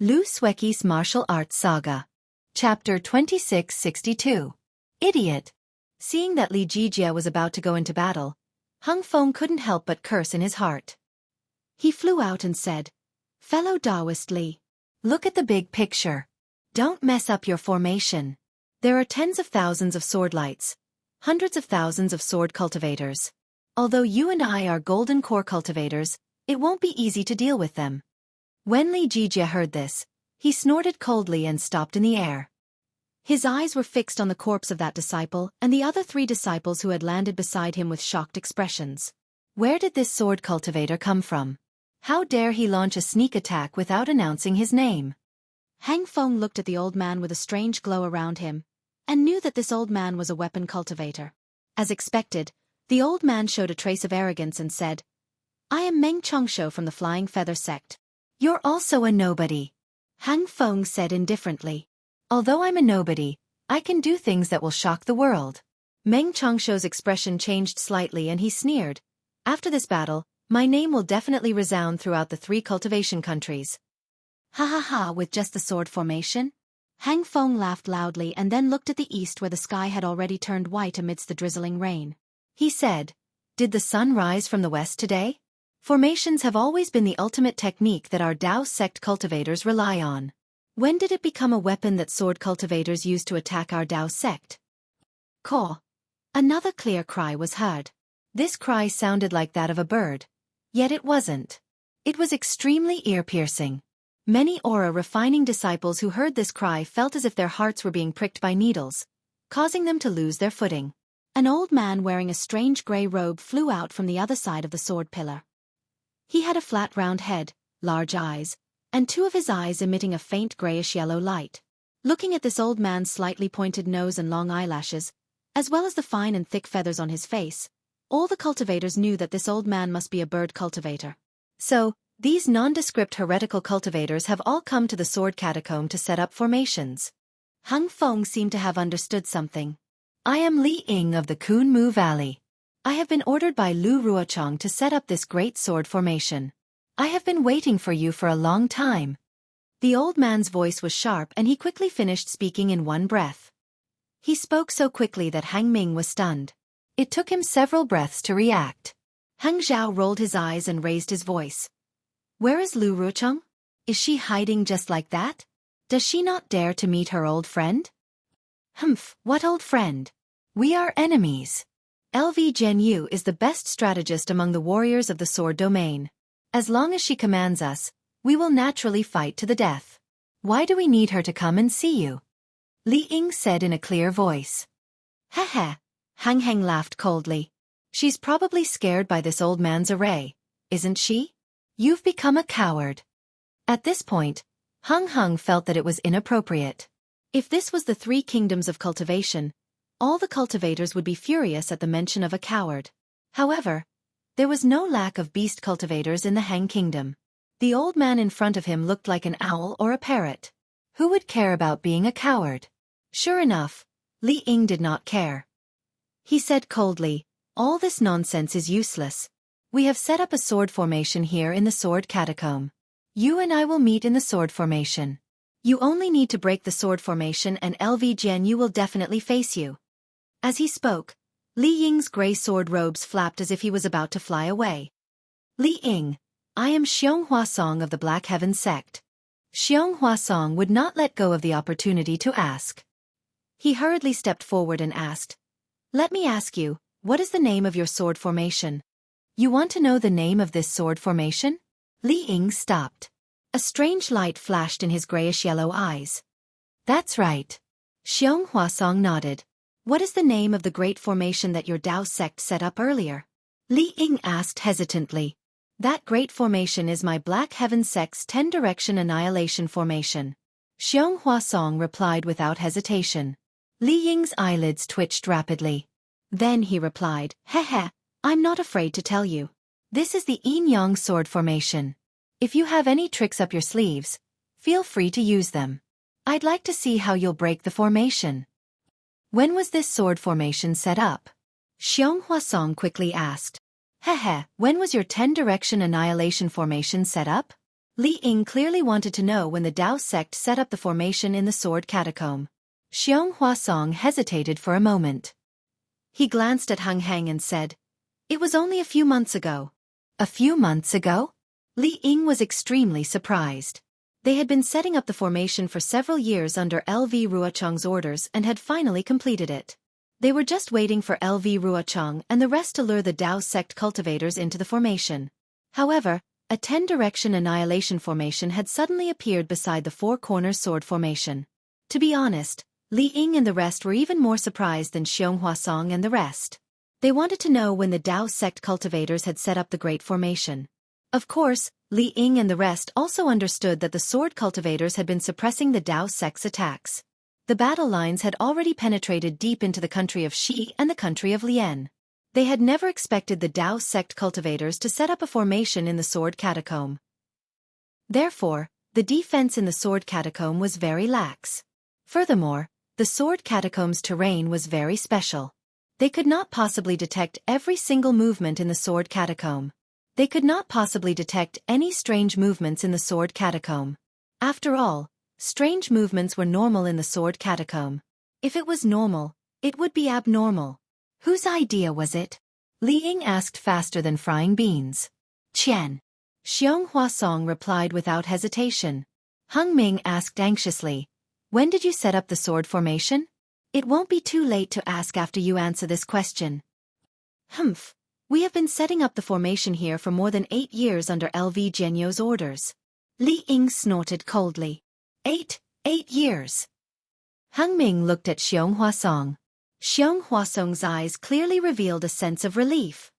Xueqi's Martial Arts Saga. Chapter 2662. Idiot. Seeing that Li Jijie was about to go into battle, Hung Feng couldn't help but curse in his heart. He flew out and said, "Fellow Taoist Li, look at the big picture. Don't mess up your formation. There are tens of thousands of sword lights, hundreds of thousands of sword cultivators. Although you and I are golden core cultivators, it won't be easy to deal with them." When Li Jijie heard this, he snorted coldly and stopped in the air. His eyes were fixed on the corpse of that disciple and the other 3 disciples who had landed beside him with shocked expressions. Where did this sword cultivator come from? How dare he launch a sneak attack without announcing his name? Hang Feng looked at the old man with a strange glow around him, and knew that this old man was a weapon cultivator. As expected, the old man showed a trace of arrogance and said, "I am Meng Chongsho from the Flying Feather sect." "You're also a nobody," Hang Feng said indifferently. "Although I'm a nobody, I can do things that will shock the world." Meng Chongsho's expression changed slightly and he sneered, "After this battle, my name will definitely resound throughout the 3 cultivation countries." "Ha ha ha, with just the sword formation?" Hang Feng laughed loudly and then looked at the east where the sky had already turned white amidst the drizzling rain. He said, "Did the sun rise from the west today? Formations have always been the ultimate technique that our Dao sect cultivators rely on. When did it become a weapon that sword cultivators use to attack our Dao sect?" Caw. Another clear cry was heard. This cry sounded like that of a bird. Yet it wasn't. It was extremely ear-piercing. Many aura-refining disciples who heard this cry felt as if their hearts were being pricked by needles, causing them to lose their footing. An old man wearing a strange grey robe flew out from the other side of the sword pillar. He had a flat round head, large eyes, and 2 of his eyes emitting a faint grayish-yellow light. Looking at this old man's slightly pointed nose and long eyelashes, as well as the fine and thick feathers on his face, all the cultivators knew that this old man must be a bird cultivator. So, these nondescript heretical cultivators have all come to the sword catacomb to set up formations. Hung Feng seemed to have understood something. "I am Li Ying of the Kunmu Valley. I have been ordered by Lu Ruochong to set up this great sword formation. I have been waiting for you for a long time." The old man's voice was sharp and he quickly finished speaking in one breath. He spoke so quickly that Hang Ming was stunned. It took him several breaths to react. Hang Zhao rolled his eyes and raised his voice. "Where is Lu Ruochong? Is she hiding just like that? Does she not dare to meet her old friend?" "Humph, what old friend? We are enemies. LV Jianyu is the best strategist among the warriors of the sword domain. As long as she commands us, we will naturally fight to the death. Why do we need her to come and see you?" Li Ying said in a clear voice. "Heh. Hang laughed coldly. "She's probably scared by this old man's array, isn't she? You've become a coward." At this point, Hung felt that it was inappropriate. If this was the 3 kingdoms of cultivation, all the cultivators would be furious at the mention of a coward. However, there was no lack of beast cultivators in the Hang Kingdom. The old man in front of him looked like an owl or a parrot. Who would care about being a coward? Sure enough, Li Ying did not care. He said coldly, "All this nonsense is useless. We have set up a sword formation here in the sword catacomb. You and I will meet in the sword formation. You only need to break the sword formation and LV Jianyu will definitely face you." As he spoke, Li Ying's grey sword robes flapped as if he was about to fly away. "Li Ying, I am Xiong Huasong of the Black Heaven sect." Xiong Huasong would not let go of the opportunity to ask. He hurriedly stepped forward and asked, "Let me ask you, what is the name of your sword formation?" "You want to know the name of this sword formation?" Li Ying stopped. A strange light flashed in his grayish-yellow eyes. "That's right." Xiong Huasong nodded. "What is the name of the great formation that your Dao sect set up earlier?" Li Ying asked hesitantly. "That great formation is my Black Heaven sect's 10-direction annihilation formation." Xiong Huasong replied without hesitation. Li Ying's eyelids twitched rapidly. Then he replied, "Heh, I'm not afraid to tell you. This is the Yin Yang sword formation. If you have any tricks up your sleeves, feel free to use them. I'd like to see how you'll break the formation." "When was this sword formation set up?" Xiong Huasong quickly asked. When was your 10-direction annihilation formation set up?" Li Ying clearly wanted to know when the Dao sect set up the formation in the sword catacomb. Xiong Huasong hesitated for a moment. He glanced at Hung Heng and said, "It was only a few months ago." A few months ago? Li Ying was extremely surprised. They had been setting up the formation for several years under LV Ruochang's orders and had finally completed it. They were just waiting for LV Ruochang and the rest to lure the Dao sect cultivators into the formation. However, a 10-direction annihilation formation had suddenly appeared beside the Four Corners sword formation. To be honest, Li Ying and the rest were even more surprised than Xiong Huasong and the rest. They wanted to know when the Dao sect cultivators had set up the Great Formation. Of course, Li Ying and the rest also understood that the sword cultivators had been suppressing the Dao sect's attacks. The battle lines had already penetrated deep into the country of Xi and the country of Lian. They had never expected the Dao sect cultivators to set up a formation in the sword catacomb. Therefore, the defense in the sword catacomb was very lax. Furthermore, the sword catacomb's terrain was very special. They could not possibly detect every single movement in the sword catacomb. They could not possibly detect any strange movements in the sword catacomb. After all, strange movements were normal in the sword catacomb. If it was normal, it would be abnormal. Whose idea was it? Li Ying asked faster than frying beans. Qian. Xiong Huasong replied without hesitation. Hung Ming asked anxiously, "When did you set up the sword formation?" "It won't be too late to ask after you answer this question." "Humph. We have been setting up the formation here for more than 8 years under LV Jianyou's orders." Li Ying snorted coldly. 8 years. Hung Ming looked at Xiong Huasong. Xiong Huasong's eyes clearly revealed a sense of relief.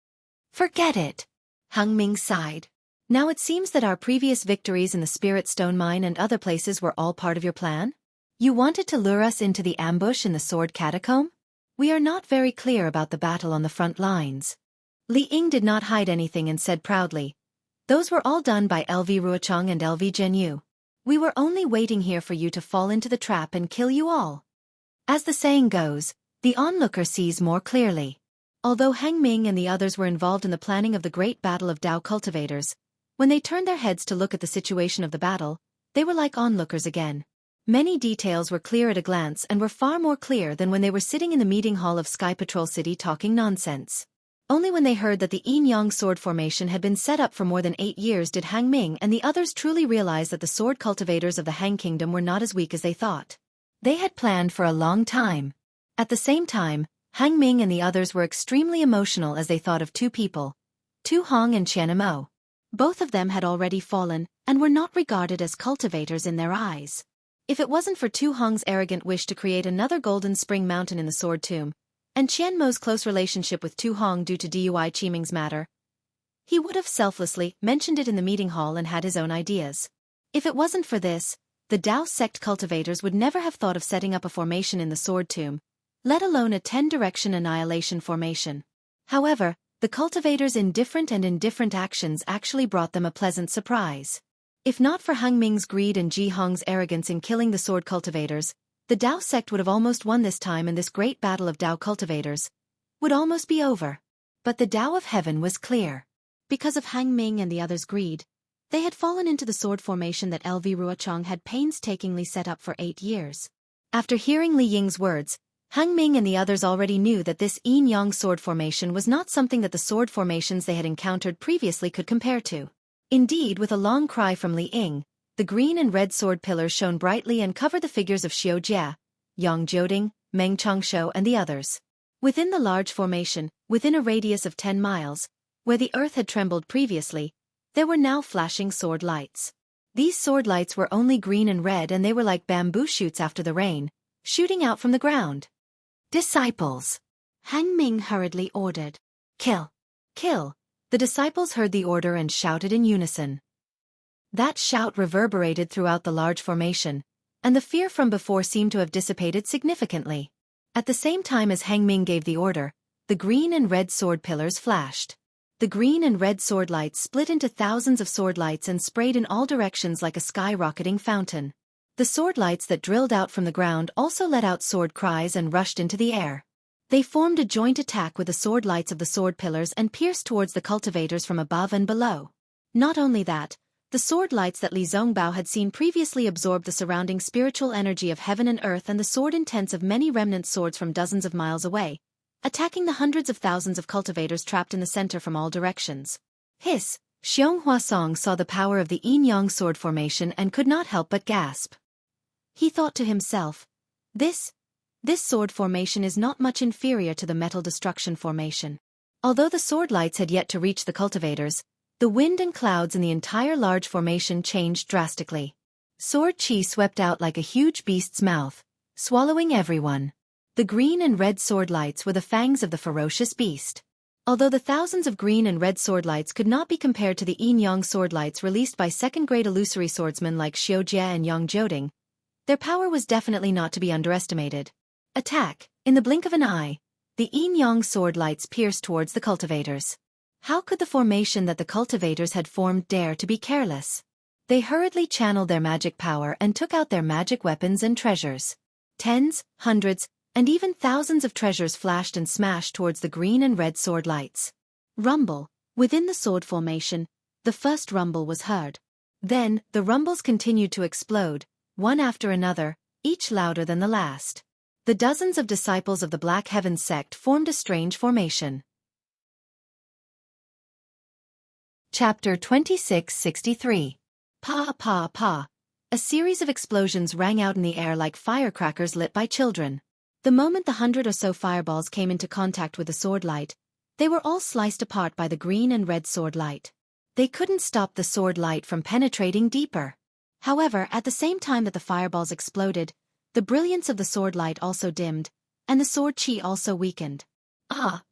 "Forget it." Hung Ming sighed. "Now it seems that our previous victories in the Spirit Stone Mine and other places were all part of your plan? You wanted to lure us into the ambush in the sword catacomb? We are not very clear about the battle on the front lines." Li Ying did not hide anything and said proudly, "Those were all done by LV Ruochang and LV Jianyu. We were only waiting here for you to fall into the trap and kill you all." As the saying goes, the onlooker sees more clearly. Although Hang Ming and the others were involved in the planning of the great battle of Dao cultivators, when they turned their heads to look at the situation of the battle, they were like onlookers again. Many details were clear at a glance and were far more clear than when they were sitting in the meeting hall of Sky Patrol City talking nonsense. Only when they heard that the Yin Yang sword formation had been set up for more than 8 years did Hang Ming and the others truly realize that the sword cultivators of the Han Kingdom were not as weak as they thought. They had planned for a long time. At the same time, Hang Ming and the others were extremely emotional as they thought of two people, Tu Hong and Qian Mo. Both of them had already fallen and were not regarded as cultivators in their eyes. If it wasn't for Tu Hong's arrogant wish to create another Golden Spring Mountain in the Sword Tomb, and Qian Mo's close relationship with Tu Hong due to Dui Qiming's matter, he would have selflessly mentioned it in the meeting hall and had his own ideas. If it wasn't for this, the Dao sect cultivators would never have thought of setting up a formation in the Sword Tomb, let alone a 10-direction annihilation formation. However, the cultivators' indifferent and indifferent actions actually brought them a pleasant surprise. If not for Hung Ming's greed and Ji Hong's arrogance in killing the sword cultivators, the Dao sect would have almost won this time and this great battle of Dao cultivators would almost be over. But the Dao of Heaven was clear. Because of Hang Ming and the others' greed, they had fallen into the sword formation that LV Ruochang had painstakingly set up for 8 years. After hearing Li Ying's words, Hang Ming and the others already knew that this Yin Yang sword formation was not something that the sword formations they had encountered previously could compare to. Indeed, with a long cry from Li Ying, the green and red sword pillars shone brightly and covered the figures of Xiao Jia, Yang Jioding, Meng Changshou and the others. Within the large formation, within a radius of 10 miles, where the earth had trembled previously, there were now flashing sword lights. These sword lights were only green and red and they were like bamboo shoots after the rain, shooting out from the ground. "Disciples!" Hang Ming hurriedly ordered. "Kill! Kill!" The disciples heard the order and shouted in unison. That shout reverberated throughout the large formation, and the fear from before seemed to have dissipated significantly. At the same time as Hang Ming gave the order, the green and red sword pillars flashed. The green and red sword lights split into thousands of sword lights and sprayed in all directions like a skyrocketing fountain. The sword lights that drilled out from the ground also let out sword cries and rushed into the air. They formed a joint attack with the sword lights of the sword pillars and pierced towards the cultivators from above and below. Not only that, The sword lights that Li Zongbao had seen previously absorbed the surrounding spiritual energy of heaven and earth and the sword intents of many remnant swords from dozens of miles away, attacking the hundreds of thousands of cultivators trapped in the center from all directions. Hiss! Xiong Huasong saw the power of the yin-yang sword formation and could not help but gasp. He thought to himself, This sword formation is not much inferior to the metal destruction formation. Although the sword lights had yet to reach the cultivators, the wind and clouds in the entire large formation changed drastically. Sword chi swept out like a huge beast's mouth, swallowing everyone. The green and red sword lights were the fangs of the ferocious beast. Although the thousands of green and red sword lights could not be compared to the yin-yang sword lights released by second-grade illusory swordsmen like Xueqi and Yang Jioding, their power was definitely not to be underestimated. Attack! In the blink of an eye, the yin-yang sword lights pierced towards the cultivators. How could the formation that the cultivators had formed dare to be careless? They hurriedly channeled their magic power and took out their magic weapons and treasures. Tens, hundreds, and even thousands of treasures flashed and smashed towards the green and red sword lights. Rumble. Within the sword formation, the first rumble was heard. Then, the rumbles continued to explode, one after another, each louder than the last. The dozens of disciples of the Black Heaven sect formed a strange formation. Chapter 2663. Pa pa pa. A series of explosions rang out in the air like firecrackers lit by children. The moment the 100 or so fireballs came into contact with the sword light, they were all sliced apart by the green and red sword light. They couldn't stop the sword light from penetrating deeper. However, at the same time that the fireballs exploded, the brilliance of the sword light also dimmed, and the sword chi also weakened.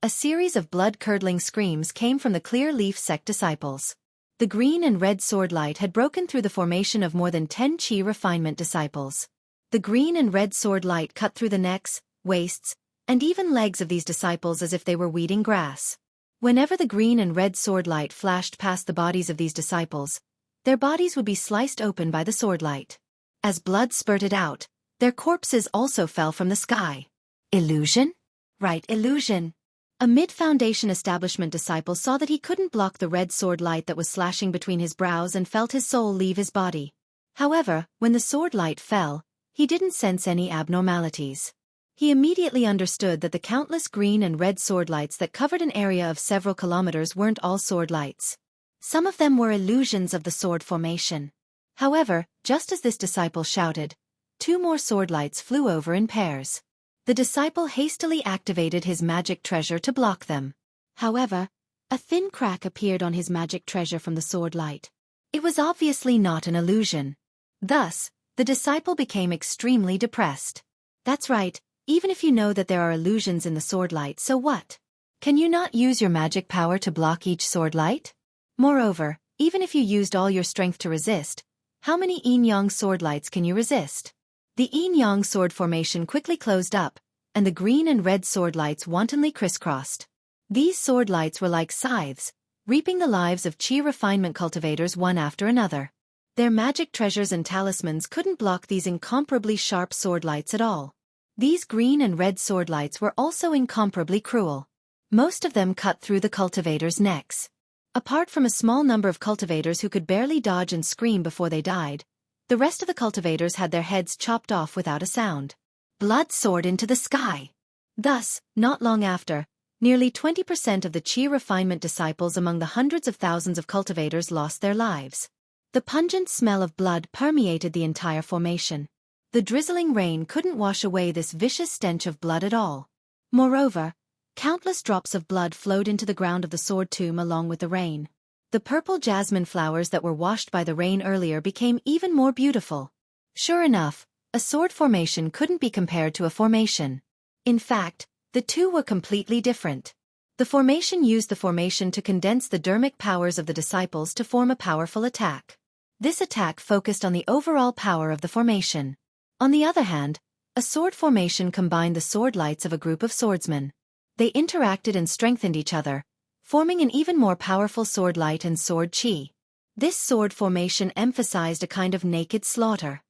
A series of blood-curdling screams came from the Clear Leaf sect disciples. The green and red sword light had broken through the formation of more than 10 chi refinement disciples. The green and red sword light cut through the necks, waists, and even legs of these disciples as if they were weeding grass. Whenever the green and red sword light flashed past the bodies of these disciples, their bodies would be sliced open by the sword light. As blood spurted out, their corpses also fell from the sky. Illusion? Right, illusion. A mid-foundation establishment disciple saw that he couldn't block the red sword light that was slashing between his brows and felt his soul leave his body. However, when the sword light fell, he didn't sense any abnormalities. He immediately understood that the countless green and red sword lights that covered an area of several kilometers weren't all sword lights. Some of them were illusions of the sword formation. However, just as this disciple shouted, 2 more sword lights flew over in pairs. The disciple hastily activated his magic treasure to block them. However, a thin crack appeared on his magic treasure from the sword light. It was obviously not an illusion. Thus, the disciple became extremely depressed. That's right, even if you know that there are illusions in the sword light, so what? Can you not use your magic power to block each sword light? Moreover, even if you used all your strength to resist, how many yin-yang sword lights can you resist? The yin-yang sword formation quickly closed up, and the green and red sword lights wantonly crisscrossed. These sword lights were like scythes, reaping the lives of chi refinement cultivators one after another. Their magic treasures and talismans couldn't block these incomparably sharp sword lights at all. These green and red sword lights were also incomparably cruel. Most of them cut through the cultivators' necks. Apart from a small number of cultivators who could barely dodge and scream before they died, the rest of the cultivators had their heads chopped off without a sound. Blood soared into the sky. Thus, not long after, nearly 20% of the chi refinement disciples among the hundreds of thousands of cultivators lost their lives. The pungent smell of blood permeated the entire formation. The drizzling rain couldn't wash away this vicious stench of blood at all. Moreover, countless drops of blood flowed into the ground of the sword tomb along with the rain. The purple jasmine flowers that were washed by the rain earlier became even more beautiful. Sure enough, a sword formation couldn't be compared to a formation. In fact, the two were completely different. The formation used the formation to condense the dermic powers of the disciples to form a powerful attack. This attack focused on the overall power of the formation. On the other hand, a sword formation combined the sword lights of a group of swordsmen. They interacted and strengthened each other, forming an even more powerful sword light and sword chi. This sword formation emphasized a kind of naked slaughter.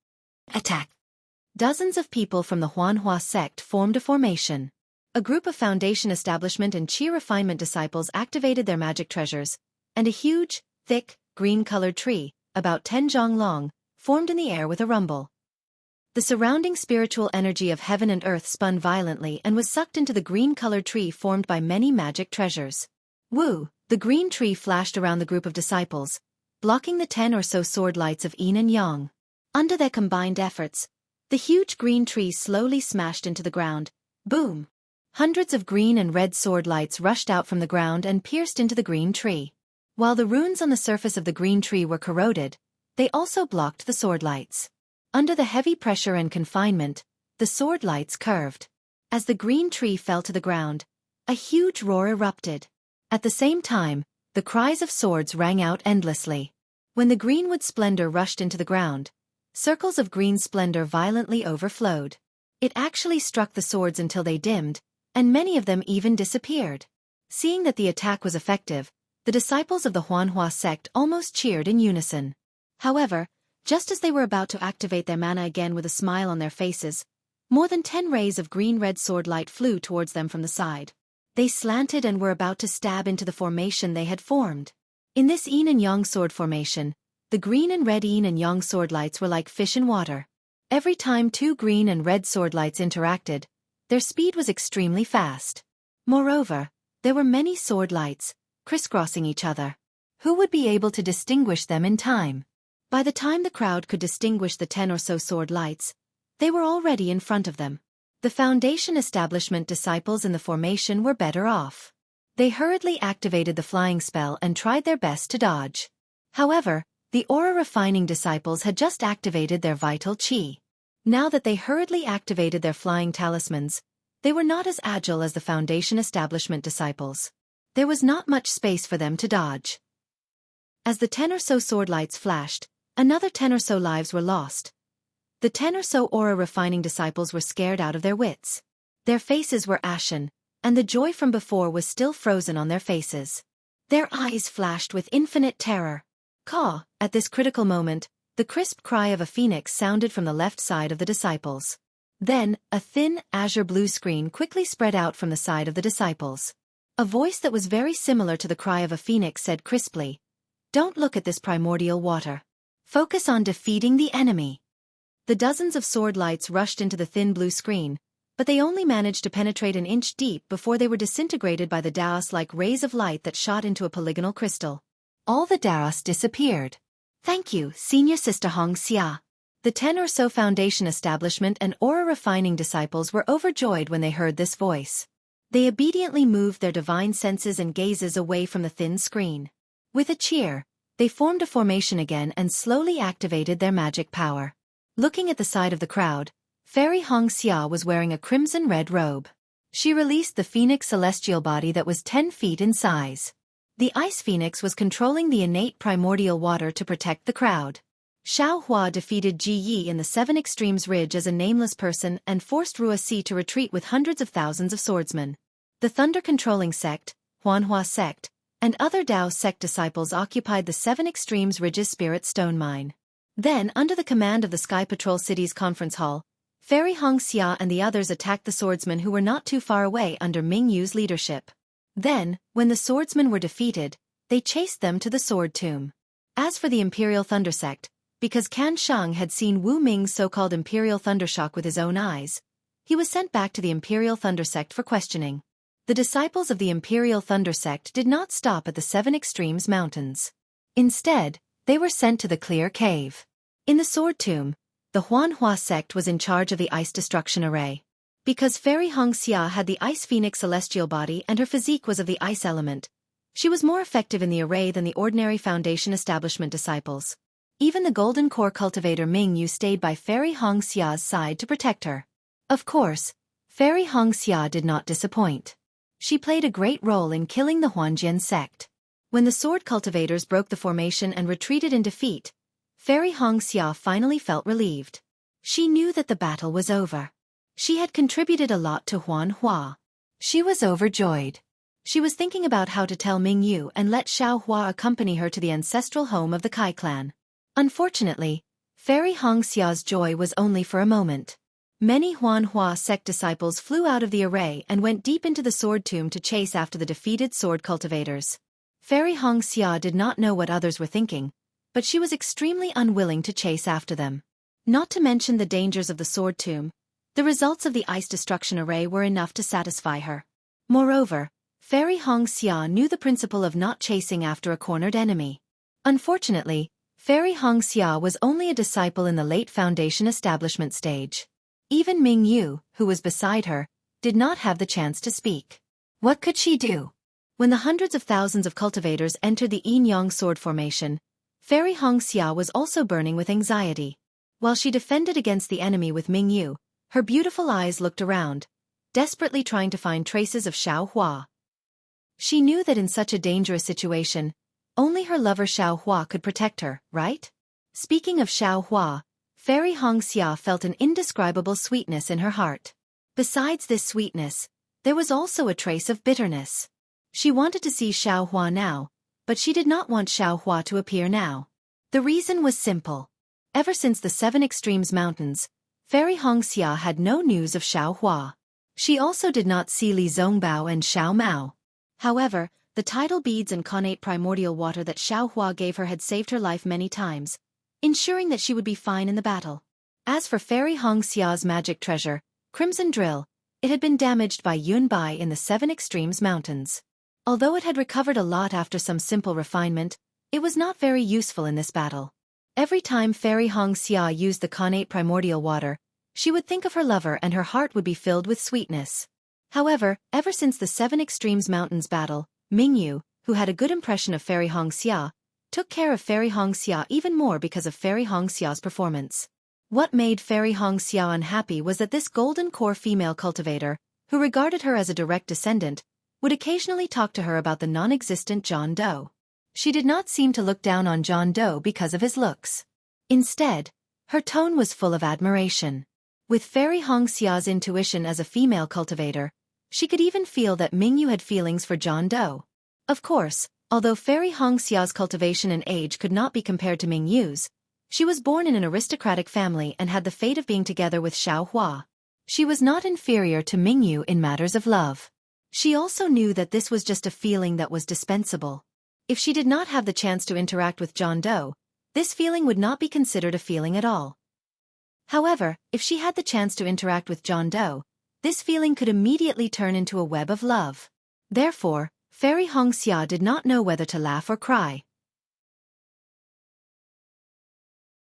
Attack! Dozens of people from the Huanhua sect formed a formation. A group of foundation establishment and chi refinement disciples activated their magic treasures, and a huge, thick, green-colored tree, about 10 zhang long, formed in the air with a rumble. The surrounding spiritual energy of heaven and earth spun violently and was sucked into the green-colored tree formed by many magic treasures. Woo! The green tree flashed around the group of disciples, blocking the 10 or so sword lights of yin and yang. Under their combined efforts, the huge green tree slowly smashed into the ground. Boom! Hundreds of green and red sword lights rushed out from the ground and pierced into the green tree. While the runes on the surface of the green tree were corroded, they also blocked the sword lights. Under the heavy pressure and confinement, the sword lights curved. As the green tree fell to the ground, a huge roar erupted. At the same time, the cries of swords rang out endlessly. When the greenwood splendor rushed into the ground, circles of green splendor violently overflowed. It actually struck the swords until they dimmed, and many of them even disappeared. Seeing that the attack was effective, the disciples of the Huanhua sect almost cheered in unison. However, just as they were about to activate their mana again with a smile on their faces, more than 10 rays of green-red sword light flew towards them from the side. They slanted and were about to stab into the formation they had formed. In this yin and yang sword formation, the green and red yin and yang sword lights were like fish in water. Every time 2 green and red sword lights interacted, their speed was extremely fast. Moreover, there were many sword lights, crisscrossing each other. Who would be able to distinguish them in time? By the time the crowd could distinguish the 10 or so sword lights, they were already in front of them. The Foundation establishment disciples in the formation were better off. They hurriedly activated the flying spell and tried their best to dodge. However, the aura refining disciples had just activated their vital chi. Now that they hurriedly activated their flying talismans, they were not as agile as the Foundation establishment disciples. There was not much space for them to dodge. As the 10 or so sword lights flashed, another 10 or so lives were lost. The 10 or so aura-refining disciples were scared out of their wits. Their faces were ashen, and the joy from before was still frozen on their faces. Their eyes flashed with infinite terror. Caw! At this critical moment, the crisp cry of a phoenix sounded from the left side of the disciples. Then, a thin, azure-blue screen quickly spread out from the side of the disciples. A voice that was very similar to the cry of a phoenix said crisply, "Don't look at this primordial water. Focus on defeating the enemy." The dozens of sword lights rushed into the thin blue screen, but they only managed to penetrate an inch deep before they were disintegrated by the Daos-like rays of light that shot into a polygonal crystal. All the Daos disappeared. Thank you, Senior Sister Hong Xia. The 10 or so Foundation establishment and aura-refining disciples were overjoyed when they heard this voice. They obediently moved their divine senses and gazes away from the thin screen. With a cheer, they formed a formation again and slowly activated their magic power. Looking at the side of the crowd, Fairy Hong Xia was wearing a crimson-red robe. She released the phoenix celestial body that was 10 feet in size. The ice phoenix was controlling the innate primordial water to protect the crowd. Xiao Hua defeated Ji Yi in the 7 Extremes Ridge as a nameless person and forced Ruasi to retreat with hundreds of thousands of swordsmen. The thunder-controlling sect, Huanhua sect, and other Dao sect disciples occupied the 7 Extremes Ridge's spirit stone mine. Then, under the command of the Sky Patrol City's conference hall, Fairy Hong Xia and the others attacked the swordsmen who were not too far away under Ming Yu's leadership. Then, when the swordsmen were defeated, they chased them to the Sword Tomb. As for the Imperial Thunder Sect, because Kan Shang had seen Wu Ming's so-called Imperial Thundershock with his own eyes, he was sent back to the Imperial Thunder Sect for questioning. The disciples of the Imperial Thunder Sect did not stop at the 7 Extremes Mountains. Instead, they were sent to the Clear Cave. In the Sword Tomb, the Huanhua sect was in charge of the Ice Destruction Array. Because Fairy Hong Xia had the Ice Phoenix celestial body and her physique was of the ice element, she was more effective in the array than the ordinary Foundation establishment disciples. Even the Golden Core cultivator Ming Yu stayed by Fairy Hong Xia's side to protect her. Of course, Fairy Hong Xia did not disappoint. She played a great role in killing the Huanjian sect. When the sword cultivators broke the formation and retreated in defeat, Fairy Hong Xia finally felt relieved. She knew that the battle was over. She had contributed a lot to Huanhua. She was overjoyed. She was thinking about how to tell Ming Yu and let Xiao Hua accompany her to the ancestral home of the Kai clan. Unfortunately, Fairy Hong Xia's joy was only for a moment. Many Huanhua sect disciples flew out of the array and went deep into the sword tomb to chase after the defeated sword cultivators. Fairy Hong Xia did not know what others were thinking, but she was extremely unwilling to chase after them. Not to mention the dangers of the sword tomb, the results of the ice destruction array were enough to satisfy her. Moreover, Fairy Hong Xia knew the principle of not chasing after a cornered enemy. Unfortunately, Fairy Hong Xia was only a disciple in the late foundation establishment stage. Even Ming Yu, who was beside her, did not have the chance to speak. What could she do? When the hundreds of thousands of cultivators entered the Yin-Yang sword formation, Fairy Hong Xia was also burning with anxiety. While she defended against the enemy with Ming Yu, her beautiful eyes looked around, desperately trying to find traces of Xiao Hua. She knew that in such a dangerous situation, only her lover Xiao Hua could protect her, right? Speaking of Xiao Hua, Fairy Hong Xia felt an indescribable sweetness in her heart. Besides this sweetness, there was also a trace of bitterness. She wanted to see Xiao Hua now, but she did not want Xiao Hua to appear now. The reason was simple. Ever since the Seven Extremes Mountains, Fairy Hong Xia had no news of Xiao Hua. She also did not see Li Zongbao and Xiao Mao. However, the tidal beads and connate primordial water that Xiao Hua gave her had saved her life many times, ensuring that she would be fine in the battle. As for Fairy Hong Xia's magic treasure, Crimson Drill, it had been damaged by Yun Bai in the Seven Extremes Mountains. Although it had recovered a lot after some simple refinement, it was not very useful in this battle. Every time Fairy Hong Xia used the connate primordial water, she would think of her lover and her heart would be filled with sweetness. However, ever since the Seven Extremes Mountains battle, Ming Yu, who had a good impression of Fairy Hong Xia, took care of Fairy Hong Xia even more because of Fairy Hong Xia's performance. What made Fairy Hong Xia unhappy was that this golden core female cultivator, who regarded her as a direct descendant, would occasionally talk to her about the non-existent John Doe. She did not seem to look down on John Doe because of his looks. Instead, her tone was full of admiration. With Fairy Hong Xia's intuition as a female cultivator, she could even feel that Ming Yu had feelings for John Doe. Of course, although Fairy Hong Xia's cultivation and age could not be compared to Ming Yu's, she was born in an aristocratic family and had the fate of being together with Xiao Hua. She was not inferior to Ming Yu in matters of love. She also knew that this was just a feeling that was dispensable. If she did not have the chance to interact with John Doe, this feeling would not be considered a feeling at all. However, if she had the chance to interact with John Doe, this feeling could immediately turn into a web of love. Therefore, Fairy Hong Xia did not know whether to laugh or cry.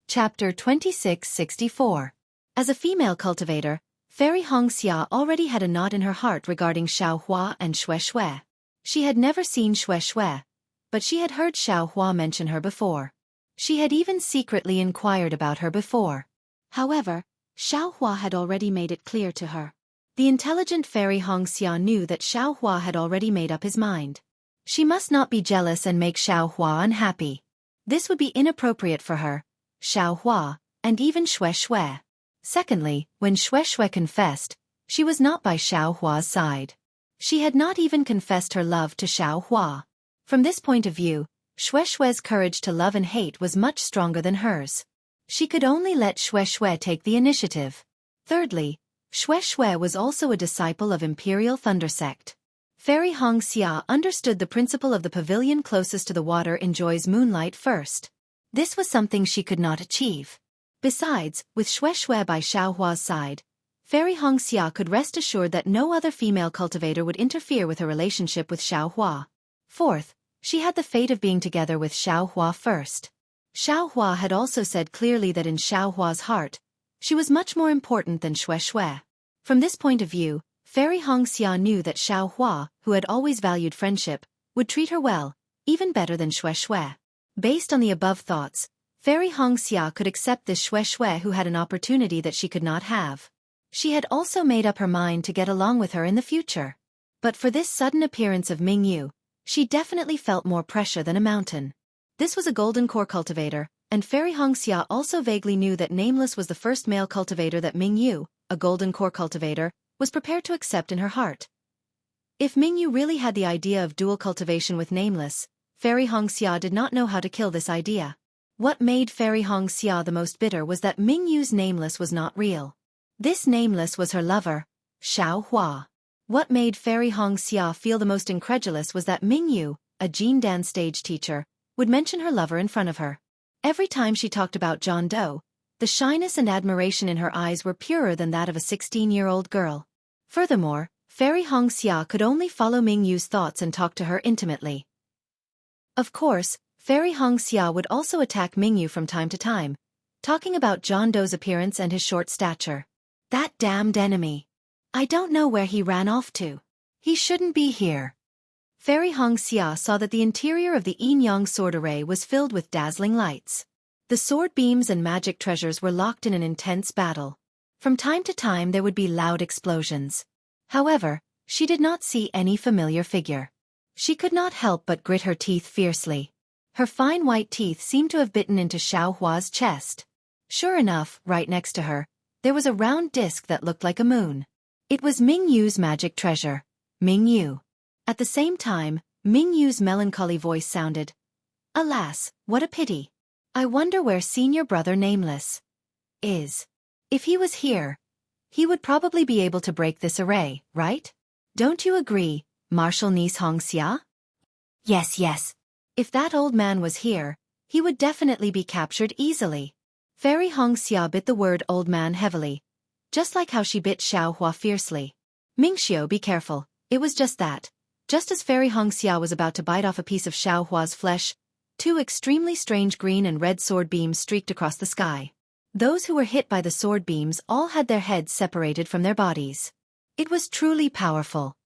Chapter 2664. As a female cultivator, Fairy Hong Xia already had a knot in her heart regarding Xiao Hua and Xueqi. She had never seen Xueqi, but she had heard Xiao Hua mention her before. She had even secretly inquired about her before. However, Xiao Hua had already made it clear to her. The intelligent Fairy Hong Xia knew that Xiao Hua had already made up his mind. She must not be jealous and make Xiao Hua unhappy. This would be inappropriate for her, Xiao Hua, and even Xueqi. Secondly, when Xueqi confessed, she was not by Xiao Hua's side. She had not even confessed her love to Xiao Hua. From this point of view, Xueqi's courage to love and hate was much stronger than hers. She could only let Xueqi take the initiative. Thirdly, Xueqi was also a disciple of Imperial Thunder Sect. Fairy Hong Xia understood the principle of the pavilion closest to the water enjoys moonlight first. This was something she could not achieve. Besides, with Xueqi by Xiao Hua's side, Fairy Hong Xia could rest assured that no other female cultivator would interfere with her relationship with Xiao Hua. Fourth, she had the fate of being together with Xiao Hua first. Xiao Hua had also said clearly that in Xiao Hua's heart, she was much more important than Xueqi. From this point of view, Fairy Hong Xia knew that Xiao Hua, who had always valued friendship, would treat her well, even better than Xueqi. Based on the above thoughts, Fairy Hong Xia could accept this Xueqi who had an opportunity that she could not have. She had also made up her mind to get along with her in the future. But for this sudden appearance of Ming Yu, she definitely felt more pressure than a mountain. This was a golden core cultivator, and Fairy Hong Xia also vaguely knew that Nameless was the first male cultivator that Ming Yu, a golden core cultivator, was prepared to accept in her heart. If Ming Yu really had the idea of dual cultivation with Nameless, Fairy Hong Xia did not know how to kill this idea. What made Fairy Hong Xia the most bitter was that Ming Yu's Nameless was not real. This Nameless was her lover, Xiao Hua. What made Fairy Hong Xia feel the most incredulous was that Ming Yu, a Jindan stage teacher, would mention her lover in front of her. Every time she talked about John Doe, the shyness and admiration in her eyes were purer than that of a 16-year-old girl. Furthermore, Fairy Hong Xia could only follow Ming Yu's thoughts and talk to her intimately. Of course, Fairy Hong Xia would also attack Ming Yu from time to time, talking about John Doe's appearance and his short stature. That damned enemy. I don't know where he ran off to. He shouldn't be here. Fairy Hong Xia saw that the interior of the yin-yang sword array was filled with dazzling lights. The sword beams and magic treasures were locked in an intense battle. From time to time there would be loud explosions. However, she did not see any familiar figure. She could not help but grit her teeth fiercely. Her fine white teeth seemed to have bitten into Xiao Hua's chest. Sure enough, right next to her, there was a round disc that looked like a moon. It was Ming Yu's magic treasure, Ming Yu. At the same time, Ming Yu's melancholy voice sounded. Alas, what a pity. I wonder where senior brother Nameless is. If he was here, he would probably be able to break this array, right? Don't you agree, Marshal Niece Hong Xia? Yes. If that old man was here, he would definitely be captured easily. Fairy Hong Xia bit the word old man heavily, just like how she bit Xiao Hua fiercely. Mingxiu, be careful, it was just that. Just as Fairy Hong Xia was about to bite off a piece of Xiao Hua's flesh, two extremely strange green and red sword beams streaked across the sky. Those who were hit by the sword beams all had their heads separated from their bodies. It was truly powerful.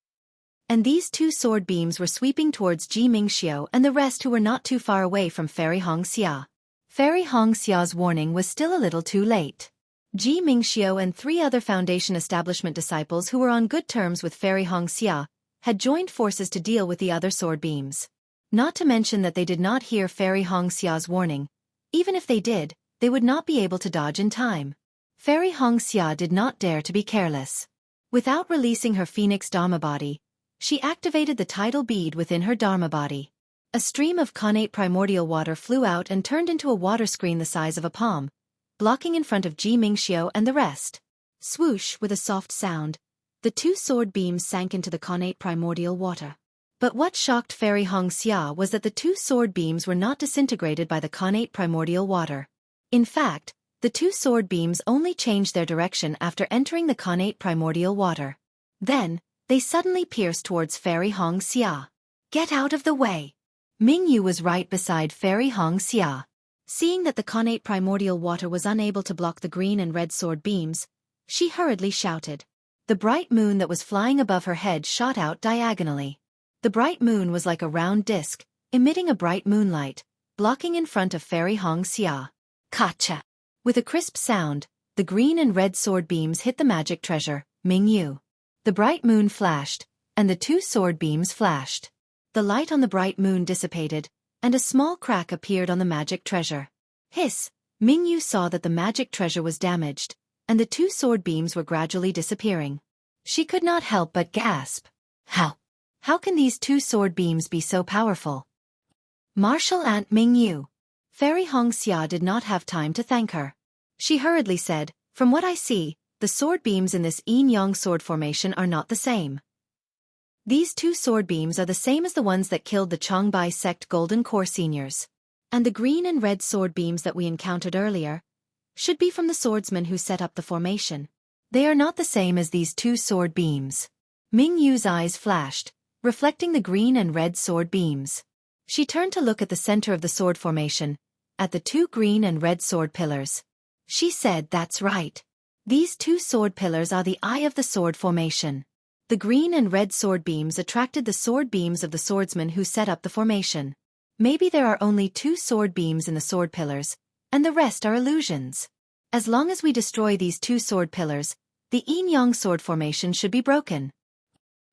And these two sword beams were sweeping towards Ji Mingxiu and the rest who were not too far away from Fairy Hong Xia. Fairy Hong Xia's warning was still a little too late. Ji Mingxiu and 3 other Foundation establishment disciples who were on good terms with Fairy Hong Xia had joined forces to deal with the other sword beams. Not to mention that they did not hear Fairy Hong Xia's warning. Even if they did, they would not be able to dodge in time. Fairy Hong Xia did not dare to be careless. Without releasing her Phoenix Dharma body, she activated the tidal bead within her Dharma body. A stream of connate primordial water flew out and turned into a water screen the size of a palm, blocking in front of Ji Mingxiu and the rest. Swoosh, with a soft sound, the 2 sword beams sank into the connate primordial water. But what shocked Fairy Hong Xia was that the 2 sword beams were not disintegrated by the connate primordial water. In fact, the 2 sword beams only changed their direction after entering the connate primordial water. Then, they suddenly pierced towards Fairy Hong Xia. Get out of the way! Ming Yu was right beside Fairy Hong Xia. Seeing that the connate primordial water was unable to block the green and red sword beams, she hurriedly shouted. The bright moon that was flying above her head shot out diagonally. The bright moon was like a round disc, emitting a bright moonlight, blocking in front of Fairy Hong Xia. Kacha! With a crisp sound, the green and red sword beams hit the magic treasure, Ming Yu. The bright moon flashed, and the 2 sword beams flashed. The light on the bright moon dissipated, and a small crack appeared on the magic treasure. Hiss! Ming Yu saw that the magic treasure was damaged, and the 2 sword beams were gradually disappearing. She could not help but gasp. How can these 2 sword beams be so powerful? Martial Aunt Ming Yu. Fairy Hong Xia did not have time to thank her. She hurriedly said, from what I see, the sword beams in this yin-yang sword formation are not the same. These 2 sword beams are the same as the ones that killed the Changbai sect Golden Core seniors. And the green and red sword beams that we encountered earlier should be from the swordsmen who set up the formation. They are not the same as these 2 sword beams. Ming Yu's eyes flashed, reflecting the green and red sword beams. She turned to look at the center of the sword formation, at the 2 green and red sword pillars. She said, that's right. These 2 sword pillars are the eye of the sword formation. The green and red sword beams attracted the sword beams of the swordsmen who set up the formation. Maybe there are only 2 sword beams in the sword pillars, and the rest are illusions. As long as we destroy these 2 sword pillars, the yin-yang sword formation should be broken.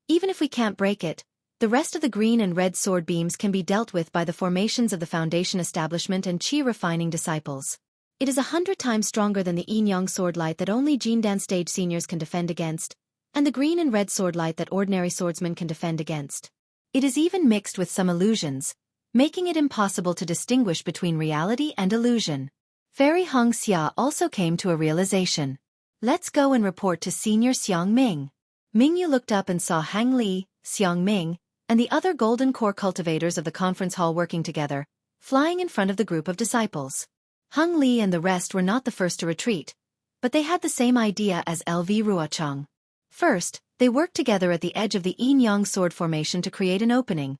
Even if we can't break it, the rest of the green and red sword beams can be dealt with by the formations of the Foundation establishment and Qi refining disciples. It is 100 times stronger than the yin-yang sword light that only Jindan stage seniors can defend against, and the green and red sword light that ordinary swordsmen can defend against. It is even mixed with some illusions, making it impossible to distinguish between reality and illusion. Fairy Hong Xia also came to a realization. Let's go and report to Senior Xiang Ming. Ming Yu looked up and saw Hang Li, Xiang Ming, and the other Golden Core cultivators of the conference hall working together, flying in front of the group of disciples. Hung Li and the rest were not the first to retreat, but they had the same idea as LV Ruochang. First, they worked together at the edge of the yin-yang sword formation to create an opening,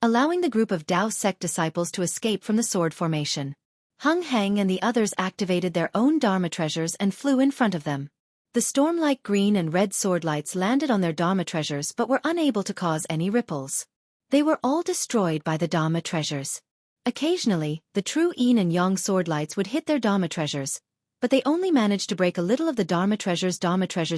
allowing the group of Dao sect disciples to escape from the sword formation. Hung Heng and the others activated their own Dharma treasures and flew in front of them. The storm-like green and red sword lights landed on their Dharma treasures but were unable to cause any ripples. They were all destroyed by the Dharma treasures. Occasionally, the true yin and yang sword lights would hit their Dharma treasures, but they only managed to break a little of the Dharma treasures'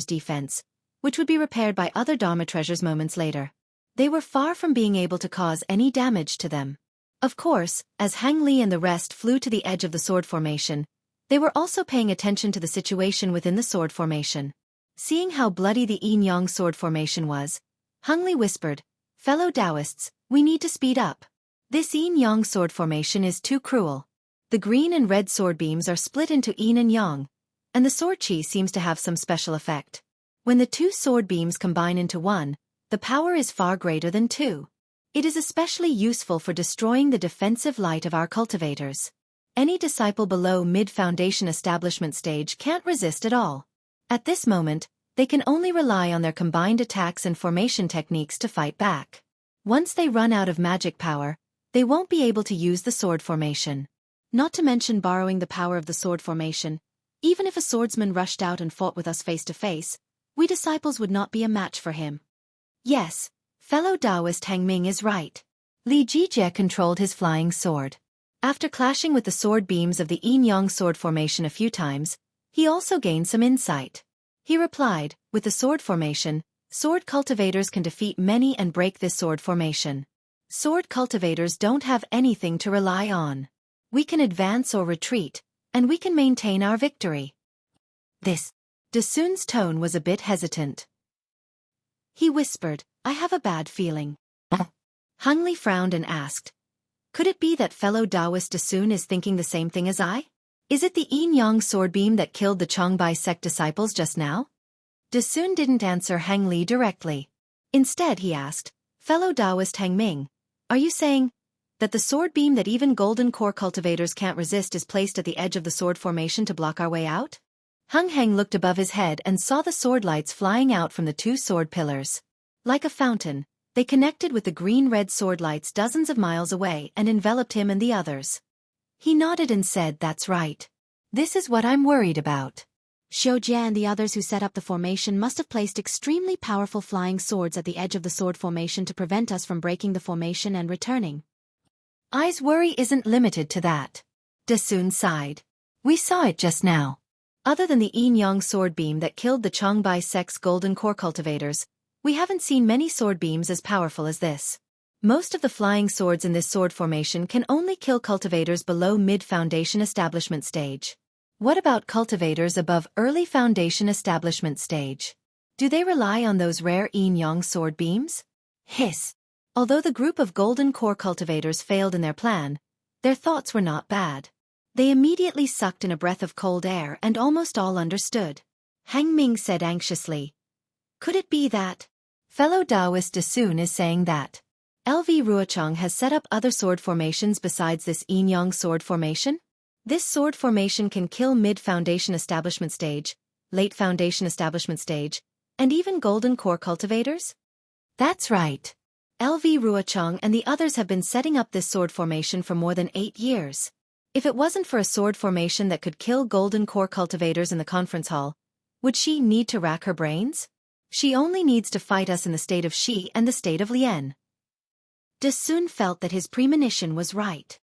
defense, which would be repaired by other Dharma treasures moments later. They were far from being able to cause any damage to them. Of course, as Hang Li and the rest flew to the edge of the sword formation, they were also paying attention to the situation within the sword formation. Seeing how bloody the yin-yang sword formation was, Hung Li whispered, "Fellow Taoists, we need to speed up. This yin-yang sword formation is too cruel. The green and red sword beams are split into yin and yang, and the sword qi seems to have some special effect. When the two sword beams combine into one, the power is far greater than two. It is especially useful for destroying the defensive light of our cultivators. Any disciple below mid-foundation establishment stage can't resist at all. At this moment, they can only rely on their combined attacks and formation techniques to fight back. Once they run out of magic power, they won't be able to use the sword formation. Not to mention borrowing the power of the sword formation. Even if a swordsman rushed out and fought with us face to face, we disciples would not be a match for him." Yes, fellow Taoist Hang Ming is right. Li Jijie controlled his flying sword. After clashing with the sword beams of the yin-yang sword formation a few times, he also gained some insight. He replied, "With the sword formation, sword cultivators can defeat many and break this sword formation. Sword cultivators don't have anything to rely on. We can advance or retreat, and we can maintain our victory." This. Dasun's tone was a bit hesitant. He whispered, "I have a bad feeling." Hung Li frowned and asked, "Could it be that fellow Taoist Dasun is thinking the same thing as I? Is it the yin-yang sword beam that killed the Changbai sect disciples just now?" Dasun didn't answer Hang Li directly. Instead he asked, "Fellow Taoist Hang Ming, are you saying that the sword beam that even golden core cultivators can't resist is placed at the edge of the sword formation to block our way out?" Hung Heng looked above his head and saw the sword lights flying out from the two sword pillars. Like a fountain, they connected with the green-red sword lights dozens of miles away and enveloped him and the others. He nodded and said, "That's right. This is what I'm worried about. Xueqi and the others who set up the formation must have placed extremely powerful flying swords at the edge of the sword formation to prevent us from breaking the formation and returning." I's worry isn't limited to that. Dasun sighed. "We saw it just now. Other than the yin-yang sword beam that killed the Changbai sect's golden core cultivators, we haven't seen many sword beams as powerful as this. Most of the flying swords in this sword formation can only kill cultivators below mid-foundation establishment stage. What about cultivators above early foundation establishment stage? Do they rely on those rare yin-yang sword beams?" Hiss. Although the group of golden core cultivators failed in their plan, their thoughts were not bad. They immediately sucked in a breath of cold air and almost all understood. Hang Ming said anxiously, "Could it be that fellow Taoist Dasun is saying that LV Ruochang has set up other sword formations besides this yin-yang sword formation? This sword formation can kill mid-foundation establishment stage, late foundation establishment stage, and even golden core cultivators?" "That's right. LV Ruochang and the others have been setting up this sword formation for more than 8 years. If it wasn't for a sword formation that could kill golden core cultivators in the conference hall, would she need to rack her brains? She only needs to fight us in the state of Shi and the state of Lian." Dasun felt that his premonition was right.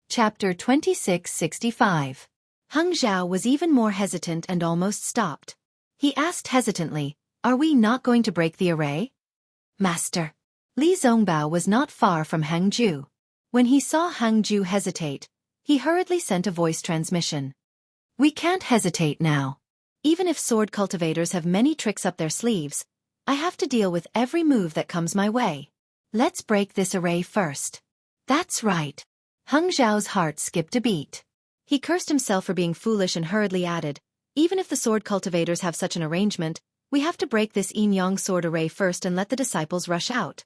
Chapter 2665. Hung Zhao was even more hesitant and almost stopped. He asked hesitantly, "Are we not going to break the array?" "Master." Li Zongbao was not far from Hang Ju. When he saw Hang Ju hesitate, he hurriedly sent a voice transmission. "We can't hesitate now. Even if sword cultivators have many tricks up their sleeves, I have to deal with every move that comes my way. Let's break this array first." "That's right." Hung Zhao's heart skipped a beat. He cursed himself for being foolish and hurriedly added, "Even if the sword cultivators have such an arrangement, we have to break this yin-yang sword array first and let the disciples rush out."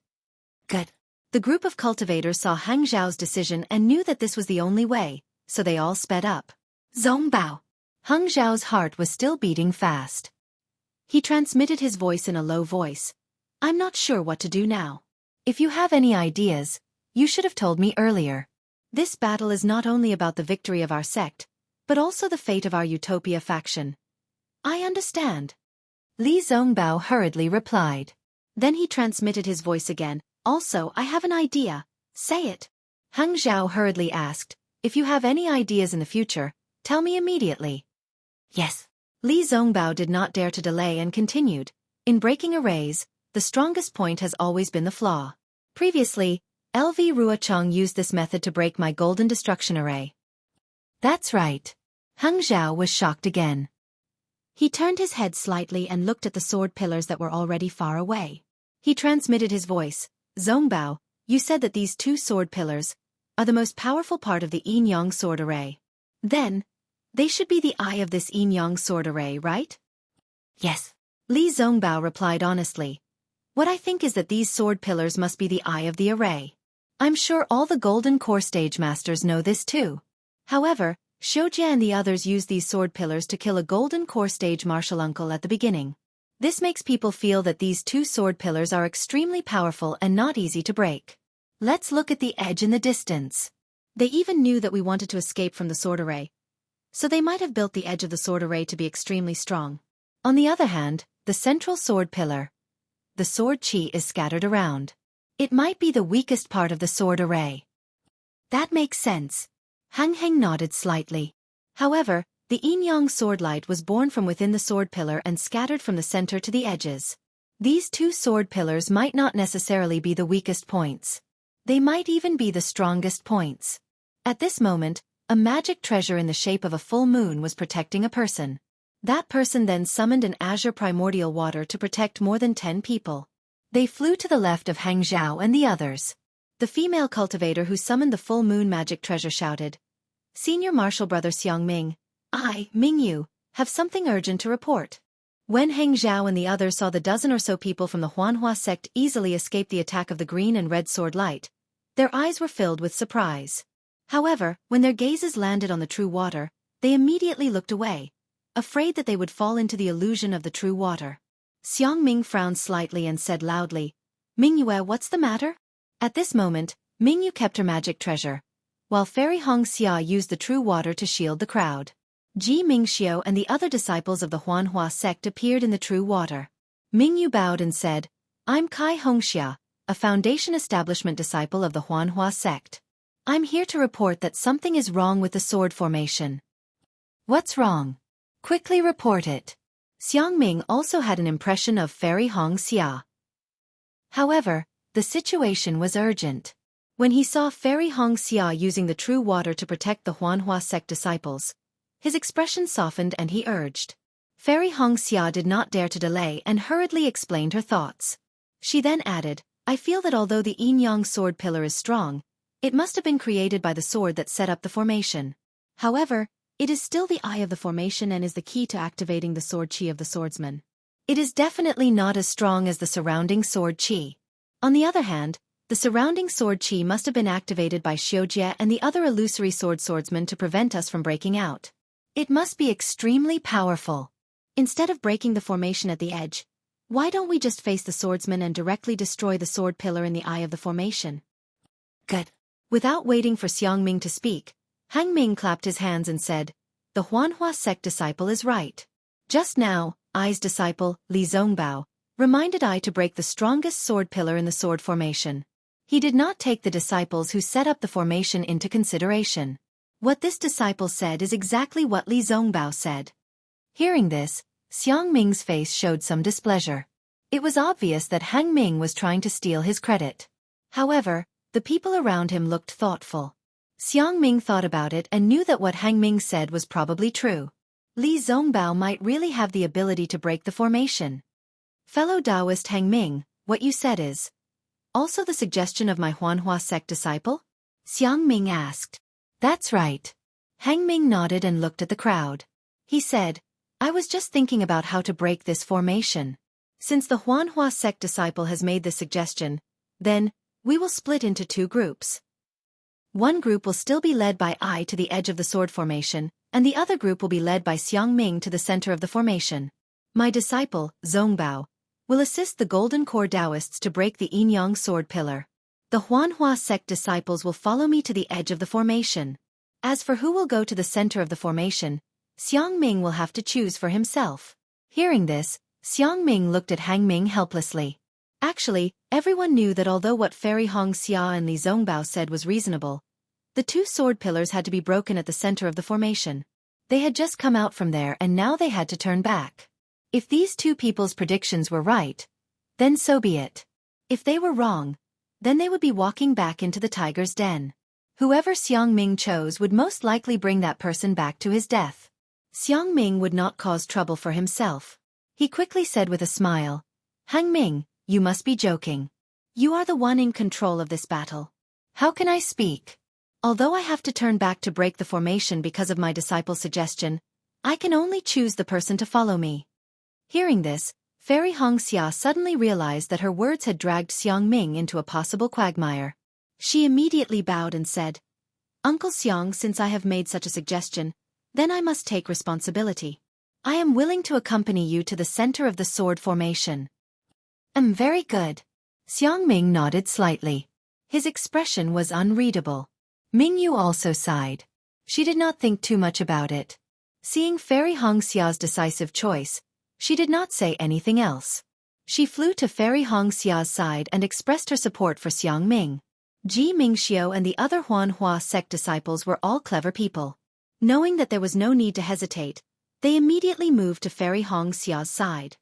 "Good." The group of cultivators saw Hang Zhao's decision and knew that this was the only way, so they all sped up. Zongbao. Hang Zhao's heart was still beating fast. He transmitted his voice in a low voice. I'm not sure what to do now. If you have any ideas, you should have told me earlier. This battle is not only about the victory of our sect, but also the fate of our Utopia faction. I understand. Li Zongbao hurriedly replied. Then he transmitted his voice again. Also, I have an idea. Say it. Hang Zhao hurriedly asked, if you have any ideas in the future, tell me immediately. Yes. Li Zongbao did not dare to delay and continued. In breaking arrays, the strongest point has always been the flaw. Previously, LV Ruochong used this method to break my golden destruction array. That's right. Hang Zhao was shocked again. He turned his head slightly and looked at the sword pillars that were already far away. He transmitted his voice. Zongbao, you said that these two sword pillars are the most powerful part of the yin-yang sword array. Then, they should be the eye of this yin-yang sword array, right? Yes. Li Zongbao replied honestly. What I think is that these sword pillars must be the eye of the array. I'm sure all the golden core stage masters know this too. However, Xueqi and the others used these sword pillars to kill a golden core stage martial uncle at the beginning. This makes people feel that these two sword pillars are extremely powerful and not easy to break. Let's look at the edge in the distance. They even knew that we wanted to escape from the sword array, so they might have built the edge of the sword array to be extremely strong. On the other hand, the central sword pillar, the sword chi, is scattered around. It might be the weakest part of the sword array. That makes sense. Hang Heng nodded slightly. However, the yin-yang sword light was born from within the sword pillar and scattered from the center to the edges. These two sword pillars might not necessarily be the weakest points. They might even be the strongest points. At this moment, a magic treasure in the shape of a full moon was protecting a person. That person then summoned an azure primordial water to protect more than 10 people. They flew to the left of Hang Zhao and the others. The female cultivator who summoned the full moon magic treasure shouted, Senior Martial Brother Xiangming, I, Mingyu, have something urgent to report. When Hang Zhao and the others saw the dozen or so people from the Huanhua sect easily escape the attack of the green and red sword light, their eyes were filled with surprise. However, when their gazes landed on the true water, they immediately looked away, afraid that they would fall into the illusion of the true water. Xiangming frowned slightly and said loudly, Mingyue, what's the matter? At this moment, Mingyu kept her magic treasure, while Fairy Hong Xia used the true water to shield the crowd. Ji Mingxiu and the other disciples of the Huanhua sect appeared in the true water. Mingyu bowed and said, I'm Kai Hongxia, a Foundation Establishment disciple of the Huanhua sect. I'm here to report that something is wrong with the sword formation. What's wrong? Quickly report it. Xiangming also had an impression of Fairy Hong Xia. However, the situation was urgent. When he saw Fairy Hong Xia using the true water to protect the Huanhua sect disciples, his expression softened and he urged. Fairy Hong Xia did not dare to delay and hurriedly explained her thoughts. She then added, I feel that although the yin-yang sword pillar is strong, it must have been created by the sword that set up the formation. However, it is still the eye of the formation and is the key to activating the sword chi of the swordsman. It is definitely not as strong as the surrounding sword chi. On the other hand, the surrounding sword chi must have been activated by Xueqi and the other illusory swordsmen to prevent us from breaking out. It must be extremely powerful. Instead of breaking the formation at the edge, why don't we just face the swordsman and directly destroy the sword pillar in the eye of the formation? Good. Without waiting for Xiangming to speak, Hang Ming clapped his hands and said, The Huanhua sect disciple is right. Just now, I's disciple, Li Zongbao, reminded I to break the strongest sword pillar in the sword formation. He did not take the disciples who set up the formation into consideration. What this disciple said is exactly what Li Zongbao said. Hearing this, Xiangming's face showed some displeasure. It was obvious that Hang Ming was trying to steal his credit. However, the people around him looked thoughtful. Xiangming thought about it and knew that what Hang Ming said was probably true. Li Zongbao might really have the ability to break the formation. Fellow Taoist Hang Ming, what you said is also the suggestion of my Huanhua sect disciple? Xiangming asked. That's right. Hang Ming nodded and looked at the crowd. He said, I was just thinking about how to break this formation. Since the Huanhua sect disciple has made this suggestion, then We will split into 2 groups. One group will still be led by I to the edge of the sword formation, and the other group will be led by Xiangming to the center of the formation. My disciple, Zongbao, will assist the Golden Core Taoists to break the yin-yang sword pillar. The Huanhua sect disciples will follow me to the edge of the formation. As for who will go to the center of the formation, Xiangming will have to choose for himself. Hearing this, Xiangming looked at Hangming helplessly. Actually, everyone knew that although what Fairy Hongxia and Li Zongbao said was reasonable, the 2 sword pillars had to be broken at the center of the formation. They had just come out from there and now they had to turn back. If these 2 people's predictions were right, then so be it. If they were wrong, then they would be walking back into the tiger's den. Whoever Xiangming chose would most likely bring that person back to his death. Xiangming would not cause trouble for himself. He quickly said with a smile, "Hangming, you must be joking. You are the one in control of this battle. How can I speak? Although I have to turn back to break the formation because of my disciple's suggestion, I can only choose the person to follow me." Hearing this, Fairy Hongxia suddenly realized that her words had dragged Xiangming into a possible quagmire. She immediately bowed and said, "Uncle Xiang, since I have made such a suggestion, then I must take responsibility. I am willing to accompany you to the center of the sword formation." Very good." Xiangming nodded slightly. His expression was unreadable. Mingyu also sighed. She did not think too much about it. Seeing Fairy Hongxia's decisive choice, she did not say anything else. She flew to Fairy Hongxia's side and expressed her support for Xiangming. Ji Mingxiu and the other Huanhua sect disciples were all clever people. Knowing that there was no need to hesitate, they immediately moved to Fairy Hongxia's side.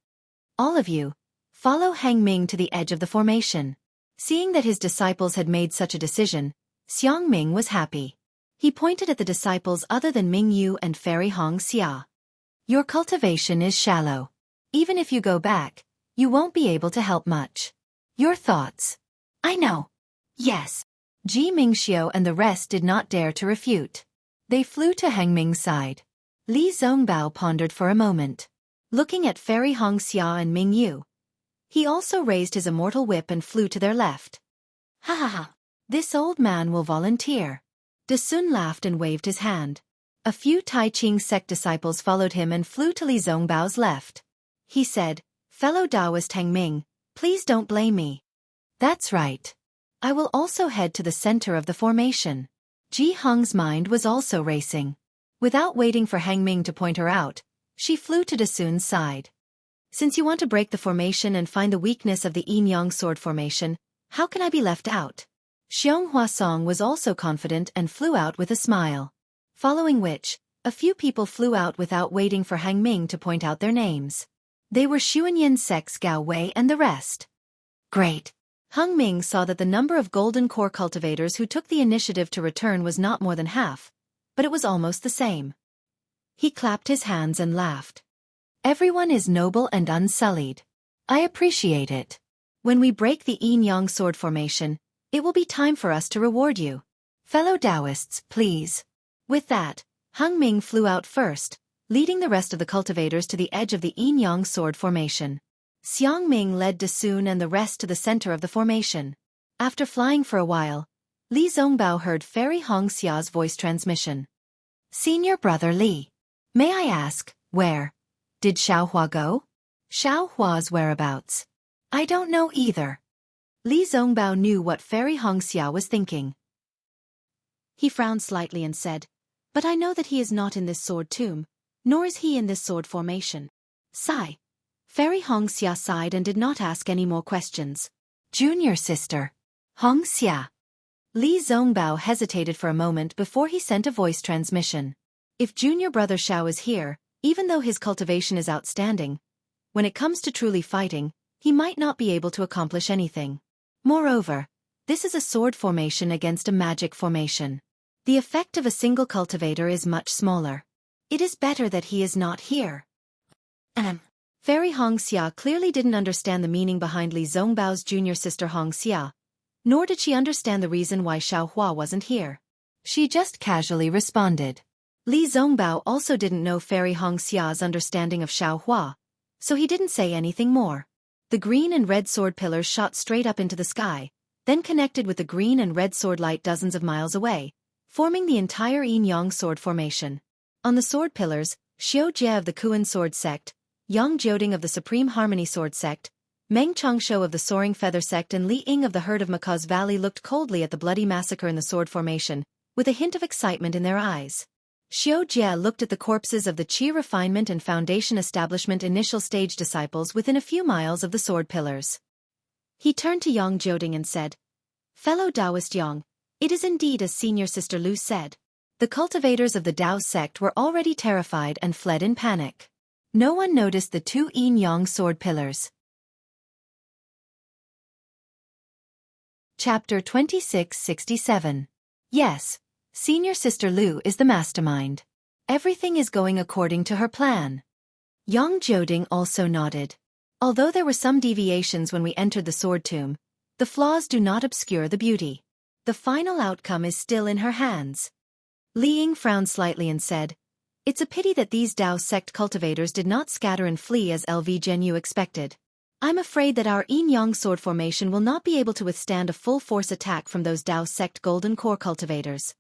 "All of you, follow Hangming to the edge of the formation." Seeing that his disciples had made such a decision, Xiangming was happy. He pointed at the disciples other than Mingyu and Fairy Hongxia. "Your cultivation is shallow. Even if you go back, you won't be able to help much. Your thoughts?" "I know." "Yes." Ji Mingxiu and the rest did not dare to refute. They flew to Hangming's side. Li Zongbao pondered for a moment. Looking at Fairy Hongxia and Mingyu, he also raised his immortal whip and flew to their left. "Ha ha ha! This old man will volunteer." De Sun laughed and waved his hand. A few Tai Ching sect disciples followed him and flew to Li Zongbao's left. He said, "Fellow Taoist Hangming, please don't blame me." "That's right. I will also head to the center of the formation." Ji Heng's mind was also racing. Without waiting for Hangming to point her out, she flew to De Sun's side. "Since you want to break the formation and find the weakness of the yin-yang sword formation, how can I be left out?" Xiong Huasong was also confident and flew out with a smile. Following which, a few people flew out without waiting for Hangming to point out their names. They were Xuanyin sects Gao Wei and the rest. Great! Hangming saw that the number of Golden Core cultivators who took the initiative to return was not more than half, but it was almost the same. He clapped his hands and laughed. "Everyone is noble and unsullied. I appreciate it. When we break the yin-yang sword formation, it will be time for us to reward you. Fellow Taoists, please." With that, Hangming flew out first, leading the rest of the cultivators to the edge of the yin-yang sword formation. Xiangming led De Sun and the rest to the center of the formation. After flying for a while, Li Zongbao heard Fairy Hongxia's voice transmission. "Senior brother Li, may I ask, where did Xiaohua go?" "Xiaohua's whereabouts? I don't know either." Li Zongbao knew what Fairy Hongxia was thinking. He frowned slightly and said, "But I know that he is not in this sword tomb, nor is he in this sword formation." Sigh. Fairy Hongxia sighed and did not ask any more questions. "Junior sister, Hongxia." Li Zongbao hesitated for a moment before he sent a voice transmission. If junior brother Xiao is here, even though his cultivation is outstanding, when it comes to truly fighting, he might not be able to accomplish anything. Moreover, this is a sword formation against a magic formation. The effect of a single cultivator is much smaller. It is better that he is not here. Fairy Hongxia clearly didn't understand the meaning behind Li Zongbao's junior sister Hongxia, nor did she understand the reason why Xiaohua wasn't here. She just casually responded. Li Zongbao also didn't know Fairy Hongxia's understanding of Xiaohua, so he didn't say anything more. The green and red sword pillars shot straight up into the sky, then connected with the green and red sword light dozens of miles away, forming the entire yin-yang sword formation. On the sword pillars, Xueqi of the Kuan sword sect, Yang Jioding of the Supreme Harmony sword sect, Meng Chongshou of the Soaring Feather sect and Li Ying of the Herd of Macaws Valley looked coldly at the bloody massacre in the sword formation, with a hint of excitement in their eyes. Xueqi looked at the corpses of the Qi Refinement and Foundation Establishment initial stage disciples within a few miles of the sword pillars. He turned to Yang Jioding and said, "Fellow Taoist Yang, it is indeed as Senior Sister Lu said. The cultivators of the Tao sect were already terrified and fled in panic. No one noticed the two yin-yang sword pillars." Chapter 2667. Yes, Senior Sister Lu is the mastermind. Everything is going according to her plan. Yang Jioding also nodded. Although there were some deviations when we entered the sword tomb, the flaws do not obscure the beauty. The final outcome is still in her hands. Li Ying frowned slightly and said, "It's a pity that these Tao sect cultivators did not scatter and flee as LV Zhenyu expected. I'm afraid that our yin-yang sword formation will not be able to withstand a full-force attack from those Tao sect golden core cultivators."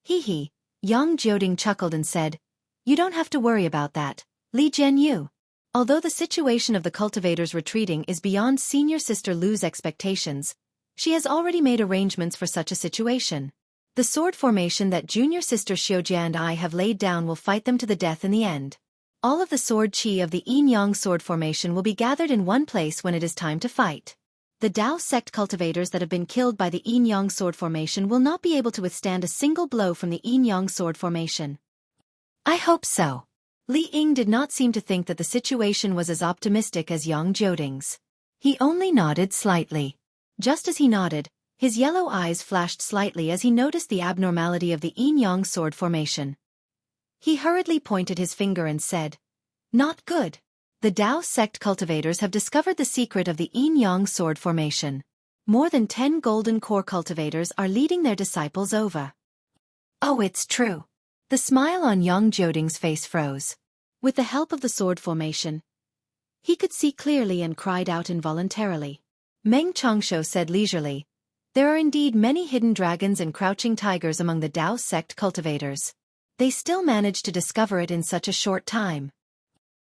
Hee. Yang Jioding chuckled and said, "You don't have to worry about that, Li Zhenyu. Although the situation of the cultivators retreating is beyond Senior Sister Lu's expectations, she has already made arrangements for such a situation. The sword formation that Junior Sister Xueqi and I have laid down will fight them to the death in the end. All of the sword qi of the yin-yang sword formation will be gathered in one place when it is time to fight. The Tao sect cultivators that have been killed by the yin-yang sword formation will not be able to withstand a single blow from the yin-yang sword formation." "I hope so." Li Ying did not seem to think that the situation was as optimistic as Yang Jioding's. He only nodded slightly. Just as he nodded, his yellow eyes flashed slightly as he noticed the abnormality of the yin-yang sword formation. He hurriedly pointed his finger and said, "Not good. The Tao sect cultivators have discovered the secret of the yin-yang sword formation. More than 10 golden core cultivators are leading their disciples over." "Oh, it's true." The smile on Yang Jioding's face froze. With the help of the sword formation, he could see clearly and cried out involuntarily. Meng Chongshou said leisurely, "There are indeed many hidden dragons and crouching tigers among the Tao sect cultivators. They still managed to discover it in such a short time."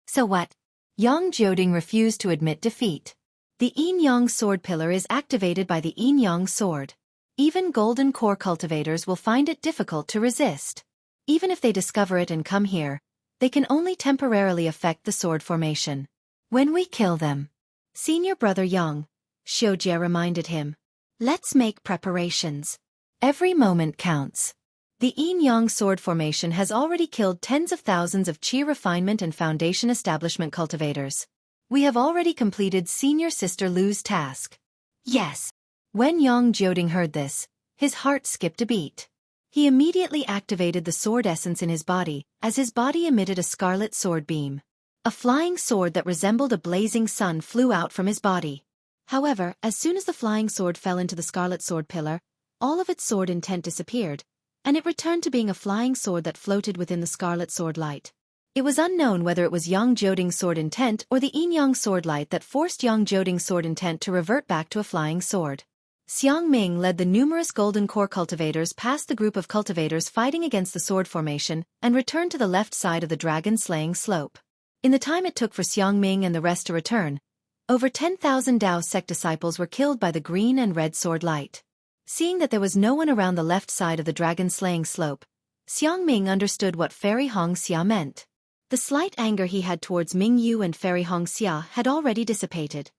"So what?" Yang Jioding refused to admit defeat. "The yin-yang sword pillar is activated by the yin-yang sword. Even golden core cultivators will find it difficult to resist. Even if they discover it and come here, they can only temporarily affect the sword formation. When we kill them." Senior brother Yang, Xueqi reminded him, "Let's make preparations. Every moment counts. The yin-yang sword formation has already killed tens of thousands of Qi Refinement and Foundation Establishment cultivators. We have already completed Senior Sister Lu's task." "Yes." When Yang Jioding heard this, his heart skipped a beat. He immediately activated the sword essence in his body, as his body emitted a scarlet sword beam. A flying sword that resembled a blazing sun flew out from his body. However, as soon as the flying sword fell into the scarlet sword pillar, all of its sword intent disappeared, and it returned to being a flying sword that floated within the scarlet sword light. It was unknown whether it was Yang Jioding's sword intent or the yin-yang sword light that forced Yang Jioding's sword intent to revert back to a flying sword. Xiang Ming led the numerous golden core cultivators past the group of cultivators fighting against the sword formation and returned to the left side of the dragon-slaying slope. In the time it took for Xiang Ming and the rest to return, over 10,000 Tao sect disciples were killed by the green and red sword light. Seeing that there was no one around the left side of the dragon-slaying slope, Xiang Ming understood what Fairy Hong Xia meant. The slight anger he had towards Ming Yu and Fairy Hong Xia had already dissipated.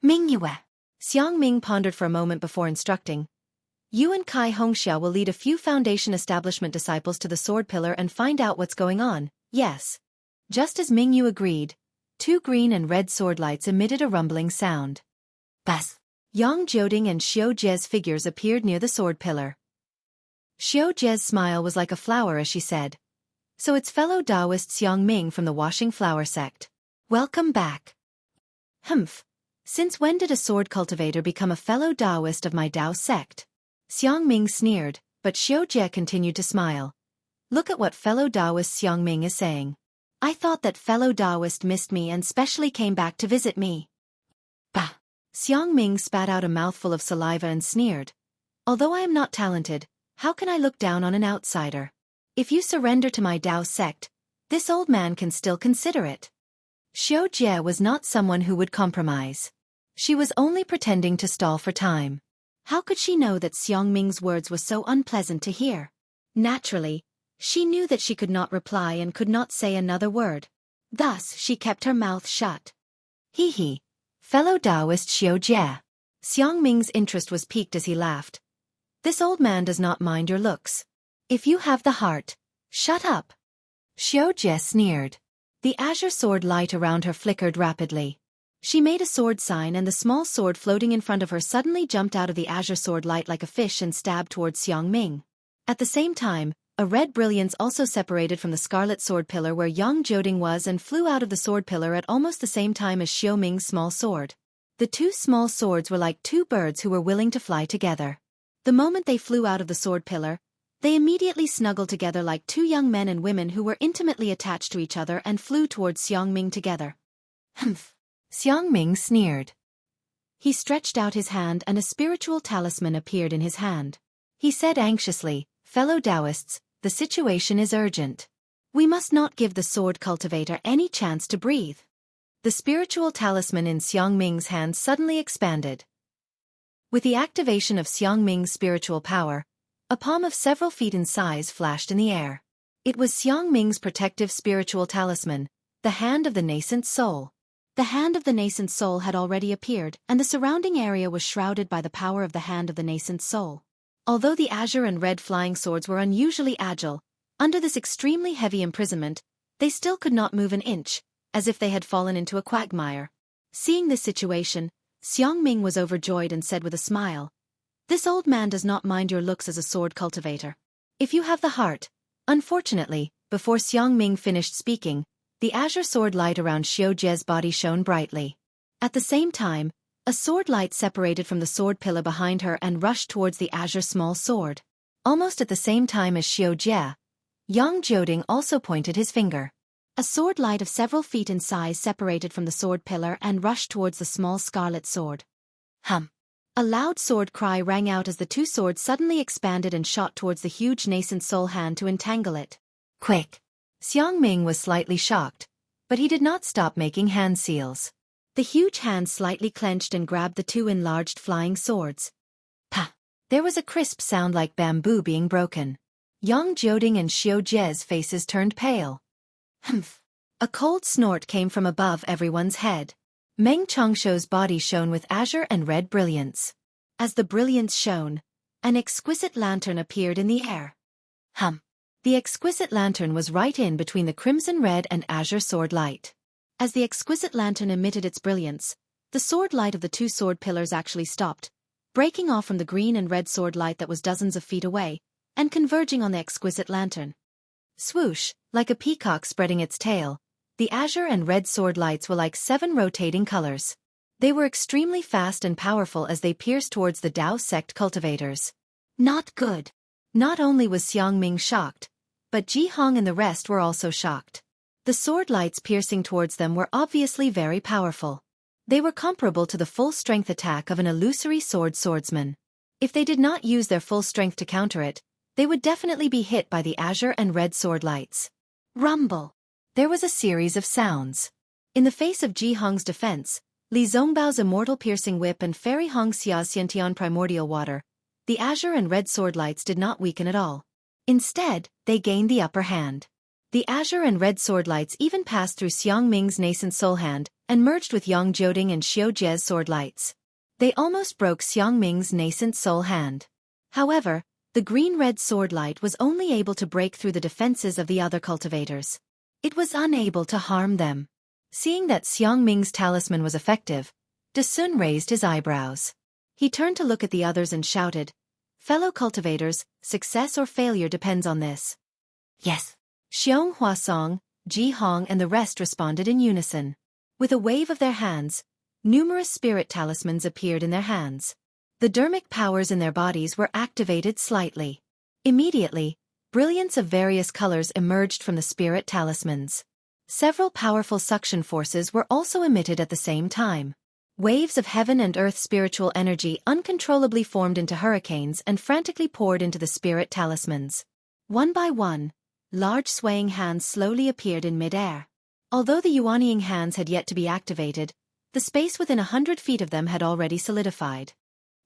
"Ming Yu," Xiang Ming pondered for a moment before instructing. "You and Kai Hongxia will lead a few Foundation Establishment disciples to the sword pillar and find out what's going on." "Yes." Just as Ming Yu agreed, 2 green and red sword lights emitted a rumbling sound. "Bas!" Yang Jioding and Xueqi's figures appeared near the sword pillar. Xueqi's smile was like a flower as she said, "So it's fellow Taoist Xiang Ming from the Washing Flower sect. Welcome back." "Humph. Since when did a sword cultivator become a fellow Taoist of my Tao sect?" Xiang Ming sneered, but Xueqi continued to smile. "Look at what fellow Taoist Xiang Ming is saying. I thought that fellow Taoist missed me and specially came back to visit me." "Bah!" Xiangming spat out a mouthful of saliva and sneered. Although I am not talented, how can I look down on an outsider? If you surrender to my Dao sect, this old man can still consider it. Xueqi was not someone who would compromise. She was only pretending to stall for time. How could she know that Xiangming's words were so unpleasant to hear? Naturally, she knew that she could not reply and could not say another word. Thus, she kept her mouth shut. Hee, fellow Taoist Xueqi. Xiangming's interest was piqued as he laughed. This old man does not mind your looks. If you have the heart, shut up. Xueqi sneered. The azure sword light around her flickered rapidly. She made a sword sign and the small sword floating in front of her suddenly jumped out of the azure sword light like a fish and stabbed towards Xiangming. At the same time, a red brilliance also separated from the scarlet sword pillar where Yang Jioding was and flew out of the sword pillar at almost the same time as Xiaoming's small sword. The two small swords were like two birds who were willing to fly together. The moment they flew out of the sword pillar, they immediately snuggled together like two young men and women who were intimately attached to each other and flew towards Xiangming together. Humph! Xiangming sneered. He stretched out his hand and a spiritual talisman appeared in his hand. He said anxiously, fellow Taoists, the situation is urgent. We must not give the sword cultivator any chance to breathe. The spiritual talisman in Xiangming's hand suddenly expanded. With the activation of Xiangming's spiritual power, a palm of several feet in size flashed in the air. It was Xiangming's protective spiritual talisman, the Hand of the Nascent Soul. The Hand of the Nascent Soul had already appeared, and the surrounding area was shrouded by the power of the Hand of the Nascent Soul. Although the azure and red flying swords were unusually agile, under this extremely heavy imprisonment, they still could not move an inch, as if they had fallen into a quagmire. Seeing this situation, Xiangming was overjoyed and said with a smile, "This old man does not mind your looks as a sword cultivator. If you have the heart." Unfortunately, before Xiangming finished speaking, the azure sword light around Xueqi's body shone brightly. At the same time, a sword light separated from the sword pillar behind her and rushed towards the azure small sword. Almost at the same time as Xueqi, Yang Jioding also pointed his finger. A sword light of several feet in size separated from the sword pillar and rushed towards the small scarlet sword. Hum! A loud sword cry rang out as the two swords suddenly expanded and shot towards the huge nascent soul hand to entangle it. Quick! Xiangming was slightly shocked, but he did not stop making hand seals. The huge hand slightly clenched and grabbed the two enlarged flying swords. Pa! There was a crisp sound like bamboo being broken. Yang Jioding and Xueqi's faces turned pale. Humph! A cold snort came from above everyone's head. Meng Changshuo's body shone with azure and red brilliance. As the brilliance shone, an exquisite lantern appeared in the air. Hum! The exquisite lantern was right in between the crimson red and azure sword light. As the exquisite lantern emitted its brilliance, the sword light of the two sword pillars actually stopped, breaking off from the green and red sword light that was dozens of feet away, and converging on the exquisite lantern. Swoosh, like a peacock spreading its tail, the azure and red sword lights were like 7 rotating colors. They were extremely fast and powerful as they pierced towards the Dao sect cultivators. Not good. Not only was Xiangming shocked, but Ji Hong and the rest were also shocked. The sword lights piercing towards them were obviously very powerful. They were comparable to the full-strength attack of an illusory swordsman. If they did not use their full strength to counter it, they would definitely be hit by the azure and red sword lights. Rumble! There was a series of sounds. In the face of Ji Hong's defense, Li Zongbao's immortal piercing whip and Fairy Hong Xia's Xiantian primordial water, the azure and red sword lights did not weaken at all. Instead, they gained the upper hand. The azure and red sword lights even passed through Xiangming's nascent soul hand and merged with Yang Jioding and Xueqi's sword lights. They almost broke Xiangming's nascent soul hand. However, the green-red sword light was only able to break through the defenses of the other cultivators. It was unable to harm them. Seeing that Xiangming's talisman was effective, De Sun raised his eyebrows. He turned to look at the others and shouted, "Fellow cultivators, success or failure depends on this." Yes. Xiong Huasong, Ji Hong and the rest responded in unison. With a wave of their hands, numerous spirit talismans appeared in their hands. The dermic powers in their bodies were activated slightly. Immediately, brilliance of various colors emerged from the spirit talismans. Several powerful suction forces were also emitted at the same time. Waves of heaven and earth spiritual energy uncontrollably formed into hurricanes and frantically poured into the spirit talismans. One by one, large swaying hands slowly appeared in mid-air. Although the Yuanying hands had yet to be activated, the space within 100 feet of them had already solidified.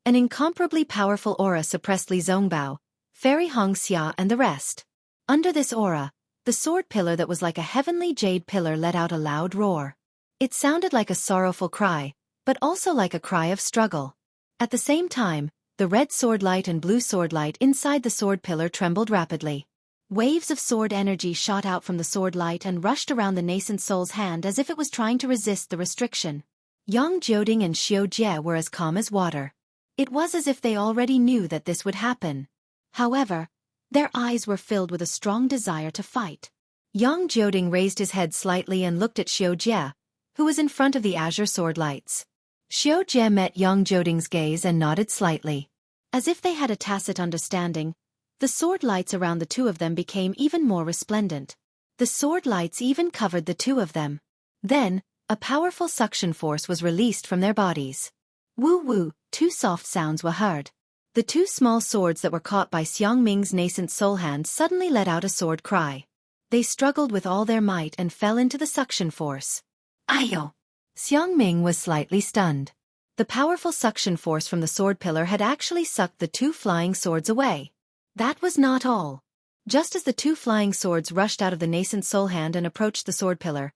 An incomparably powerful aura suppressed Li Zongbao, Fairy Hong Xia and the rest. Under this aura, the sword pillar that was like a heavenly jade pillar let out a loud roar. It sounded like a sorrowful cry, but also like a cry of struggle. At the same time, the red sword light and blue sword light inside the sword pillar trembled rapidly. Waves of sword energy shot out from the sword light and rushed around the nascent soul's hand as if it was trying to resist the restriction. Yang Jioding and Xueqi were as calm as water. It was as if they already knew that this would happen. However, their eyes were filled with a strong desire to fight. Yang Jioding raised his head slightly and looked at Xueqi, who was in front of the azure sword lights. Xueqi met Yang Jioding's gaze and nodded slightly. As if they had a tacit understanding, the sword lights around the two of them became even more resplendent. The sword lights even covered the two of them. Then, a powerful suction force was released from their bodies. Woo-woo, two soft sounds were heard. The two small swords that were caught by Xiang Ming's nascent soul hand suddenly let out a sword cry. They struggled with all their might and fell into the suction force. Ayo! Xiang Ming was slightly stunned. The powerful suction force from the sword pillar had actually sucked the two flying swords away. That was not all. Just as the two flying swords rushed out of the nascent soul hand and approached the sword pillar,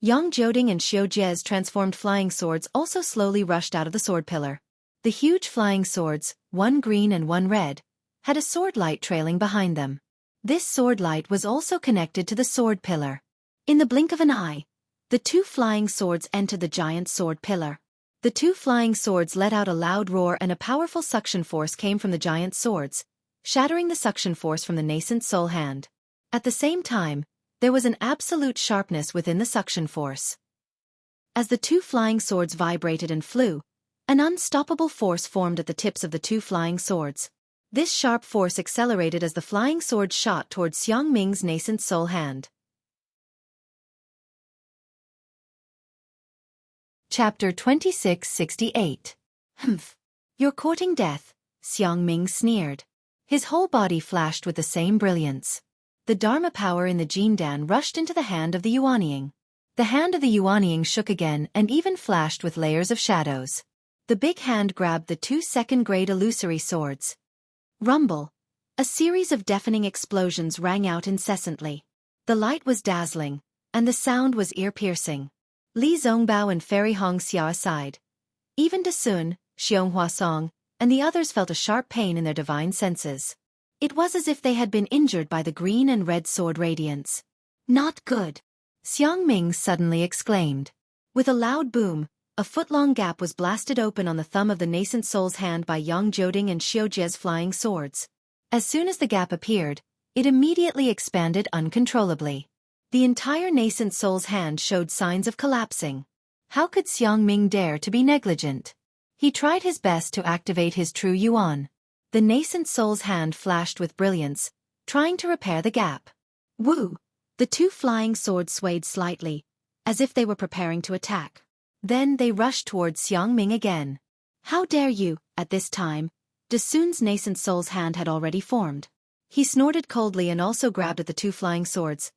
Yang Jioding and Xueqi's transformed flying swords also slowly rushed out of the sword pillar. The huge flying swords, one green and one red, had a sword light trailing behind them. This sword light was also connected to the sword pillar. In the blink of an eye, the two flying swords entered the giant sword pillar. The two flying swords let out a loud roar and a powerful suction force came from the giant swords, shattering the suction force from the nascent soul hand. At the same time, there was an absolute sharpness within the suction force. As the two flying swords vibrated and flew, an unstoppable force formed at the tips of the two flying swords. This sharp force accelerated as the flying swords shot towards Xiang Ming's nascent soul hand. Chapter 2668. Humph. You're courting death, Xiang Ming sneered. His whole body flashed with the same brilliance. The Dharma power in the Jindan rushed into the hand of the Yuanying. The hand of the Yuanying shook again and even flashed with layers of shadows. The big hand grabbed the two second-grade illusory swords. Rumble. A series of deafening explosions rang out incessantly. The light was dazzling, and the sound was ear-piercing. Li Zongbao and Fairy Hong Xia sighed. Even Dasun, Xiong Song, and the others felt a sharp pain in their divine senses. It was as if they had been injured by the green and red sword radiance. Not good. Xiang Ming suddenly exclaimed. With a loud boom, a foot-long gap was blasted open on the thumb of the nascent soul's hand by Yang Jioding and Xueqi's flying swords. As soon as the gap appeared, it immediately expanded uncontrollably. The entire nascent soul's hand showed signs of collapsing. How could Xiang Ming dare to be negligent? He tried his best to activate his true yuan. The nascent soul's hand flashed with brilliance, trying to repair the gap. Woo! The two flying swords swayed slightly, as if they were preparing to attack. Then they rushed towards Xiang Ming again. How dare you, at this time, Dasun's nascent soul's hand had already formed. He snorted coldly and also grabbed at the two flying swords.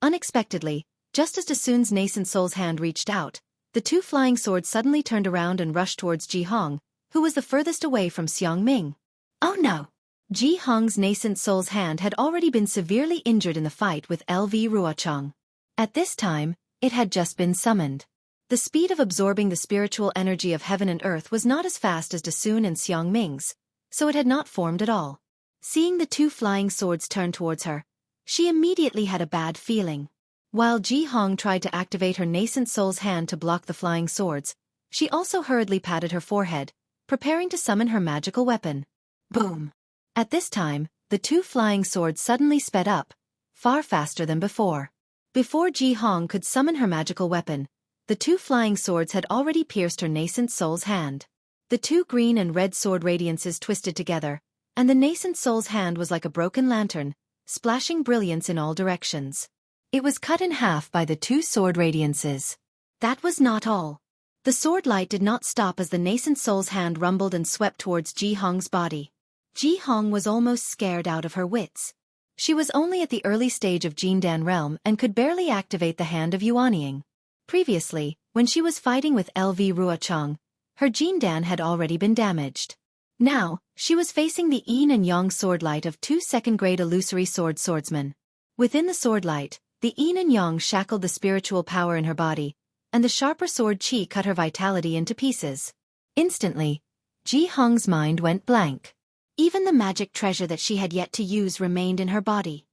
Unexpectedly, just as Dasun's nascent soul's hand reached out, the two flying swords suddenly turned around and rushed towards Ji Hong, who was the furthest away from Xiang Ming. Oh no! Ji Hong's nascent soul's hand had already been severely injured in the fight with LV Ruochang. At this time, it had just been summoned. The speed of absorbing the spiritual energy of heaven and earth was not as fast as Dasun and Xiang Ming's, so it had not formed at all. Seeing the two flying swords turn towards her, she immediately had a bad feeling. While Ji Hong tried to activate her nascent soul's hand to block the flying swords, she also hurriedly patted her forehead, preparing to summon her magical weapon. Boom! At this time, the two flying swords suddenly sped up, far faster than before. Before Ji Hong could summon her magical weapon, the two flying swords had already pierced her nascent soul's hand. The two green and red sword radiances twisted together, and the nascent soul's hand was like a broken lantern, splashing brilliance in all directions. It was cut in half by the two sword radiances. That was not all. The The sword light did not stop as the nascent soul's hand rumbled and swept towards Ji Hong's body. Ji Hong was almost scared out of her wits. She was only at the early stage of Jindan realm and could barely activate the hand of Yuanying. Previously, when she was fighting with LV Ruochang, her Jindan had already been damaged. Now, she was facing the yin and yang sword light of two second-grade illusory swordsmen. Within the sword light, the yin and yang shackled the spiritual power in her body, and the sharper sword qi cut her vitality into pieces. Instantly, Ji Hong's mind went blank. Even the magic treasure that she had yet to use remained in her body.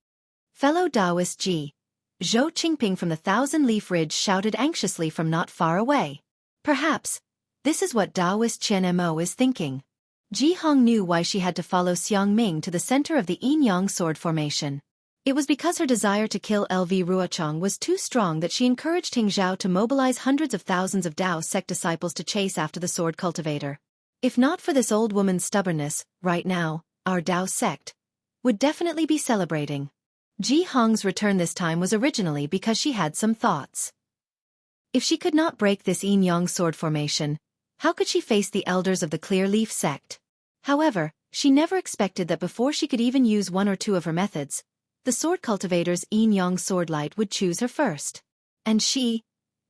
Fellow Taoist Ji, Zhou Qingping from the Thousand Leaf Ridge shouted anxiously from not far away. Perhaps, this is what Taoist Chen Mo is thinking. Ji Hong knew why she had to follow Xiang Ming to the center of the yin-yang sword formation. It was because her desire to kill LV Ruochang was too strong that she encouraged Ting Zhao to mobilize hundreds of thousands of Dao sect disciples to chase after the sword cultivator. If not for this old woman's stubbornness, right now, our Dao sect would definitely be celebrating. Ji Hong's return this time was originally because she had some thoughts. If she could not break this yin-yang sword formation, how could she face the elders of the Clear Leaf sect? However, she never expected that before she could even use one or two of her methods, the sword cultivator's yin-yang sword light would choose her first. And she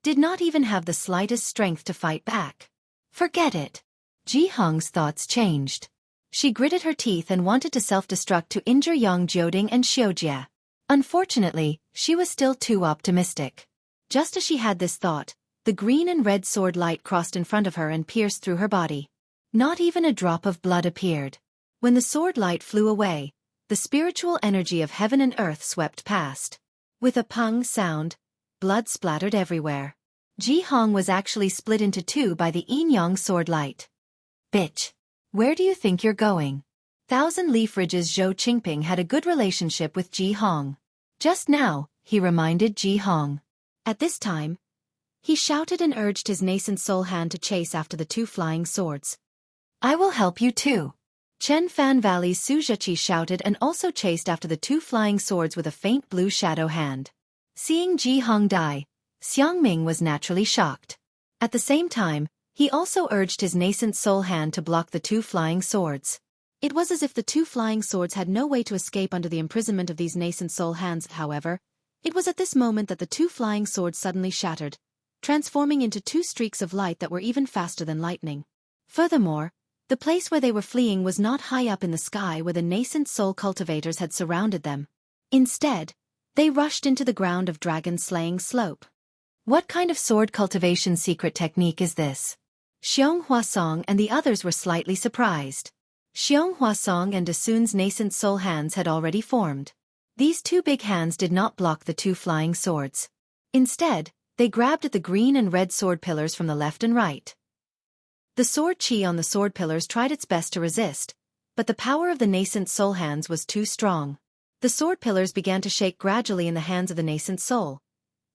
did not even have the slightest strength to fight back. Forget it. Ji Hong's thoughts changed. She gritted her teeth and wanted to self-destruct to injure Yang Jioding and Xiujie. Unfortunately, she was still too optimistic. Just as she had this thought, the green and red sword light crossed in front of her and pierced through her body. Not even a drop of blood appeared. When the sword light flew away, the spiritual energy of heaven and earth swept past. With a pung sound, blood splattered everywhere. Ji Hong was actually split into two by the yin-yang sword light. Bitch. Where do you think you're going? Thousand Leaf Ridge's Zhou Qingping had a good relationship with Ji Hong. Just now, he reminded Ji Hong. At this time, he shouted and urged his nascent soul hand to chase after the two flying swords. I will help you too. Chen Fan Valley's Xueqi shouted and also chased after the two flying swords with a faint blue shadow hand. Seeing Ji Hong die, Xiang Ming was naturally shocked. At the same time, he also urged his nascent soul hand to block the two flying swords. It was as if the two flying swords had no way to escape under the imprisonment of these nascent soul hands. However, it was at this moment that the two flying swords suddenly shattered, transforming into two streaks of light that were even faster than lightning. Furthermore, the place where they were fleeing was not high up in the sky where the nascent soul cultivators had surrounded them. Instead, they rushed into the ground of dragon-slaying slope. What kind of sword cultivation secret technique is this? Xiong Huasong and the others were slightly surprised. Xiong Huasong and Dasun's nascent soul hands had already formed. These two big hands did not block the two flying swords. Instead, they grabbed at the green and red sword pillars from the left and right. The sword qi on the sword pillars tried its best to resist, but the power of the nascent soul hands was too strong. The sword pillars began to shake gradually in the hands of the nascent soul.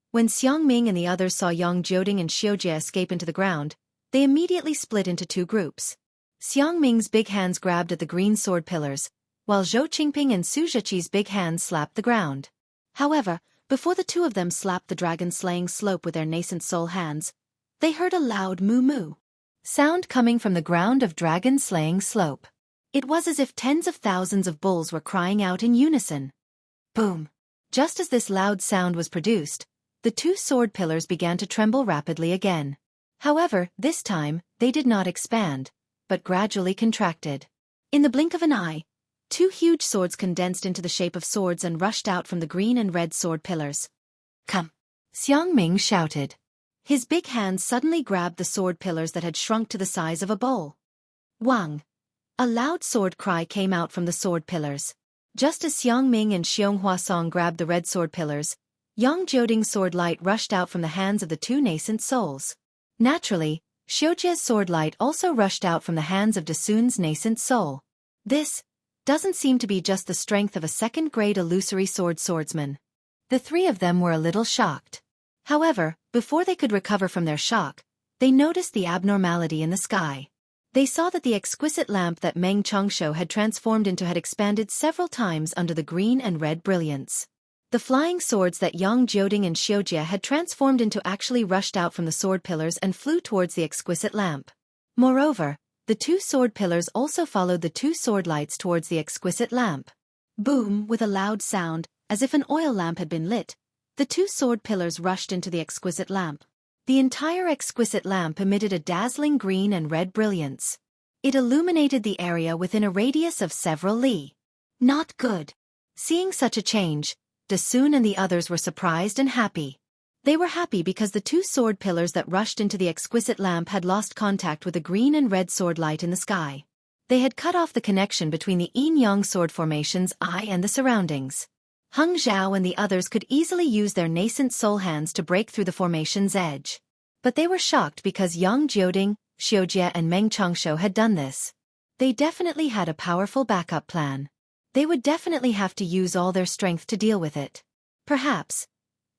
When Xiang Ming and the others saw Yang Jioding and Xiujie escape into the ground, they immediately split into two groups. Xiang Ming's big hands grabbed at the green sword pillars, while Zhou Qingping and Xueqi's big hands slapped the ground. However, before the two of them slapped the dragon-slaying slope with their nascent soul hands, they heard a loud moo-moo sound coming from the ground of dragon-slaying slope. It was as if tens of thousands of bulls were crying out in unison. Boom! Just as this loud sound was produced, the two sword pillars began to tremble rapidly again. However, this time, they did not expand, but gradually contracted. In the blink of an eye, two huge swords condensed into the shape of swords and rushed out from the green and red sword pillars. Come! Xiang Ming shouted. His big hands suddenly grabbed the sword pillars that had shrunk to the size of a bowl. Wang! A loud sword cry came out from the sword pillars. Just as Xiang Ming and Xiong Huasong grabbed the red sword pillars, Yang Jioding's sword light rushed out from the hands of the two nascent souls. Naturally, Xiujie's sword light also rushed out from the hands of Dasun's nascent soul. This doesn't seem to be just the strength of a second-grade illusory swordsman. The three of them were a little shocked. However, before they could recover from their shock, they noticed the abnormality in the sky. They saw that the exquisite lamp that Meng Changsho had transformed into had expanded several times under the green and red brilliance. The flying swords that Yang Jioding and Xueqi had transformed into actually rushed out from the sword pillars and flew towards the exquisite lamp. Moreover, the two sword pillars also followed the two sword lights towards the exquisite lamp. Boom! With a loud sound, as if an oil lamp had been lit, the two sword pillars rushed into the exquisite lamp. The entire exquisite lamp emitted a dazzling green and red brilliance. It illuminated the area within a radius of several li. Not good. Seeing such a change, Dasun and the others were surprised and happy. They were happy because the two sword pillars that rushed into the exquisite lamp had lost contact with the green and red sword light in the sky. They had cut off the connection between the yin-yang sword formation's eye and the surroundings. Hung Zhao and the others could easily use their nascent soul hands to break through the formation's edge. But they were shocked because Yang Jioding, Xueqi and Meng Chongshou had done this. They definitely had a powerful backup plan. They would definitely have to use all their strength to deal with it. Perhaps,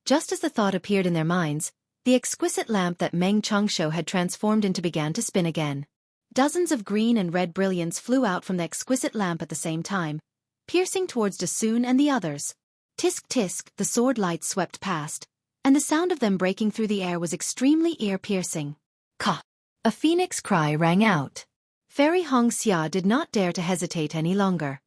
just as the thought appeared in their minds, the exquisite lamp that Meng Chongshou had transformed into began to spin again. Dozens of green and red brilliance flew out from the exquisite lamp at the same time, piercing towards Dasun and the others. Tisk tisk, the sword lights swept past, and the sound of them breaking through the air was extremely ear-piercing. Ka! A phoenix cry rang out. Fairy Hong Xia did not dare to hesitate any longer.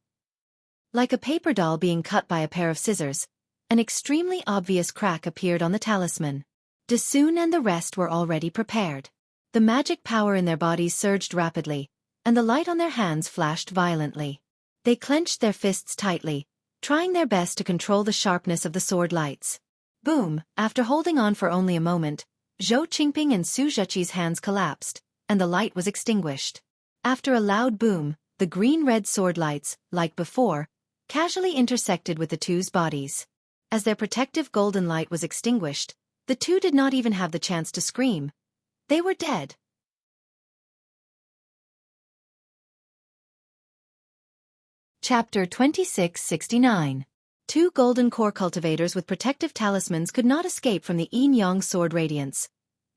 Like a paper doll being cut by a pair of scissors, an extremely obvious crack appeared on the talisman. Dasun and the rest were already prepared. The magic power in their bodies surged rapidly, and the light on their hands flashed violently. They clenched their fists tightly, trying their best to control the sharpness of the sword lights. Boom! After holding on for only a moment, Zhou Qingping and Su Zheqi's hands collapsed, and the light was extinguished. After a loud boom, the green-red sword lights, like before, casually intersected with the two's bodies. As their protective golden light was extinguished, the two did not even have the chance to scream. They were dead. Chapter 2669. Two golden core cultivators with protective talismans could not escape from the yin-yang sword radiance,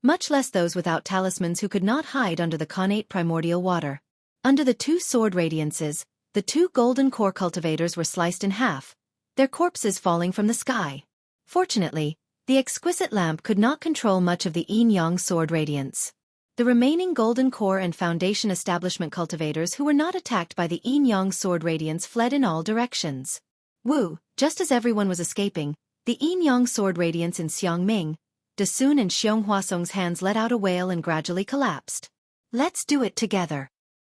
much less those without talismans who could not hide under the connate primordial water. Under the two sword radiances, the two golden core cultivators were sliced in half, their corpses falling from the sky. Fortunately, the exquisite lamp could not control much of the yin-yang sword radiance. The remaining golden core and foundation establishment cultivators who were not attacked by the yin-yang sword radiance fled in all directions. Wu, just as everyone was escaping, the yin-yang sword radiance in Xiangming, Dasun and Xiong Huasong's hands let out a wail and gradually collapsed. Let's do it together.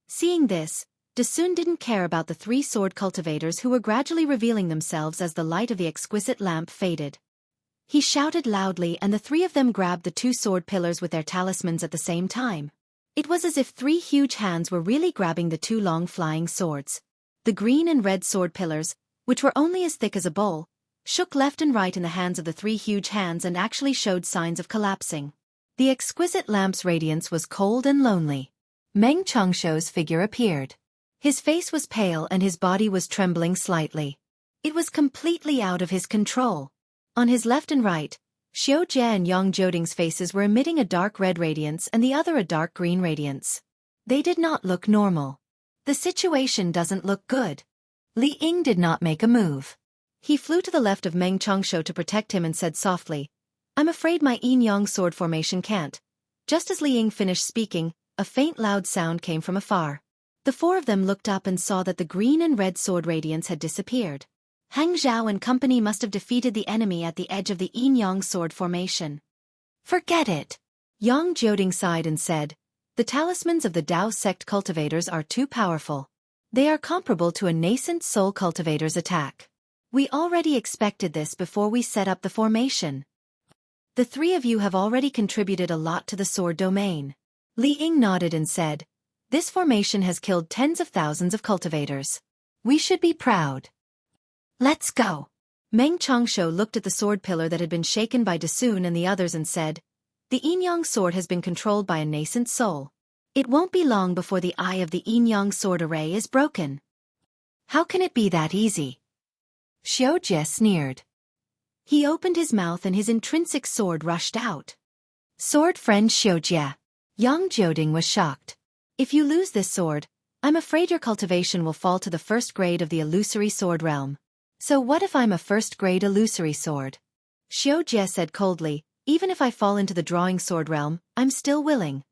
Seeing this, Dasun didn't care about the three sword cultivators who were gradually revealing themselves as the light of the exquisite lamp faded. He shouted loudly and the three of them grabbed the two sword pillars with their talismans at the same time. It was as if three huge hands were really grabbing the two long flying swords. The green and red sword pillars, which were only as thick as a bowl, shook left and right in the hands of the three huge hands and actually showed signs of collapsing. The exquisite lamp's radiance was cold and lonely. Meng Chongshou's figure appeared. His face was pale and his body was trembling slightly. It was completely out of his control. On his left and right, Xueqi and Yang Jioding's faces were emitting a dark red radiance and the other a dark green radiance. They did not look normal. The situation doesn't look good. Li Ying did not make a move. He flew to the left of Meng Chongshou to protect him and said softly, "I'm afraid my yin-yang sword formation can't." Just as Li Ying finished speaking, a faint loud sound came from afar. The four of them looked up and saw that the green and red sword radiance had disappeared. Hang Zhao and company must have defeated the enemy at the edge of the yin-yang sword formation. Forget it. Yang Jioding sighed and said, "The talismans of the Dao sect cultivators are too powerful. They are comparable to a nascent soul cultivator's attack. We already expected this before we set up the formation. The three of you have already contributed a lot to the sword domain." Li Ying nodded and said, "This formation has killed tens of thousands of cultivators. We should be proud. Let's go." Meng Chongshou looked at the sword pillar that had been shaken by Dasun and the others and said, "The yin-yang sword has been controlled by a nascent soul. It won't be long before the eye of the yin-yang sword array is broken." "How can it be that easy?" Xueqi sneered. He opened his mouth and his intrinsic sword rushed out. "Sword friend Xueqi." Yang Jioding was shocked. "If you lose this sword, I'm afraid your cultivation will fall to the first grade of the illusory sword realm." So what if I'm a first-grade illusory sword? Xueqi said coldly, even if I fall into the drawing sword realm, I'm still willing.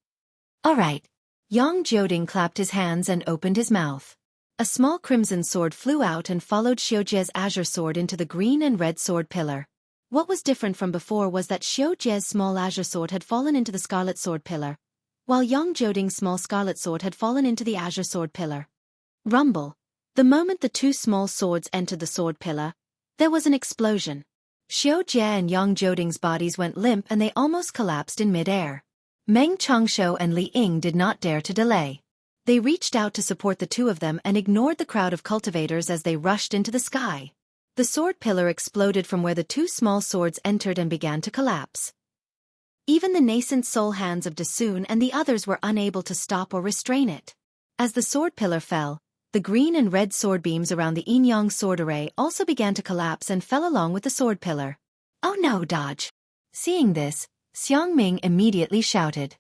All right. Yang Jioding clapped his hands and opened his mouth. A small crimson sword flew out and followed Xueqi's azure sword into the green and red sword pillar. What was different from before was that Xueqi's small azure sword had fallen into the scarlet sword pillar, while Yang Jioding's small scarlet sword had fallen into the azure sword pillar. Rumble. The moment the two small swords entered the sword pillar, there was an explosion. Xueqi and Yang Jioding's bodies went limp and they almost collapsed in mid-air. Meng Changshou and Li Ying did not dare to delay. They reached out to support the two of them and ignored the crowd of cultivators as they rushed into the sky. The sword pillar exploded from where the two small swords entered and began to collapse. Even the nascent soul hands of Dasun and the others were unable to stop or restrain it. As the sword pillar fell, the green and red sword beams around the yin-yang sword array also began to collapse and fell along with the sword pillar. Oh no, dodge! Seeing this, Xiangming immediately shouted.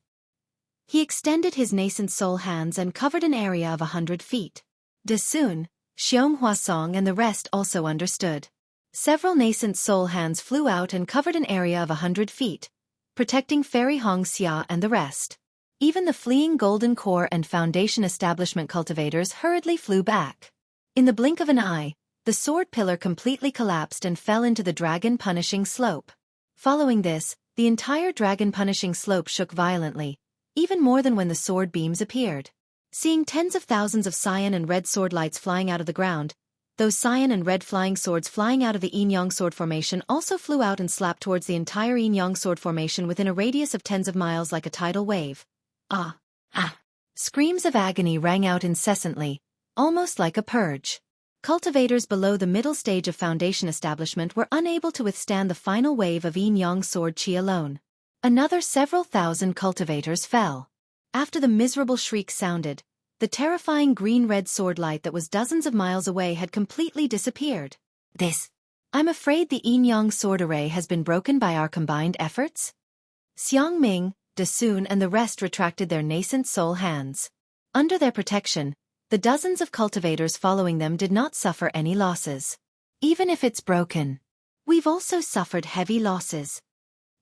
He extended his nascent soul hands and covered an area of 100 feet. Dasun, Xiong Huasong and the rest also understood. Several nascent soul hands flew out and covered an area of 100 feet, protecting Fairy Hong Xia and the rest. Even the fleeing Golden Core and Foundation Establishment cultivators hurriedly flew back. In the blink of an eye, the sword pillar completely collapsed and fell into the Dragon Punishing Slope. Following this, the entire Dragon Punishing Slope shook violently, even more than when the sword beams appeared. Seeing tens of thousands of cyan and red sword lights flying out of the ground, those cyan and red flying swords flying out of the yin-yang sword formation also flew out and slapped towards the entire yin-yang sword formation within a radius of tens of miles like a tidal wave. Ah! Ah! Screams of agony rang out incessantly, almost like a purge. Cultivators below the middle stage of Foundation Establishment were unable to withstand the final wave of yin-yang sword chi alone. Another several thousand cultivators fell. After the miserable shriek sounded, the terrifying green-red sword light that was dozens of miles away had completely disappeared. I'm afraid the yin-yang sword array has been broken by our combined efforts? Xiangming, Dasun and the rest retracted their nascent soul hands. Under their protection, the dozens of cultivators following them did not suffer any losses. Even if it's broken, we've also suffered heavy losses.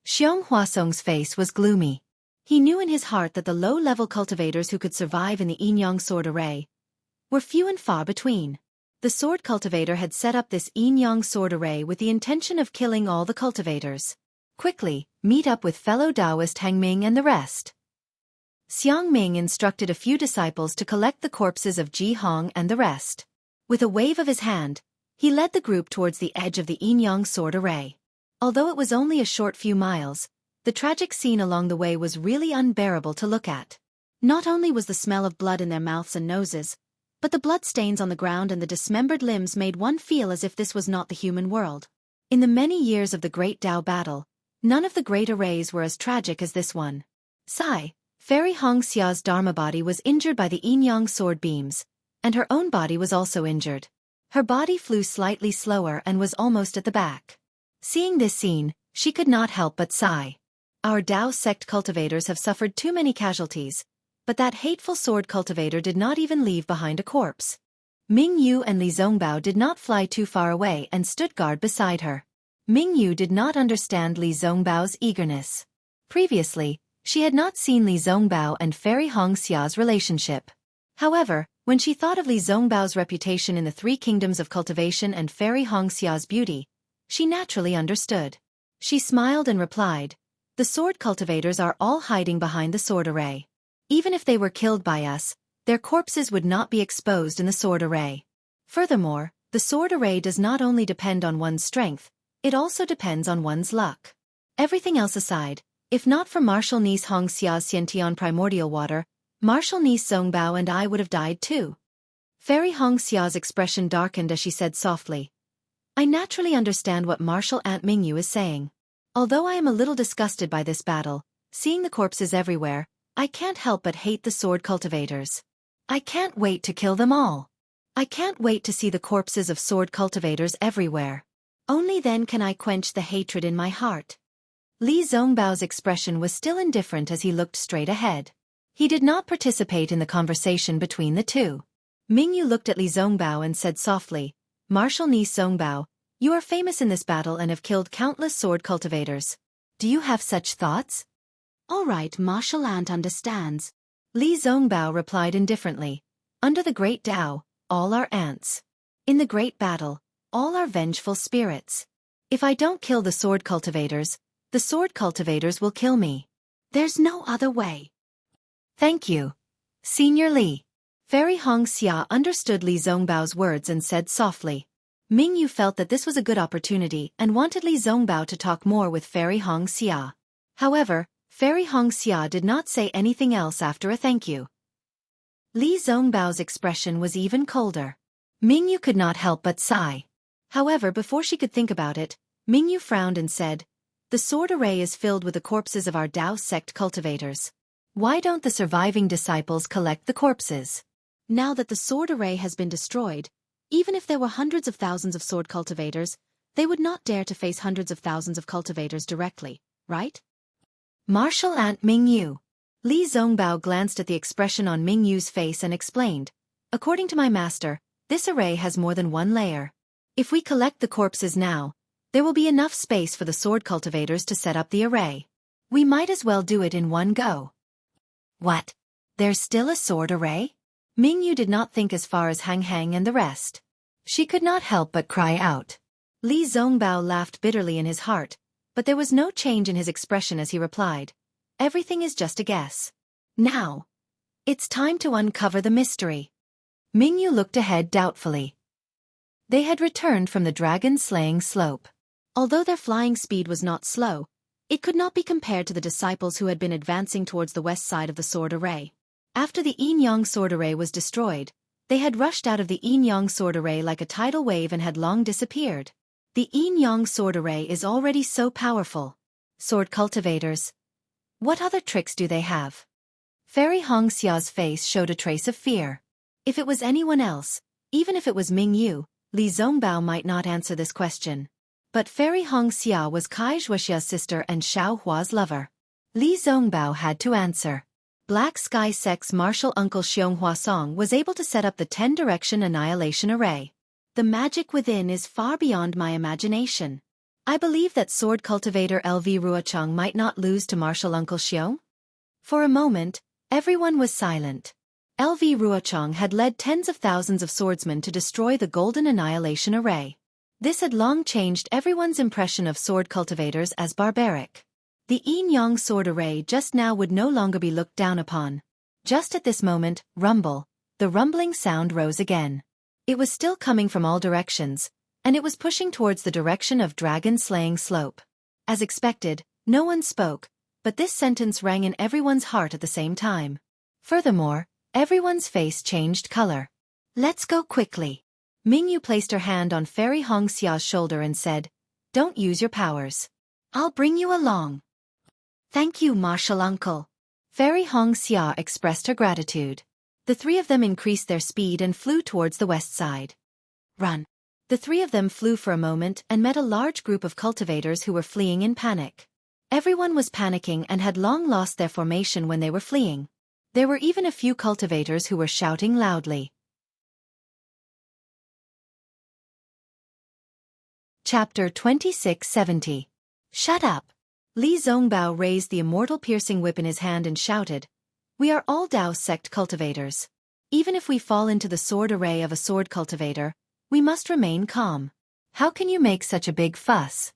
Xiong Huasong's face was gloomy. He knew in his heart that the low-level cultivators who could survive in the yin-yang sword array were few and far between. The sword cultivator had set up this yin-yang sword array with the intention of killing all the cultivators. Quickly, meet up with fellow Taoist Hangming and the rest. Xiangming instructed a few disciples to collect the corpses of Ji Hong and the rest. With a wave of his hand, he led the group towards the edge of the yin-yang sword array. Although it was only a short few miles, the tragic scene along the way was really unbearable to look at. Not only was the smell of blood in their mouths and noses, but the blood stains on the ground and the dismembered limbs made one feel as if this was not the human world. In the many years of the Great Tao battle, none of the great arrays were as tragic as this one. Fairy Hong Xia's Dharma body was injured by the yin-yang sword beams, and her own body was also injured. Her body flew slightly slower and was almost at the back. Seeing this scene, she could not help but sigh. Our Tao sect cultivators have suffered too many casualties, but that hateful sword cultivator did not even leave behind a corpse. Ming Yu and Li Zongbao did not fly too far away and stood guard beside her. Ming Yu did not understand Li Zongbao's eagerness. Previously, she had not seen Li Zongbao and Fairy Hong Xia's relationship. However, when she thought of Li Zongbao's reputation in the Three Kingdoms of Cultivation and Fairy Hong Xia's beauty, she naturally understood. She smiled and replied, "The sword cultivators are all hiding behind the sword array. Even if they were killed by us, their corpses would not be exposed in the sword array. Furthermore, the sword array does not only depend on one's strength, it also depends on one's luck. Everything else aside, if not for Marshal Niece Hong Xia's Xiantian primordial water, Marshal Niece Zongbao and I would have died too." Fairy Hong Xia's expression darkened as she said softly, "I naturally understand what Marshal Aunt Mingyu is saying. Although I am a little disgusted by this battle, seeing the corpses everywhere, I can't help but hate the sword cultivators. I can't wait to kill them all. I can't wait to see the corpses of sword cultivators everywhere. Only then can I quench the hatred in my heart." Li Zongbao's expression was still indifferent as he looked straight ahead. He did not participate in the conversation between the two. Mingyu looked at Li Zongbao and said softly, Marshal Ni Songbao, you are famous in this battle and have killed countless sword cultivators. Do you have such thoughts? All right, Marshal Ant understands. Li Zongbao replied indifferently. Under the great Tao, all are ants. In the great battle, all are vengeful spirits. If I don't kill the sword cultivators, the sword cultivators will kill me. There's no other way. Thank you, Senior Li. Fairy Hong Xia understood Li Zongbao's words and said softly. Ming Yu felt that this was a good opportunity and wanted Li Zongbao to talk more with Fairy Hong Xia. However, Fairy Hong Xia did not say anything else after a thank you. Li Zongbao's expression was even colder. Ming Yu could not help but sigh. However, before she could think about it, Ming Yu frowned and said, "The sword array is filled with the corpses of our Dao sect cultivators. Why don't the surviving disciples collect the corpses?" Now that the sword array has been destroyed, even if there were hundreds of thousands of sword cultivators, they would not dare to face hundreds of thousands of cultivators directly, right? Marshal Ant Ming Yu. Li Zongbao glanced at the expression on Ming Yu's face and explained, "According to my master, this array has more than one layer. If we collect the corpses now, there will be enough space for the sword cultivators to set up the array. We might as well do it in one go." What? There's still a sword array? Ming Yu did not think as far as Hang Hang and the rest. She could not help but cry out. Li Zongbao laughed bitterly in his heart, but there was no change in his expression as he replied, "Everything is just a guess. Now, it's time to uncover the mystery." Ming Yu looked ahead doubtfully. They had returned from the dragon-slaying slope. Although their flying speed was not slow, it could not be compared to the disciples who had been advancing towards the west side of the sword array. After the Yin-Yang sword array was destroyed, they had rushed out of the Yin-Yang sword array like a tidal wave and had long disappeared. The Yin-Yang sword array is already so powerful. Sword cultivators. What other tricks do they have? Fairy Hong Xia's face showed a trace of fear. If it was anyone else, even if it was Ming Yu, Li Zongbao might not answer this question. But Fairy Hong Xia was Kai Xueqi's sister and Xiao Hua's lover. Li Zongbao had to answer. Black Sky Sect's martial uncle Xiong Hua Song was able to set up the 10-direction annihilation array. The magic within is far beyond my imagination. I believe that sword cultivator LV Ruochang might not lose to martial uncle Xiong. For a moment, everyone was silent. LV Ruochang had led tens of thousands of swordsmen to destroy the golden annihilation array. This had long changed everyone's impression of sword cultivators as barbaric. The Yin-Yang sword array just now would no longer be looked down upon. Just at this moment, the rumbling sound rose again. It was still coming from all directions, and it was pushing towards the direction of dragon-slaying slope. As expected, no one spoke, but this sentence rang in everyone's heart at the same time. Furthermore, everyone's face changed color. "Let's go quickly." Ming Yu placed her hand on Fairy Hong Xia's shoulder and said, "Don't use your powers. I'll bring you along." "Thank you, Martial Uncle." Fairy Hong Xia expressed her gratitude. The three of them increased their speed and flew towards the west side. Run. The three of them flew for a moment and met a large group of cultivators who were fleeing in panic. Everyone was panicking and had long lost their formation when they were fleeing. There were even a few cultivators who were shouting loudly. Chapter 2670. Shut up. Li Zongbao raised the immortal piercing whip in his hand and shouted, "We are all Dao sect cultivators. Even if we fall into the sword array of a sword cultivator, we must remain calm. How can you make such a big fuss?"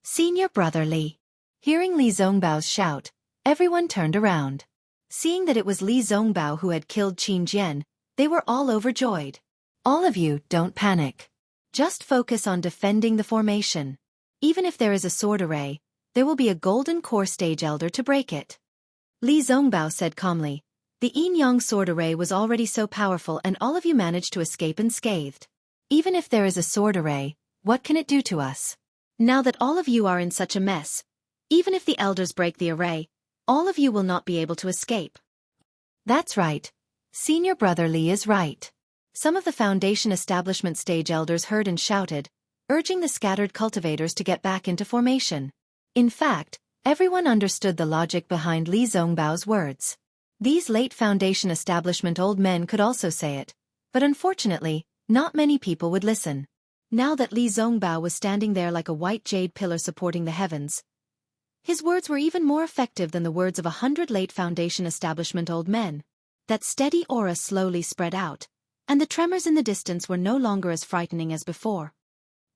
Senior brother Li. Hearing Li Zongbao's shout, everyone turned around. Seeing that it was Li Zongbao who had killed Qin Jian, they were all overjoyed. "All of you, don't panic. Just focus on defending the formation. Even if there is a sword array, there will be a golden core stage elder to break it." Li Zongbao said calmly, "The Yin-Yang sword array was already so powerful and all of you managed to escape unscathed. Even if there is a sword array, what can it do to us? Now that all of you are in such a mess, even if the elders break the array, all of you will not be able to escape." That's right. Senior brother Li is right. Some of the Foundation establishment stage elders heard and shouted, urging the scattered cultivators to get back into formation. In fact, everyone understood the logic behind Li Zongbao's words. These late Foundation establishment old men could also say it, but unfortunately, Not many people would listen. Now that Li Zongbao was standing there like a white jade pillar supporting the heavens, his words were even more effective than the words of 100 late Foundation establishment old men. That steady aura slowly spread out, and the tremors in the distance were no longer as frightening as before.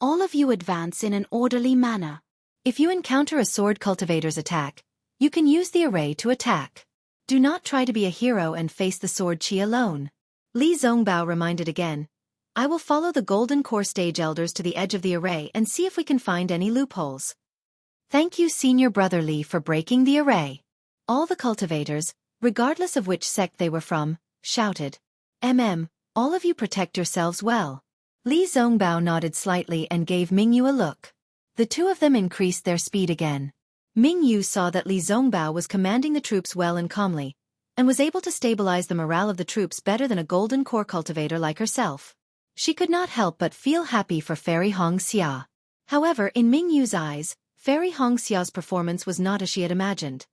All of you advance in an orderly manner. If you encounter a sword cultivator's attack, you can use the array to attack. Do not try to be a hero and face the sword chi alone. Li Zongbao reminded again. I will follow the Golden Core stage elders to the edge of the array and see if we can find any loopholes. Thank you, Senior Brother Li, for breaking the array. All the cultivators, regardless of which sect they were from, shouted. All of you protect yourselves well. Li Zongbao nodded slightly and gave Mingyu a look. The two of them increased their speed again. Mingyu saw that Li Zongbao was commanding the troops well and calmly, and was able to stabilize the morale of the troops better than a Golden Core cultivator like herself. She could not help but feel happy for Fairy Hongxia. However, in Mingyu's eyes, Fairy Hongxia's performance was not as she had imagined.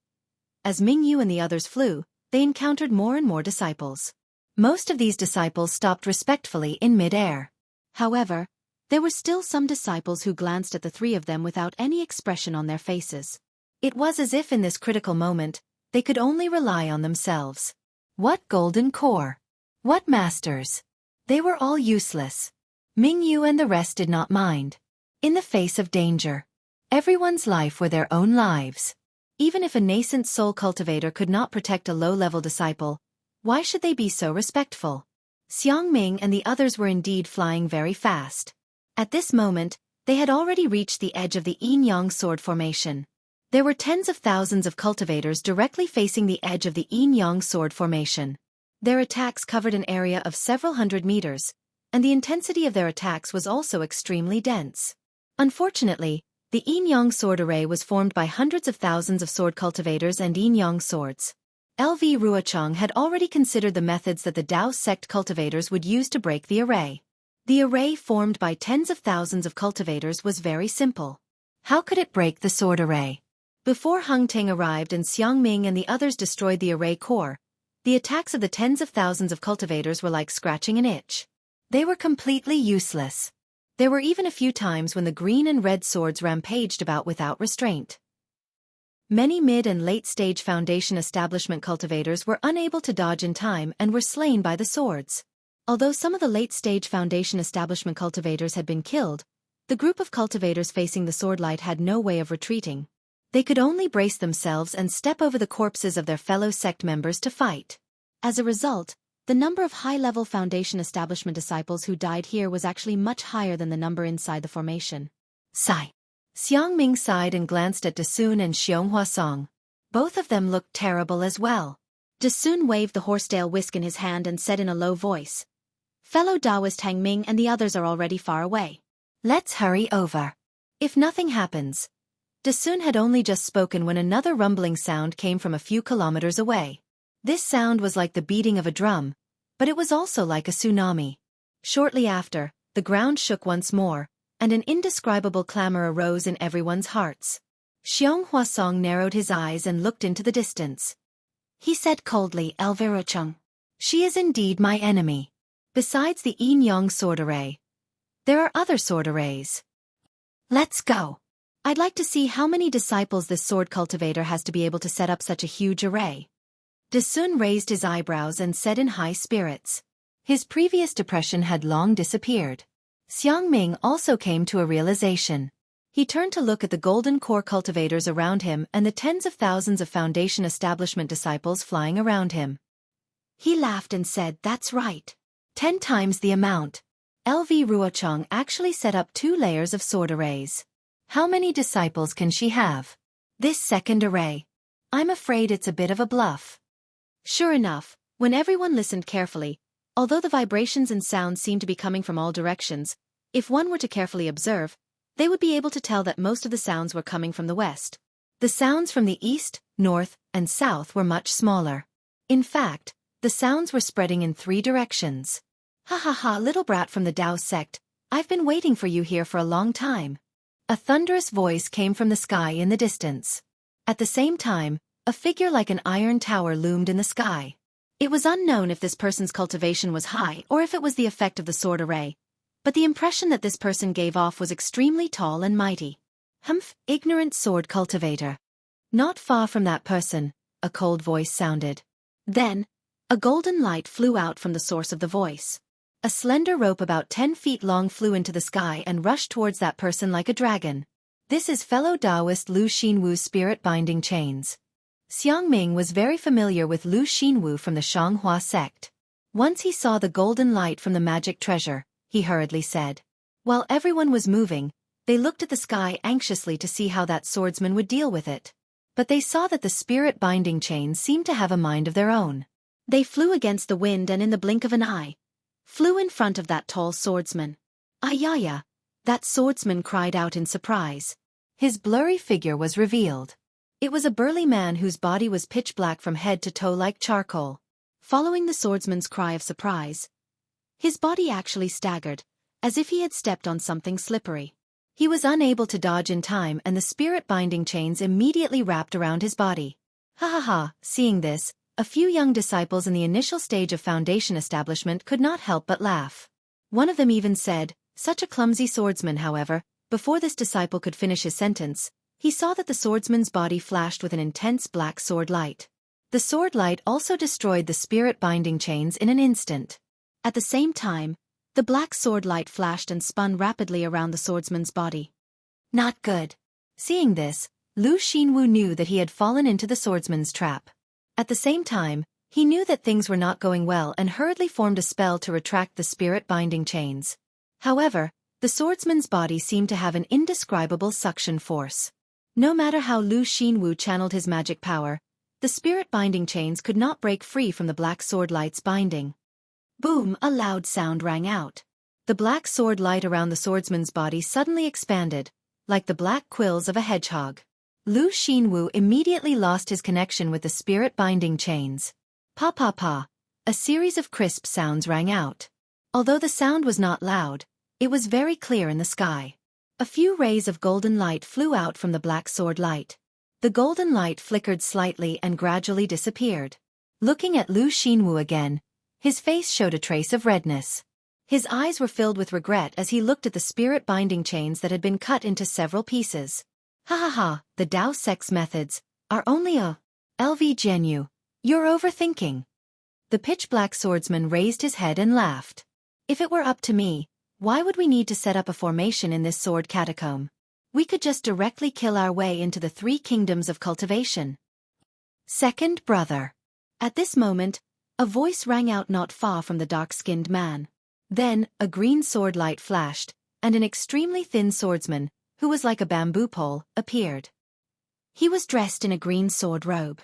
As Mingyu and the others flew, they encountered more and more disciples. Most of these disciples stopped respectfully in mid-air. However, there were still some disciples who glanced at the three of them without any expression on their faces. It was as if in this critical moment, they could only rely on themselves. What Golden Core? What Masters? They were all useless. Mingyu and the rest did not mind. In the face of danger, everyone's life were their own lives. Even if a nascent soul cultivator could not protect a low-level disciple, why should they be so respectful? Xiangming and the others were indeed flying very fast. At this moment, they had already reached the edge of the Yin-Yang sword formation. There were tens of thousands of cultivators directly facing the edge of the Yin-Yang sword formation. Their attacks covered an area of several hundred meters, and the intensity of their attacks was also extremely dense. Unfortunately, the Yin-Yang sword array was formed by hundreds of thousands of sword cultivators and Yin-Yang swords. LV Ruochang had already considered the methods that the Dao sect cultivators would use to break the array. The array formed by tens of thousands of cultivators was very simple. How could it break the sword array? Before Hung Ting arrived and Xiangming and the others destroyed the array core, the attacks of the tens of thousands of cultivators were like scratching an itch. They were completely useless. There were even a few times when the green and red swords rampaged about without restraint. Many mid- and late-stage Foundation establishment cultivators were unable to dodge in time and were slain by the swords. Although some of the late-stage Foundation establishment cultivators had been killed, the group of cultivators facing the swordlight had no way of retreating. They could only brace themselves and step over the corpses of their fellow sect members to fight. As a result, the number of high-level Foundation establishment disciples who died here was actually much higher than the number inside the formation. Sigh. Xiangming sighed and glanced at Dasun and Xionghuasong. Both of them looked terrible as well. Dasun waved the horsetail whisk in his hand and said in a low voice, "Fellow Taoist Hangming and the others are already far away. Let's hurry over. If nothing happens." Dasun had only just spoken when another rumbling sound came from a few kilometers away. This sound was like the beating of a drum, but it was also like a tsunami. Shortly after, the ground shook once more, and an indescribable clamor arose in everyone's hearts. Xiong Huasong narrowed his eyes and looked into the distance. He said coldly, "Elvira Chung. She is indeed my enemy. Besides the Yin-Yang sword array, there are other sword arrays. Let's go. I'd like to see how many disciples this sword cultivator has to be able to set up such a huge array." Dasun raised his eyebrows and said in high spirits. His previous depression had long disappeared. Xiangming also came to a realization. He turned to look at the Golden Core cultivators around him and the tens of thousands of Foundation establishment disciples flying around him. He laughed and said, "That's right. 10 times the amount." LV Ruochang actually set up 2 layers of sword arrays. How many disciples can she have? This second array. I'm afraid it's a bit of a bluff. Sure enough, when everyone listened carefully, although the vibrations and sounds seemed to be coming from all directions, if one were to carefully observe, they would be able to tell that most of the sounds were coming from the west. The sounds from the east, north, and south were much smaller. In fact, the sounds were spreading in 3 directions. "Ha ha ha, little brat from the Dao sect, I've been waiting for you here for a long time." A thunderous voice came from the sky in the distance. At the same time, a figure like an iron tower loomed in the sky. It was unknown if this person's cultivation was high or if it was the effect of the sword array, but the impression that this person gave off was extremely tall and mighty. Humph, ignorant sword cultivator. Not far from that person, a cold voice sounded. Then, a golden light flew out from the source of the voice. A slender rope about 10 feet long flew into the sky and rushed towards that person like a dragon. This is fellow Taoist Lu Xinwu's spirit-binding chains. Xiang Ming was very familiar with Lu Xinwu from the Xianghua sect. Once he saw the golden light from the magic treasure, he hurriedly said. While everyone was moving, they looked at the sky anxiously to see how that swordsman would deal with it. But they saw that the spirit-binding chains seemed to have a mind of their own. They flew against the wind and in the blink of an eye, flew in front of that tall swordsman. Ayaya! That swordsman cried out in surprise. His blurry figure was revealed. It was a burly man whose body was pitch black from head to toe like charcoal. Following the swordsman's cry of surprise, his body actually staggered, as if he had stepped on something slippery. He was unable to dodge in time and the spirit-binding chains immediately wrapped around his body. Ha ha ha, seeing this, a few young disciples in the initial stage of foundation establishment could not help but laugh. One of them even said, "Such a clumsy swordsman." However, before this disciple could finish his sentence, he saw that the swordsman's body flashed with an intense black sword light. The sword light also destroyed the spirit-binding chains in an instant. At the same time, the black sword light flashed and spun rapidly around the swordsman's body. Not good. Seeing this, Lu Xinwu knew that he had fallen into the swordsman's trap. At the same time, he knew that things were not going well and hurriedly formed a spell to retract the spirit-binding chains. However, the swordsman's body seemed to have an indescribable suction force. No matter how Lu Xinwu channeled his magic power, the spirit-binding chains could not break free from the black sword light's binding. Boom! A loud sound rang out. The black sword light around the swordsman's body suddenly expanded, like the black quills of a hedgehog. Lu Xinwu immediately lost his connection with the spirit-binding chains. Pa pa pa! A series of crisp sounds rang out. Although the sound was not loud, it was very clear in the sky. A few rays of golden light flew out from the black sword light. The golden light flickered slightly and gradually disappeared. Looking at Lu Xinwu again, his face showed a trace of redness. His eyes were filled with regret as he looked at the spirit-binding chains that had been cut into several pieces. Ha ha ha, the Dao sect's methods are only a LV Genyu. You're overthinking. The pitch-black swordsman raised his head and laughed. If it were up to me, why would we need to set up a formation in this sword catacomb? We could just directly kill our way into the 3 kingdoms of cultivation. Second brother. At this moment, a voice rang out not far from the dark-skinned man. Then, a green sword light flashed, and an extremely thin swordsman, who was like a bamboo pole, appeared. He was dressed in a green sword robe.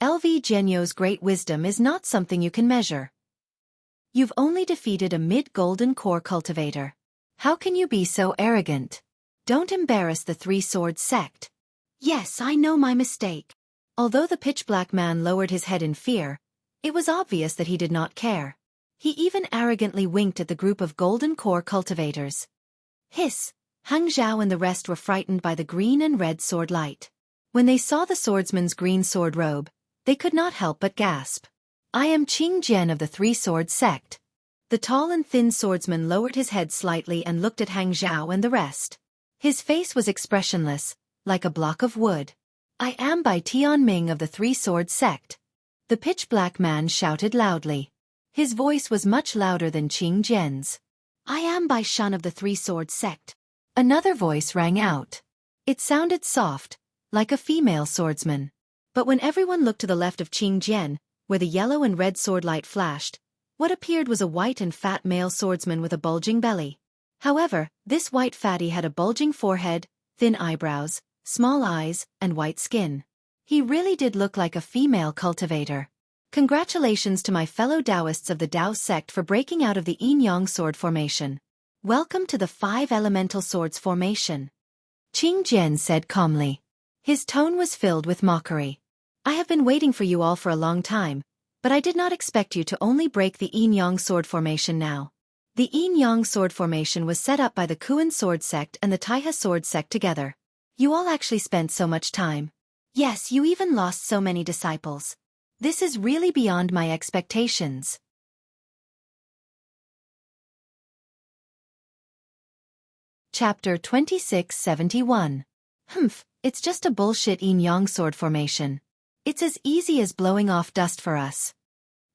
LV Genyo's great wisdom is not something you can measure. You've only defeated a mid-golden core cultivator. How can you be so arrogant? Don't embarrass the 3-sword sect. Yes, I know my mistake. Although the pitch-black man lowered his head in fear, it was obvious that he did not care. He even arrogantly winked at the group of golden core cultivators. Hiss! Hang Zhao and the rest were frightened by the green and red sword light. When they saw the swordsman's green sword robe, they could not help but gasp. I am Qing Jian of the 3-sword sect. The tall and thin swordsman lowered his head slightly and looked at Hang Zhao and the rest. His face was expressionless, like a block of wood. I am Bai Tianming of the 3-sword sect. The pitch-black man shouted loudly. His voice was much louder than Qing Jian's. I am Bai Shan of the 3-sword sect. Another voice rang out. It sounded soft, like a female swordsman. But when everyone looked to the left of Qing Jian, where the yellow and red sword light flashed, what appeared was a white and fat male swordsman with a bulging belly. However, this white fatty had a bulging forehead, thin eyebrows, small eyes, and white skin. He really did look like a female cultivator. Congratulations to my fellow Taoists of the Dao sect for breaking out of the yin-yang sword formation. Welcome to the 5 elemental swords formation. Qing Jian said calmly. His tone was filled with mockery. I have been waiting for you all for a long time, but I did not expect you to only break the yin-yang sword formation now. The yin-yang sword formation was set up by the Kuan sword sect and the Taiha sword sect together. You all actually spent so much time. Yes, you even lost so many disciples. This is really beyond my expectations. Chapter 2671. It's just a bullshit yin-yang sword formation. It's as easy as blowing off dust for us.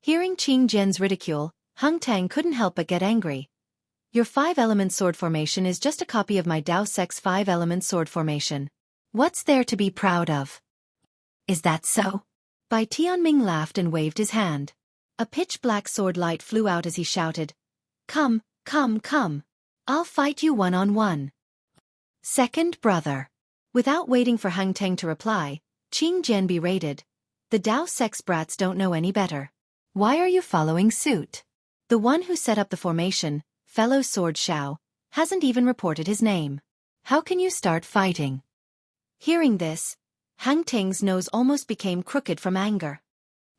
Hearing Qing Jian's ridicule, Hung Tang couldn't help but get angry. Your 5-element sword formation is just a copy of my Dao Sec's 5-element sword formation. What's there to be proud of? Is that so? Bai Tianming laughed and waved his hand. A pitch-black sword light flew out as he shouted, "Come, come, come. I'll fight you one-on-one." Second brother. Without waiting for Hung Tang to reply, Qing Jian berated, "The Dao Sec's brats don't know any better. Why are you following suit? The one who set up the formation, fellow Sword Shao, hasn't even reported his name. How can you start fighting?" Hearing this, Hung Tang's nose almost became crooked from anger.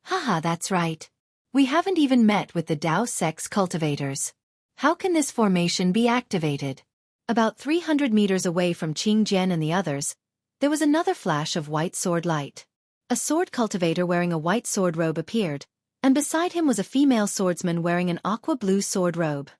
Haha, that's right. We haven't even met with the Dao Sec's cultivators. How can this formation be activated? About 300 meters away from Qing Jian and the others, there was another flash of white sword light. A sword cultivator wearing a white sword robe appeared, and beside him was a female swordsman wearing an aqua-blue sword robe.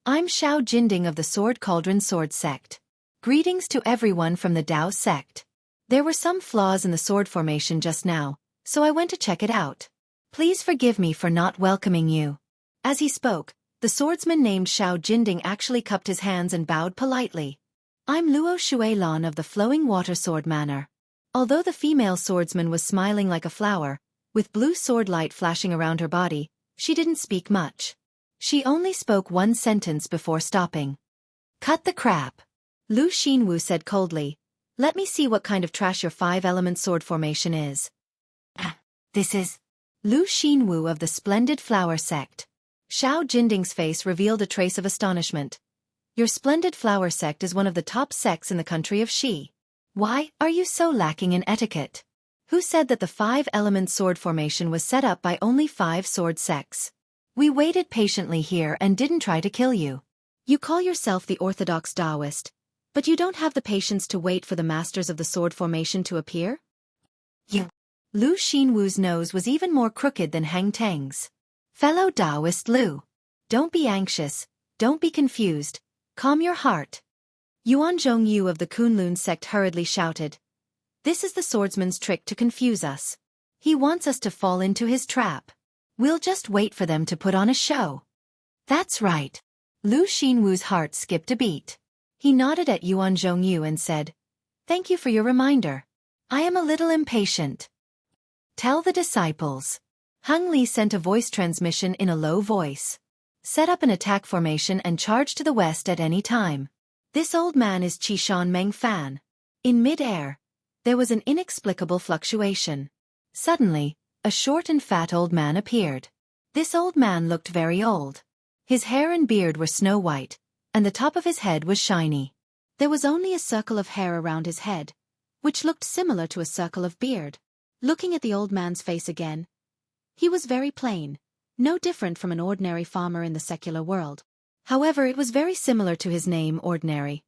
"I'm Xiao Jinding of the Sword Cauldron Sword Sect. Greetings to everyone from the Dao Sect. There were some flaws in the sword formation just now, so I went to check it out. Please forgive me for not welcoming you." As he spoke, the swordsman named Xiao Jinding actually cupped his hands and bowed politely. "I'm Luo Xuelan of the Flowing Water Sword Manor." Although the female swordsman was smiling like a flower, with blue sword light flashing around her body, she didn't speak much. She only spoke one sentence before stopping. "Cut the crap," Lu Xinwu said coldly. "Let me see what kind of trash your 5-element sword formation is." This is Lu Xinwu of the Splendid Flower Sect. Xiao Jinding's face revealed a trace of astonishment. "Your Splendid Flower Sect is one of the top sects in the country of Xi. Why are you so lacking in etiquette? Who said that the 5-element sword formation was set up by only 5 sword sects? We waited patiently here and didn't try to kill you. You call yourself the orthodox Taoist, but you don't have the patience to wait for the masters of the sword formation to appear?" Lu Xinwu's nose was even more crooked than Hang Tang's. "Fellow Taoist Lu, don't be anxious, don't be confused, calm your heart." Yuan Zhongyu of the Kunlun sect hurriedly shouted, "This is the swordsman's trick to confuse us. He wants us to fall into his trap. We'll just wait for them to put on a show." "That's right." Lu Xinwu's heart skipped a beat. He nodded at Yuan Zhongyu and said, "Thank you for your reminder. I am a little impatient. Tell the disciples." Hung Li sent a voice transmission in a low voice. "Set up an attack formation and charge to the west at any time. This old man is Qishan Meng Fan." In mid-air, there was an inexplicable fluctuation. Suddenly, a short and fat old man appeared. This old man looked very old. His hair and beard were snow-white, and the top of his head was shiny. There was only a circle of hair around his head, which looked similar to a circle of beard. Looking at the old man's face again, he was very plain, no different from an ordinary farmer in the secular world. However, it was very similar to his name, Ordinary.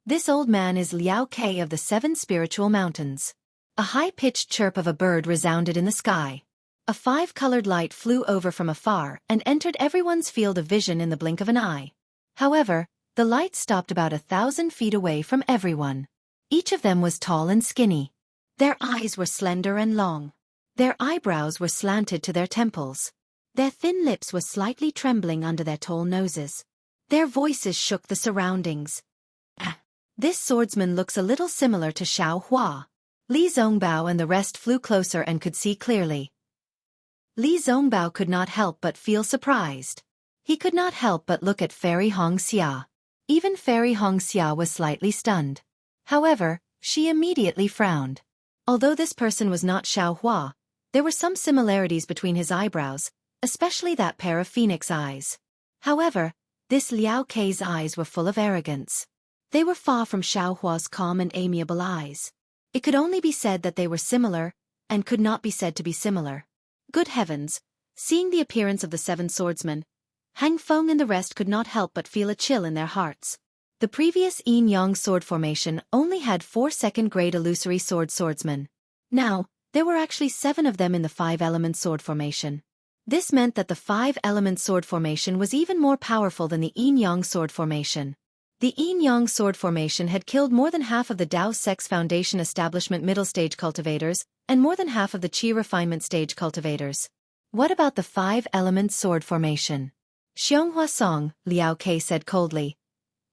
This old man is Liao Ke of the 7 Spiritual Mountains. A high-pitched chirp of a bird resounded in the sky. A 5-colored light flew over from afar and entered everyone's field of vision in the blink of an eye. However, the light stopped about 1,000 feet away from everyone. Each of them was tall and skinny. Their eyes were slender and long. Their eyebrows were slanted to their temples. Their thin lips were slightly trembling under their tall noses. Their voices shook the surroundings. This swordsman looks a little similar to Xiao Hua. Li Zongbao and the rest flew closer and could see clearly. Li Zongbao could not help but feel surprised. He could not help but look at Fairy Hong Xia. Even Fairy Hong Xia was slightly stunned. However, she immediately frowned. Although this person was not Xiao Hua, there were some similarities between his eyebrows, especially that pair of phoenix eyes. However, this Liao Ke's eyes were full of arrogance. They were far from Xiao Hua's calm and amiable eyes. It could only be said that they were similar, and could not be said to be similar. Good heavens! Seeing the appearance of the 7 swordsmen, Hang Feng and the rest could not help but feel a chill in their hearts. The previous yin-yang sword formation only had 4 second-grade illusory swordsmen. Now, There were actually 7 of them in the 5-element sword formation. This meant that the 5-element sword formation was even more powerful than the yin-yang sword formation. The yin-yang sword formation had killed more than half of the Dao Sex Foundation establishment middle stage cultivators, and more than half of the Qi refinement stage cultivators. What about the 5-element sword formation? Xianghua Song, Liao Ke said coldly.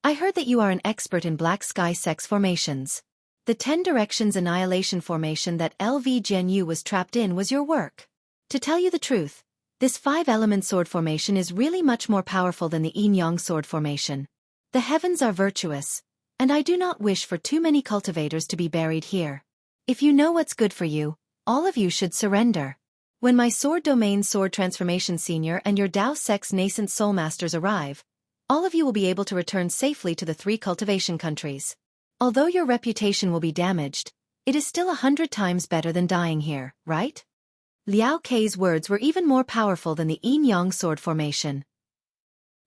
I heard that you are an expert in black sky sex formations. The 10 directions annihilation formation that LV Jianyu was trapped in was your work. To tell you the truth, this 5-element sword formation is really much more powerful than the yin-yang sword formation. The heavens are virtuous, and I do not wish for too many cultivators to be buried here. If you know what's good for you, all of you should surrender. When my sword domain sword transformation senior and your Dao Sex nascent soul masters arrive, all of you will be able to return safely to the 3 cultivation countries. Although your reputation will be damaged, it is still 100 times better than dying here, right? Liao Ke's words were even more powerful than the yin-yang sword formation.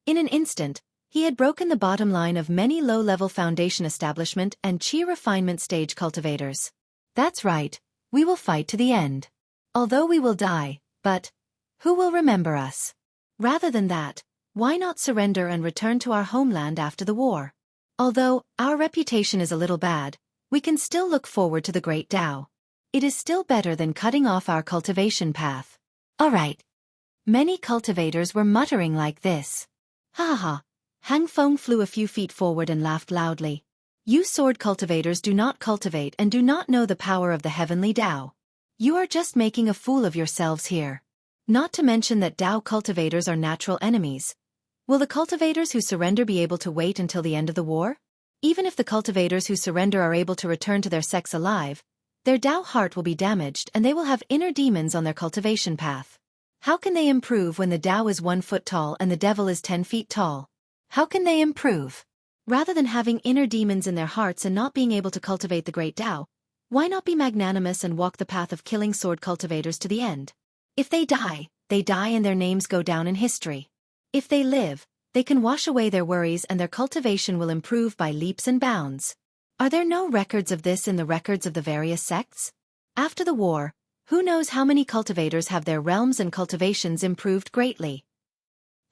In an instant, he had broken the bottom line of many low-level foundation establishment and Qi refinement stage cultivators. That's right, we will fight to the end. Although we will die, but who will remember us? Rather than that, why not surrender and return to our homeland after the war? Although our reputation is a little bad, we can still look forward to the great Tao. It is still better than cutting off our cultivation path. All right. Many cultivators were muttering like this. Ha ha ha. Hang Feng flew a few feet forward and laughed loudly. You sword cultivators do not cultivate and do not know the power of the heavenly Tao. You are just making a fool of yourselves here. Not to mention that Tao cultivators are natural enemies. Will the cultivators who surrender be able to wait until the end of the war? Even if the cultivators who surrender are able to return to their sex alive, their Tao heart will be damaged and they will have inner demons on their cultivation path. How can they improve when the Tao is 1 foot tall and the devil is 10 feet tall? How can they improve? Rather than having inner demons in their hearts and not being able to cultivate the great Tao, why not be magnanimous and walk the path of killing sword cultivators to the end? If they die and their names go down in history. If they live, they can wash away their worries and their cultivation will improve by leaps and bounds. Are there no records of this in the records of the various sects? After the war, who knows how many cultivators have their realms and cultivations improved greatly?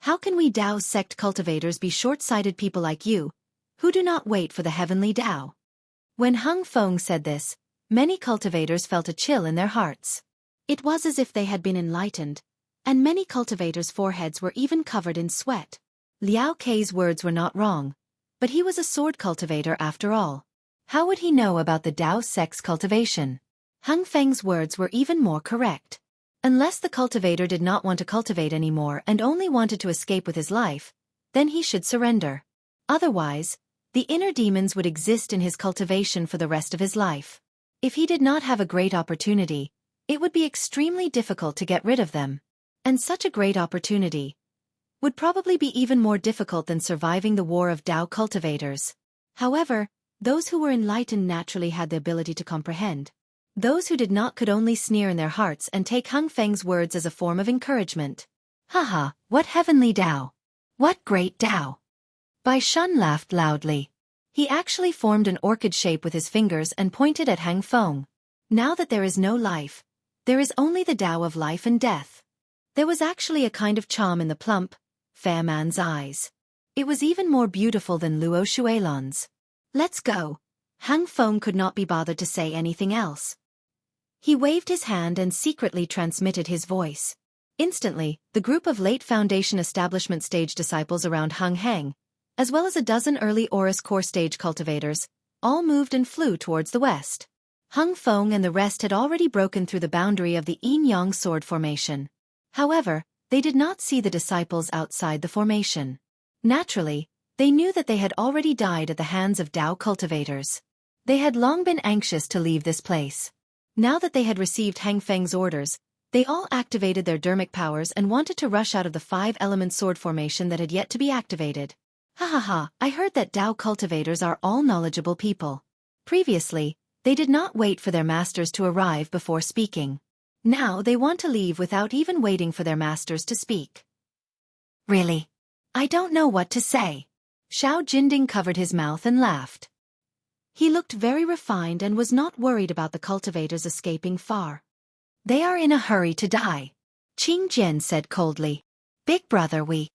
How can we Dao sect cultivators be short-sighted people like you, who do not wait for the heavenly Tao? When Hung Feng said this, many cultivators felt a chill in their hearts. It was as if they had been enlightened, and many cultivators' foreheads were even covered in sweat. Liao Ke's words were not wrong, but he was a sword cultivator after all. How would he know about the Dao sex cultivation? Hung Feng's words were even more correct. Unless the cultivator did not want to cultivate anymore and only wanted to escape with his life, then he should surrender. Otherwise, the inner demons would exist in his cultivation for the rest of his life. If he did not have a great opportunity, it would be extremely difficult to get rid of them. And such a great opportunity would probably be even more difficult than surviving the war of Dao cultivators. However, those who were enlightened naturally had the ability to comprehend. Those who did not could only sneer in their hearts and take Hung Feng's words as a form of encouragement. Haha, what heavenly Tao! What great Tao! Bai Shun laughed loudly. He actually formed an orchid shape with his fingers and pointed at Hang Feng. Now that there is no life, there is only the Tao of life and death. There was actually a kind of charm in the plump, fair man's eyes. It was even more beautiful than Luo Xuelan's. Let's go. Hang Feng could not be bothered to say anything else. He waved his hand and secretly transmitted his voice. Instantly, the group of late Foundation establishment stage disciples around Hung Heng, as well as a dozen early Oris core stage cultivators, all moved and flew towards the west. Hung Feng and the rest had already broken through the boundary of the yin-yang sword formation. However, they did not see the disciples outside the formation. Naturally, they knew that they had already died at the hands of Dao cultivators. They had long been anxious to leave this place. Now that they had received Hang Feng's orders, they all activated their dermic powers and wanted to rush out of the 5-element sword formation that had yet to be activated. Ha ha ha, I heard that Dao cultivators are all knowledgeable people. Previously, they did not wait for their masters to arrive before speaking. Now they want to leave without even waiting for their masters to speak. Really? I don't know what to say. Xiao Jinding covered his mouth and laughed. He looked very refined and was not worried about the cultivators escaping far. They are in a hurry to die. Qing Jian said coldly. Big brother, we.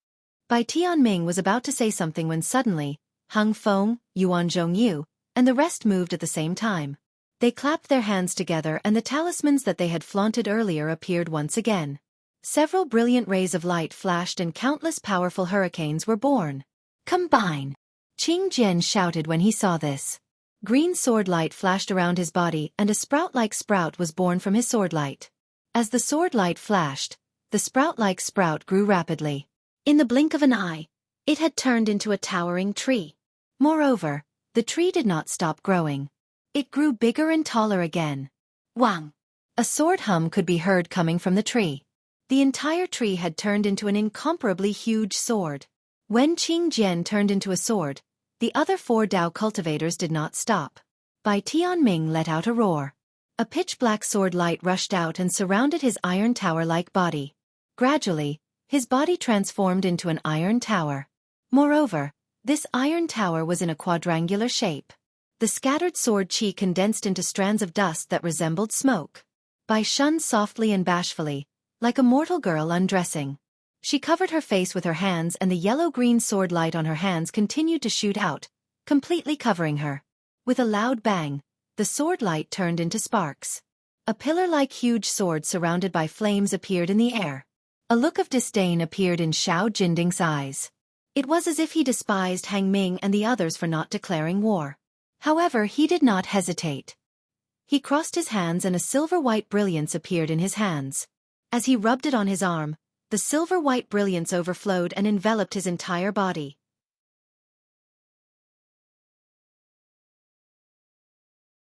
Bai Tianming was about to say something when suddenly, Hung Feng, Yuan Zhongyu, and the rest moved at the same time. They clapped their hands together and the talismans that they had flaunted earlier appeared once again. Several brilliant rays of light flashed and countless powerful hurricanes were born. Combine! Qing Jian shouted when he saw this. Green sword light flashed around his body and a sprout-like sprout was born from his sword light. As the sword light flashed, the sprout-like sprout grew rapidly. In the blink of an eye, it had turned into a towering tree. Moreover, the tree did not stop growing. It grew bigger and taller again. Wang! A sword hum could be heard coming from the tree. The entire tree had turned into an incomparably huge sword. When Qing Jian turned into a sword, the other 4 Dao cultivators did not stop. Bai Tianming let out a roar. A pitch-black sword light rushed out and surrounded his iron tower-like body. Gradually, his body transformed into an iron tower. Moreover, this iron tower was in a quadrangular shape. The scattered sword qi condensed into strands of dust that resembled smoke. Bai shunned softly and bashfully, like a mortal girl undressing. She covered her face with her hands and the yellow-green sword light on her hands continued to shoot out, completely covering her. With a loud bang, the sword light turned into sparks. A pillar-like huge sword surrounded by flames appeared in the air. A look of disdain appeared in Xiao Jinding's eyes. It was as if he despised Hang Ming and the others for not declaring war. However, he did not hesitate. He crossed his hands and a silver-white brilliance appeared in his hands. As he rubbed it on his arm, the silver-white brilliance overflowed and enveloped his entire body.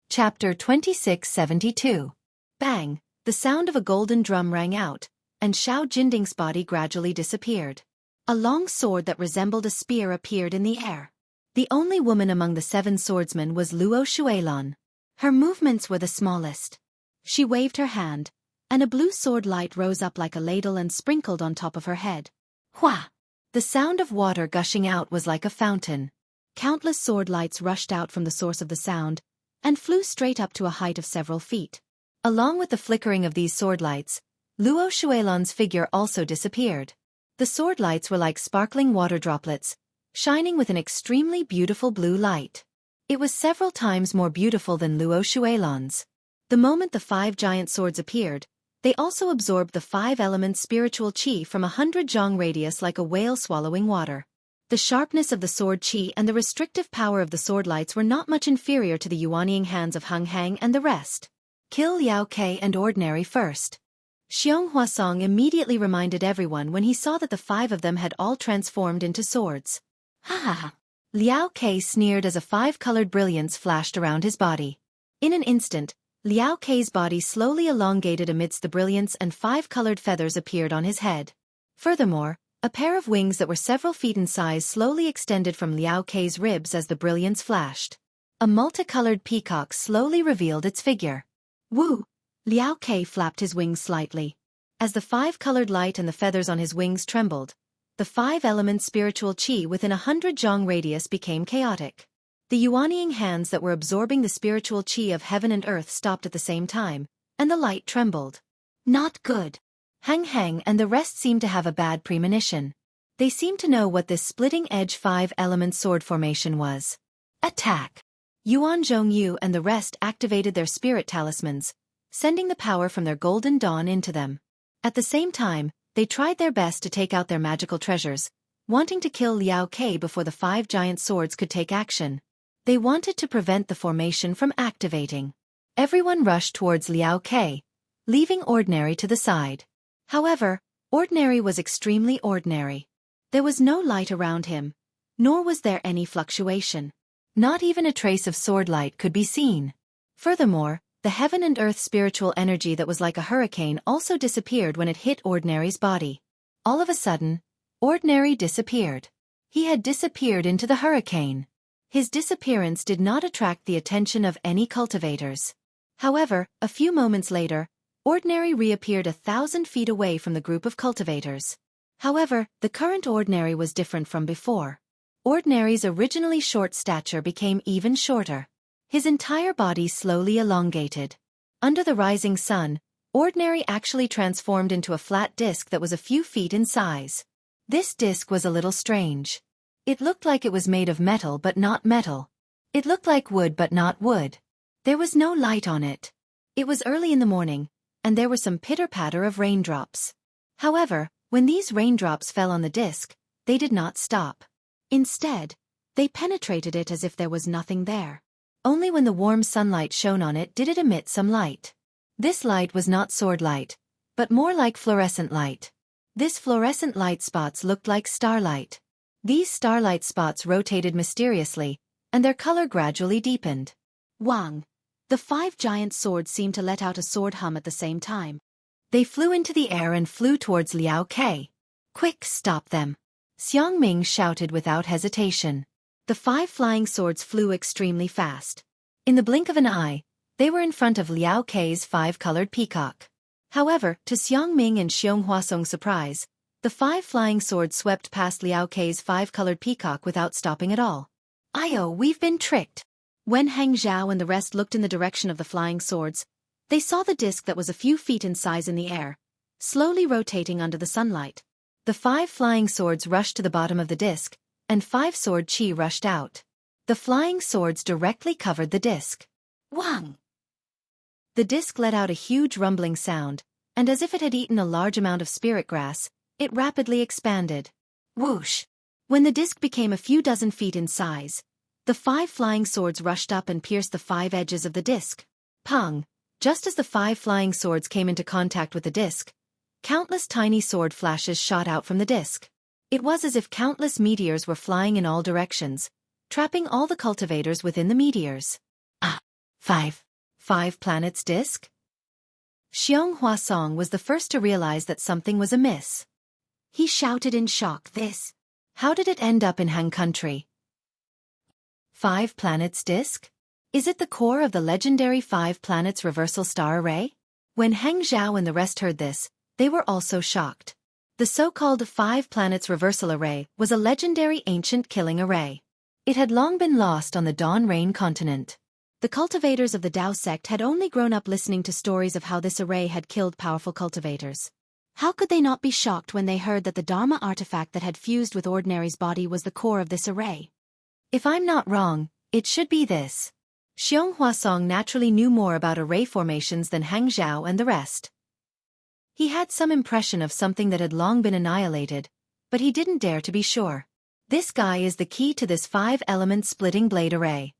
Chapter 2672. Bang! The sound of a golden drum rang out, and Xiao Jinding's body gradually disappeared. A long sword that resembled a spear appeared in the air. The only woman among the 7 swordsmen was Luo Xuelan. Her movements were the smallest. She waved her hand, and a blue sword light rose up like a ladle and sprinkled on top of her head. Hua! The sound of water gushing out was like a fountain. Countless sword lights rushed out from the source of the sound, and flew straight up to a height of several feet. Along with the flickering of these sword lights, Luo Xuelan's figure also disappeared. The sword lights were like sparkling water droplets, shining with an extremely beautiful blue light. It was several times more beautiful than Luo Xuelan's. The moment the 5 giant swords appeared, they also absorbed the 5 elements spiritual qi from 100 zhang radius like a whale swallowing water. The sharpness of the sword qi and the restrictive power of the sword lights were not much inferior to the Yuanying hands of Hung Hang and the rest. Kill Liao Ke and Ordinary first. Xiong Huasong immediately reminded everyone when he saw that the 5 of them had all transformed into swords. Ha ha ha! Liao Ke sneered as a 5-colored brilliance flashed around his body. In an instant, Liao Ke's body slowly elongated amidst the brilliance and 5-colored feathers appeared on his head. Furthermore, a pair of wings that were several feet in size slowly extended from Liao Ke's ribs as the brilliance flashed. A multicolored peacock slowly revealed its figure. Woo! Liao Ke flapped his wings slightly. As the 5-colored light and the feathers on his wings trembled, the 5-element spiritual qi within 100 zhang radius became chaotic. The Yuanying hands that were absorbing the spiritual qi of heaven and earth stopped at the same time, and the light trembled. Not good. Hang Hang and the rest seemed to have a bad premonition. They seemed to know what this splitting-edge 5-element sword formation was. Attack! Yuan Zhongyu and the rest activated their spirit talismans, sending the power from their golden dawn into them. At the same time, they tried their best to take out their magical treasures, wanting to kill Liao Ke before the 5 giant swords could take action. They wanted to prevent the formation from activating. Everyone rushed towards Liao Ke, leaving Ordinary to the side. However, Ordinary was extremely ordinary. There was no light around him, nor was there any fluctuation. Not even a trace of sword light could be seen. Furthermore, the heaven and earth spiritual energy that was like a hurricane also disappeared when it hit Ordinary's body. All of a sudden, Ordinary disappeared. He had disappeared into the hurricane. His disappearance did not attract the attention of any cultivators. However, a few moments later, Ordinary reappeared 1,000 feet away from the group of cultivators. However, the current Ordinary was different from before. Ordinary's originally short stature became even shorter. His entire body slowly elongated. Under the rising sun, Ordinary actually transformed into a flat disc that was a few feet in size. This disc was a little strange. It looked like it was made of metal but not metal. It looked like wood but not wood. There was no light on it. It was early in the morning, and there were some pitter-patter of raindrops. However, when these raindrops fell on the disc, they did not stop. Instead, they penetrated it as if there was nothing there. Only when the warm sunlight shone on it did it emit some light. This light was not sword light, but more like fluorescent light. This fluorescent light spots looked like starlight. These starlight spots rotated mysteriously, and their color gradually deepened. Wang. The 5 giant swords seemed to let out a sword hum at the same time. They flew into the air and flew towards Liao Ke. "Quick, stop them!" Xiang Ming shouted without hesitation. The 5 flying swords flew extremely fast. In the blink of an eye, they were in front of Liao Ke's 5-colored peacock. However, to Xiang Ming and Xiong Huasong's surprise, the 5 flying swords swept past Liao Ke's 5-colored peacock without stopping at all. "Ayo, we've been tricked!" When Hang Zhao and the rest looked in the direction of the flying swords, they saw the disc that was a few feet in size in the air, slowly rotating under the sunlight. The 5 flying swords rushed to the bottom of the disc, and 5 sword chi rushed out. The flying swords directly covered the disc. Wang! The disc let out a huge rumbling sound, and as if it had eaten a large amount of spirit grass, it rapidly expanded. Whoosh! When the disc became a few dozen feet in size, the 5 flying swords rushed up and pierced the 5 edges of the disc. Pang! Just as the 5 flying swords came into contact with the disc, countless tiny sword flashes shot out from the disc. It was as if countless meteors were flying in all directions, trapping all the cultivators within the meteors. Ah! 5 planets disc? Xiong Huasong was the first to realize that something was amiss. He shouted in shock, How did it end up in Han country? 5 planets disc? Is it the core of the legendary 5 planets reversal star array? When Hang Zhao and the rest heard this, they were also shocked. The so-called 5 planets reversal array was a legendary ancient killing array. It had long been lost on the Dawn Rain continent. The cultivators of the Dao sect had only grown up listening to stories of how this array had killed powerful cultivators. How could they not be shocked when they heard that the Dharma artifact that had fused with Ordinary's body was the core of this array? If I'm not wrong, it should be this. Xiong Huasong naturally knew more about array formations than Hang Zhao and the rest. He had some impression of something that had long been annihilated, but he didn't dare to be sure. This guy is the key to this 5-element splitting blade array.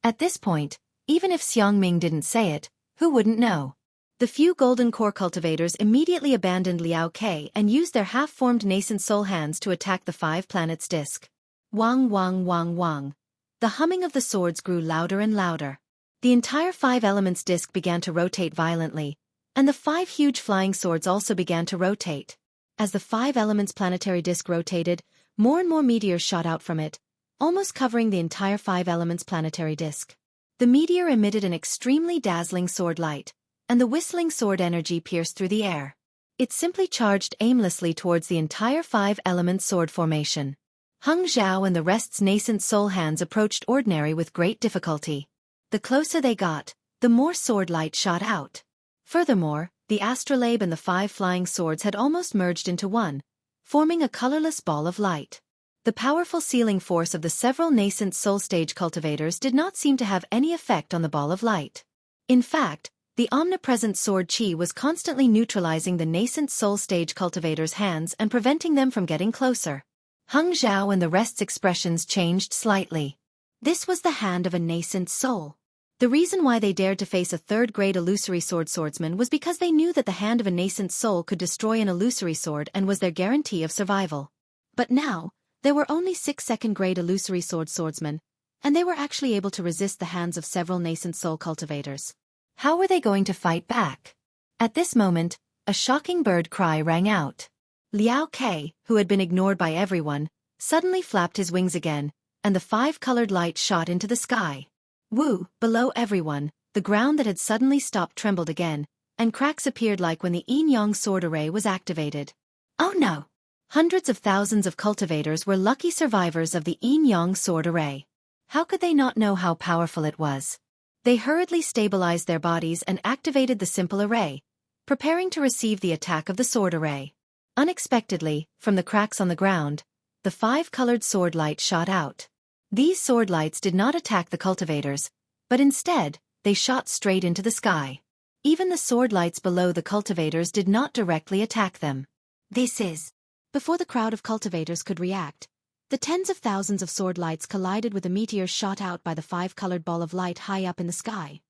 At this point, even if Xiang Ming didn't say it, who wouldn't know? The few golden core cultivators immediately abandoned Liao Ke and used their half-formed nascent soul hands to attack the 5 planets disc. Wang wang wang wang. The humming of the swords grew louder and louder. The entire 5 elements disc began to rotate violently, and the 5 huge flying swords also began to rotate. As the 5 elements planetary disc rotated, more and more meteors shot out from it, almost covering the entire 5 elements planetary disc. The meteor emitted an extremely dazzling sword light, and the whistling sword energy pierced through the air. It simply charged aimlessly towards the entire 5 elements sword formation. Hang Zhao and the rest's nascent soul hands approached Ordinary with great difficulty. The closer they got, the more sword light shot out. Furthermore, the astrolabe and the 5 flying swords had almost merged into one, forming a colorless ball of light. The powerful sealing force of the several nascent soul stage cultivators did not seem to have any effect on the ball of light. In fact, the omnipresent sword chi was constantly neutralizing the nascent soul stage cultivators' hands and preventing them from getting closer. Hang Zhao and the rest's expressions changed slightly. This was the hand of a nascent soul. The reason why they dared to face a 3rd-grade illusory swordsman was because they knew that the hand of a nascent soul could destroy an illusory sword and was their guarantee of survival. But now, there were only 6 2nd-grade illusory swordsmen, and they were actually able to resist the hands of several nascent soul cultivators. How were they going to fight back? At this moment, a shocking bird cry rang out. Liao Ke, who had been ignored by everyone, suddenly flapped his wings again, and the 5-colored light shot into the sky. Woo! Below everyone, the ground that had suddenly stopped trembled again, and cracks appeared like when the Yin-Yang sword array was activated. Oh no! Hundreds of thousands of cultivators were lucky survivors of the Yin-Yang sword array. How could they not know how powerful it was? They hurriedly stabilized their bodies and activated the simple array, preparing to receive the attack of the sword array. Unexpectedly, from the cracks on the ground, the 5-colored sword light shot out. These sword lights did not attack the cultivators, but instead, they shot straight into the sky. Even the sword lights below the cultivators did not directly attack them. This is... Before the crowd of cultivators could react, the tens of thousands of sword lights collided with the meteors shot out by the 5-colored ball of light high up in the sky.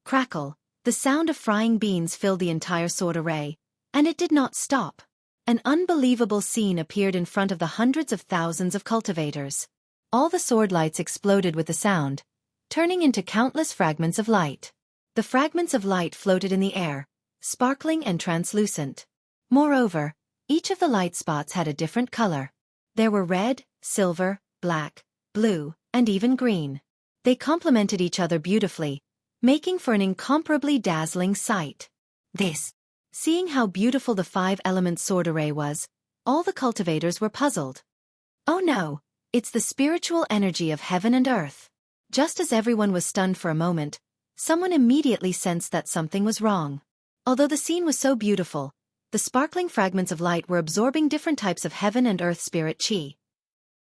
Crackle, the sound of frying beans filled the entire sword array, and it did not stop. An unbelievable scene appeared in front of the hundreds of thousands of cultivators. All the sword lights exploded with the sound, turning into countless fragments of light. The fragments of light floated in the air, sparkling and translucent. Moreover, each of the light spots had a different color. There were red, silver, black, blue, and even green. They complemented each other beautifully, making for an incomparably dazzling sight. Seeing how beautiful the 5-element sword array was, all the cultivators were puzzled. Oh no, it's the spiritual energy of heaven and earth. Just as everyone was stunned for a moment, someone immediately sensed that something was wrong. Although the scene was so beautiful, the sparkling fragments of light were absorbing different types of heaven and earth spirit chi.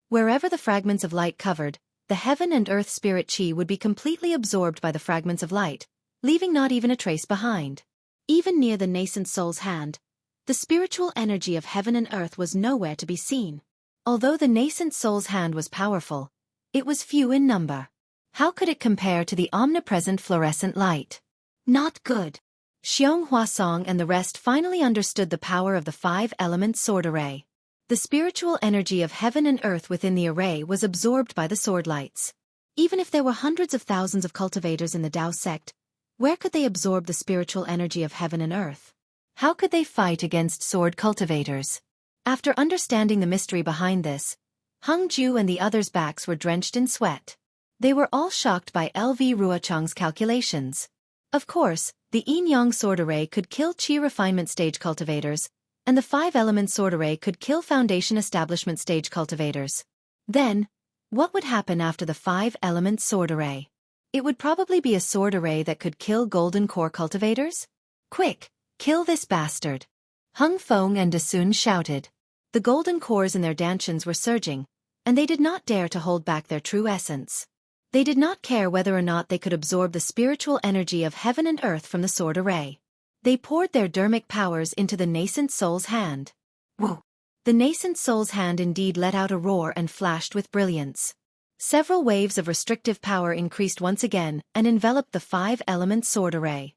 Wherever the fragments of light covered, the heaven and earth spirit chi would be completely absorbed by the fragments of light, leaving not even a trace behind. Even near the nascent soul's hand, the spiritual energy of heaven and earth was nowhere to be seen. Although the nascent soul's hand was powerful, it was few in number. How could it compare to the omnipresent fluorescent light? Not good. Xiong Huasong and the rest finally understood the power of the 5-element sword array. The spiritual energy of heaven and earth within the array was absorbed by the sword lights. Even if there were hundreds of thousands of cultivators in the Tao sect, where could they absorb the spiritual energy of heaven and earth? How could they fight against sword cultivators? After understanding the mystery behind this, Hung Ju and the others' backs were drenched in sweat. They were all shocked by LV Ruochang's calculations. Of course, the Yin-Yang sword array could kill Qi refinement stage cultivators, and the 5-element sword array could kill foundation establishment stage cultivators. Then, what would happen after the 5-element sword array? It would probably be a sword array that could kill golden core cultivators? Quick, kill this bastard! Hung Feng and Dasun shouted. The golden cores in their dantians were surging, and they did not dare to hold back their true essence. They did not care whether or not they could absorb the spiritual energy of heaven and earth from the sword array. They poured their dermic powers into the nascent soul's hand. Whoa! The nascent soul's hand indeed let out a roar and flashed with brilliance. Several waves of restrictive power increased once again and enveloped the 5-element sword array.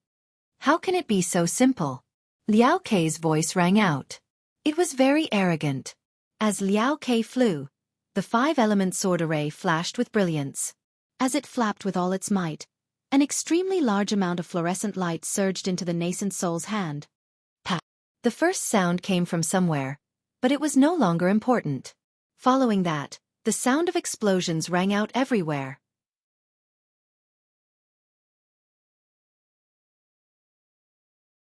How can it be so simple? Liao Kei's voice rang out. It was very arrogant. As Liao Kei flew, the 5-element sword array flashed with brilliance. As it flapped with all its might, an extremely large amount of fluorescent light surged into the nascent soul's hand. Pa! The first sound came from somewhere, but it was no longer important. Following that, the sound of explosions rang out everywhere.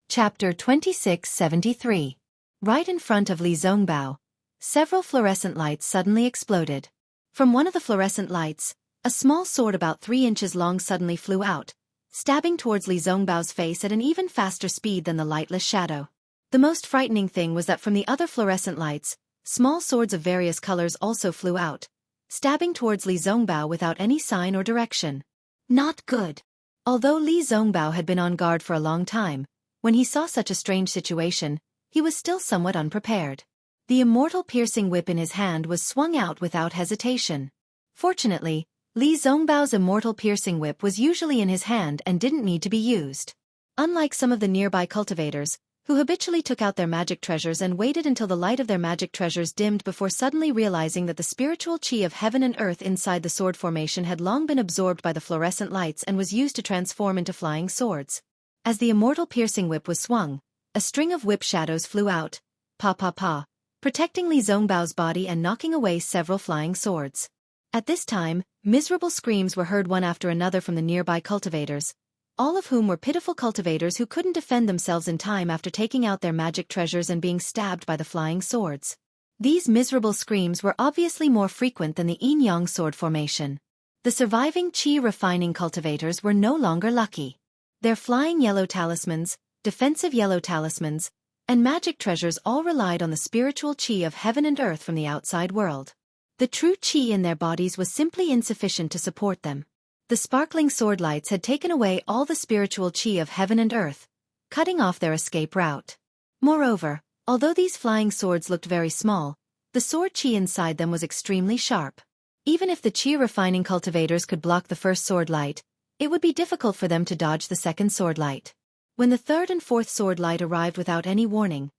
Chapter 2673. Right in front of Li Zongbao, several fluorescent lights suddenly exploded. From one of the fluorescent lights, a small sword about 3 inches long suddenly flew out, stabbing towards Li Zongbao's face at an even faster speed than the lightless shadow. The most frightening thing was that from the other fluorescent lights, small swords of various colors also flew out, stabbing towards Li Zongbao without any sign or direction. Not good. Although Li Zongbao had been on guard for a long time, when he saw such a strange situation, he was still somewhat unprepared. The immortal piercing whip in his hand was swung out without hesitation. Fortunately, Li Zongbao's immortal piercing whip was usually in his hand and didn't need to be used. Unlike some of the nearby cultivators, who habitually took out their magic treasures and waited until the light of their magic treasures dimmed before suddenly realizing that the spiritual chi of heaven and earth inside the sword formation had long been absorbed by the fluorescent lights and was used to transform into flying swords. As the immortal piercing whip was swung, a string of whip shadows flew out, pa, protecting Li Zongbao's body and knocking away several flying swords. At this time, miserable screams were heard one after another from the nearby cultivators, all of whom were pitiful cultivators who couldn't defend themselves in time after taking out their magic treasures and being stabbed by the flying swords. These miserable screams were obviously more frequent than the yin-yang sword formation. The surviving chi refining cultivators were no longer lucky. Their flying yellow talismans, defensive yellow talismans, and magic treasures all relied on the spiritual chi of heaven and earth from the outside world. The true chi in their bodies was simply insufficient to support them. The sparkling sword lights had taken away all the spiritual chi of heaven and earth, cutting off their escape route. Moreover, although these flying swords looked very small, the sword chi inside them was extremely sharp. Even if the chi refining cultivators could block the first sword light, it would be difficult for them to dodge the second sword light. When the third and fourth sword light arrived without any warning,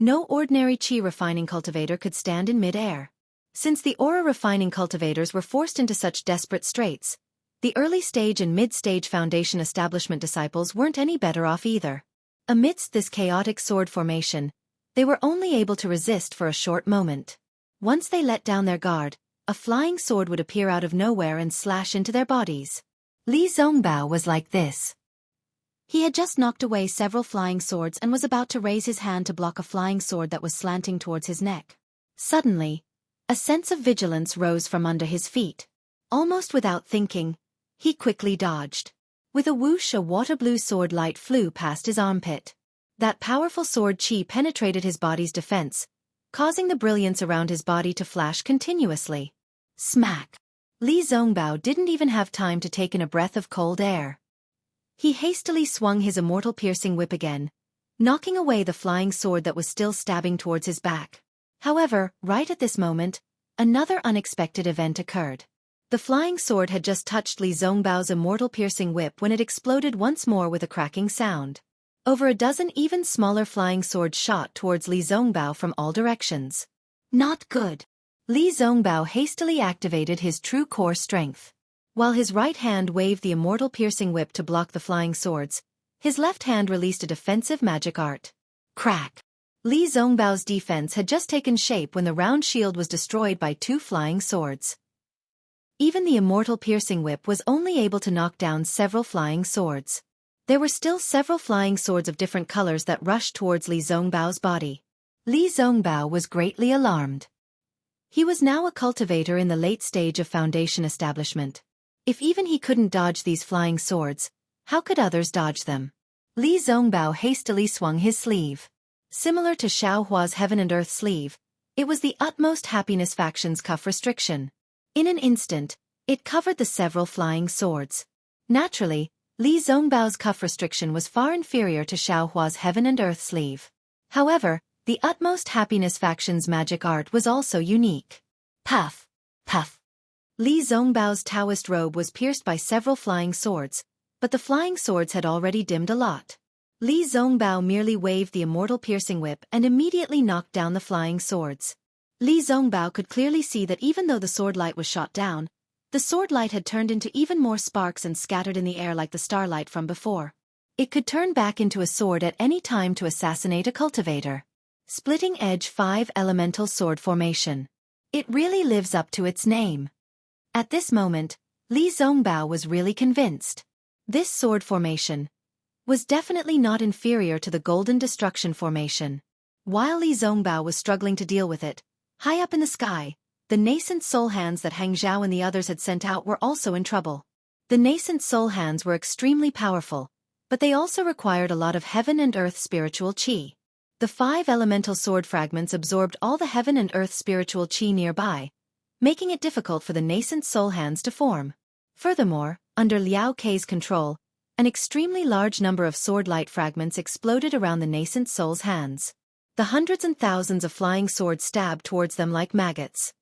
no ordinary chi refining cultivator could stand in mid-air. Since the aura refining cultivators were forced into such desperate straits, the early stage and mid-stage foundation establishment disciples weren't any better off either. Amidst this chaotic sword formation, they were only able to resist for a short moment. Once they let down their guard, a flying sword would appear out of nowhere and slash into their bodies. Li Zongbao was like this. He had just knocked away several flying swords and was about to raise his hand to block a flying sword that was slanting towards his neck. Suddenly, a sense of vigilance rose from under his feet. Almost without thinking, he quickly dodged. With a whoosh, a water-blue sword light flew past his armpit. That powerful sword chi penetrated his body's defense, causing the brilliance around his body to flash continuously. Smack! Li Zongbao didn't even have time to take in a breath of cold air. He hastily swung his immortal piercing whip again, knocking away the flying sword that was still stabbing towards his back. However, right at this moment, another unexpected event occurred. The flying sword had just touched Li Zongbao's immortal piercing whip when it exploded once more with a cracking sound. Over a dozen even smaller flying swords shot towards Li Zongbao from all directions. Not good. Li Zongbao hastily activated his true core strength. While his right hand waved the immortal piercing whip to block the flying swords, his left hand released a defensive magic art. Crack! Li Zongbao's defense had just taken shape when the round shield was destroyed by two flying swords. Even the immortal piercing whip was only able to knock down several flying swords. There were still several flying swords of different colors that rushed towards Li Zongbao's body. Li Zongbao was greatly alarmed. He was now a cultivator in the late stage of foundation establishment. If even he couldn't dodge these flying swords, how could others dodge them? Li Zongbao hastily swung his sleeve. Similar to Xiao Hua's Heaven and Earth sleeve, it was the Utmost Happiness faction's cuff restriction. In an instant, it covered the several flying swords. Naturally, Li Zongbao's cuff restriction was far inferior to Xiao Hua's Heaven and Earth sleeve. However, the Utmost Happiness faction's magic art was also unique. Puff! Puff! Li Zongbao's Taoist robe was pierced by several flying swords, but the flying swords had already dimmed a lot. Li Zongbao merely waved the immortal piercing whip and immediately knocked down the flying swords. Li Zongbao could clearly see that even though the sword light was shot down, the sword light had turned into even more sparks and scattered in the air like the starlight from before. It could turn back into a sword at any time to assassinate a cultivator. Splitting Edge 5 Elemental Sword Formation. It really lives up to its name. At this moment, Li Zongbao was really convinced. This sword formation was definitely not inferior to the Golden Destruction Formation. While Li Zongbao was struggling to deal with it, high up in the sky, the nascent soul hands that Hang Zhao and the others had sent out were also in trouble. The nascent soul hands were extremely powerful, but they also required a lot of heaven and earth spiritual chi. The 5 elemental sword fragments absorbed all the heaven and earth spiritual chi nearby, making it difficult for the nascent soul hands to form. Furthermore, under Liao Kei's control, an extremely large number of sword light fragments exploded around the nascent soul's hands. The hundreds and thousands of flying swords stabbed towards them like maggots.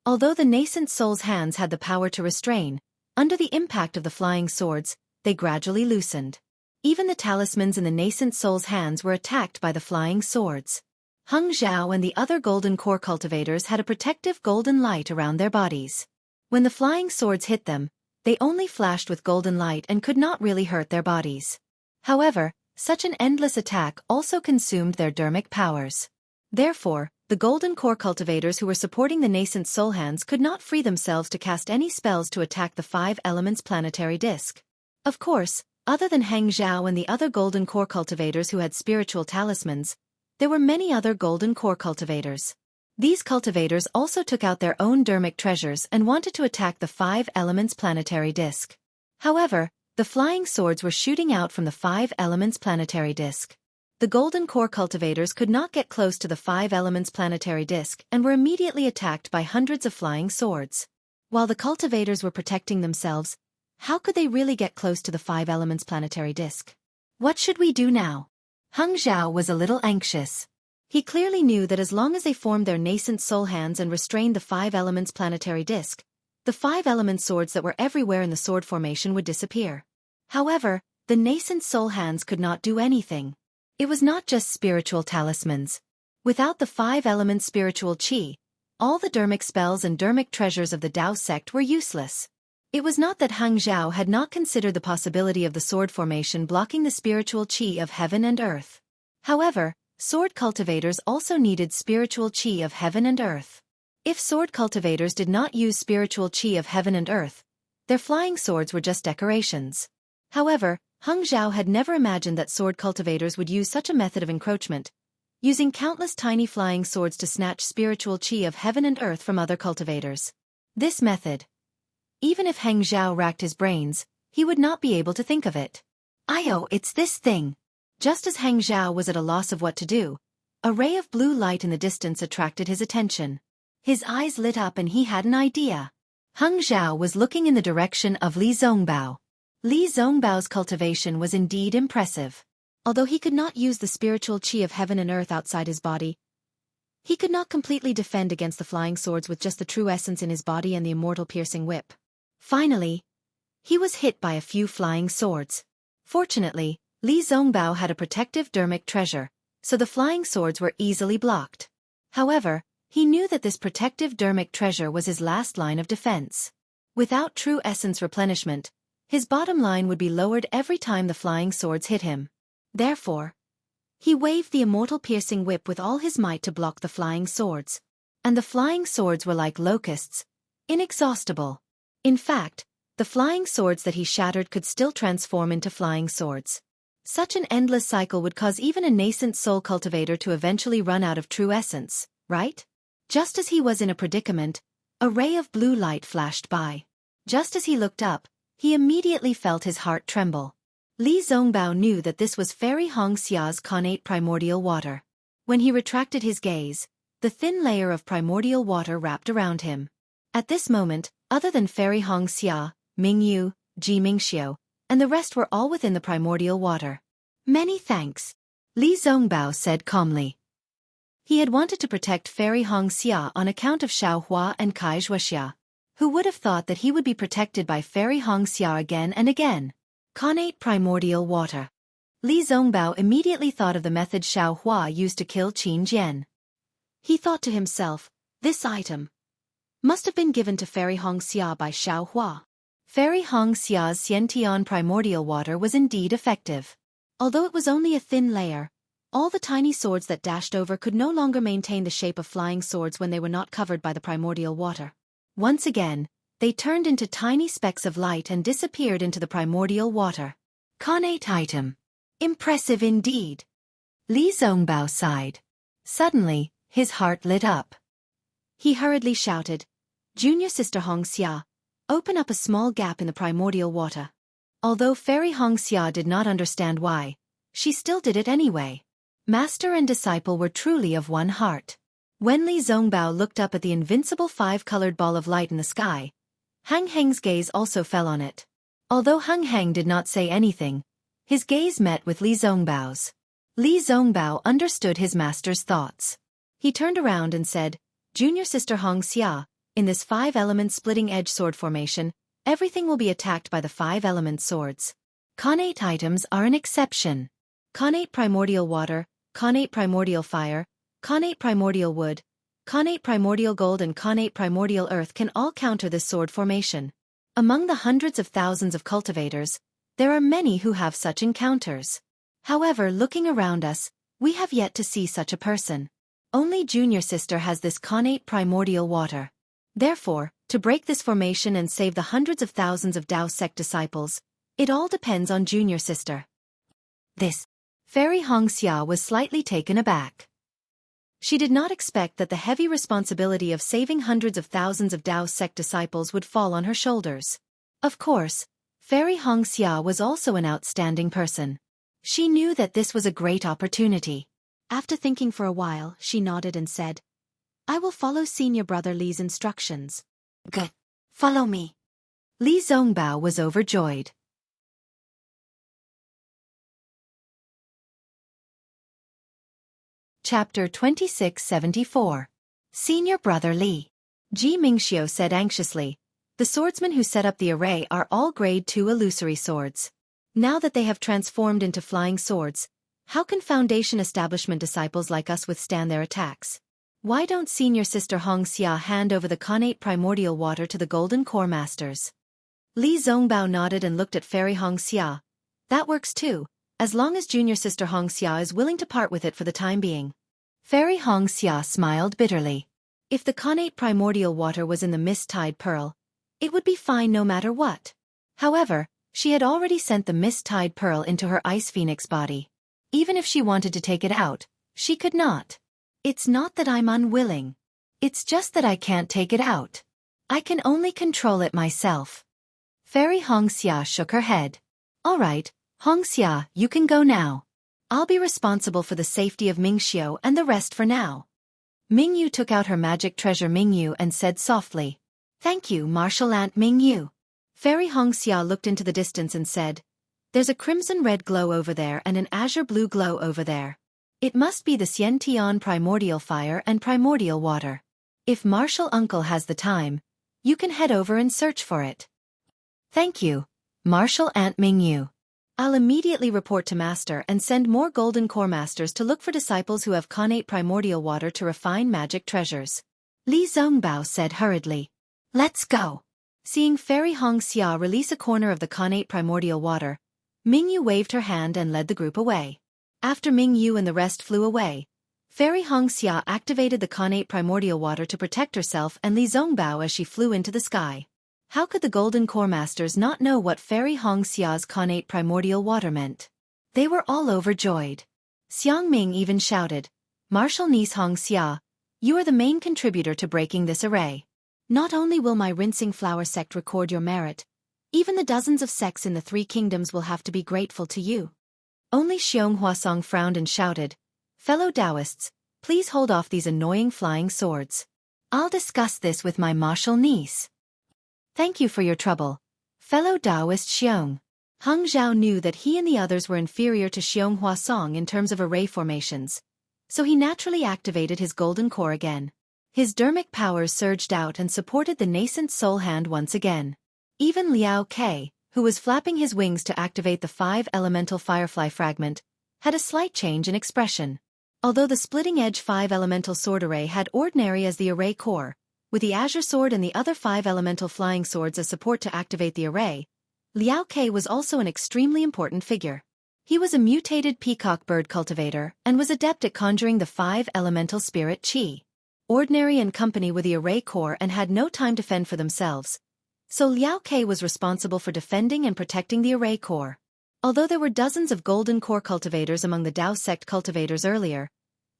Although the nascent soul's hands had the power to restrain, under the impact of the flying swords, they gradually loosened. Even the talismans in the nascent soul's hands were attacked by the flying swords. Heng Zhao and the other golden core cultivators had a protective golden light around their bodies. When the flying swords hit them, they only flashed with golden light and could not really hurt their bodies. However, such an endless attack also consumed their dermic powers. Therefore, the golden core cultivators who were supporting the nascent soul hands could not free themselves to cast any spells to attack the 5 elements planetary disk. Of course, other than Heng Zhao and the other golden core cultivators who had spiritual talismans, there were many other golden core cultivators. These cultivators also took out their own dermic treasures and wanted to attack the 5 elements planetary disk. However, The flying swords were shooting out from the Five Elements planetary disk. The Golden Core cultivators could not get close to the Five Elements planetary disk and were immediately attacked by hundreds of flying swords. While the cultivators were protecting themselves, how could they really get close to the Five Elements planetary disk? What should we do now? Hung Zhao was a little anxious. He clearly knew that as long as they formed their nascent soul hands and restrained the Five Elements planetary disk, the Five Element swords that were everywhere in the sword formation would disappear. However, the nascent soul hands could not do anything. It was not just spiritual talismans. Without the Five Element spiritual qi, all the dermic spells and dermic treasures of the Dao sect were useless. It was not that Hung Zhao had not considered the possibility of the sword formation blocking the spiritual qi of heaven and earth. However, sword cultivators also needed spiritual qi of heaven and earth. If sword cultivators did not use spiritual qi of heaven and earth, their flying swords were just decorations. However, Hung Zhao had never imagined that sword cultivators would use such a method of encroachment, using countless tiny flying swords to snatch spiritual qi of heaven and earth from other cultivators. This method, even if Hung Zhao racked his brains, he would not be able to think of it. It's this thing. Just as Hung Zhao was at a loss of what to do, a ray of blue light in the distance attracted his attention. His eyes lit up and he had an idea. Hung Zhao was looking in the direction of Li Zongbao. Li Zongbao's cultivation was indeed impressive. Although he could not use the spiritual qi of heaven and earth outside his body, he could not completely defend against the flying swords with just the true essence in his body and the immortal piercing whip. Finally, he was hit by a few flying swords. Fortunately, Li Zongbao had a protective dermic treasure, so the flying swords were easily blocked. However, he knew that this protective dermic treasure was his last line of defense. Without true essence replenishment, his bottom line would be lowered every time the flying swords hit him. Therefore, he waved the immortal piercing whip with all his might to block the flying swords. And the flying swords were like locusts, inexhaustible. In fact, the flying swords that he shattered could still transform into flying swords. Such an endless cycle would cause even a nascent soul cultivator to eventually run out of true essence, right? Just as he was in a predicament, a ray of blue light flashed by. Just as he looked up, he immediately felt his heart tremble. Li Zongbao knew that this was Fairy Hong Xia's connate primordial water. When he retracted his gaze, the thin layer of primordial water wrapped around him. At this moment, other than Fairy Hong Xia, Ming Yu, Ji Mingxiu, and the rest were all within the primordial water. Many thanks, Li Zongbao said calmly. He had wanted to protect Fairy Hong Xia on account of Xiao Hua and Kai Zhuoxia. Who would have thought that he would be protected by Fairy Hong Xia again and again? Connate primordial water. Li Zongbao immediately thought of the method Xiao Hua used to kill Qin Jian. He thought to himself, this item must have been given to Fairy Hong Xia by Xiao Hua. Fairy Hong Xia's Xiantian primordial water was indeed effective. Although it was only a thin layer, all the tiny swords that dashed over could no longer maintain the shape of flying swords when they were not covered by the primordial water. Once again, they turned into tiny specks of light and disappeared into the primordial water. Connate item. Impressive indeed. Li Zongbao sighed. Suddenly, his heart lit up. He hurriedly shouted, Junior Sister Hong Xia, open up a small gap in the primordial water. Although Fairy Hong Xia did not understand why, she still did it anyway. Master and disciple were truly of one heart. When Li Zongbao looked up at the invincible five-colored ball of light in the sky, Hung Heng's gaze also fell on it. Although Hung Heng did not say anything, his gaze met with Li Zongbao's. Li Zongbao understood his master's thoughts. He turned around and said, Junior Sister Hong Xia, in this five-element splitting-edge sword formation, everything will be attacked by the five-element swords. Connate items are an exception. Connate primordial water, connate primordial fire, connate primordial wood, connate primordial gold and connate primordial earth can all counter this sword formation. Among the hundreds of thousands of cultivators, there are many who have such encounters. However, looking around us, we have yet to see such a person. Only Junior Sister has this connate primordial water. Therefore, to break this formation and save the hundreds of thousands of Dao sect disciples, it all depends on Junior Sister. This. Fairy Hong Xia was slightly taken aback. She did not expect that the heavy responsibility of saving hundreds of thousands of Dao sect disciples would fall on her shoulders. Of course, Fairy Hongxia was also an outstanding person. She knew that this was a great opportunity. After thinking for a while, she nodded and said, I will follow senior brother Li's instructions. Good. Follow me. Li Zongbao was overjoyed. Chapter 2674. Senior Brother Li. Ji Mingxiu said anxiously, the swordsmen who set up the array are all grade 2 illusory swords. Now that they have transformed into flying swords, how can Foundation establishment disciples like us withstand their attacks? Why don't Senior Sister Hongxia hand over the connate primordial water to the Golden Core Masters? Li Zongbao nodded and looked at Fairy Hongxia. That works too, as long as Junior Sister Hongxia is willing to part with it for the time being. Fairy Hongxia smiled bitterly. If the connate primordial water was in the mist-tide pearl, it would be fine no matter what. However, she had already sent the mist-tide pearl into her ice phoenix body. Even if she wanted to take it out, she could not. It's not that I'm unwilling. It's just that I can't take it out. I can only control it myself. Fairy Hongxia shook her head. All right, Hongxia, you can go now. I'll be responsible for the safety of Mingxiu and the rest for now. Mingyu took out her magic treasure Mingyu and said softly, Thank you, Martial Ant Mingyu. Fairy Hongxia looked into the distance and said, There's a crimson-red glow over there and an azure-blue glow over there. It must be the Xiantian primordial fire and primordial water. If Martial Uncle has the time, you can head over and search for it. Thank you, Martial Ant Mingyu. I'll immediately report to Master and send more Golden Core Masters to look for disciples who have connate primordial water to refine magic treasures. Li Zongbao said hurriedly. Let's go. Seeing Fairy Hongxia release a corner of the connate primordial water, Mingyu waved her hand and led the group away. After Mingyu and the rest flew away, Fairy Hongxia activated the connate primordial water to protect herself and Li Zongbao as she flew into the sky. How could the Golden Core Masters not know what Fairy Hongxia's connate primordial water meant? They were all overjoyed. Xiangming even shouted, Martial niece Hongxia, you are the main contributor to breaking this array. Not only will my rinsing flower sect record your merit, even the dozens of sects in the 3 kingdoms will have to be grateful to you. Only Xiong Huasong frowned and shouted, Fellow Taoists, please hold off these annoying flying swords. I'll discuss this with my martial niece. Thank you for your trouble, fellow Taoist Xiong. Heng Zhao knew that he and the others were inferior to Xiong Huasong in terms of array formations, so he naturally activated his golden core again. His dermic powers surged out and supported the nascent soul hand once again. Even Liao Ke, who was flapping his wings to activate the 5-elemental firefly fragment, had a slight change in expression. Although the splitting-edge 5-elemental sword array had ordinary as the array core, with the azure sword and the other 5-elemental flying swords as support to activate the array, Liao Ke was also an extremely important figure. He was a mutated peacock bird cultivator and was adept at conjuring the 5-elemental spirit Qi. Ordinary and company were the array core and had no time to fend for themselves, so Liao Ke was responsible for defending and protecting the array core. Although there were dozens of golden core cultivators among the Dao sect cultivators earlier,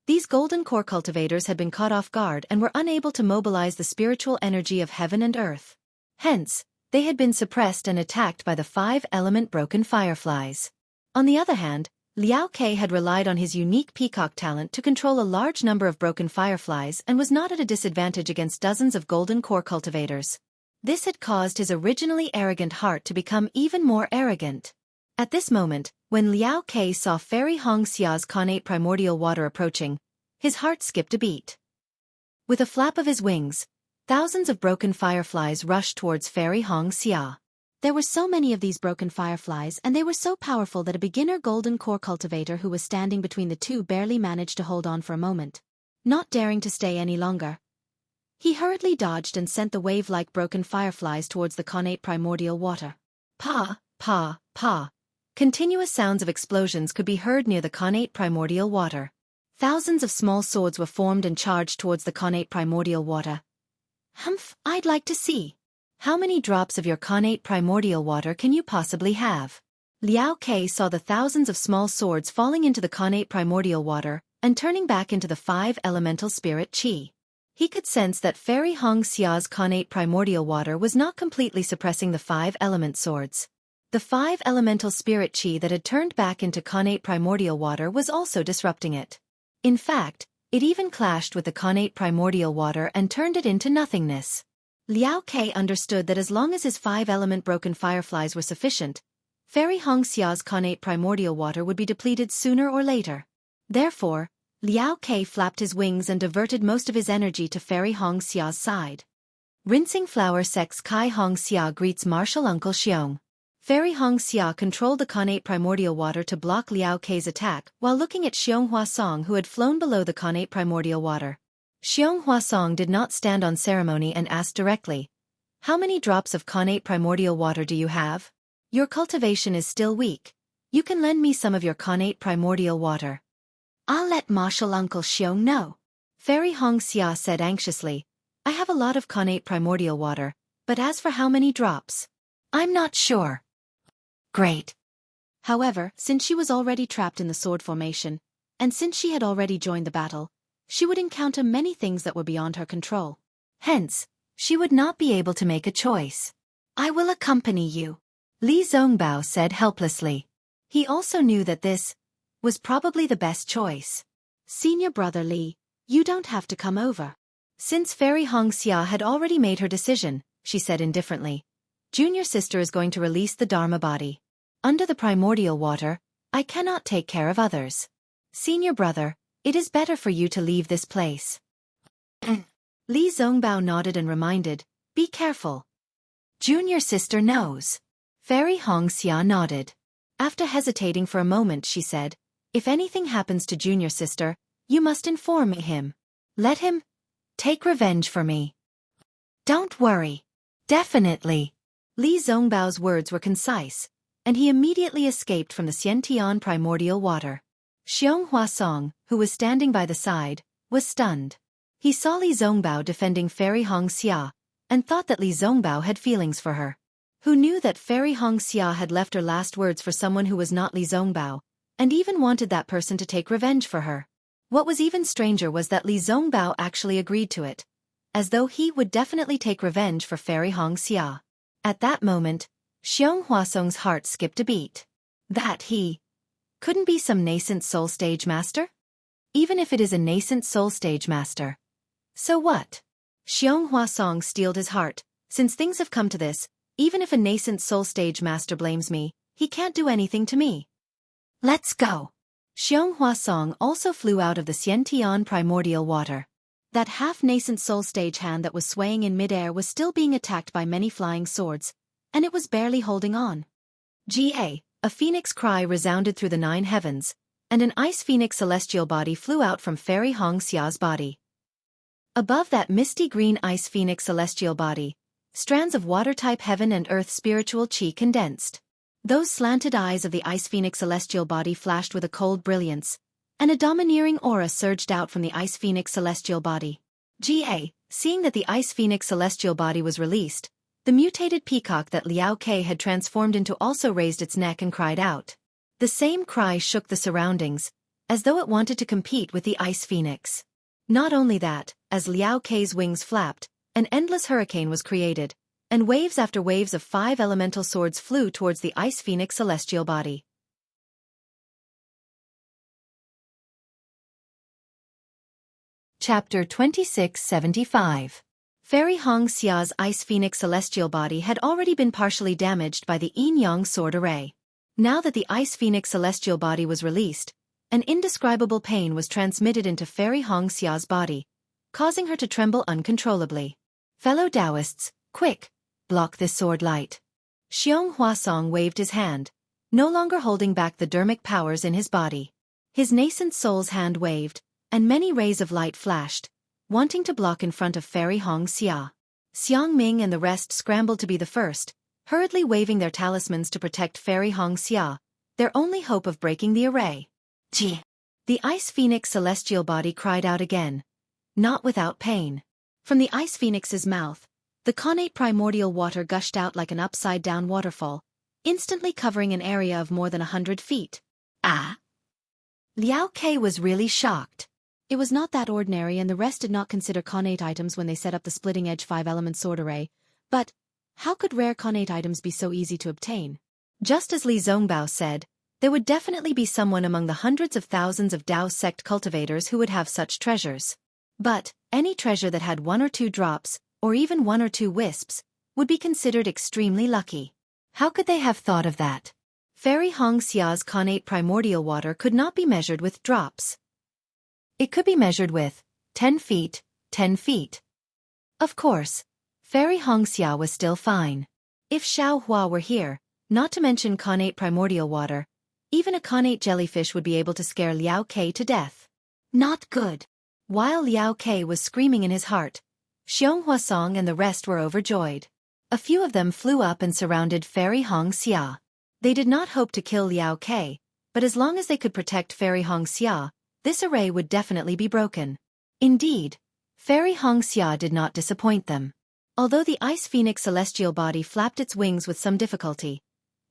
these golden core cultivators had been caught off guard and were unable to mobilize the spiritual energy of heaven and earth. Hence, they had been suppressed and attacked by the 5-element broken fireflies. On the other hand, Liao Ke had relied on his unique peacock talent to control a large number of broken fireflies and was not at a disadvantage against dozens of golden core cultivators. This had caused his originally arrogant heart to become even more arrogant. At this moment, when Liao Ke saw Fairy Hongxia's connate primordial water approaching, his heart skipped a beat. With a flap of his wings, thousands of broken fireflies rushed towards Fairy Hongxia. There were so many of these broken fireflies and they were so powerful that a beginner golden core cultivator who was standing between the two barely managed to hold on for a moment. Not daring to stay any longer, he hurriedly dodged and sent the wave-like broken fireflies towards the connate primordial water. Pa, pa, pa. Continuous sounds of explosions could be heard near the connate primordial water. Thousands of small swords were formed and charged towards the connate primordial water. Humph, I'd like to see. How many drops of your connate primordial water can you possibly have? Liao Ke saw the thousands of small swords falling into the connate primordial water and turning back into the 5-elemental spirit Qi. He could sense that Fairy Hongxia's connate primordial water was not completely suppressing the 5-element swords. The 5 elemental spirit chi that had turned back into connate primordial water was also disrupting it. In fact, it even clashed with the connate primordial water and turned it into nothingness. Liao Ke understood that as long as his 5-element broken fireflies were sufficient, Fairy Hongxia's connate primordial water would be depleted sooner or later. Therefore, Liao Ke flapped his wings and diverted most of his energy to Fairy Hongxia's side. Rinsing Flower Sex Kai Hongxia greets Martial Uncle Xiong. Fairy Hongxia controlled the connate primordial water to block Liao Ke's attack while looking at Xiong Huasong, who had flown below the connate primordial water. Xiong Huasong did not stand on ceremony and asked directly, "How many drops of connate primordial water do you have? Your cultivation is still weak. You can lend me some of your connate primordial water." "I'll let Martial Uncle Xiong know," Fairy Hongxia said anxiously. "I have a lot of connate primordial water, but as for how many drops, I'm not sure." Great. However, since she was already trapped in the sword formation, and since she had already joined the battle, she would encounter many things that were beyond her control. Hence, she would not be able to make a choice. "I will accompany you," Li Zongbao said helplessly. He also knew that this was probably the best choice. "Senior brother Li, you don't have to come over." Since Fairy Hongxia had already made her decision, she said indifferently, "Junior sister is going to release the Dharma body. Under the primordial water, I cannot take care of others. Senior brother, it is better for you to leave this place." Li Zongbao nodded and reminded, "Be careful. Junior sister knows." Fairy Hongxia nodded. After hesitating for a moment, she said, "If anything happens to Junior sister, you must inform him. Let him take revenge for me." "Don't worry." "Definitely." Li Zongbao's words were concise, and he immediately escaped from the Xiantian primordial water. Xiong Huasong, who was standing by the side, was stunned. He saw Li Zongbao defending Fairy Hongxia, and thought that Li Zongbao had feelings for her. Who knew that Fairy Hongxia had left her last words for someone who was not Li Zongbao, and even wanted that person to take revenge for her? What was even stranger was that Li Zongbao actually agreed to it, as though he would definitely take revenge for Fairy Hongxia. At that moment, Xiong Huasong's heart skipped a beat. That he couldn't be some nascent soul stage master? Even if it is a nascent soul stage master. So what? Xiong Huasong steeled his heart. Since things have come to this, even if a nascent soul stage master blames me, he can't do anything to me. "Let's go." Xiong Huasong also flew out of the Xiantian primordial water. That half-nascent soul stage hand that was swaying in midair was still being attacked by many flying swords, and it was barely holding on. "Ga!" A phoenix cry resounded through the 9 heavens, and an ice phoenix celestial body flew out from Fairy Hongxia's body. Above that misty green ice phoenix celestial body, strands of water-type heaven and earth spiritual chi condensed. Those slanted eyes of the ice phoenix celestial body flashed with a cold brilliance, and a domineering aura surged out from the ice phoenix celestial body. Ga! Seeing that the ice phoenix celestial body was released, the mutated peacock that Liao Ke had transformed into also raised its neck and cried out. The same cry shook the surroundings, as though it wanted to compete with the ice phoenix. Not only that, as Liao Ke's wings flapped, an endless hurricane was created, and waves after waves of 5 elemental swords flew towards the ice phoenix celestial body. Chapter 2675. Fairy Hongxia's ice phoenix celestial body had already been partially damaged by the yin-yang sword array. Now that the ice phoenix celestial body was released, an indescribable pain was transmitted into Fairy Hongxia's body, causing her to tremble uncontrollably. "Fellow Taoists, quick, block this sword light." Xiong Huasong waved his hand, no longer holding back the dermic powers in his body. His nascent soul's hand waved, and many rays of light flashed, wanting to block in front of Fairy Hongxia. Xiang Ming and the rest scrambled to be the first, hurriedly waving their talismans to protect Fairy Hongxia, their only hope of breaking the array. "Gee!" The ice phoenix celestial body cried out again, not without pain. From the ice phoenix's mouth, the connate primordial water gushed out like an upside-down waterfall, instantly covering an area of more than 100 feet. "Ah!" Liao Ke was really shocked. It was not that ordinary, and the rest did not consider connate items when they set up the splitting-edge 5-element sword array. But how could rare connate items be so easy to obtain? Just as Li Zongbao said, there would definitely be someone among the hundreds of thousands of Dao sect cultivators who would have such treasures. But, any treasure that had 1 or 2 drops, or even 1 or 2 wisps, would be considered extremely lucky. How could they have thought of that? Fairy Hong Xia's connate primordial water could not be measured with drops. It could be measured with 10 feet, 10 feet. Of course, Fairy Hong Xia was still fine. If Xiao Hua were here, not to mention connate primordial water, even a connate jellyfish would be able to scare Liao Ke to death. Not good. While Liao Ke was screaming in his heart, Xiong Huasong and the rest were overjoyed. A few of them flew up and surrounded Fairy Hong Xia. They did not hope to kill Liao Ke, but as long as they could protect Fairy Hong Xia, this array would definitely be broken. Indeed, Fairy Hong Xia did not disappoint them. Although the Ice Phoenix celestial body flapped its wings with some difficulty,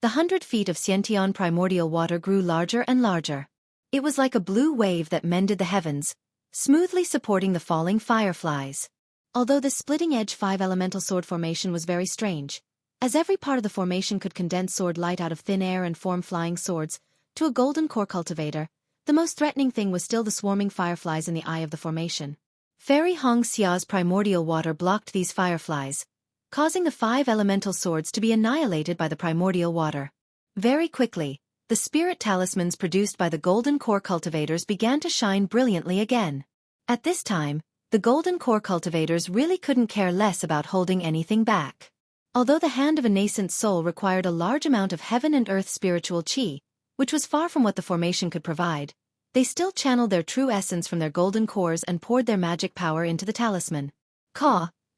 the 100 feet of Xiantian primordial water grew larger and larger. It was like a blue wave that mended the heavens, smoothly supporting the falling fireflies. Although the splitting-edge 5-elemental sword formation was very strange, as every part of the formation could condense sword light out of thin air and form flying swords, to a golden core cultivator, the most threatening thing was still the swarming fireflies in the eye of the formation. Fairy Hong Xia's primordial water blocked these fireflies, causing the 5 elemental swords to be annihilated by the primordial water. Very quickly, the spirit talismans produced by the golden core cultivators began to shine brilliantly again. At this time, the golden core cultivators really couldn't care less about holding anything back. Although the hand of a nascent soul required a large amount of heaven and earth spiritual qi, which was far from what the formation could provide, they still channeled their true essence from their golden cores and poured their magic power into the talisman.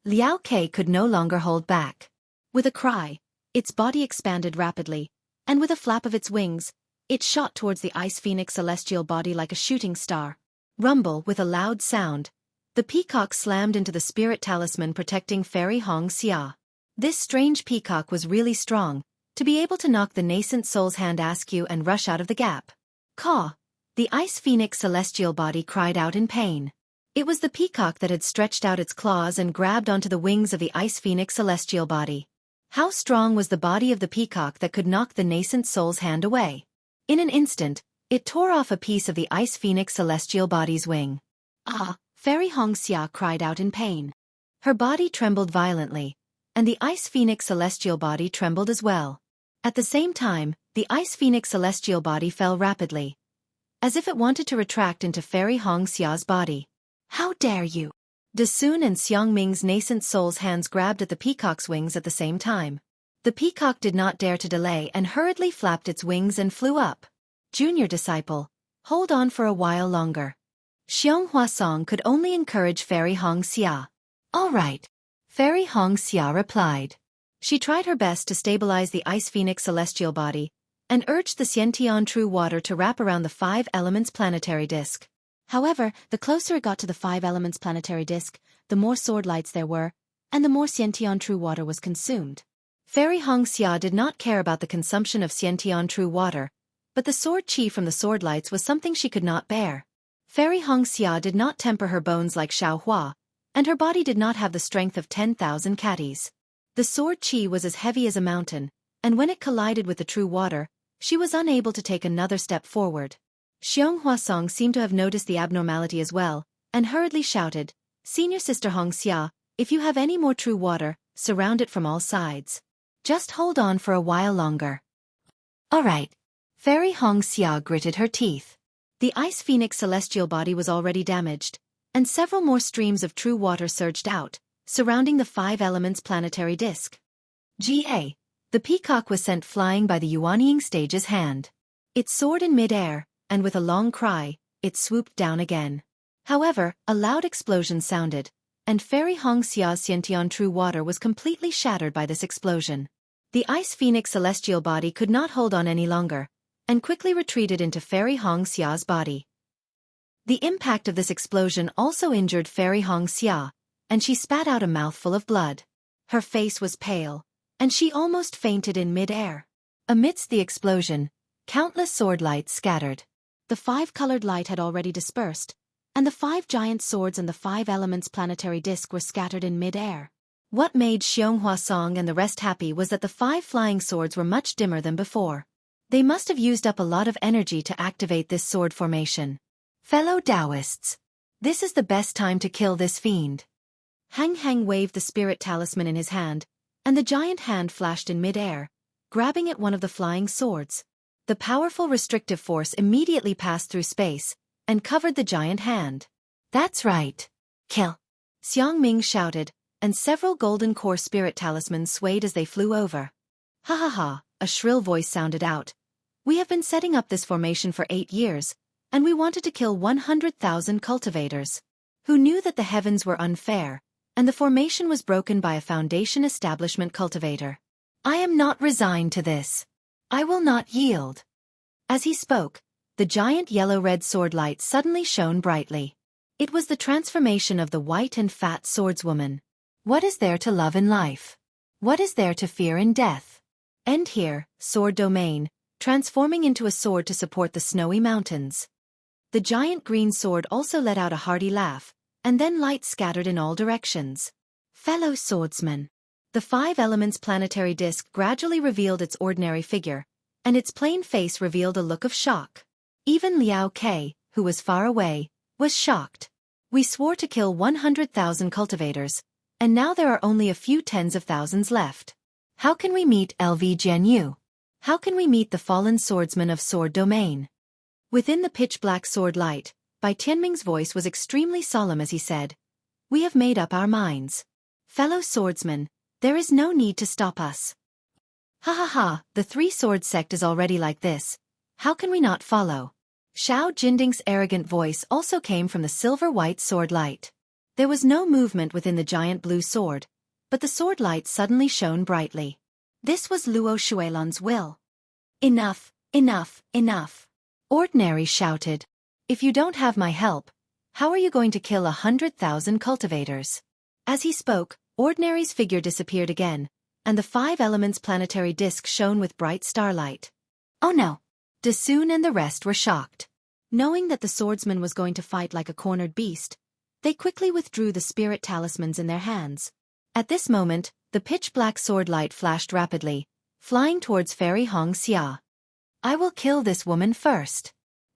Liao Ke could no longer hold back. With a cry, its body expanded rapidly, and with a flap of its wings, it shot towards the Ice Phoenix celestial body like a shooting star. Rumble with a loud sound, the peacock slammed into the spirit talisman protecting Fairy Hong Xia. This strange peacock was really strong, to be able to knock the nascent soul's hand askew and rush out of the gap. Caw! The Ice Phoenix celestial body cried out in pain. It was the peacock that had stretched out its claws and grabbed onto the wings of the Ice Phoenix celestial body. How strong was the body of the peacock that could knock the nascent soul's hand away? In an instant, it tore off a piece of the Ice Phoenix celestial body's wing. Ah! Fairy Hong Xia cried out in pain. Her body trembled violently, and the Ice Phoenix celestial body trembled as well. At the same time, the Ice Phoenix celestial body fell rapidly, as if it wanted to retract into Fairy Hong Xia's body. How dare you! Desun and Xiang Ming's nascent soul's hands grabbed at the peacock's wings at the same time. The peacock did not dare to delay and hurriedly flapped its wings and flew up. Junior disciple, hold on for a while longer. Xiong Huasong could only encourage Fairy Hong Xia. All right, Fairy Hong Xia replied. She tried her best to stabilize the Ice Phoenix celestial body, and urged the Xiantian true water to wrap around the 5 elements planetary disk. However, the closer it got to the 5 elements planetary disk, the more sword lights there were, and the more Xiantian true water was consumed. Fairy Hong Xia did not care about the consumption of Xiantian true water, but the sword qi from the sword lights was something she could not bear. Fairy Hong Xia did not temper her bones like Xiao Hua, and her body did not have the strength of 10,000 catties. The sword qi was as heavy as a mountain, and when it collided with the true water, she was unable to take another step forward. Xiong Huasong seemed to have noticed the abnormality as well, and hurriedly shouted, "Senior Sister Hong Xia, if you have any more true water, surround it from all sides. Just hold on for a while longer." All right. Fairy Hong Xia gritted her teeth. The Ice Phoenix celestial body was already damaged, and several more streams of true water surged out, surrounding the 5 elements planetary disk. Ga. The peacock was sent flying by the Yuanying stage's hand. It soared in mid-air, and with a long cry, it swooped down again. However, a loud explosion sounded, and Fairy Hong Xia's Xiantian true water was completely shattered by this explosion. The Ice Phoenix celestial body could not hold on any longer, and quickly retreated into Fairy Hong Xia's body. The impact of this explosion also injured Fairy Hong Xia, and she spat out a mouthful of blood. Her face was pale, and she almost fainted in mid-air. Amidst the explosion, countless sword lights scattered. The 5-colored light had already dispersed, and the 5 giant swords and the 5 elements planetary disk were scattered in mid-air. What made Xianghua Song and the rest happy was that the 5 flying swords were much dimmer than before. They must have used up a lot of energy to activate this sword formation. Fellow Taoists, this is the best time to kill this fiend. Hang Hang waved the spirit talisman in his hand, and the giant hand flashed in mid-air, grabbing at one of the flying swords. The powerful restrictive force immediately passed through space and covered the giant hand. That's right. Kill. Xiang Ming shouted, and several golden core spirit talismans swayed as they flew over. Ha ha ha, a shrill voice sounded out. We have been setting up this formation for 8 years, and we wanted to kill 100,000 cultivators. Who knew that the heavens were unfair, and the formation was broken by a foundation establishment cultivator. I am not resigned to this. I will not yield. As he spoke, the giant yellow-red sword light suddenly shone brightly. It was the transformation of the white and fat swordswoman. What is there to love in life? What is there to fear in death? End here, sword domain, transforming into a sword to support the snowy mountains. The giant green sword also let out a hearty laugh, and then light scattered in all directions. Fellow swordsmen. The 5 elements planetary disk gradually revealed its ordinary figure, and its plain face revealed a look of shock. Even Liao Ke, who was far away, was shocked. We swore to kill 100,000 cultivators, and now there are only a few tens of thousands left. How can we meet LV Jianyu? How can we meet the fallen swordsman of sword domain? Within the pitch-black sword light, Bai Tianming's voice was extremely solemn as he said, "We have made up our minds. Fellow swordsmen, there is no need to stop us." Ha ha ha, the 3-sword sect is already like this. How can we not follow? Xiao Jinding's arrogant voice also came from the silver-white sword light. There was no movement within the giant blue sword, but the sword light suddenly shone brightly. This was Luo Shuilan's will. Enough, enough, enough. Ordinary shouted. If you don't have my help, how are you going to kill 100,000 cultivators? As he spoke, Ordinary's figure disappeared again, and the 5 elements planetary disk shone with bright starlight. Oh no! Dasun and the rest were shocked. Knowing that the swordsman was going to fight like a cornered beast, they quickly withdrew the spirit talismans in their hands. At this moment, the pitch-black sword light flashed rapidly, flying towards Fairy Hong Xia. I will kill this woman first.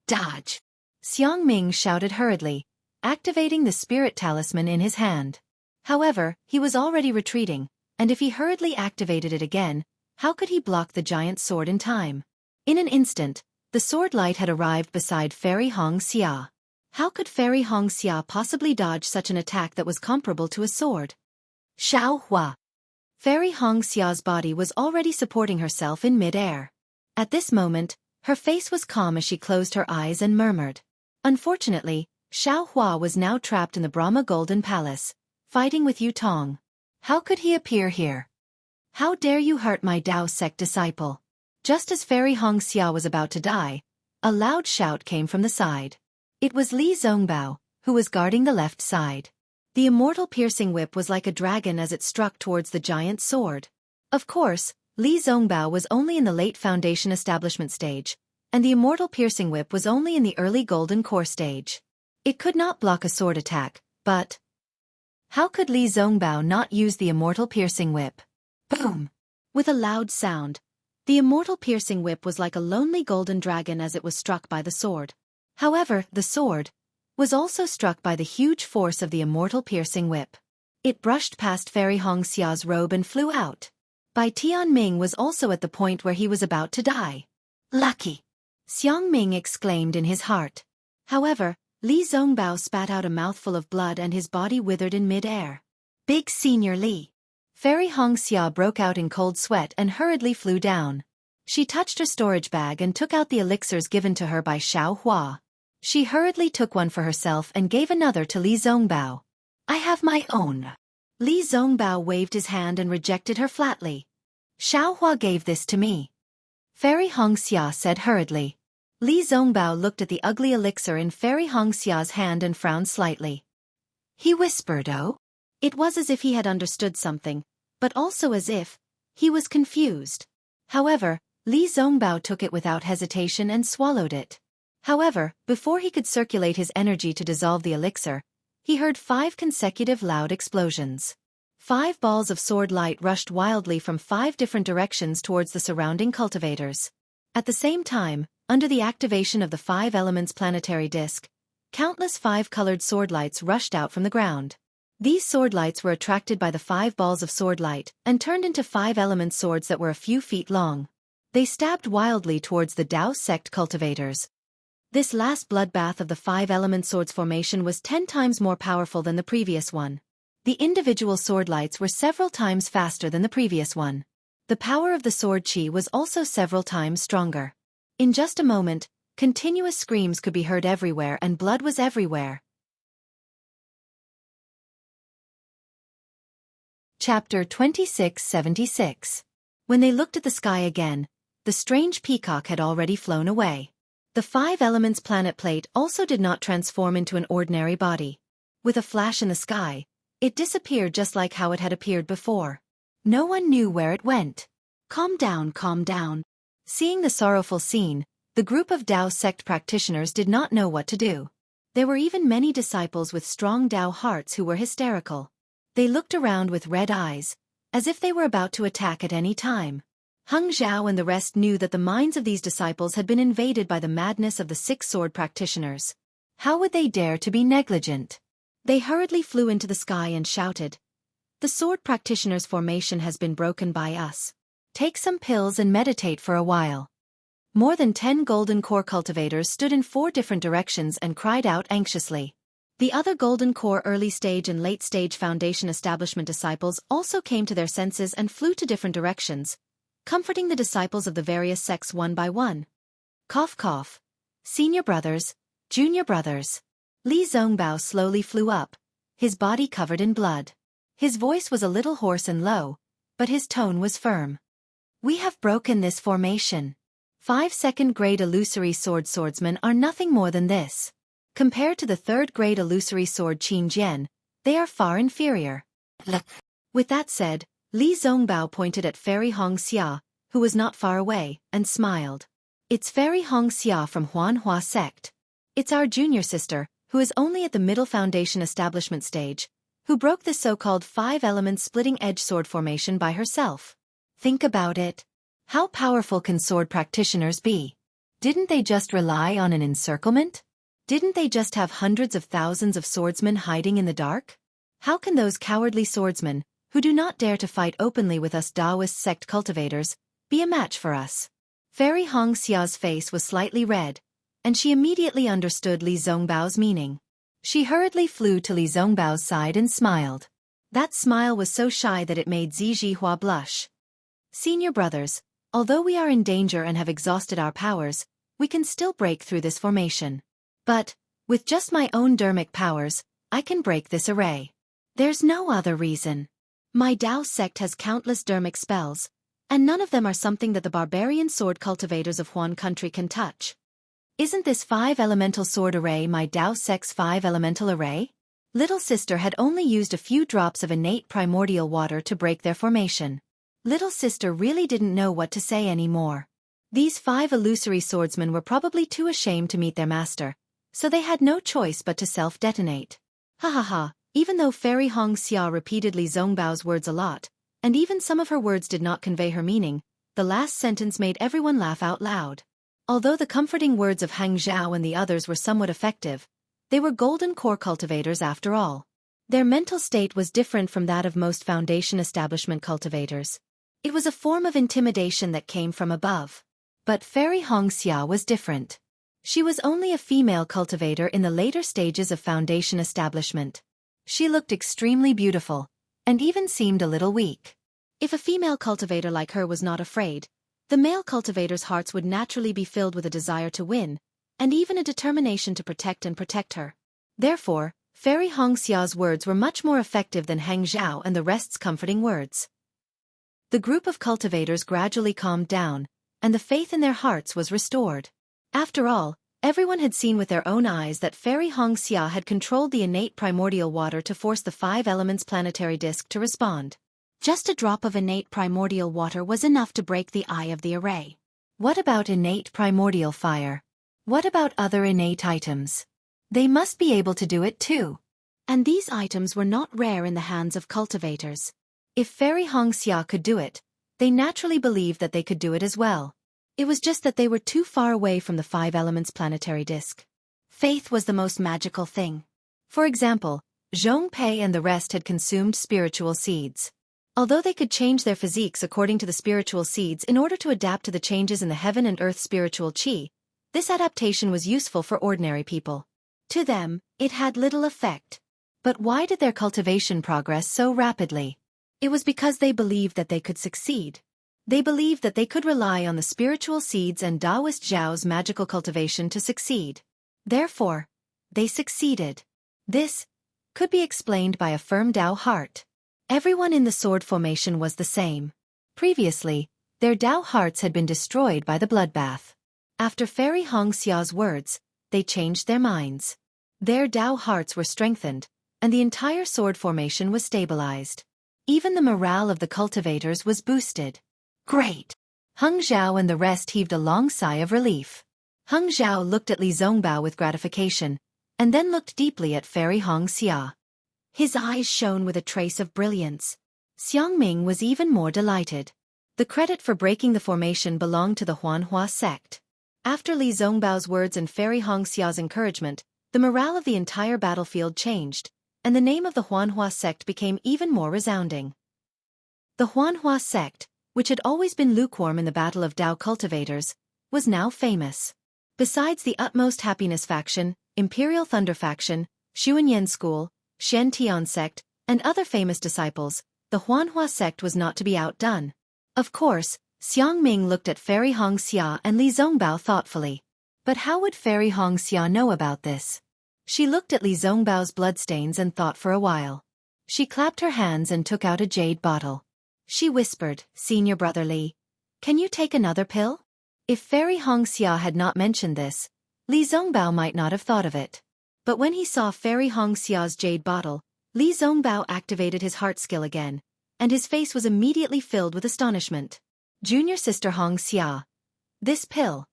Dodge! Xiang Ming shouted hurriedly, activating the spirit talisman in his hand. However, he was already retreating, and if he hurriedly activated it again, how could he block the giant sword in time? In an instant, the sword light had arrived beside Fairy Hong Xia. How could Fairy Hong Xia possibly dodge such an attack that was comparable to a sword? Xiao Hua. Fairy Hong Xia's body was already supporting herself in mid-air. At this moment, her face was calm as she closed her eyes and murmured. Unfortunately, Xiao Hua was now trapped in the Brahma Golden Palace, fighting with Yu Tong. How could he appear here? How dare you hurt my Dao sect disciple? Just as Fairy Hong Xia was about to die, a loud shout came from the side. It was Li Zongbao, who was guarding the left side. The immortal piercing whip was like a dragon as it struck towards the giant sword. Of course, Li Zongbao was only in the late foundation establishment stage, and the immortal piercing whip was only in the early golden core stage. It could not block a sword attack, but... How could Li Zongbao not use the immortal piercing whip? Boom! With a loud sound, the immortal piercing whip was like a lonely golden dragon as it was struck by the sword. However, the sword was also struck by the huge force of the immortal piercing whip. It brushed past Fairy Hong Xia's robe and flew out. Bai Tianming was also at the point where he was about to die. Lucky! Xiang Ming exclaimed in his heart. However, Li Zongbao spat out a mouthful of blood and his body withered in mid-air. Big Senior Li! Fairy Hong Xia broke out in cold sweat and hurriedly flew down. She touched her storage bag and took out the elixirs given to her by Xiao Hua. She hurriedly took one for herself and gave another to Li Zongbao. I have my own. Li Zongbao waved his hand and rejected her flatly. Xiao Hua gave this to me. Fairy Hong Xia said hurriedly. Li Zongbao looked at the ugly elixir in Fairy Hong Xia's hand and frowned slightly. He whispered, "Oh?" It was as if he had understood something, but also as if he was confused. However, Li Zongbao took it without hesitation and swallowed it. However, before he could circulate his energy to dissolve the elixir, he heard 5 consecutive loud explosions. 5 balls of sword light rushed wildly from 5 different directions towards the surrounding cultivators. At the same time, under the activation of the 5 elements planetary disk, countless 5-colored sword lights rushed out from the ground. These sword lights were attracted by the 5 balls of sword light and turned into 5 element swords that were a few feet long. They stabbed wildly towards the Dao sect cultivators. This last bloodbath of the 5 element swords formation was 10 times more powerful than the previous one. The individual sword lights were several times faster than the previous one. The power of the sword chi was also several times stronger. In just a moment, continuous screams could be heard everywhere and blood was everywhere. Chapter 2676. When they looked at the sky again, the strange peacock had already flown away. The 5 elements planet plate also did not transform into an ordinary body. With a flash in the sky, it disappeared just like how it had appeared before. No one knew where it went. Calm down, calm down. Seeing the sorrowful scene, the group of Dao sect practitioners did not know what to do. There were even many disciples with strong Dao hearts who were hysterical. They looked around with red eyes, as if they were about to attack at any time. Heng Zhao and the rest knew that the minds of these disciples had been invaded by the madness of the 6 sword practitioners. How would they dare to be negligent? They hurriedly flew into the sky and shouted, "The sword practitioners' formation has been broken by us. Take some pills and meditate for a while." More than 10 golden core cultivators stood in 4 different directions and cried out anxiously. The other golden core early stage and late stage foundation establishment disciples also came to their senses and flew to different directions, comforting the disciples of the various sects one by one. Cough cough. Senior brothers, junior brothers. Li Zongbao slowly flew up, his body covered in blood. His voice was a little hoarse and low, but his tone was firm. We have broken this formation. 5 second-grade illusory swordsmen are nothing more than this. Compared to the 3rd-grade illusory sword Qin Jian, they are far inferior. Look. With that said, Li Zongbao pointed at Fairy Hong Xia, who was not far away, and smiled. "It's Fairy Hong Xia from Huanhua sect. It's our junior sister, who is only at the middle foundation establishment stage, who broke this so-called 5-element splitting-edge sword formation by herself." Think about it. How powerful can sword practitioners be? Didn't they just rely on an encirclement? Didn't they just have hundreds of thousands of swordsmen hiding in the dark? How can those cowardly swordsmen, who do not dare to fight openly with us Taoist sect cultivators, be a match for us? Fairy Hong Xia's face was slightly red, and she immediately understood Li Zongbao's meaning. She hurriedly flew to Li Zongbao's side and smiled. That smile was so shy that it made Zi Zhihua blush. "Senior brothers, although we are in danger and have exhausted our powers, we can still break through this formation. But, with just my own dermic powers, I can break this array. There's no other reason. My Dao sect has countless dermic spells, and none of them are something that the barbarian sword cultivators of Huan country can touch. Isn't this 5-elemental sword array my Dao sect's 5-elemental array?" Little sister had only used a few drops of innate primordial water to break their formation. Little sister really didn't know what to say anymore. These 5 illusory swordsmen were probably too ashamed to meet their master, so they had no choice but to self-detonate. Ha ha ha, even though Fairy Hong Xia repeated Li Zongbao's words a lot, and even some of her words did not convey her meaning, the last sentence made everyone laugh out loud. Although the comforting words of Heng Zhao and the others were somewhat effective, they were golden core cultivators after all. Their mental state was different from that of most foundation establishment cultivators. It was a form of intimidation that came from above. But Fairy Hong Xia was different. She was only a female cultivator in the later stages of foundation establishment. She looked extremely beautiful, and even seemed a little weak. If a female cultivator like her was not afraid, the male cultivators' hearts would naturally be filled with a desire to win, and even a determination to protect her. Therefore, Fairy Hong Xia's words were much more effective than Heng Zhao and the rest's comforting words. The group of cultivators gradually calmed down, and the faith in their hearts was restored. After all, everyone had seen with their own eyes that Fairy Hong Xia had controlled the innate primordial water to force the 5 elements planetary disk to respond. Just a drop of innate primordial water was enough to break the eye of the array. What about innate primordial fire? What about other innate items? They must be able to do it too. And these items were not rare in the hands of cultivators. If Fairy Hongxia could do it, they naturally believed that they could do it as well. It was just that they were too far away from the five elements planetary disk. Faith was the most magical thing. For example, Zhong Pei and the rest had consumed spiritual seeds. Although they could change their physiques according to the spiritual seeds in order to adapt to the changes in the heaven and earth spiritual qi, this adaptation was useful for ordinary people. To them, it had little effect. But why did their cultivation progress so rapidly? It was because they believed that they could succeed. They believed that they could rely on the spiritual seeds and Taoist Zhao's magical cultivation to succeed. Therefore, they succeeded. This could be explained by a firm Dao heart. Everyone in the sword formation was the same. Previously, their Dao hearts had been destroyed by the bloodbath. After Fairy Hongxia's words, they changed their minds. Their Dao hearts were strengthened, and the entire sword formation was stabilized. Even the morale of the cultivators was boosted. Great! Heng Zhao and the rest heaved a long sigh of relief. Heng Zhao looked at Li Zongbao with gratification, and then looked deeply at Fairy Hongxia. His eyes shone with a trace of brilliance. Xiangming was even more delighted. The credit for breaking the formation belonged to the Huanhua sect. After Li Zongbao's words and Fairy Hongxia's encouragement, the morale of the entire battlefield changed, and the name of the Huanhua sect became even more resounding. The Huanhua sect, which had always been lukewarm in the battle of Dao cultivators, was now famous. Besides the Utmost Happiness faction, Imperial Thunder faction, Xuanyan school, Shen Tian sect, and other famous disciples, the Huanhua sect was not to be outdone. Of course, Xiangming looked at Fairy Hongxia and Li Zongbao thoughtfully. But how would Fairy Hongxia know about this? She looked at Li Zongbao's bloodstains and thought for a while. She clapped her hands and took out a jade bottle. She whispered, "Senior brother Li, can you take another pill?" If Fairy Hongxia had not mentioned this, Li Zongbao might not have thought of it. But when he saw Fairy Hongxia's jade bottle, Li Zongbao activated his heart skill again, and his face was immediately filled with astonishment. "Junior sister Hongxia, this pill.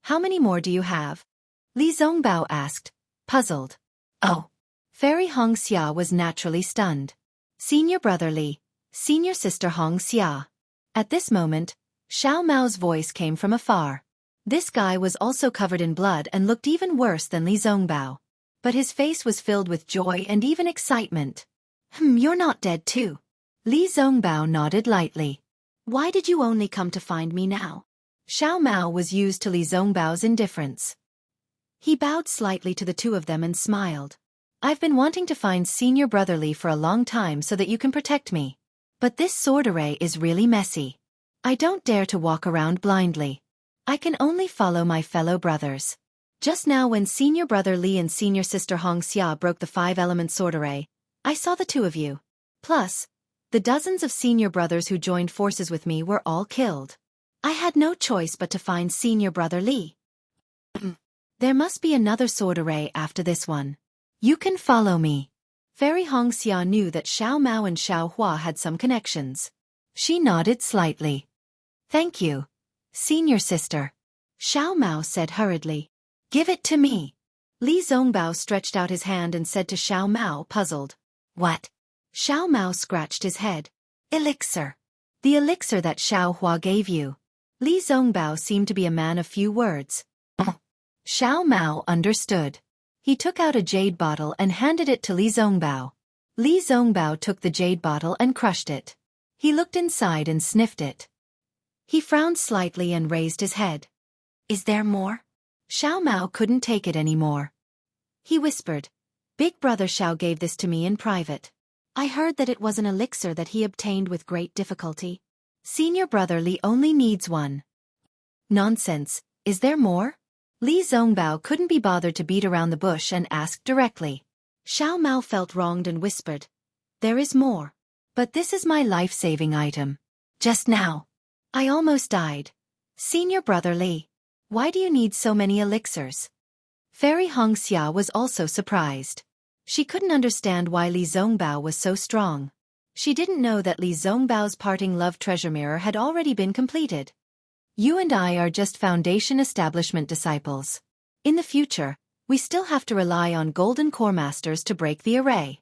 How many more do you have?" Li Zongbao asked, puzzled. "Oh." Fairy Hongxia was naturally stunned. "Senior brother Li, senior sister Hongxia." At this moment, Xiao Mao's voice came from afar. This guy was also covered in blood and looked even worse than Li Zongbao. But his face was filled with joy and even excitement. You're not dead too." Li Zongbao nodded lightly. "Why did you only come to find me now?" Xiao Mao was used to Li Zongbao's indifference. He bowed slightly to the two of them and smiled. "I've been wanting to find Senior Brother Li for a long time so that you can protect me. But this sword array is really messy. I don't dare to walk around blindly. I can only follow my fellow brothers." Just now when Senior Brother Li and Senior Sister Hongxia broke the five-element sword array, I saw the two of you. Plus, the dozens of senior brothers who joined forces with me were all killed. I had no choice but to find Senior Brother Li. There must be another sword array after this one. You can follow me. Fairy Hongxia knew that Xiao Mao and Xiao Hua had some connections. She nodded slightly. "Thank you, Senior Sister," Xiao Mao said hurriedly. "Give it to me." Li Zongbao stretched out his hand and said to Xiao Mao, puzzled. "What?" Xiao Mao scratched his head. "Elixir. The elixir that Xiao Hua gave you." Li Zongbao seemed to be a man of few words. Xiao Mao understood. He took out a jade bottle and handed it to Li Zongbao. Li Zongbao took the jade bottle and crushed it. He looked inside and sniffed it. He frowned slightly and raised his head. "Is there more?" Xiao Mao couldn't take it anymore. He whispered, "Big brother Xiao gave this to me in private. I heard that it was an elixir that he obtained with great difficulty. Senior brother Li only needs one." "Nonsense, is there more?" Li Zongbao couldn't be bothered to beat around the bush and asked directly. Xiao Mao felt wronged and whispered, "There is more. But this is my life-saving item. Just now, I almost died. Senior brother Li, why do you need so many elixirs?" Fairy Hongxia was also surprised. She couldn't understand why Li Zongbao was so strong. She didn't know that Li Zongbao's parting love treasure mirror had already been completed. "You and I are just foundation establishment disciples. In the future, we still have to rely on golden core masters to break the array.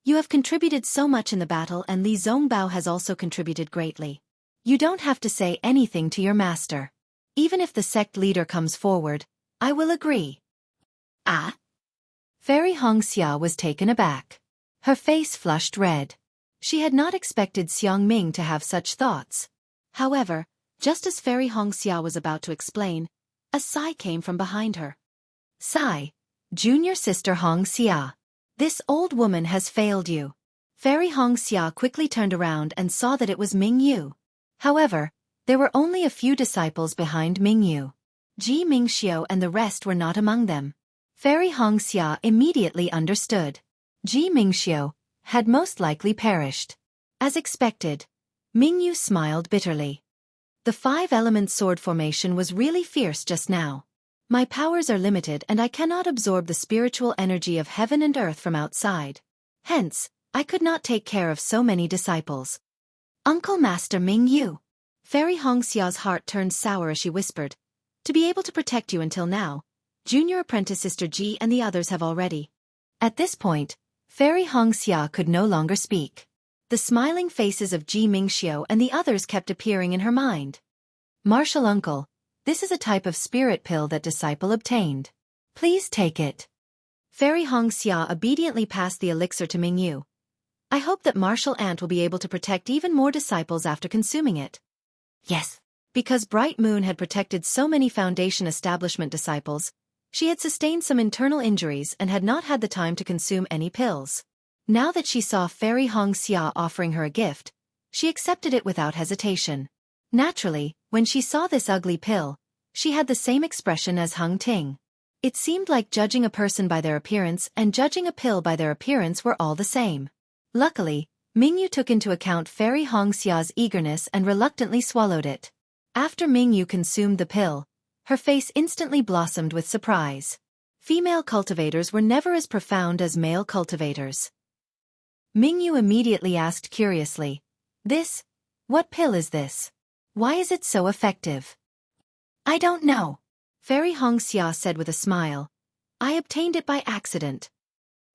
You have contributed so much in the battle, and Li Zongbao has also contributed greatly. You don't have to say anything to your master. Even if the sect leader comes forward, I will agree. Ah? Fairy Hongxia was taken aback. Her face flushed red. She had not expected Xiang Ming to have such thoughts. However, just as Fairy Hongxia was about to explain, a sigh came from behind her. Sigh, junior sister Hongxia. This old woman has failed you. Fairy Hongxia quickly turned around and saw that it was Ming Yu. However, there were only a few disciples behind Ming Yu. Ji Mingxiu and the rest were not among them. Fairy Hongxia immediately understood. Ji Mingxiu had most likely perished. As expected, Ming Yu smiled bitterly. The five-element sword formation was really fierce just now. My powers are limited and I cannot absorb the spiritual energy of heaven and earth from outside. Hence, I could not take care of so many disciples. Uncle Master Ming Yu. Fairy Hongxia's heart turned sour as she whispered, to be able to protect you until now, junior apprentice Sister Ji and the others have already. At this point, Fairy Hongxia could no longer speak. The smiling faces of Ji Mingxiu and the others kept appearing in her mind. Martial uncle, this is a type of spirit pill that disciple obtained. Please take it. Fairy Hongxia obediently passed the elixir to Ming Yu. I hope that Martial Aunt will be able to protect even more disciples after consuming it. Yes. Because Bright Moon had protected so many Foundation Establishment disciples, she had sustained some internal injuries and had not had the time to consume any pills. Now that she saw Fairy Hongxia offering her a gift, she accepted it without hesitation. Naturally, when she saw this ugly pill, she had the same expression as Hung Ting. It seemed like judging a person by their appearance and judging a pill by their appearance were all the same. Luckily, Ming Yu took into account Fairy Hongxia's eagerness and reluctantly swallowed it. After Ming Yu consumed the pill, her face instantly blossomed with surprise. Female cultivators were never as profound as male cultivators. Ming Yu immediately asked curiously, what pill is this? Why is it so effective? I don't know. Fairy Hongxia said with a smile. I obtained it by accident.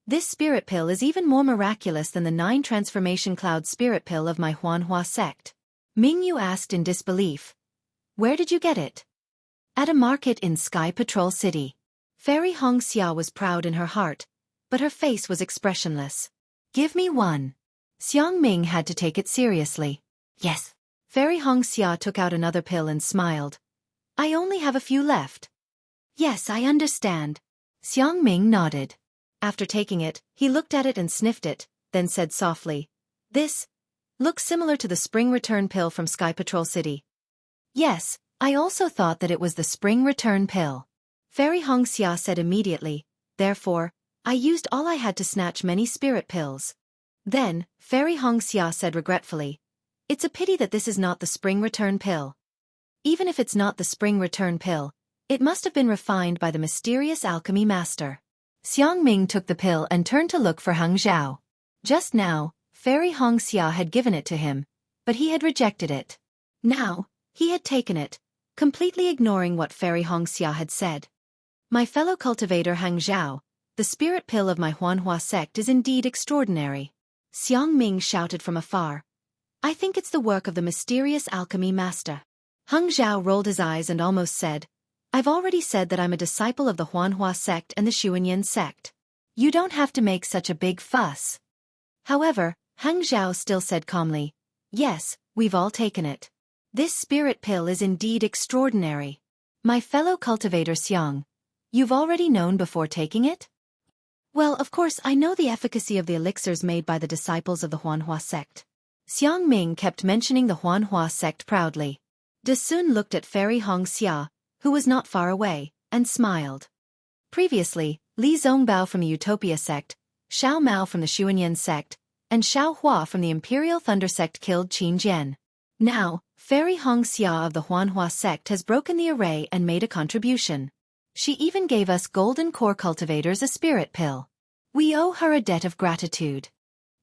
This spirit pill is even more miraculous than the 9 transformation cloud spirit pill of my Huanhua sect. Ming Yu asked in disbelief. Where did you get it? At a market in Sky Patrol City. Fairy Hongxia was proud in her heart, but her face was expressionless. Give me one. Xiang Ming had to take it seriously. Yes. Fairy Hongxia took out another pill and smiled. I only have a few left. Yes, I understand. Xiang Ming nodded. After taking it, he looked at it and sniffed it, then said softly, This looks similar to the spring return pill from Sky Patrol City. Yes, I also thought that it was the spring return pill. Fairy Hongxia said immediately, therefore, I used all I had to snatch many spirit pills. Then, Fairy Hongxia said regretfully, It's a pity that this is not the spring return pill. Even if it's not the spring return pill, it must have been refined by the mysterious alchemy master. Xiang Ming took the pill and turned to look for Heng Zhao. Just now, Fairy Hongxia had given it to him, but he had rejected it. Now, he had taken it, completely ignoring what Fairy Hongxia had said. My fellow cultivator Heng Zhao, the spirit pill of my Huanhua sect is indeed extraordinary. Xiang Ming shouted from afar. I think it's the work of the mysterious alchemy master. Heng Zhao rolled his eyes and almost said, I've already said that I'm a disciple of the Huanhua sect and the Xueqi sect. You don't have to make such a big fuss. However, Heng Zhao still said calmly, Yes, we've all taken it. This spirit pill is indeed extraordinary. My fellow cultivator Xiang, you've already known before taking it? Well, of course I know the efficacy of the elixirs made by the disciples of the Huanhua sect. Xiang Ming kept mentioning the Huanhua sect proudly. De Sun looked at Fairy Hongxia, who was not far away, and smiled. Previously, Li Zongbao from the Utopia sect, Xiao Mao from the Xueqi sect, and Xiao Hua from the Imperial Thunder sect killed Qin Jian. Now, Fairy Hongxia of the Huanhua sect has broken the array and made a contribution. She even gave us golden core cultivators a spirit pill. We owe her a debt of gratitude.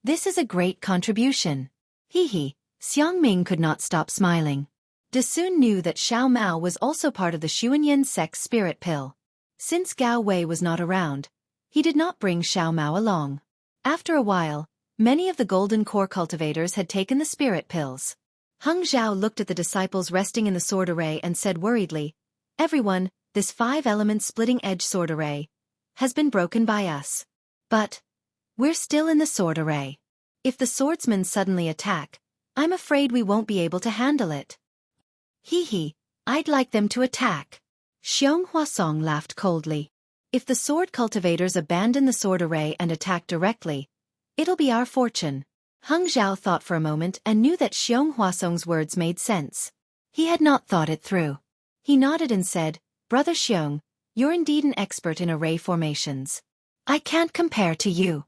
This is a great contribution. Hee. Xiang Ming could not stop smiling. De Sun knew that Xiao Mao was also part of the Xueqi sect's spirit pill. Since Gao Wei was not around, he did not bring Xiao Mao along. After a while, Many of the golden core cultivators had taken the spirit pills. Heng Zhao looked at the disciples resting in the sword array and said worriedly, "Everyone, this 5-element splitting-edge sword array has been broken by us. But we're still in the sword array. If the swordsmen suddenly attack, I'm afraid we won't be able to handle it." Hee, I'd like them to attack. Xiong Huasong laughed coldly. "If the sword cultivators abandon the sword array and attack directly, it'll be our fortune." Heng Zhao thought for a moment and knew that Xiong Huasong's words made sense. He had not thought it through. He nodded and said, "Brother Xiong, you're indeed an expert in array formations. I can't compare to you.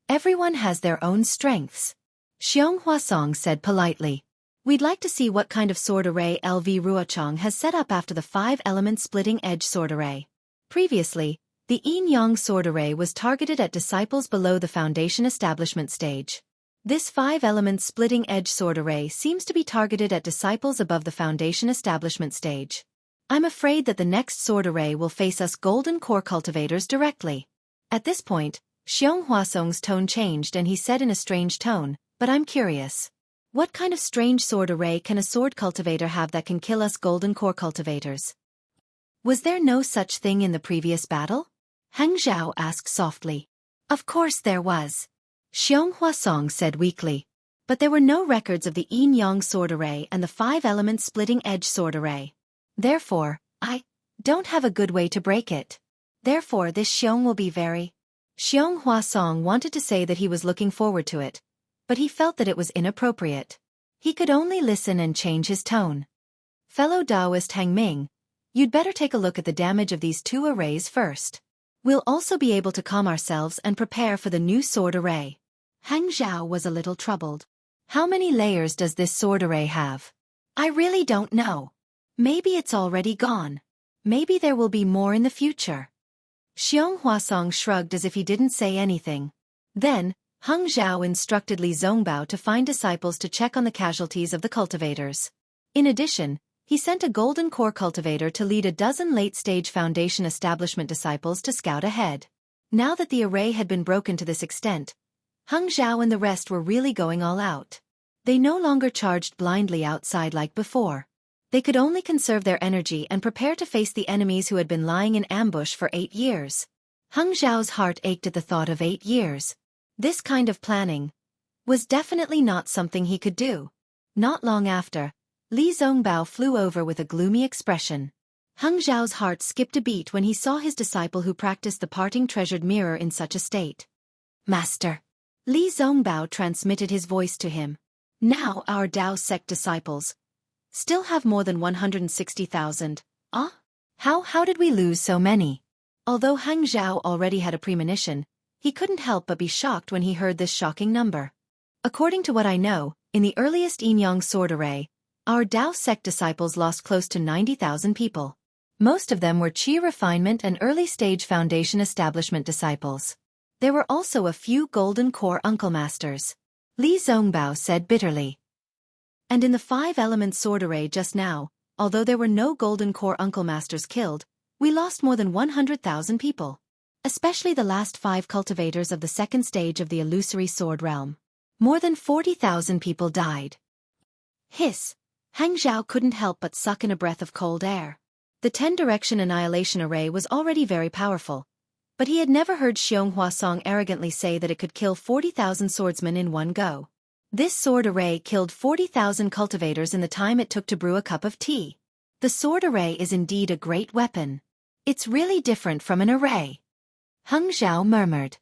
Everyone has their own strengths." Xiong Huasong said politely, "We'd like to see what kind of sword array LV Ruochang has set up after the 5-element splitting-edge sword array." Previously, the yin-yang sword array was targeted at disciples below the foundation establishment stage. This 5-element splitting-edge sword array seems to be targeted at disciples above the foundation establishment stage. I'm afraid that the next sword array will face us golden core cultivators directly. At this point, Xiong Huasong's tone changed and he said in a strange tone, "But I'm curious. What kind of strange sword array can a sword cultivator have that can kill us golden core cultivators? Was there no such thing in the previous battle?" Heng Zhao asked softly. "Of course there was," Xiong Huasong said weakly. "But there were no records of the yin-yang sword array and the 5-element splitting-edge sword array. Therefore, I don't have a good way to break it. Therefore this Xiong will be very..." Xiong Huasong wanted to say that he was looking forward to it, but he felt that it was inappropriate. He could only listen and change his tone. "Fellow Taoist Hang Ming, you'd better take a look at the damage of these 2 arrays first. We'll also be able to calm ourselves and prepare for the new sword array." Heng Zhao was a little troubled. "How many layers does this sword array have? I really don't know. Maybe it's already gone. Maybe there will be more in the future." Xiong Huasong shrugged as if he didn't say anything. Then, Heng Zhao instructed Li Zongbao to find disciples to check on the casualties of the cultivators. In addition, he sent a golden core cultivator to lead a dozen late-stage foundation establishment disciples to scout ahead. Now that the array had been broken to this extent, Heng Zhao and the rest were really going all out. They no longer charged blindly outside like before. They could only conserve their energy and prepare to face the enemies who had been lying in ambush for 8 years. Heng Zhao's heart ached at the thought of 8 years. This kind of planning was definitely not something he could do. Not long after, Li Zongbao flew over with a gloomy expression. Heng Zhao's heart skipped a beat when he saw his disciple who practiced the parting treasured mirror in such a state. "Master." Li Zongbao transmitted his voice to him. "Now our Dao sect disciples still have more than 160,000. How did we lose so many?" Although Heng Zhao already had a premonition, he couldn't help but be shocked when he heard this shocking number. "According to what I know, in the earliest yin-yang sword array, our Dao sect disciples lost close to 90,000 people. Most of them were Qi refinement and early-stage foundation establishment disciples. There were also a few golden core uncle masters," Li Zongbao said bitterly. "And in the 5-element sword array just now, although there were no golden core uncle masters killed, we lost more than 100,000 people. Especially the last 5 cultivators of the second stage of the illusory sword realm. More than 40,000 people died." Hiss! Heng Zhao couldn't help but suck in a breath of cold air. The 10-direction annihilation array was already very powerful, but he had never heard Xiong Huasong arrogantly say that it could kill 40,000 swordsmen in one go. This sword array killed 40,000 cultivators in the time it took to brew a cup of tea. The sword array is indeed a great weapon. It's really different from an array. Heng Zhao murmured.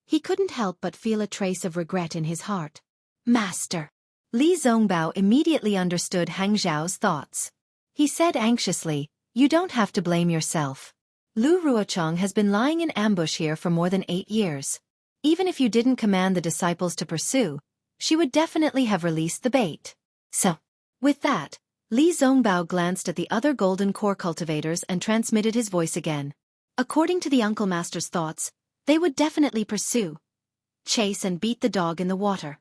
He couldn't help but feel a trace of regret in his heart. "Master." Li Zongbao immediately understood Heng Zhao's thoughts. He said anxiously, "You don't have to blame yourself. Lu Ruochang has been lying in ambush here for more than 8 years. Even if you didn't command the disciples to pursue, she would definitely have released the bait. So." With that, Li Zongbao glanced at the other golden core cultivators and transmitted his voice again. According to the Uncle Master's thoughts, they would definitely pursue, chase and beat the dog in the water.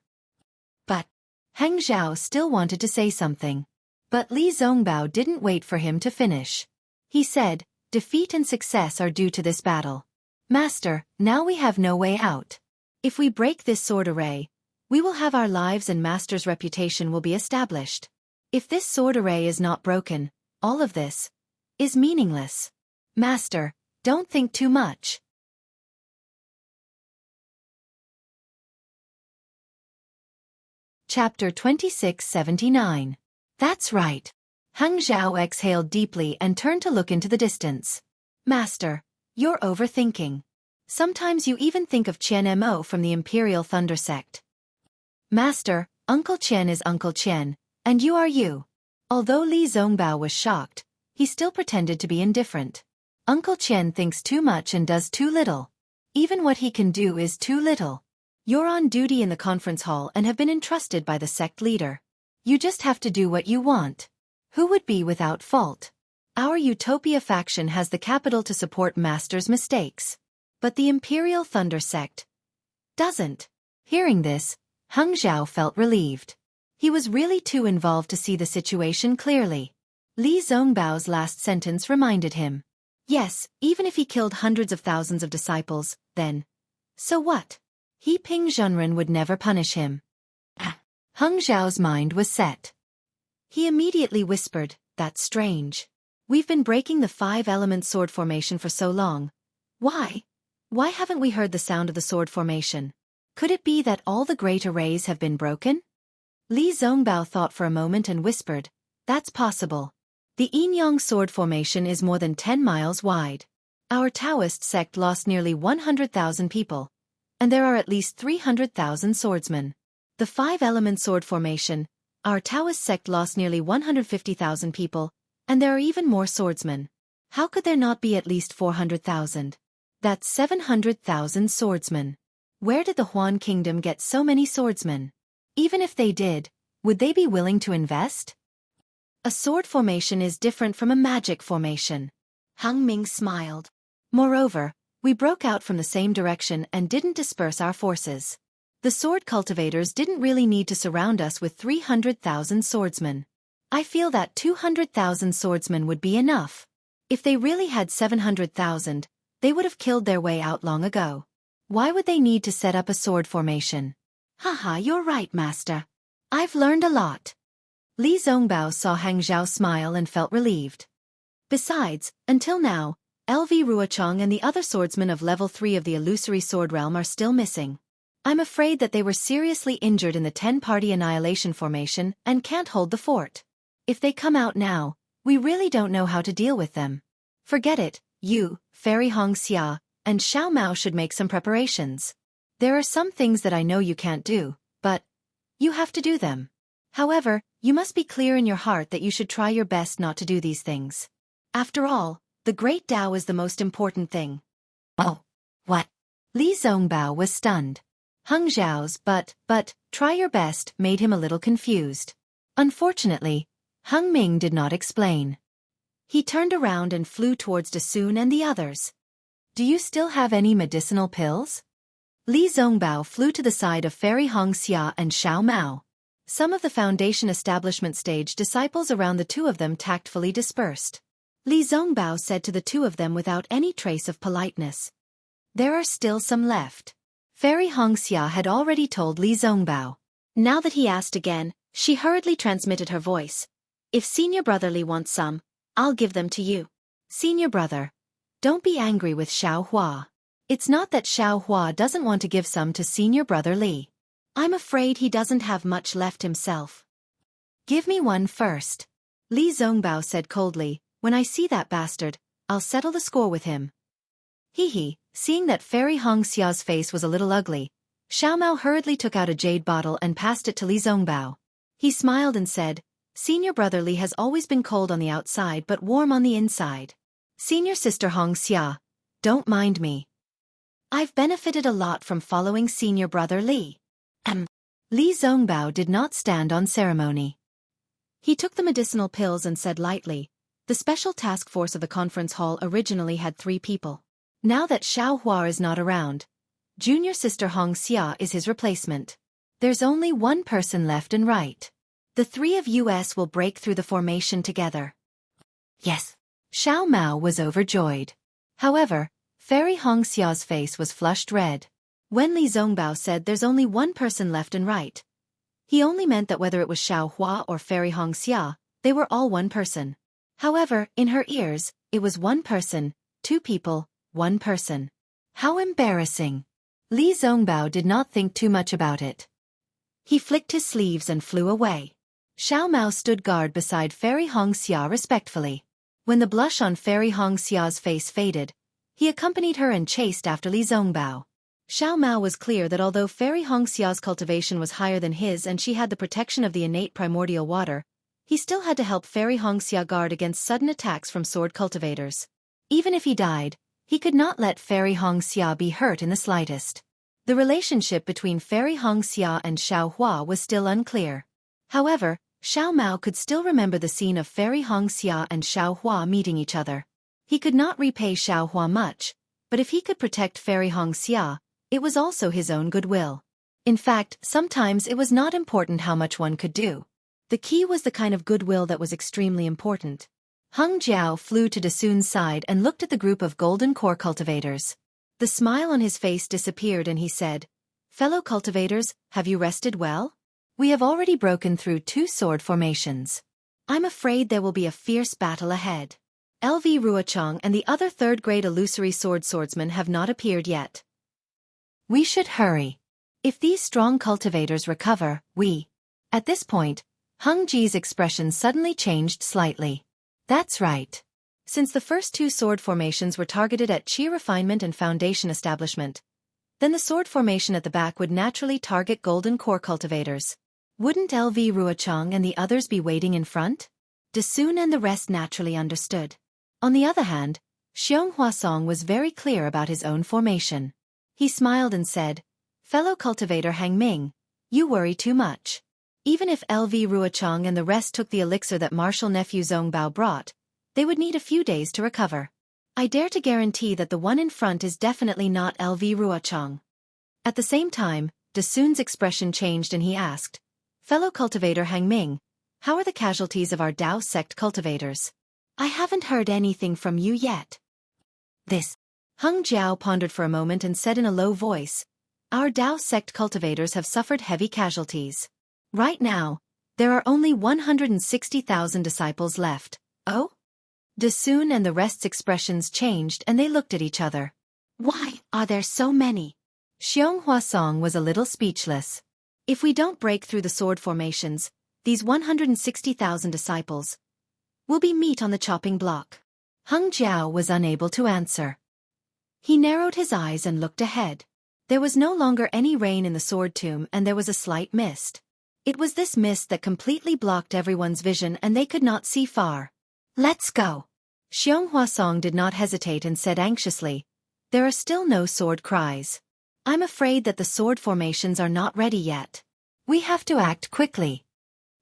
But Heng Zhao still wanted to say something. But Li Zongbao didn't wait for him to finish. He said, "Defeat and success are due to this battle. Master, now we have no way out. If we break this sword array, we will have our lives and master's reputation will be established. If this sword array is not broken, all of this is meaningless. Master, don't think too much. Chapter 2679. That's right. Hung Zhao exhaled deeply and turned to look into the distance. Master, you're overthinking. Sometimes you even think of Qian Mo from the Imperial Thunder Sect. Master, Uncle Qian is Uncle Qian, and you are you. Although Li Zongbao was shocked, he still pretended to be indifferent. Uncle Qian thinks too much and does too little. Even what he can do is too little. You're on duty in the conference hall and have been entrusted by the sect leader. You just have to do what you want. Who would be without fault? Our Utopia faction has the capital to support Master's mistakes. But the Imperial Thunder Sect doesn't. Hearing this, Hung Zhao felt relieved. He was really too involved to see the situation clearly. Li Zongbao's last sentence reminded him. Yes, even if he killed hundreds of thousands of disciples, then so what? He Ping Zhenren would never punish him. Hung Zhao's mind was set. He immediately whispered, "That's strange. We've been breaking the 5-element sword formation for so long. Why? Why haven't we heard the sound of the sword formation? Could it be that all the great arrays have been broken?" Li Zongbao thought for a moment and whispered, "That's possible. The Yin-Yang sword formation is more than 10 miles wide. Our Taoist sect lost nearly 100,000 people. And there are at least 300,000 swordsmen. The 5-element sword formation, our Taoist sect lost nearly 150,000 people, and there are even more swordsmen. How could there not be at least 400,000? That's 700,000 swordsmen. Where did the Huan Kingdom get so many swordsmen? Even if they did, would they be willing to invest?" A sword formation is different from a magic formation. Hung Ming smiled. Moreover, we broke out from the same direction and didn't disperse our forces. The sword cultivators didn't really need to surround us with 300,000 swordsmen. I feel that 200,000 swordsmen would be enough. If they really had 700,000, they would have killed their way out long ago. Why would they need to set up a sword formation? Haha, you're right, Master. I've learned a lot. Li Zongbao saw Hang Zhao smile and felt relieved. Besides, until now, LV Ruochong and the other swordsmen of level 3 of the illusory sword realm are still missing. I'm afraid that they were seriously injured in the 10-party annihilation formation and can't hold the fort. If they come out now, we really don't know how to deal with them. Forget it, you, Fairy Hong Xia, and Xiao Mao should make some preparations. There are some things that I know you can't do, but you have to do them. However, you must be clear in your heart that you should try your best not to do these things. After all, the Great Tao is the most important thing. Oh, what? Li Zongbao was stunned. Hung Zhao's but, try your best made him a little confused. Unfortunately, Hung Ming did not explain. He turned around and flew towards Dasun and the others. Do you still have any medicinal pills? Li Zongbao flew to the side of Fairy Hong Xia and Xiao Mao. Some of the Foundation establishment stage disciples around the two of them tactfully dispersed. Li Zongbao said to the two of them without any trace of politeness. There are still some left. Fairy Hong Xia had already told Li Zongbao. Now that he asked again, she hurriedly transmitted her voice. If Senior Brother Li wants some, I'll give them to you. Senior Brother, don't be angry with Xiao Hua. It's not that Xiao Hua doesn't want to give some to Senior Brother Li. I'm afraid he doesn't have much left himself. Give me one first. Li Zongbao said coldly, when I see that bastard, I'll settle the score with him. Hee. Seeing that Fairy Hong Xia's face was a little ugly, Xiao Mao hurriedly took out a jade bottle and passed it to Li Zongbao. He smiled and said, Senior Brother Li has always been cold on the outside but warm on the inside. Senior Sister Hong Xia, don't mind me. I've benefited a lot from following Senior Brother Li. Li Zongbao did not stand on ceremony. He took the medicinal pills and said lightly, the special task force of the conference hall originally had 3 people. Now that Xiao Hua is not around, Junior Sister Hong Xia is his replacement. There's only one person left and right. The 3 of us will break through the formation together. Yes. Xiao Mao was overjoyed. However, Fairy Hong Xia's face was flushed red. When Li Zongbao said there's only one person left and right, he only meant that whether it was Xiao Hua or Fairy Hongxia, they were all one person. However, in her ears, it was one person, two people, one person. How embarrassing. Li Zongbao did not think too much about it. He flicked his sleeves and flew away. Xiao Mao stood guard beside Fairy Hongxia respectfully. When the blush on Fairy Hongxia's face faded, he accompanied her and chased after Li Zongbao. Xiao Mao was clear that although Fairy Hongxia's cultivation was higher than his and she had the protection of the innate primordial water, he still had to help Fairy Hongxia guard against sudden attacks from sword cultivators. Even if he died, he could not let Fairy Hongxia be hurt in the slightest. The relationship between Fairy Hongxia and Xiao Hua was still unclear. However, Xiao Mao could still remember the scene of Fairy Hongxia and Xiao Hua meeting each other. He could not repay Xiao Hua much, but if he could protect Fairy Hongxia, it was also his own goodwill. In fact, sometimes it was not important how much one could do. The key was the kind of goodwill that was extremely important. Heng Jiao flew to Dasun's side and looked at the group of golden core cultivators. The smile on his face disappeared and he said, "Fellow cultivators, have you rested well? We have already broken through 2 sword formations. I'm afraid there will be a fierce battle ahead. LV Ruochang and the other third-grade illusory swordsmen have not appeared yet. We should hurry. If these strong cultivators recover, we..." At this point, Heng Ji's expression suddenly changed slightly. That's right. Since the first 2 sword formations were targeted at Qi refinement and foundation establishment, then the sword formation at the back would naturally target golden core cultivators. Wouldn't LV Ruochang and the others be waiting in front? Dasun and the rest naturally understood. On the other hand, Xiong Huasong was very clear about his own formation. He smiled and said, "Fellow cultivator Hang Ming, you worry too much. Even if LV Ruochang and the rest took the elixir that Martial Nephew Zongbao brought, they would need a few days to recover. I dare to guarantee that the one in front is definitely not LV Ruochang." At the same time, Dasun's expression changed and he asked, "Fellow cultivator Hang Ming, how are the casualties of our Dao sect cultivators? I haven't heard anything from you yet." This. Heng Jiao pondered for a moment and said in a low voice, "Our Dao sect cultivators have suffered heavy casualties. Right now, there are only 160,000 disciples left." Oh? Dasun and the rest's expressions changed and they looked at each other. "Why are there so many?" Xiong Huasong was a little speechless. "If we don't break through the sword formations, these 160,000 disciples will be meat on the chopping block." Heng Jiao was unable to answer. He narrowed his eyes and looked ahead. There was no longer any rain in the sword tomb and there was a slight mist. It was this mist that completely blocked everyone's vision and they could not see far. "Let's go." Xiong Huasong did not hesitate and said anxiously, "There are still no sword cries. I'm afraid that the sword formations are not ready yet. We have to act quickly."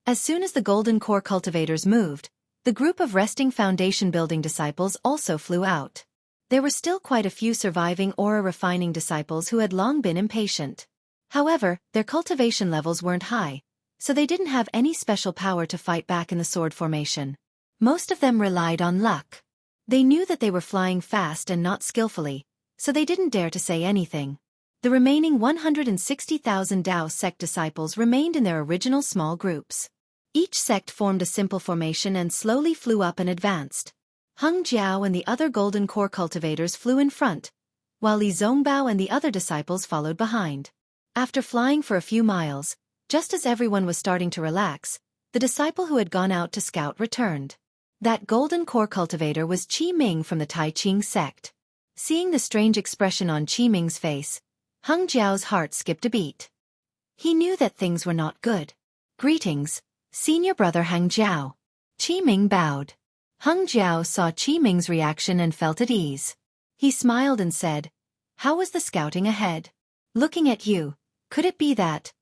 As soon as the golden core cultivators moved, the group of resting foundation building disciples also flew out. There were still quite a few surviving aura refining disciples who had long been impatient. However, their cultivation levels weren't high, so they didn't have any special power to fight back in the sword formation. Most of them relied on luck. They knew that they were flying fast and not skillfully, so they didn't dare to say anything. The remaining 160,000 Dao sect disciples remained in their original small groups. Each sect formed a simple formation and slowly flew up and advanced. Heng Jiao and the other golden core cultivators flew in front, while Li Zongbao and the other disciples followed behind. After flying for a few miles, just as everyone was starting to relax, the disciple who had gone out to scout returned. That golden core cultivator was Qi Ming from the Tai Ching sect. Seeing the strange expression on Qi Ming's face, Heng Jiao's heart skipped a beat. He knew that things were not good. "Greetings, senior brother Heng Jiao." Qi Ming bowed. Heng Jiao saw Qi Ming's reaction and felt at ease. He smiled and said, "How was the scouting ahead? Looking at you, could it be that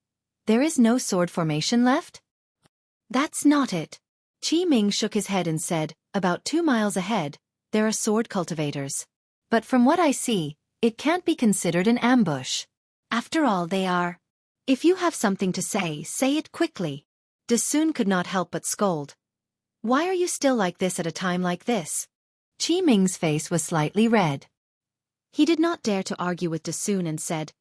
there is no sword formation left?" "That's not it." Qi Ming shook his head and said, "About 2 miles ahead, there are sword cultivators. But from what I see, it can't be considered an ambush. After all, they are. If you have something to say it quickly." Dasun could not help but scold. "Why are you still like this at a time like this?" Qi Ming's face was slightly red. He did not dare to argue with Dasun and said,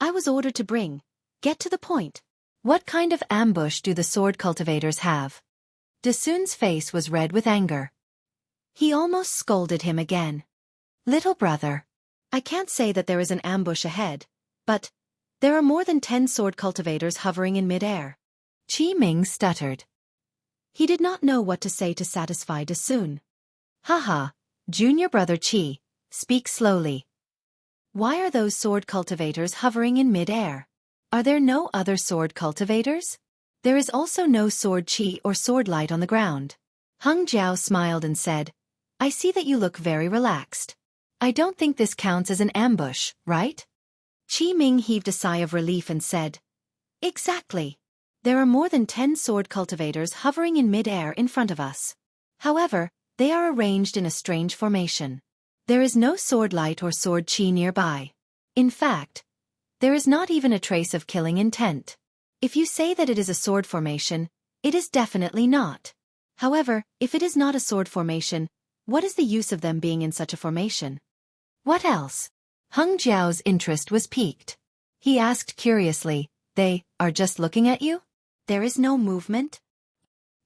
I was ordered to bring. Get to the point. What kind of ambush do the sword cultivators have? Dasun's face was red with anger. He almost scolded him again. Little brother. I can't say that there is an ambush ahead, but there are more than 10 sword cultivators hovering in mid-air. Qi Ming stuttered. He did not know what to say to satisfy Dasun. Haha, junior brother Qi, speak slowly. Why are those sword cultivators hovering in mid-air? Are there no other sword cultivators? There is also no sword Qi or sword light on the ground. Hung Jiao smiled and said, I see that you look very relaxed. I don't think this counts as an ambush, right? Qi Ming heaved a sigh of relief and said, Exactly. There are more than 10 sword cultivators hovering in mid-air in front of us. However, they are arranged in a strange formation. There is no sword light or sword Qi nearby. In fact, there is not even a trace of killing intent. If you say that it is a sword formation, it is definitely not. However, if it is not a sword formation, what is the use of them being in such a formation? What else? Hung Jiao's interest was piqued. He asked curiously, They are just looking at you? There is no movement?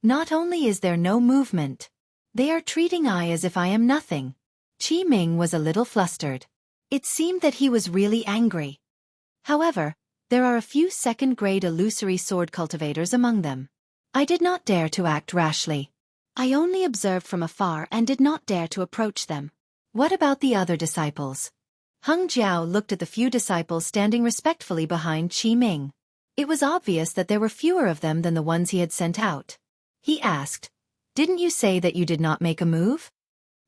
Not only is there no movement, they are treating I as if I am nothing. Qi Ming was a little flustered. It seemed that he was really angry. However, there are a few second-grade illusory sword cultivators among them. I did not dare to act rashly. I only observed from afar and did not dare to approach them. What about the other disciples? Hung Jiao looked at the few disciples standing respectfully behind Qi Ming. It was obvious that there were fewer of them than the ones he had sent out. He asked, Didn't you say that you did not make a move?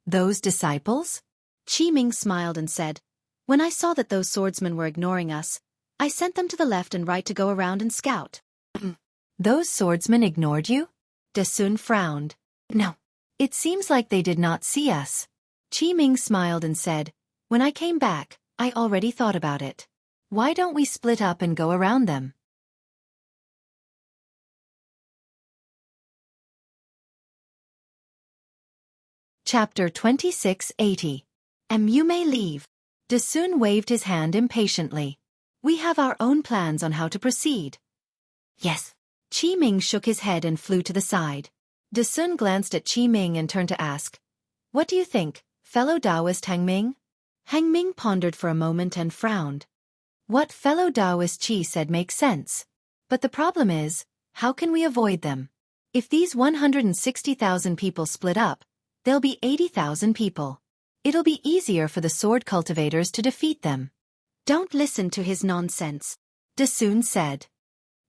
Those disciples? Qi Ming smiled and said, When I saw that those swordsmen were ignoring us, I sent them to the left and right to go around and scout. Those swordsmen ignored you? Dasun frowned. No. It seems like they did not see us. Qi Ming smiled and said, When I came back, I already thought about it. Why don't we split up and go around them? Chapter 2680. You may leave. Dasun waved his hand impatiently. We have our own plans on how to proceed. Yes. Qi Ming shook his head and flew to the side. Dasun glanced at Qi Ming and turned to ask, What do you think, fellow Taoist Hang Ming? Hang Ming pondered for a moment and frowned. What fellow Taoist Qi said makes sense. But the problem is, how can we avoid them? If these 160,000 people split up, there'll be 80,000 people. It'll be easier for the sword cultivators to defeat them. Don't listen to his nonsense, Dasun said.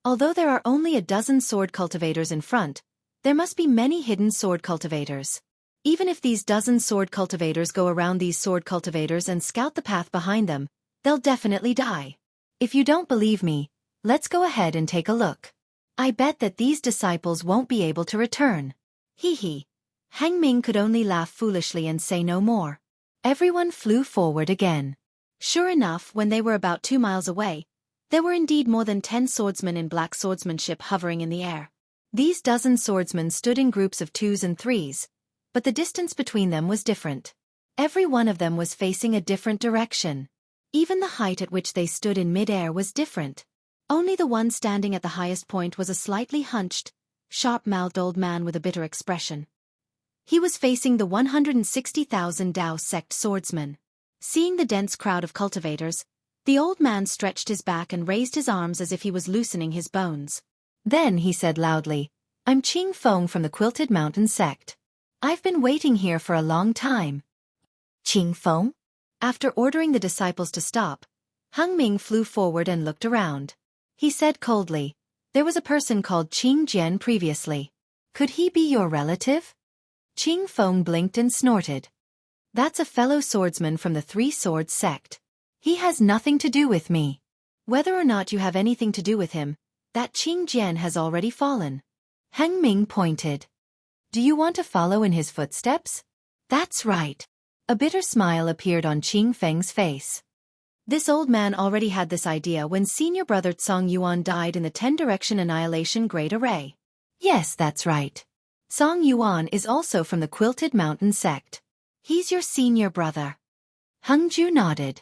Although there are only a dozen sword cultivators in front, there must be many hidden sword cultivators. Even if these dozen sword cultivators go around these sword cultivators and scout the path behind them, they'll definitely die. If you don't believe me, let's go ahead and take a look. I bet that these disciples won't be able to return. Hee hee. Hang Ming could only laugh foolishly and say no more. Everyone flew forward again. Sure enough, when they were about 2 miles away, there were indeed more than 10 swordsmen in black swordsmanship hovering in the air. These dozen swordsmen stood in groups of 2s and 3s, but the distance between them was different. Every one of them was facing a different direction. Even the height at which they stood in mid-air was different. Only the one standing at the highest point was a slightly hunched, sharp-mouthed old man with a bitter expression. He was facing the 160,000 Dao sect swordsmen. Seeing the dense crowd of cultivators, the old man stretched his back and raised his arms as if he was loosening his bones. Then he said loudly, I'm Qing Feng from the Quilted Mountain sect. I've been waiting here for a long time. Qing Feng? After ordering the disciples to stop, Hung Ming flew forward and looked around. He said coldly, There was a person called Qing Jian previously. Could he be your relative? Qing Feng blinked and snorted. That's a fellow swordsman from the Three Swords sect. He has nothing to do with me. Whether or not you have anything to do with him, that Qing Jian has already fallen. Hang Ming pointed. Do you want to follow in his footsteps? That's right. A bitter smile appeared on Qing Feng's face. This old man already had this idea when senior brother Song Yuan died in the 10-direction annihilation great array. Yes, that's right. Song Yuan is also from the Quilted Mountain sect. He's your senior brother. Hung Ju nodded.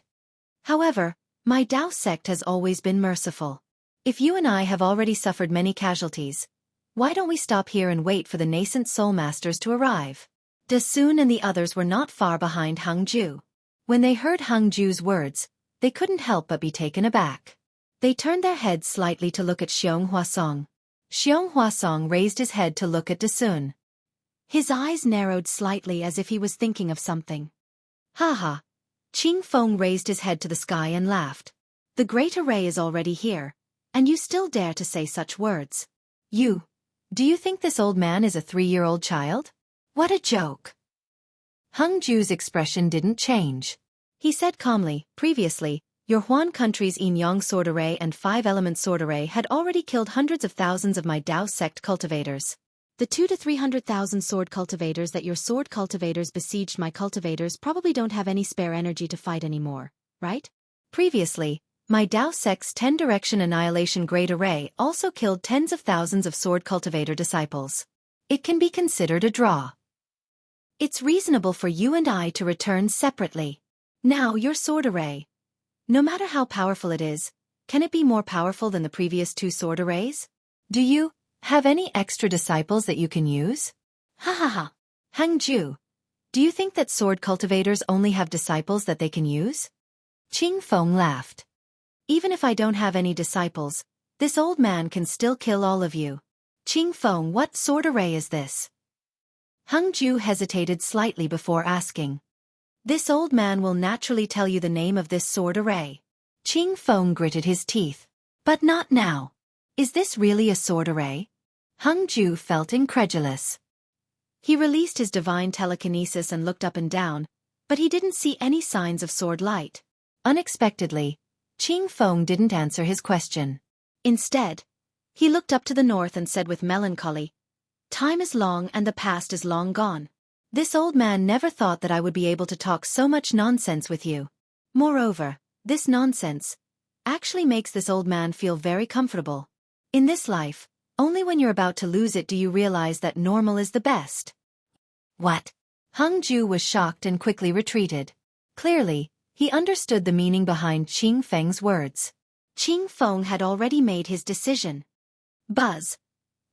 However, My Tao sect has always been merciful. If you and I have already suffered many casualties, why don't we stop here and wait for the nascent soul masters to arrive? Dasun and the others were not far behind Hangju. When they heard Hangju's words, they couldn't help but be taken aback. They turned their heads slightly to look at Xiong Huasong. Xiong Huasong raised his head to look at Dasun. His eyes narrowed slightly as if he was thinking of something. Ha ha. Qing Feng raised his head to the sky and laughed. The great array is already here, and you still dare to say such words. Do you think this old man is a 3-year-old child? What a joke. Hangju's expression didn't change. He said calmly, previously, your Huan country's Yin-Yang sword array and 5-element sword array had already killed hundreds of thousands of my Dao sect cultivators. The 200,000 to 300,000 sword cultivators that your sword cultivators besieged my cultivators probably don't have any spare energy to fight anymore, right? Previously, my Dao sect's 10-direction annihilation great array also killed tens of thousands of sword cultivator disciples. It can be considered a draw. It's reasonable for you and I to return separately. Now your sword array. No matter how powerful it is, can it be more powerful than the previous 2 sword arrays? Do you have any extra disciples that you can use? Ha ha ha. Hangju, do you think that sword cultivators only have disciples that they can use? Qing Feng laughed. Even if I don't have any disciples, this old man can still kill all of you. Qing Feng, what sword array is this? Hangju hesitated slightly before asking. This old man will naturally tell you the name of this sword array. Qing Feng gritted his teeth. But not now. Is this really a sword array? Hangju felt incredulous. He released his divine telekinesis and looked up and down, but he didn't see any signs of sword light. Unexpectedly, Qing Feng didn't answer his question. Instead, he looked up to the north and said with melancholy, Time is long and the past is long gone. This old man never thought that I would be able to talk so much nonsense with you. Moreover, this nonsense actually makes this old man feel very comfortable. In this life, only when you're about to lose it do you realize that normal is the best. What? Hangju was shocked and quickly retreated. Clearly, he understood the meaning behind Qing Feng's words. Qing Feng had already made his decision. Buzz!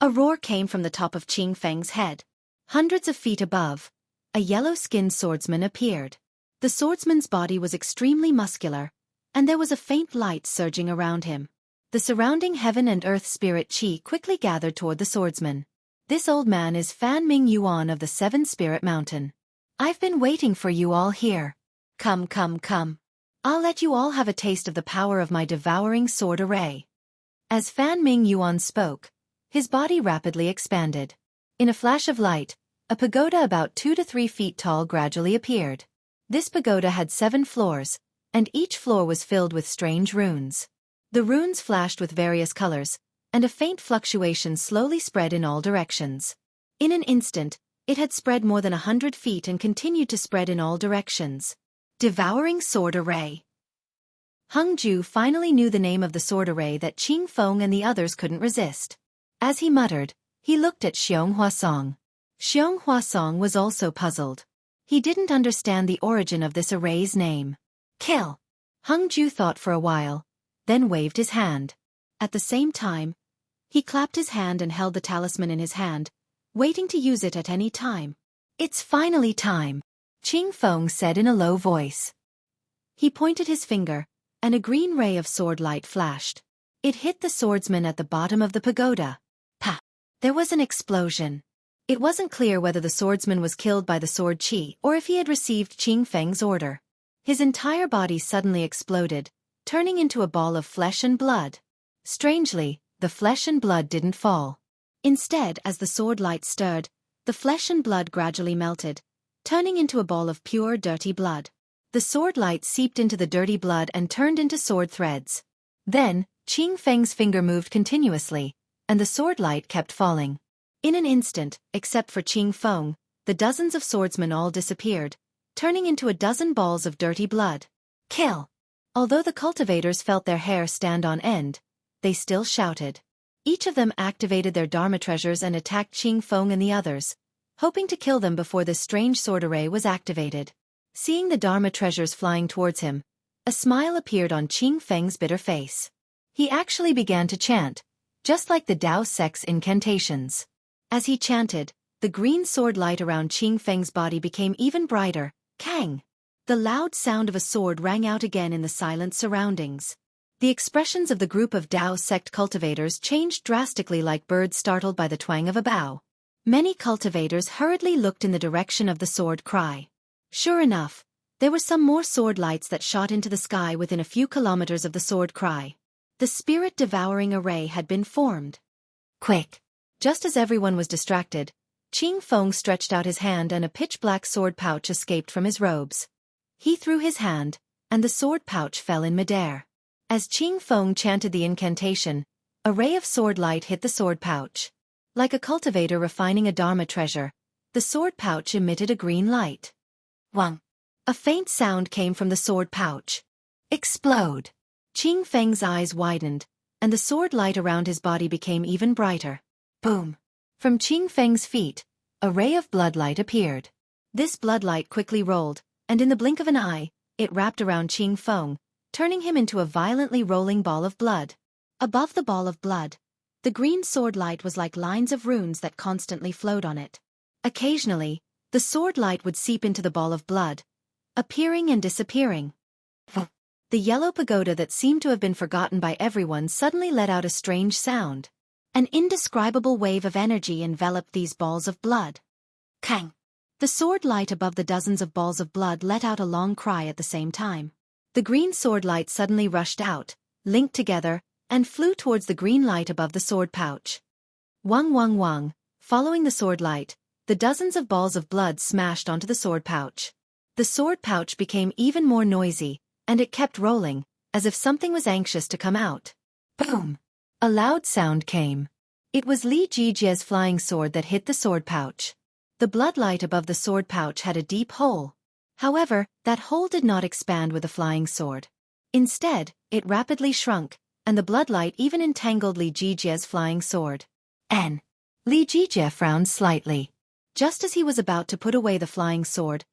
A roar came from the top of Qing Feng's head. Hundreds of feet above, a yellow-skinned swordsman appeared. The swordsman's body was extremely muscular, and there was a faint light surging around him. The surrounding heaven and earth spirit qi quickly gathered toward the swordsman. This old man is Fan Ming Yuan of the 7 Spirit Mountain. I've been waiting for you all here. Come, come, come. I'll let you all have a taste of the power of my devouring sword array. As Fan Ming Yuan spoke, his body rapidly expanded. In a flash of light, a pagoda about 2 to 3 feet tall gradually appeared. This pagoda had 7 floors, and each floor was filled with strange runes. The runes flashed with various colors, and a faint fluctuation slowly spread in all directions. In an instant, it had spread more than 100 feet and continued to spread in all directions. Devouring sword array. Hangju finally knew the name of the sword array that Qing Feng and the others couldn't resist. As he muttered, he looked at Xiong Huasong. Xiong Huasong was also puzzled. He didn't understand the origin of this array's name. Kill! Hangju thought for a while, then waved his hand. At the same time, he clapped his hand and held the talisman in his hand, waiting to use it at any time. It's finally time, Qing Feng said in a low voice. He pointed his finger, and a green ray of sword light flashed. It hit the swordsman at the bottom of the pagoda. Pa! There was an explosion. It wasn't clear whether the swordsman was killed by the sword qi or if he had received Qing Feng's order. His entire body suddenly exploded, turning into a ball of flesh and blood. Strangely, the flesh and blood didn't fall. Instead, as the sword light stirred, the flesh and blood gradually melted, turning into a ball of pure, dirty blood. The sword light seeped into the dirty blood and turned into sword threads. Then, Qing Feng's finger moved continuously, and the sword light kept falling. In an instant, except for Qing Feng, the dozens of swordsmen all disappeared, turning into a dozen balls of dirty blood. Kill! Although the cultivators felt their hair stand on end, they still shouted. Each of them activated their Dharma treasures and attacked Qing Feng and the others, hoping to kill them before this strange sword array was activated. Seeing the Dharma treasures flying towards him, A smile appeared on Qing Feng's bitter face. He actually began to chant, just like the Tao sect's incantations. As he chanted, the green sword light around Qing Feng's body became even brighter. Kang! The loud sound of a sword rang out again in the silent surroundings. The expressions of the group of Tao sect cultivators changed drastically like birds startled by the twang of a bow. Many cultivators hurriedly looked in the direction of the sword cry. Sure enough, there were some more sword lights that shot into the sky within a few kilometers of the sword cry. The spirit-devouring array had been formed. Quick! Just as everyone was distracted, Qing Feng stretched out his hand and a pitch-black sword pouch escaped from his robes. He threw his hand, and the sword pouch fell in midair. As Qing Feng chanted the incantation, a ray of sword light hit the sword pouch. Like a cultivator refining a dharma treasure, the sword pouch emitted a green light. Wang! A faint sound came from the sword pouch. Explode! Qing Feng's eyes widened, and the sword light around his body became even brighter. Boom! From Qing Feng's feet, a ray of bloodlight appeared. This bloodlight quickly rolled, and in the blink of an eye, it wrapped around Qing Feng, turning him into a violently rolling ball of blood. Above the ball of blood, the green sword light was like lines of runes that constantly flowed on it. Occasionally, the sword light would seep into the ball of blood, appearing and disappearing. The yellow pagoda that seemed to have been forgotten by everyone suddenly let out a strange sound. An indescribable wave of energy enveloped these balls of blood. Kang! The sword light above the dozens of balls of blood let out a long cry at the same time. The green sword light suddenly rushed out, linked together, and flew towards the green light above the sword pouch. Wang wang wang, following the sword light, the dozens of balls of blood smashed onto the sword pouch. The sword pouch became even more noisy, and it kept rolling, as if something was anxious to come out. Boom! A loud sound came. It was Li Jijie's flying sword that hit the sword pouch. The bloodlight above the sword pouch had a deep hole. However, that hole did not expand with the flying sword. Instead, it rapidly shrunk, and the bloodlight even entangled Li Jijie's flying sword. Li Jijie frowned slightly. Just as he was about to put away the flying sword,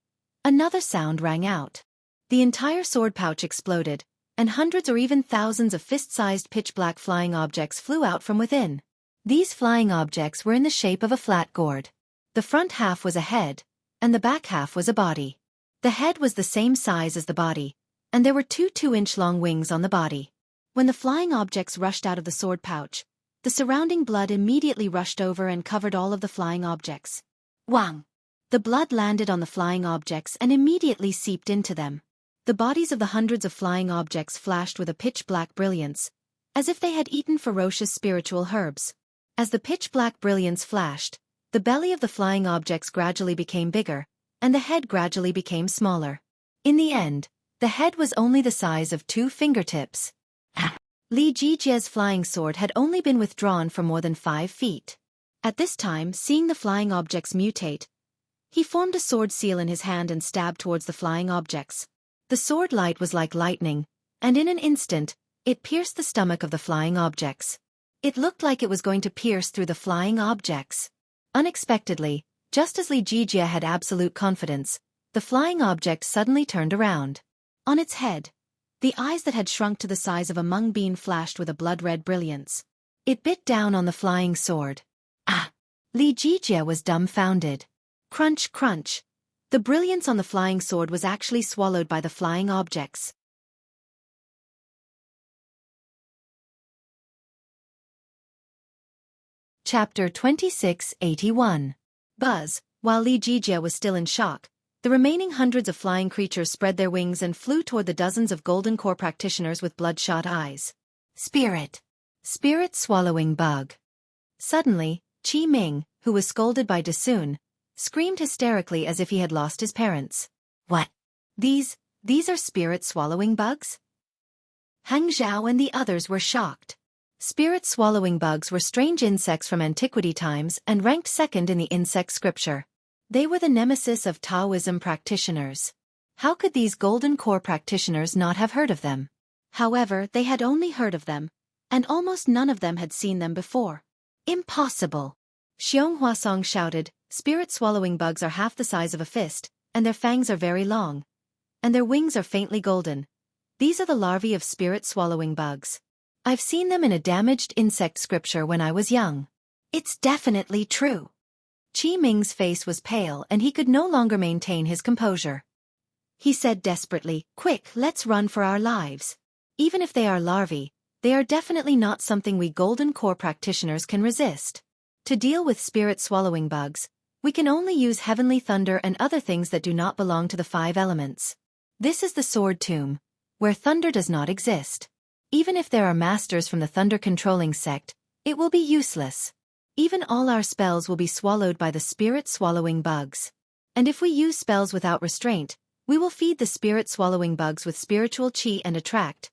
another sound rang out. The entire sword pouch exploded, and hundreds or even thousands of fist-sized pitch-black flying objects flew out from within. These flying objects were in the shape of a flat gourd. The front half was a head, and the back half was a body. The head was the same size as the body, and there were two 2-inch-long wings on the body. When the flying objects rushed out of the sword pouch, the surrounding blood immediately rushed over and covered all of the flying objects. Wang! The blood landed on the flying objects and immediately seeped into them. The bodies of the hundreds of flying objects flashed with a pitch-black brilliance, as if they had eaten ferocious spiritual herbs. As the pitch-black brilliance flashed, the belly of the flying objects gradually became bigger, and the head gradually became smaller. In the end, the head was only the size of 2 fingertips. Li Jijie's flying sword had only been withdrawn for more than 5 feet. At this time, seeing the flying objects mutate, he formed a sword seal in his hand and stabbed towards the flying objects. The sword light was like lightning, and in an instant, it pierced the stomach of the flying objects. It looked like it was going to pierce through the flying objects. Unexpectedly, just as Li Jijie had absolute confidence, the flying object suddenly turned around. On its head, the eyes that had shrunk to the size of a mung bean flashed with a blood-red brilliance. It bit down on the flying sword. Ah! Li Jijie was dumbfounded. Crunch, crunch. The brilliance on the flying sword was actually swallowed by the flying objects. Chapter 2681. Buzz. While Li Jijie was still in shock, the remaining hundreds of flying creatures spread their wings and flew toward the dozens of golden core practitioners with bloodshot eyes. Spirit. Spirit swallowing bug. Suddenly, Qi Ming, who was scolded by Dasun, screamed hysterically as if he had lost his parents. What? These are spirit-swallowing bugs? Hang Zhao and the others were shocked. Spirit-swallowing bugs were strange insects from antiquity times and ranked second in the insect scripture. They were the nemesis of Taoism practitioners. How could these golden core practitioners not have heard of them? However, they had only heard of them, and almost none of them had seen them before. Impossible! Xiong Huasong shouted, spirit-swallowing bugs are half the size of a fist, and their fangs are very long, and their wings are faintly golden. These are the larvae of spirit-swallowing bugs. I've seen them in a damaged insect scripture when I was young. It's definitely true. Qi Ming's face was pale and he could no longer maintain his composure. He said desperately, "Quick, let's run for our lives. Even if they are larvae, they are definitely not something we Golden Core practitioners can resist. To deal with spirit-swallowing bugs, we can only use heavenly thunder and other things that do not belong to the 5 elements. This is the sword tomb, where thunder does not exist. Even if there are masters from the thunder-controlling sect, it will be useless. Even all our spells will be swallowed by the spirit-swallowing bugs. And if we use spells without restraint, we will feed the spirit-swallowing bugs with spiritual qi and attract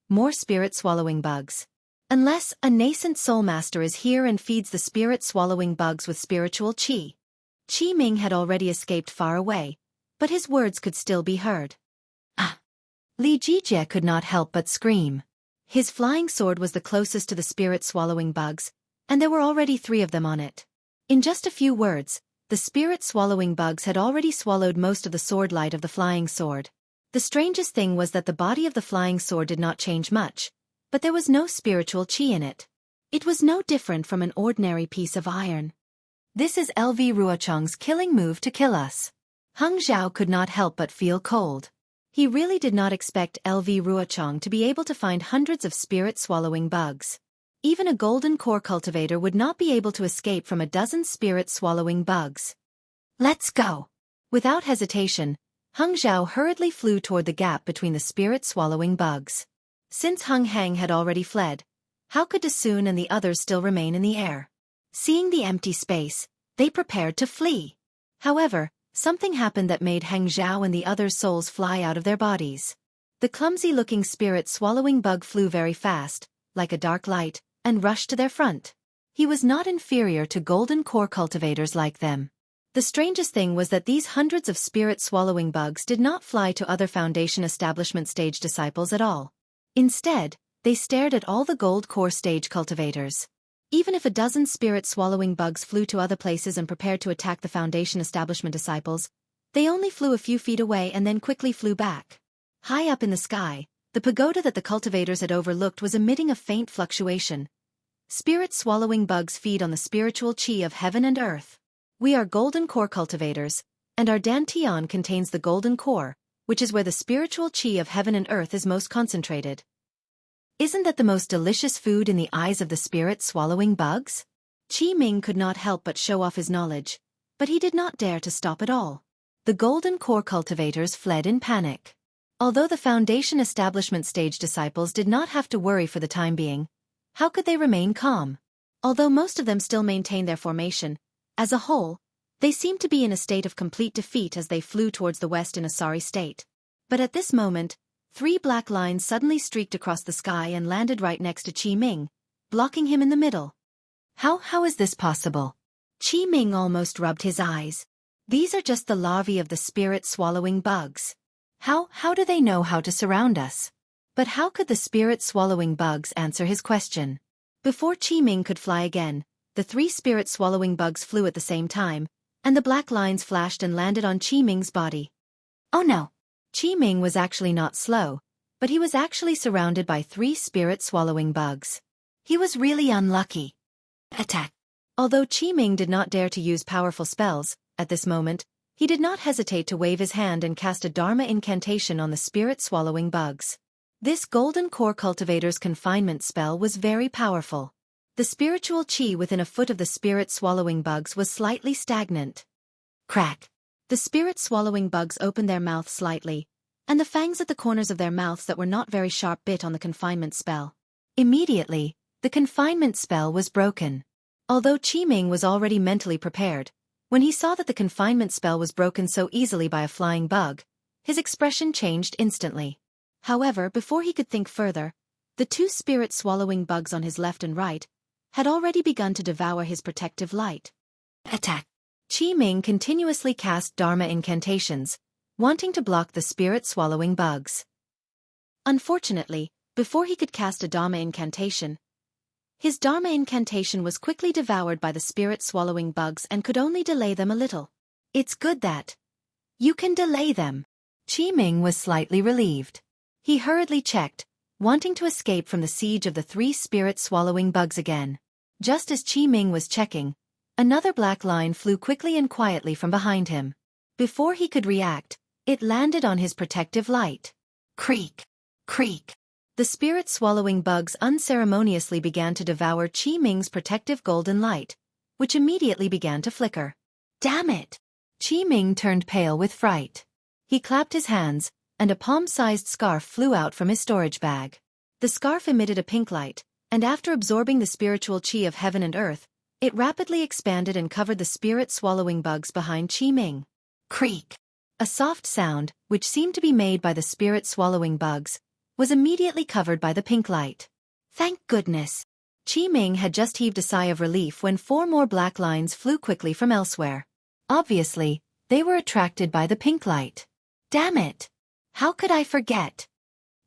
more spirit-swallowing bugs. Unless a nascent soul master is here and feeds the spirit-swallowing bugs with spiritual qi." Qi Ming had already escaped far away, but his words could still be heard. Ah! Li Jijie could not help but scream. His flying sword was the closest to the spirit-swallowing bugs, and there were already 3 of them on it. In just a few words, the spirit-swallowing bugs had already swallowed most of the sword light of the flying sword. The strangest thing was that the body of the flying sword did not change much, but there was no spiritual qi in it. It was no different from an ordinary piece of iron. This is LV Ruochong's killing move to kill us. Hung Zhao could not help but feel cold. He really did not expect LV Ruochong to be able to find hundreds of spirit-swallowing bugs. Even a Golden Core cultivator would not be able to escape from a dozen spirit-swallowing bugs. Let's go. Without hesitation, Hung Zhao hurriedly flew toward the gap between the spirit-swallowing bugs. Since Hung Hang had already fled, how could Dasun and the others still remain in the air? Seeing the empty space, they prepared to flee. However, something happened that made Hang Zhao and the others' souls fly out of their bodies. The clumsy-looking spirit-swallowing bug flew very fast, like a dark light, and rushed to their front. He was not inferior to Golden Core cultivators like them. The strangest thing was that these hundreds of spirit-swallowing bugs did not fly to other Foundation Establishment stage disciples at all. Instead, they stared at all the Gold Core stage cultivators. Even if a dozen spirit-swallowing bugs flew to other places and prepared to attack the Foundation Establishment disciples, they only flew a few feet away and then quickly flew back. High up in the sky, the pagoda that the cultivators had overlooked was emitting a faint fluctuation. Spirit-swallowing bugs feed on the spiritual qi of heaven and earth. We are Golden Core cultivators, and our dantian contains the Golden Core, which is where the spiritual qi of heaven and earth is most concentrated. Isn't that the most delicious food in the eyes of the spirit-swallowing bugs? Qi Ming could not help but show off his knowledge, but he did not dare to stop at all. The Golden Core cultivators fled in panic. Although the Foundation Establishment stage disciples did not have to worry for the time being, how could they remain calm? Although most of them still maintained their formation, as a whole, they seemed to be in a state of complete defeat as they flew towards the west in a sorry state. But at this moment, 3 black lines suddenly streaked across the sky and landed right next to Qi Ming, blocking him in the middle. How is this possible? Qi Ming almost rubbed his eyes. These are just the larvae of the spirit-swallowing bugs. How do they know how to surround us? But how could the spirit-swallowing bugs answer his question? Before Qi Ming could fly again, the 3 spirit-swallowing bugs flew at the same time, and the black lines flashed and landed on Qi Ming's body. Oh no! Qi Ming was actually not slow, but he was actually surrounded by 3 spirit-swallowing bugs. He was really unlucky. Attack! Although Qi Ming did not dare to use powerful spells, at this moment, he did not hesitate to wave his hand and cast a Dharma incantation on the spirit-swallowing bugs. This Golden Core cultivator's confinement spell was very powerful. The spiritual qi within a foot of the spirit-swallowing bugs was slightly stagnant. Crack! The spirit-swallowing bugs opened their mouths slightly, and the fangs at the corners of their mouths that were not very sharp bit on the confinement spell. Immediately, the confinement spell was broken. Although Qi Ming was already mentally prepared, when he saw that the confinement spell was broken so easily by a flying bug, his expression changed instantly. However, before he could think further, the 2 spirit-swallowing bugs on his left and right had already begun to devour his protective light. Attack! Qi Ming continuously cast Dharma incantations, wanting to block the spirit-swallowing bugs. Unfortunately, before he could cast a Dharma incantation, his Dharma incantation was quickly devoured by the spirit-swallowing bugs and could only delay them a little. It's good that you can delay them. Qi Ming was slightly relieved. He hurriedly checked, wanting to escape from the siege of the 3 spirit-swallowing bugs again. Just as Qi Ming was checking, another black line flew quickly and quietly from behind him. Before he could react, it landed on his protective light. Creak! Creak! The spirit-swallowing bugs unceremoniously began to devour Qi Ming's protective golden light, which immediately began to flicker. Damn it! Qi Ming turned pale with fright. He clapped his hands, and a palm-sized scarf flew out from his storage bag. The scarf emitted a pink light, and after absorbing the spiritual qi of heaven and earth, it rapidly expanded and covered the spirit-swallowing bugs behind Qi Ming. Creak! A soft sound, which seemed to be made by the spirit-swallowing bugs, was immediately covered by the pink light. Thank goodness! Qi Ming had just heaved a sigh of relief when 4 more black lines flew quickly from elsewhere. Obviously, they were attracted by the pink light. Damn it! How could I forget?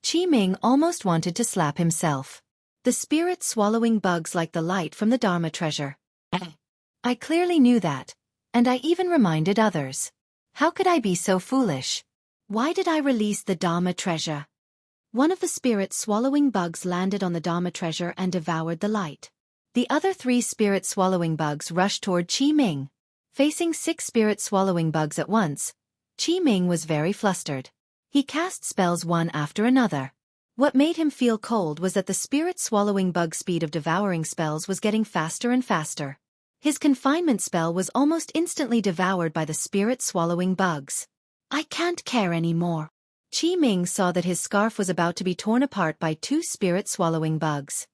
Qi Ming almost wanted to slap himself. The spirit-swallowing bugs liked the light from the Dharma treasure. I clearly knew that, and I even reminded others. How could I be so foolish? Why did I release the Dharma treasure? One of the spirit-swallowing bugs landed on the Dharma treasure and devoured the light. The other 3 spirit-swallowing bugs rushed toward Qi Ming. Facing 6 spirit-swallowing bugs at once, Qi Ming was very flustered. He cast spells one after another. What made him feel cold was that the spirit-swallowing bug speed of devouring spells was getting faster and faster. His confinement spell was almost instantly devoured by the spirit-swallowing bugs. I can't care anymore. Qi Ming saw that his scarf was about to be torn apart by 2 spirit-swallowing bugs.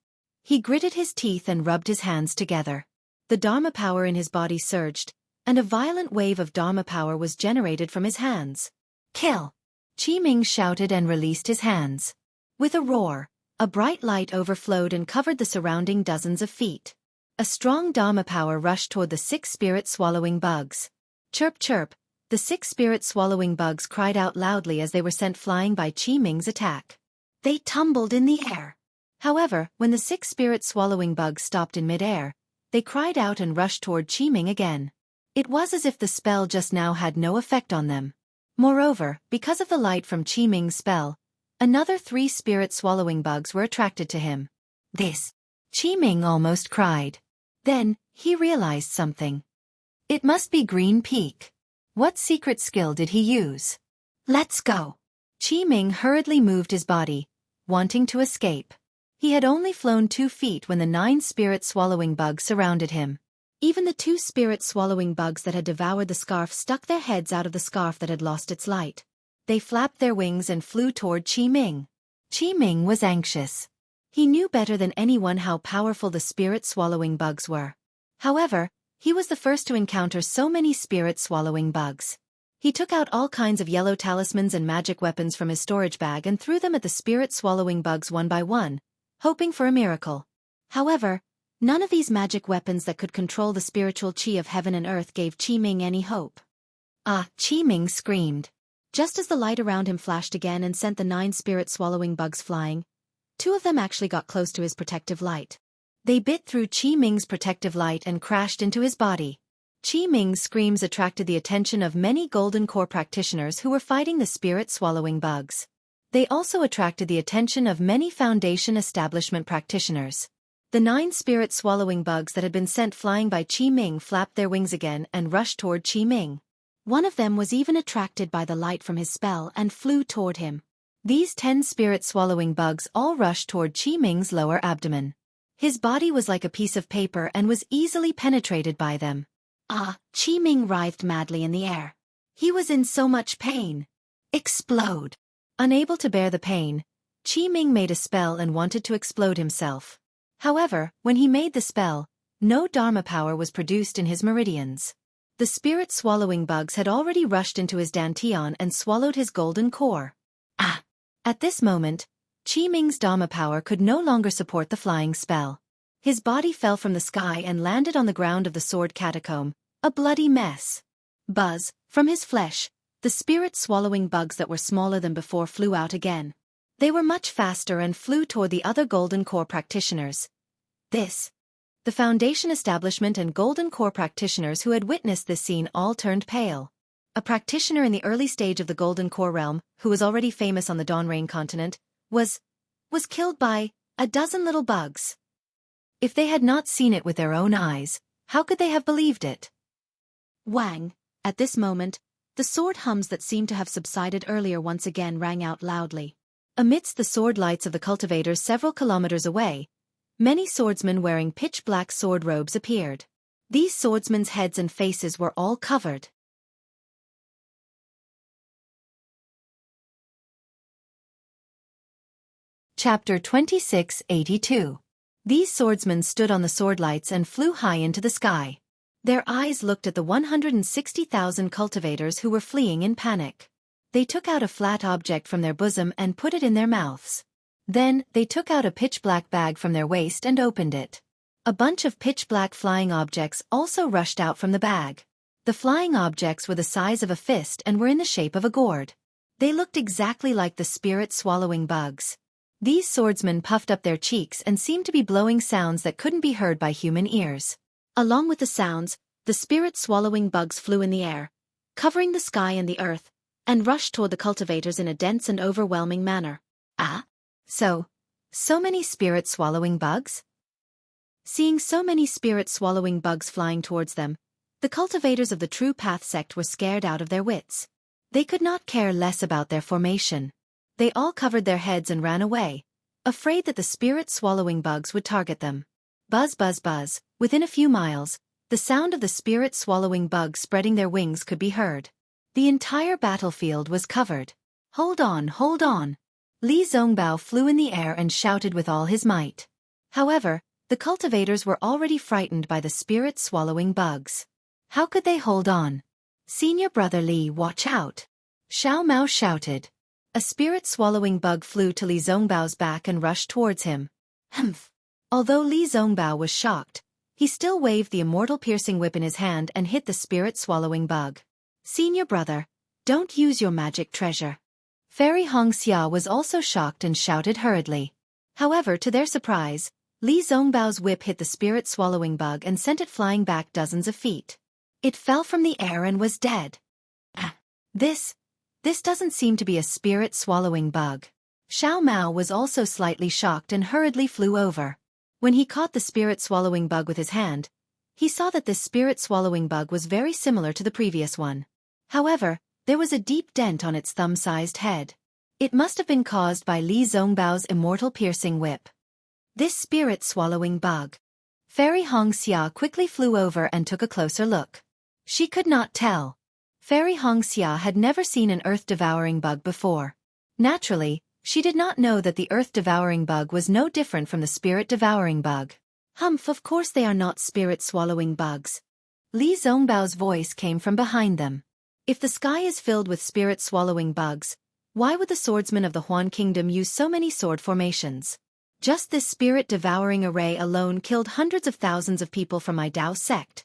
He gritted his teeth and rubbed his hands together. The Dharma power in his body surged, and a violent wave of Dharma power was generated from his hands. Kill! Qi Ming shouted and released his hands. With a roar, a bright light overflowed and covered the surrounding dozens of feet. A strong Dharma power rushed toward the 6 spirit-swallowing bugs. Chirp chirp, the 6 spirit-swallowing bugs cried out loudly as they were sent flying by Qi Ming's attack. They tumbled in the air. However, when the 6 spirit-swallowing bugs stopped in mid-air, they cried out and rushed toward Qi Ming again. It was as if the spell just now had no effect on them. Moreover, because of the light from Qi Ming's spell, another 3 spirit-swallowing bugs were attracted to him. This! Qi Ming almost cried. Then, he realized something. It must be Green Peak. What secret skill did he use? Let's go! Qi Ming hurriedly moved his body, wanting to escape. He had only flown 2 feet when the 9 spirit-swallowing bugs surrounded him. Even the 2 spirit-swallowing bugs that had devoured the scarf stuck their heads out of the scarf that had lost its light. They flapped their wings and flew toward Qi Ming. Qi Ming was anxious. He knew better than anyone how powerful the spirit-swallowing bugs were. However, he was the first to encounter so many spirit-swallowing bugs. He took out all kinds of yellow talismans and magic weapons from his storage bag and threw them at the spirit-swallowing bugs one by one, hoping for a miracle. However, none of these magic weapons that could control the spiritual qi of heaven and earth gave Qi Ming any hope. Ah! Qi Ming screamed. Just as the light around him flashed again and sent the 9 spirit-swallowing bugs flying, 2 of them actually got close to his protective light. They bit through Qi Ming's protective light and crashed into his body. Qi Ming's screams attracted the attention of many Golden Core practitioners who were fighting the spirit-swallowing bugs. They also attracted the attention of many Foundation establishment practitioners. The 9 spirit-swallowing bugs that had been sent flying by Qi Ming flapped their wings again and rushed toward Qi Ming. One of them was even attracted by the light from his spell and flew toward him. These 10 spirit-swallowing bugs all rushed toward Qi Ming's lower abdomen. His body was like a piece of paper and was easily penetrated by them. Ah! Qi Ming writhed madly in the air. He was in so much pain. Explode! Unable to bear the pain, Qi Ming made a spell and wanted to explode himself. However, when he made the spell, no Dharma power was produced in his meridians. The spirit-swallowing bugs had already rushed into his dantian and swallowed his golden core. Ah! At this moment, Qi Ming's Dharma power could no longer support the flying spell. His body fell from the sky and landed on the ground of the sword catacomb, a bloody mess. Buzz, from his flesh, the spirit-swallowing bugs that were smaller than before flew out again. They were much faster and flew toward the other Golden Core practitioners. The Foundation establishment and Golden Core practitioners who had witnessed this scene all turned pale. a practitioner in the early stage of the Golden Core realm, who was already famous on the Dawnrain continent, was killed by a dozen little bugs. If they had not seen it with their own eyes, how could they have believed it? Wang. At this moment, the sword hums that seemed to have subsided earlier once again rang out loudly. Amidst the sword lights of the cultivators several kilometers away, many swordsmen wearing pitch-black sword robes appeared. These swordsmen's heads and faces were all covered. Chapter 2682. These swordsmen stood on the sword lights and flew high into the sky. Their eyes looked at the 160,000 cultivators who were fleeing in panic. They took out a flat object from their bosom and put it in their mouths. Then, they took out a pitch-black bag from their waist and opened it. A bunch of pitch-black flying objects also rushed out from the bag. The flying objects were the size of a fist and were in the shape of a gourd. They looked exactly like the spirit-swallowing bugs. These swordsmen puffed up their cheeks and seemed to be blowing sounds that couldn't be heard by human ears. Along with the sounds, the spirit-swallowing bugs flew in the air, covering the sky and the earth, and rushed toward the cultivators in a dense and overwhelming manner. Ah? So many spirit-swallowing bugs? Seeing so many spirit-swallowing bugs flying towards them, the cultivators of the True Path sect were scared out of their wits. They could not care less about their formation. They all covered their heads and ran away, afraid that the spirit-swallowing bugs would target them. Buzz, buzz, buzz. Within a few miles, the sound of the spirit-swallowing bugs spreading their wings could be heard. The entire battlefield was covered. Hold on, hold on. Li Zongbao flew in the air and shouted with all his might. However, the cultivators were already frightened by the spirit-swallowing bugs. How could they hold on? Senior brother Li, watch out! Xiao Mao shouted. A spirit-swallowing bug flew to Li Zongbao's back and rushed towards him. Humph! Although Li Zongbao was shocked, he still waved the immortal piercing whip in his hand and hit the spirit-swallowing bug. Senior brother, don't use your magic treasure. Fairy Hongxia was also shocked and shouted hurriedly. However, to their surprise, Li Zongbao's whip hit the spirit-swallowing bug and sent it flying back dozens of feet. It fell from the air and was dead. This doesn't seem to be a spirit-swallowing bug. Xiao Mao was also slightly shocked and hurriedly flew over. When he caught the spirit-swallowing bug with his hand, he saw that this spirit-swallowing bug was very similar to the previous one. However, there was a deep dent on its thumb-sized head. It must have been caused by Li Zongbao's immortal piercing whip. This spirit-swallowing bug. Fairy Hongxia quickly flew over and took a closer look. She could not tell. Fairy Hongxia had never seen an earth-devouring bug before. Naturally, she did not know that the earth-devouring bug was no different from the spirit-devouring bug. Humph, of course they are not spirit-swallowing bugs. Li Zongbao's voice came from behind them. If the sky is filled with spirit-swallowing bugs, why would the swordsmen of the Huan Kingdom use so many sword formations? Just this spirit-devouring array alone killed hundreds of thousands of people from my Dao sect.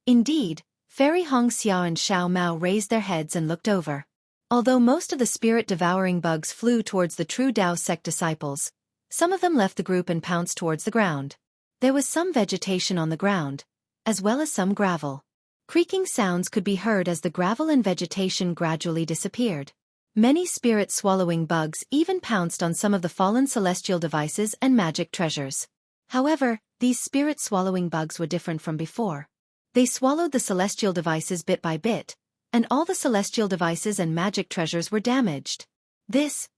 Indeed, Fairy Hongxia and Xiao Mao raised their heads and looked over. Although most of the spirit-devouring bugs flew towards the true Dao sect disciples, some of them left the group and pounced towards the ground. There was some vegetation on the ground, as well as some gravel. Creaking sounds could be heard as the gravel and vegetation gradually disappeared. Many spirit-swallowing bugs even pounced on some of the fallen celestial devices and magic treasures. However, these spirit-swallowing bugs were different from before. They swallowed the celestial devices bit by bit, and all the celestial devices and magic treasures were damaged. This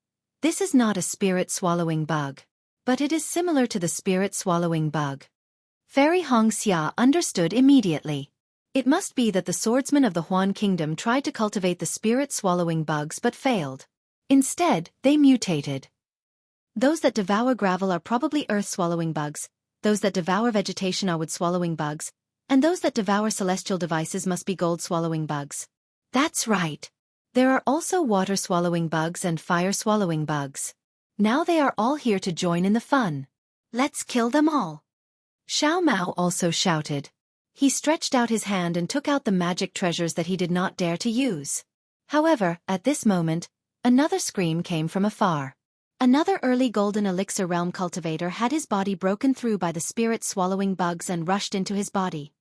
is not a spirit-swallowing bug, but it is similar to the spirit-swallowing bug. Fairy Hongxia understood immediately. It must be that the swordsmen of the Huan Kingdom tried to cultivate the spirit-swallowing bugs but failed. Instead, they mutated. Those that devour gravel are probably earth-swallowing bugs, those that devour vegetation are wood-swallowing bugs, and those that devour celestial devices must be gold-swallowing bugs. That's right. There are also water-swallowing bugs and fire-swallowing bugs. Now they are all here to join in the fun. Let's kill them all. Xiao Mao also shouted. He stretched out his hand and took out the magic treasures that he did not dare to use. However, at this moment, another scream came from afar. Another early golden elixir realm cultivator had his body broken through by the spirit-swallowing bugs and rushed into his body.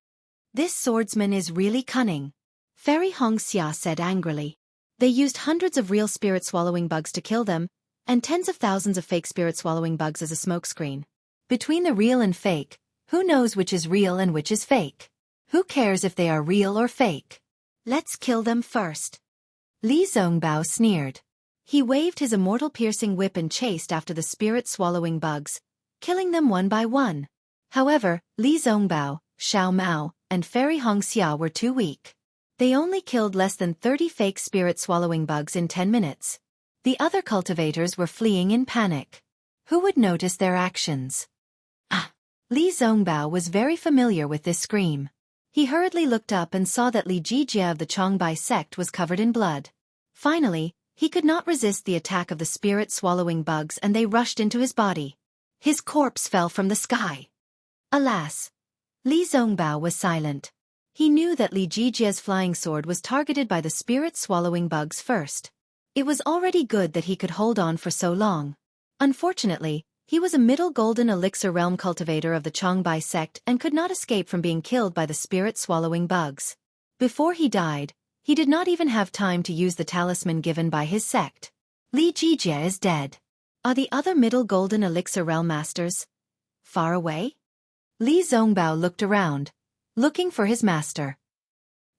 This swordsman is really cunning. Fairy Hong Xia said angrily. They used hundreds of real spirit-swallowing bugs to kill them, and tens of thousands of fake spirit-swallowing bugs as a smokescreen. Between the real and fake, who knows which is real and which is fake? Who cares if they are real or fake? Let's kill them first. Li Zongbao sneered. He waved his immortal piercing whip and chased after the spirit-swallowing bugs, killing them one by one. However, Li Zongbao, Xiao Mao, and Fairy Hong Xia were too weak. They only killed less than 30 fake spirit-swallowing bugs in 10 minutes. The other cultivators were fleeing in panic. Who would notice their actions? Li Zongbao was very familiar with this scream. He hurriedly looked up and saw that Li Jijia of the Chongbai sect was covered in blood. Finally, he could not resist the attack of the spirit-swallowing bugs and they rushed into his body. His corpse fell from the sky. Alas! Li Zongbao was silent. He knew that Li Jijia's flying sword was targeted by the spirit-swallowing bugs first. It was already good that he could hold on for so long. Unfortunately, he was a middle golden elixir realm cultivator of the Chongbai sect and could not escape from being killed by the spirit-swallowing bugs. Before he died, he did not even have time to use the talisman given by his sect. Li Jijia is dead. Are the other middle golden elixir realm masters far away? Li Zongbao looked around, looking for his master.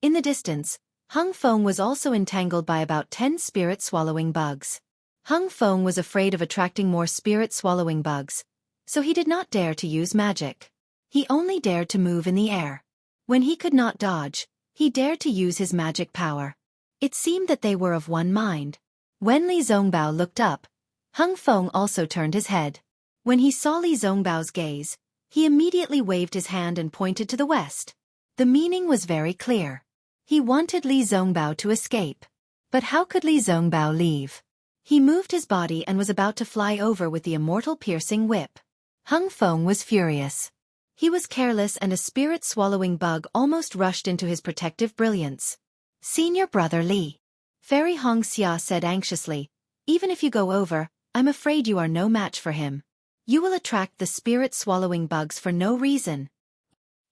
In the distance, Hung Feng was also entangled by about 10 spirit-swallowing bugs. Hung Feng was afraid of attracting more spirit-swallowing bugs, so he did not dare to use magic. He only dared to move in the air. When he could not dodge, he dared to use his magic power. It seemed that they were of one mind. When Li Zongbao looked up, Hung Feng also turned his head. When he saw Li Zongbao's gaze, he immediately waved his hand and pointed to the west. The meaning was very clear. He wanted Li Zongbao to escape. But how could Li Zongbao leave? He moved his body and was about to fly over with the immortal piercing whip. Hung Feng was furious. He was careless and a spirit-swallowing bug almost rushed into his protective brilliance. Senior brother Li. Fairy Hong Xia said anxiously, even if you go over, I'm afraid you are no match for him. You will attract the spirit-swallowing bugs for no reason.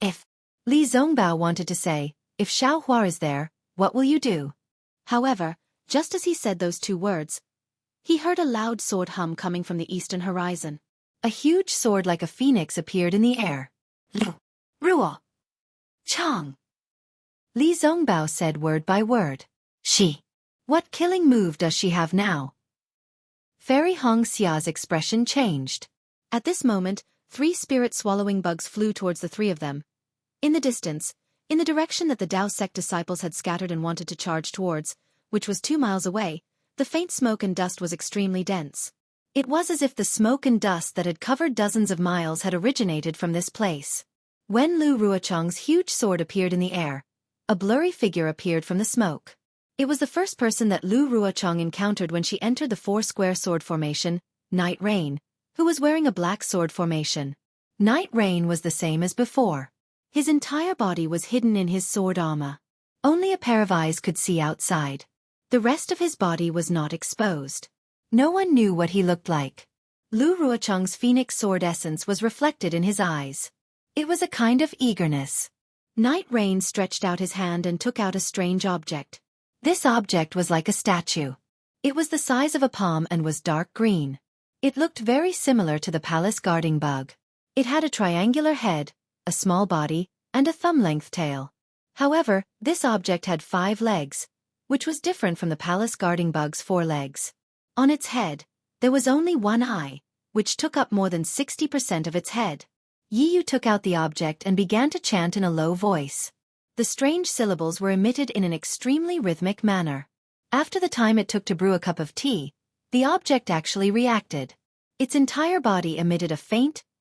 If Li Zongbao wanted to say, if Xiao Hua is there, what will you do? However, just as he said those two words, he heard a loud sword hum coming from the eastern horizon. A huge sword like a phoenix appeared in the air. Lu, Ruo, Chang. Li Zongbao said word by word. She. What killing move does she have now? Fairy Hong Xia's expression changed. At this moment, 3 spirit-swallowing bugs flew towards the 3 of them. In the distance, in the direction that the Dao sect disciples had scattered and wanted to charge towards, which was 2 miles away, the faint smoke and dust was extremely dense. It was as if the smoke and dust that had covered dozens of miles had originated from this place. When Lu Ruochang's huge sword appeared in the air, a blurry figure appeared from the smoke. It was the first person that Lu Ruochang encountered when she entered the 4-square sword formation, Night Rain, who was wearing a black sword formation. Night Rain was the same as before. His entire body was hidden in his sword armor. Only a pair of eyes could see outside. The rest of his body was not exposed. No one knew what he looked like. Lu Ruochang's phoenix sword essence was reflected in his eyes. It was a kind of eagerness. Night Rain stretched out his hand and took out a strange object. This object was like a statue. It was the size of a palm and was dark green. It looked very similar to the palace guarding bug. It had a triangular head, a small body, and a thumb-length tail. However, this object had 5 legs, which was different from the palace guarding bug's 4 legs. On its head, there was only 1 eye, which took up more than 60% of its head. Yi Yu took out the object and began to chant in a low voice. The strange syllables were emitted in an extremely rhythmic manner. After the time it took to brew a cup of tea, the object actually reacted. Its entire body emitted a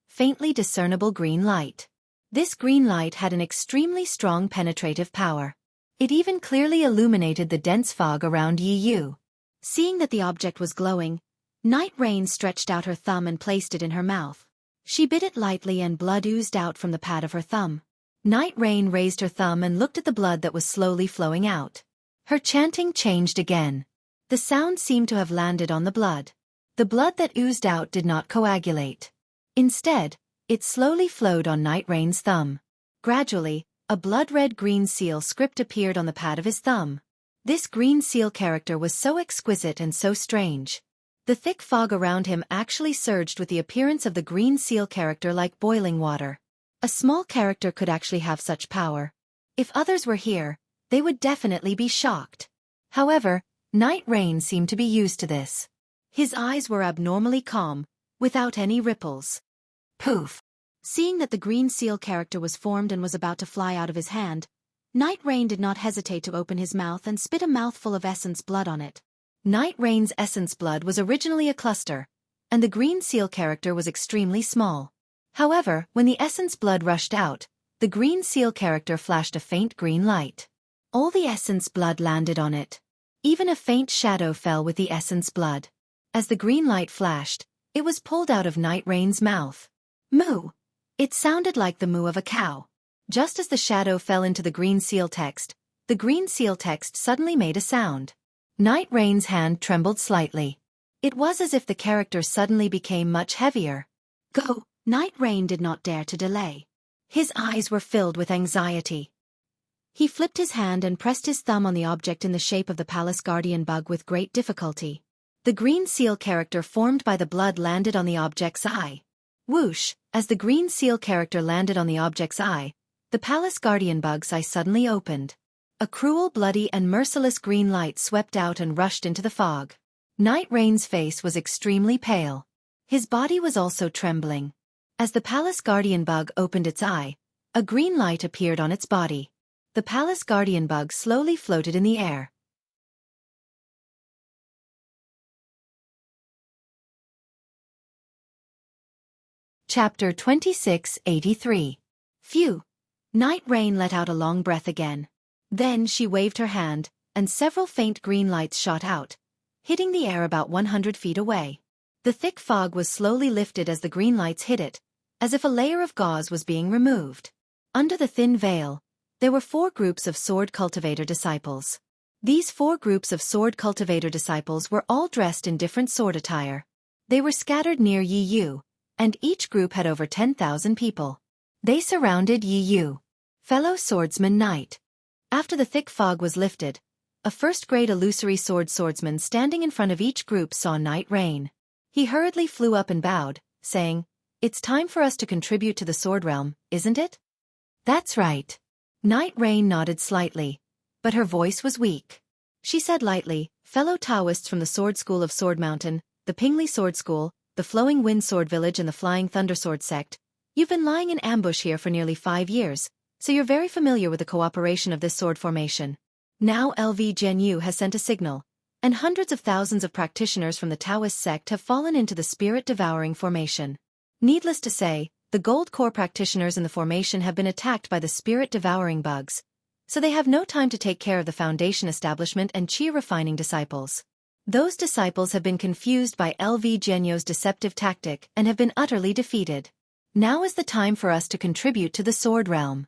faintly discernible green light. This green light had an extremely strong penetrative power. It even clearly illuminated the dense fog around Yi Yu. Seeing that the object was glowing, Night Rain stretched out her thumb and placed it in her mouth. She bit it lightly and blood oozed out from the pad of her thumb. Night Rain raised her thumb and looked at the blood that was slowly flowing out. Her chanting changed again. The sound seemed to have landed on the blood. The blood that oozed out did not coagulate. Instead, it slowly flowed on Night Rain's thumb. Gradually, a blood-red green seal script appeared on the pad of his thumb. This green seal character was so exquisite and so strange. The thick fog around him actually surged with the appearance of the green seal character like boiling water. A small character could actually have such power. If others were here, they would definitely be shocked. However, Night Rain seemed to be used to this. His eyes were abnormally calm, without any ripples. Poof! Seeing that the green seal character was formed and was about to fly out of his hand, Night Rain did not hesitate to open his mouth and spit a mouthful of essence blood on it. Night Rain's essence blood was originally a cluster, and the green seal character was extremely small. However, when the essence blood rushed out, the green seal character flashed a faint green light. All the essence blood landed on it. Even a faint shadow fell with the essence blood. As the green light flashed, it was pulled out of Night Rain's mouth. Moo! It sounded like the moo of a cow. Just as the shadow fell into the green seal text, the green seal text suddenly made a sound. Night Rain's hand trembled slightly. It was as if the character suddenly became much heavier. Go! Night Rain did not dare to delay. His eyes were filled with anxiety. He flipped his hand and pressed his thumb on the object in the shape of the palace guardian bug with great difficulty. The green seal character formed by the blood landed on the object's eye. Whoosh! As the green seal character landed on the object's eye, the palace guardian bug's eye suddenly opened. A cruel, bloody and merciless green light swept out and rushed into the fog. Night Rain's face was extremely pale. His body was also trembling. As the palace guardian bug opened its eye, a green light appeared on its body. The palace guardian bug slowly floated in the air. Chapter 2683. Phew! Night Rain let out a long breath again. Then she waved her hand, and several faint green lights shot out, hitting the air about 100 feet away. The thick fog was slowly lifted as the green lights hit it, as if a layer of gauze was being removed. Under the thin veil, there were 4 groups of sword cultivator disciples. These 4 groups of sword cultivator disciples were all dressed in different sword attire. They were scattered near Yi Yu, and each group had over 10,000 people. They surrounded Yi Yu. Fellow swordsman Knight. After the thick fog was lifted, a first-grade illusory swordsman standing in front of each group saw Night Rain. He hurriedly flew up and bowed, saying, "It's time for us to contribute to the sword realm, isn't it?" "That's right." Night Rain nodded slightly, but her voice was weak. She said lightly, "Fellow Taoists from the Sword School of Sword Mountain, the Pingli Sword School, the Flowing Wind Sword Village and the Flying Thunder Sword Sect, you've been lying in ambush here for nearly 5 years, so you're very familiar with the cooperation of this sword formation. Now LV Jianyu has sent a signal, and hundreds of thousands of practitioners from the Taoist sect have fallen into the spirit-devouring formation. Needless to say, the Gold Core practitioners in the formation have been attacked by the spirit-devouring bugs, so they have no time to take care of the Foundation establishment and chi-refining disciples. Those disciples have been confused by LV Jianyu's deceptive tactic and have been utterly defeated. Now is the time for us to contribute to the sword realm."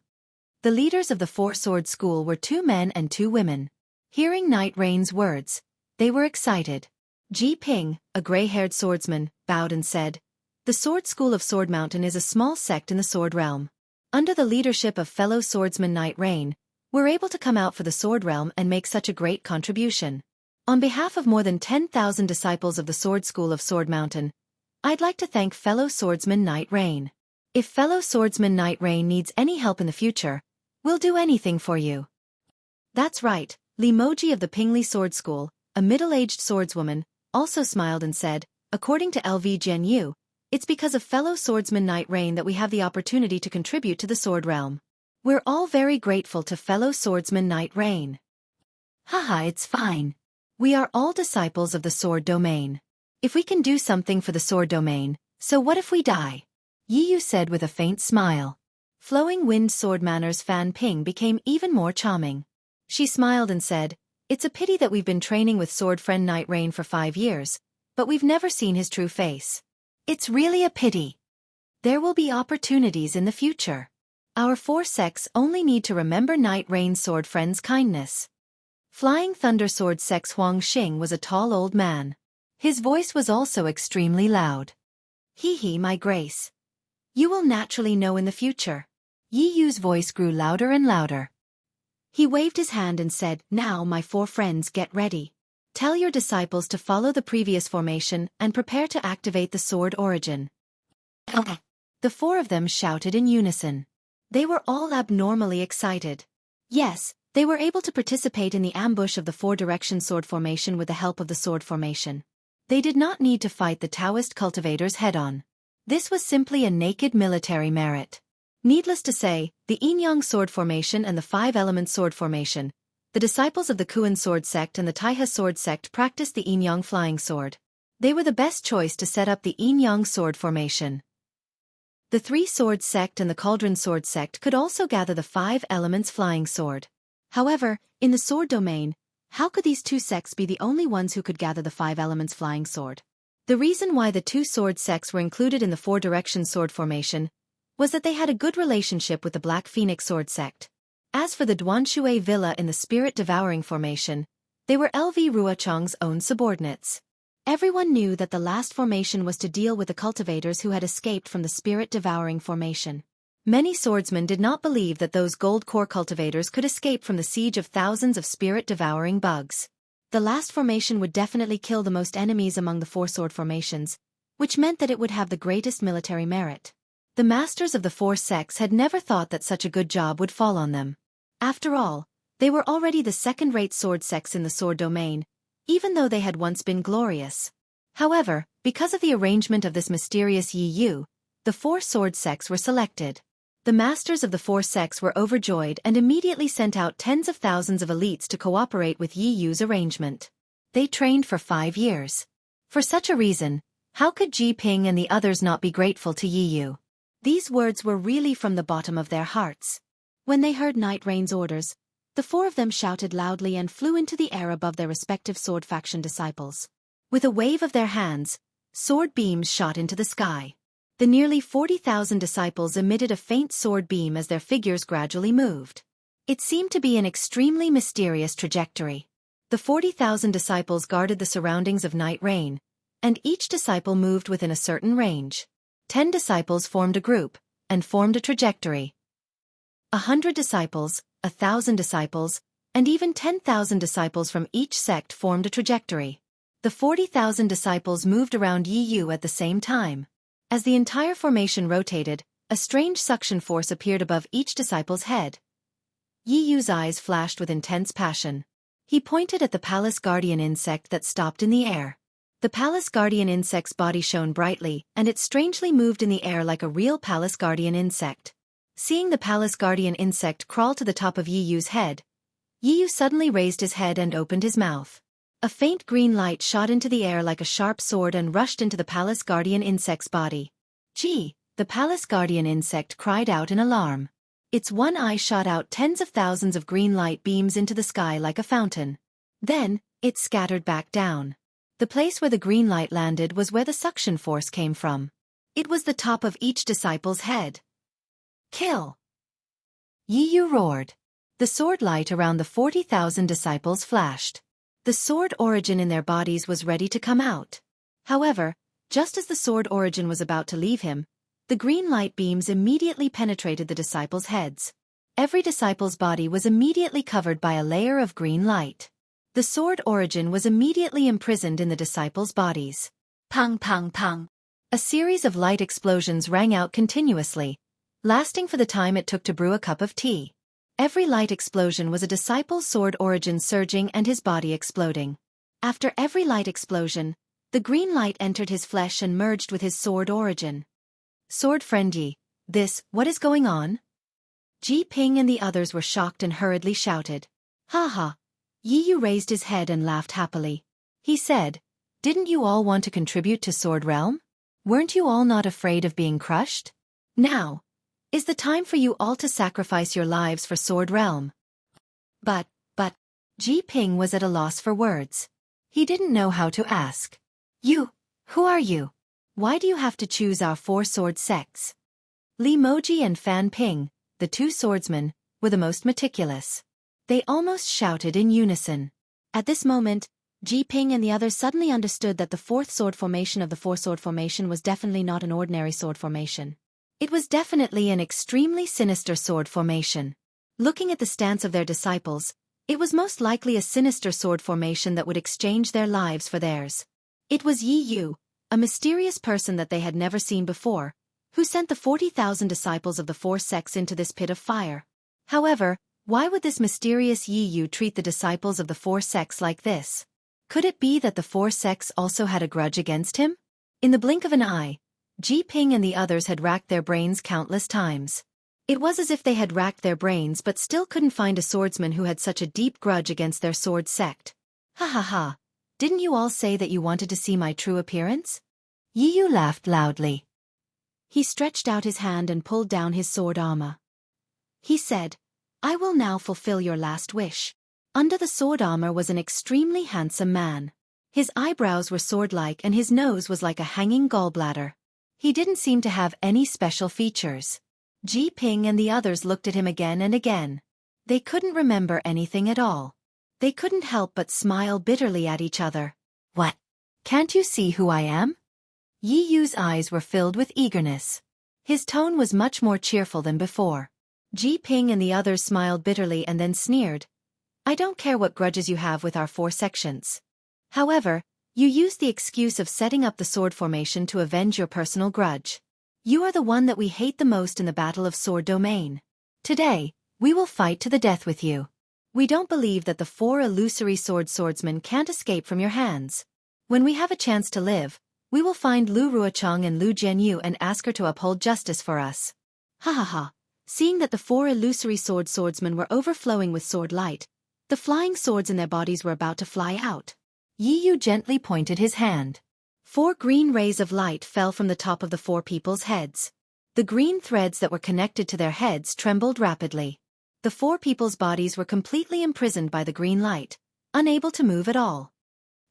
The leaders of the 4-sword school were 2 men and 2 women. Hearing Night Rain's words, they were excited. Ji Ping, a gray-haired swordsman, bowed and said, "The Sword School of Sword Mountain is a small sect in the sword realm. Under the leadership of fellow swordsman Night Rain, we're able to come out for the sword realm and make such a great contribution. On behalf of more than 10,000 disciples of the Sword School of Sword Mountain, I'd like to thank fellow swordsman Night Rain. If fellow swordsman Night Rain needs any help in the future, we'll do anything for you." "That's right." Li Moji of the Pingli Sword School, a middle-aged swordswoman, also smiled and said, "According to LV Jianyu, it's because of fellow swordsman Night Rain that we have the opportunity to contribute to the sword realm. We're all very grateful to fellow swordsman Night Rain." "Haha, it's fine. We are all disciples of the sword domain. If we can do something for the sword domain, so what if we die?" Yi Yu said with a faint smile. Flowing Wind Sword Manner's Fan Ping became even more charming. She smiled and said, "It's a pity that we've been training with sword friend Night Rain for 5 years, but we've never seen his true face. It's really a pity. There will be opportunities in the future. Our 4 sects only need to remember Night Rain's sword friend's kindness." Flying Thunder Sword Sect's Huang Xing was a tall old man. His voice was also extremely loud. "Hee hee, my grace. You will naturally know in the future. Yi Yu's voice grew louder and louder. He waved his hand and said, "Now, my 4 friends, get ready. Tell your disciples to follow the previous formation and prepare to activate the sword origin." The 4 of them shouted in unison. They were all abnormally excited. Yes, they were able to participate in the ambush of the 4-direction sword formation with the help of the sword formation. They did not need to fight the Taoist cultivators head-on. This was simply a naked military merit. Needless to say, the Yin-Yang sword formation and the 5-element sword formation, the disciples of the Kuan sword sect and the Taihe sword sect practiced the Yin-Yang flying sword. They were the best choice to set up the Yin-Yang sword formation. The 3 sword sect and the Cauldron sword sect could also gather the 5 elements flying sword. However, in the sword domain, how could these 2 sects be the only ones who could gather the 5 elements flying sword? The reason why the 2 sword sects were included in the 4-direction sword formation was that they had a good relationship with the Black Phoenix sword sect. As for the Duanshui Villa in the Spirit Devouring formation, they were LV Ruochang's own subordinates. Everyone knew that the last formation was to deal with the cultivators who had escaped from the Spirit Devouring formation. Many swordsmen did not believe that those gold core cultivators could escape from the siege of thousands of Spirit Devouring bugs. The last formation would definitely kill the most enemies among the 4 sword formations, which meant that it would have the greatest military merit. The masters of the 4 sects had never thought that such a good job would fall on them. After all, they were already the second-rate sword sects in the sword domain, even though they had once been glorious. However, because of the arrangement of this mysterious Yi Yu, the 4 sword sects were selected. The masters of the 4 sects were overjoyed and immediately sent out tens of thousands of elites to cooperate with Yi Yu's arrangement. They trained for 5 years. For such a reason, how could Ji Ping and the others not be grateful to Yi Yu? These words were really from the bottom of their hearts. When they heard Night Rain's orders, the 4 of them shouted loudly and flew into the air above their respective sword faction disciples. With a wave of their hands, sword beams shot into the sky. The nearly 40,000 disciples emitted a faint sword beam as their figures gradually moved. It seemed to be an extremely mysterious trajectory. The 40,000 disciples guarded the surroundings of Night Rain, and each disciple moved within a certain range. 10 disciples formed a group, and formed a trajectory. 100 disciples, 1,000 disciples, and even 10,000 disciples from each sect formed a trajectory. The 40,000 disciples moved around Yi Yu at the same time. As the entire formation rotated, a strange suction force appeared above each disciple's head. Yi Yu's eyes flashed with intense passion. He pointed at the Palace Guardian insect that stopped in the air. The Palace Guardian insect's body shone brightly, and it strangely moved in the air like a real Palace Guardian insect. Seeing the Palace Guardian insect crawl to the top of Yi Yu's head, Yi Yu suddenly raised his head and opened his mouth. A faint green light shot into the air like a sharp sword and rushed into the Palace Guardian insect's body. "Gee!" the Palace Guardian insect cried out in alarm. Its one eye shot out tens of thousands of green light beams into the sky like a fountain. Then, it scattered back down. The place where the green light landed was where the suction force came from. It was the top of each disciple's head. "Kill!" Yi Yu roared. The sword light around the 40,000 disciples flashed. The sword origin in their bodies was ready to come out. However, just as the sword origin was about to leave him, the green light beams immediately penetrated the disciples' heads. Every disciple's body was immediately covered by a layer of green light. The sword origin was immediately imprisoned in the disciples' bodies. Pang pang pang. A series of light explosions rang out continuously, lasting for the time it took to brew a cup of tea. Every light explosion was a disciple's sword origin surging and his body exploding. After every light explosion, the green light entered his flesh and merged with his sword origin. "Sword friend Yi, what is going on?" Ji Ping and the others were shocked and hurriedly shouted. "Ha ha!" Yi Yu raised his head and laughed happily. He said, "Didn't you all want to contribute to Sword Realm? Weren't you all not afraid of being crushed? Now is the time for you all to sacrifice your lives for Sword Realm." But, Ji Ping was at a loss for words. He didn't know how to ask. Who are you? Why do you have to choose our 4 sword sects?" Li Moji and Fan Ping, the 2 swordsmen, were the most meticulous. They almost shouted in unison. At this moment, Ji Ping and the others suddenly understood that the 4th sword formation of the 4 sword formation was definitely not an ordinary sword formation. It was definitely an extremely sinister sword formation. Looking at the stance of their disciples, it was most likely a sinister sword formation that would exchange their lives for theirs. It was Yi Yu, a mysterious person that they had never seen before, who sent the 40,000 disciples of the four sects into this pit of fire. However, why would this mysterious Yi Yu treat the disciples of the four sects like this? Could it be that the four sects also had a grudge against him? In the blink of an eye, Ji Ping and the others had racked their brains countless times. It was as if they had racked their brains but still couldn't find a swordsman who had such a deep grudge against their sword sect. Ha ha ha, didn't you all say that you wanted to see my true appearance? Yi Yu laughed loudly. He stretched out his hand and pulled down his sword armor. He said, I will now fulfill your last wish. Under the sword armor was an extremely handsome man. His eyebrows were sword-like and his nose was like a hanging gallbladder. He didn't seem to have any special features. Ji Ping and the others looked at him again and again. They couldn't remember anything at all. They couldn't help but smile bitterly at each other. What? Can't you see who I am? Yi Yu's eyes were filled with eagerness. His tone was much more cheerful than before. Ji Ping and the others smiled bitterly and then sneered. I don't care what grudges you have with our four sections. However, you used the excuse of setting up the sword formation to avenge your personal grudge. You are the one that we hate the most in the Battle of Sword Domain. Today, we will fight to the death with you. We don't believe that the four illusory swordsmen can't escape from your hands. When we have a chance to live, we will find Lu Ruochang and Lu Jianyu and ask her to uphold justice for us. Ha ha ha. Seeing that the four illusory swordsmen were overflowing with sword light, the flying swords in their bodies were about to fly out. Yi Yu gently pointed his hand. 4 green rays of light fell from the top of the 4 people's heads. The green threads that were connected to their heads trembled rapidly. The 4 people's bodies were completely imprisoned by the green light, unable to move at all.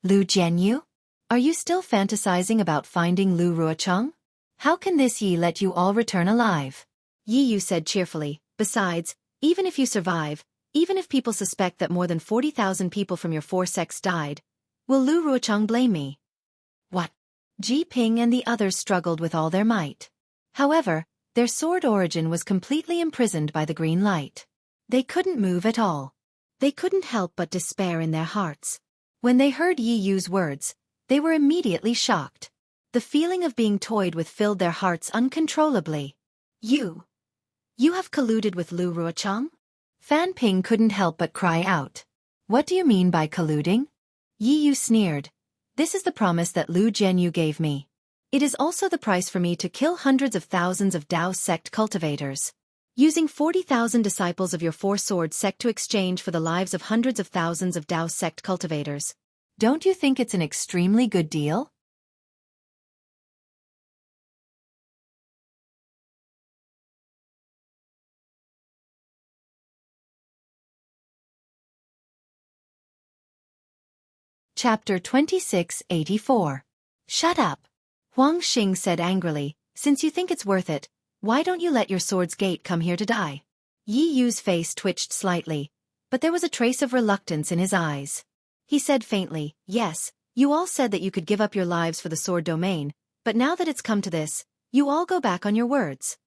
Lu Jianyu? Are you still fantasizing about finding Lu Ruochang? How can this Yi let you all return alive? Yi Yu said cheerfully, besides, even if you survive, even if people suspect that more than 40,000 people from your 4 sects died, will Lu Ruochang blame me? What? Ji Ping and the others struggled with all their might. However, their sword origin was completely imprisoned by the green light. They couldn't move at all. They couldn't help but despair in their hearts. When they heard Yi Yu's words, they were immediately shocked. The feeling of being toyed with filled their hearts uncontrollably. You have colluded with Lu Ruochang? Fan Ping couldn't help but cry out. What do you mean by colluding? Yi Yu sneered. This is the promise that Lu Jianyu gave me. It is also the price for me to kill hundreds of thousands of Dao sect cultivators. Using 40,000 disciples of your 4-sword sect to exchange for the lives of hundreds of thousands of Dao sect cultivators. Don't you think it's an extremely good deal? Chapter 2684. Shut up. Huang Xing said angrily, since you think it's worth it, why don't you let your sword's gate come here to die? Yi Yu's face twitched slightly, but there was a trace of reluctance in his eyes. He said faintly, yes, you all said that you could give up your lives for the sword domain, but now that it's come to this, you all go back on your words.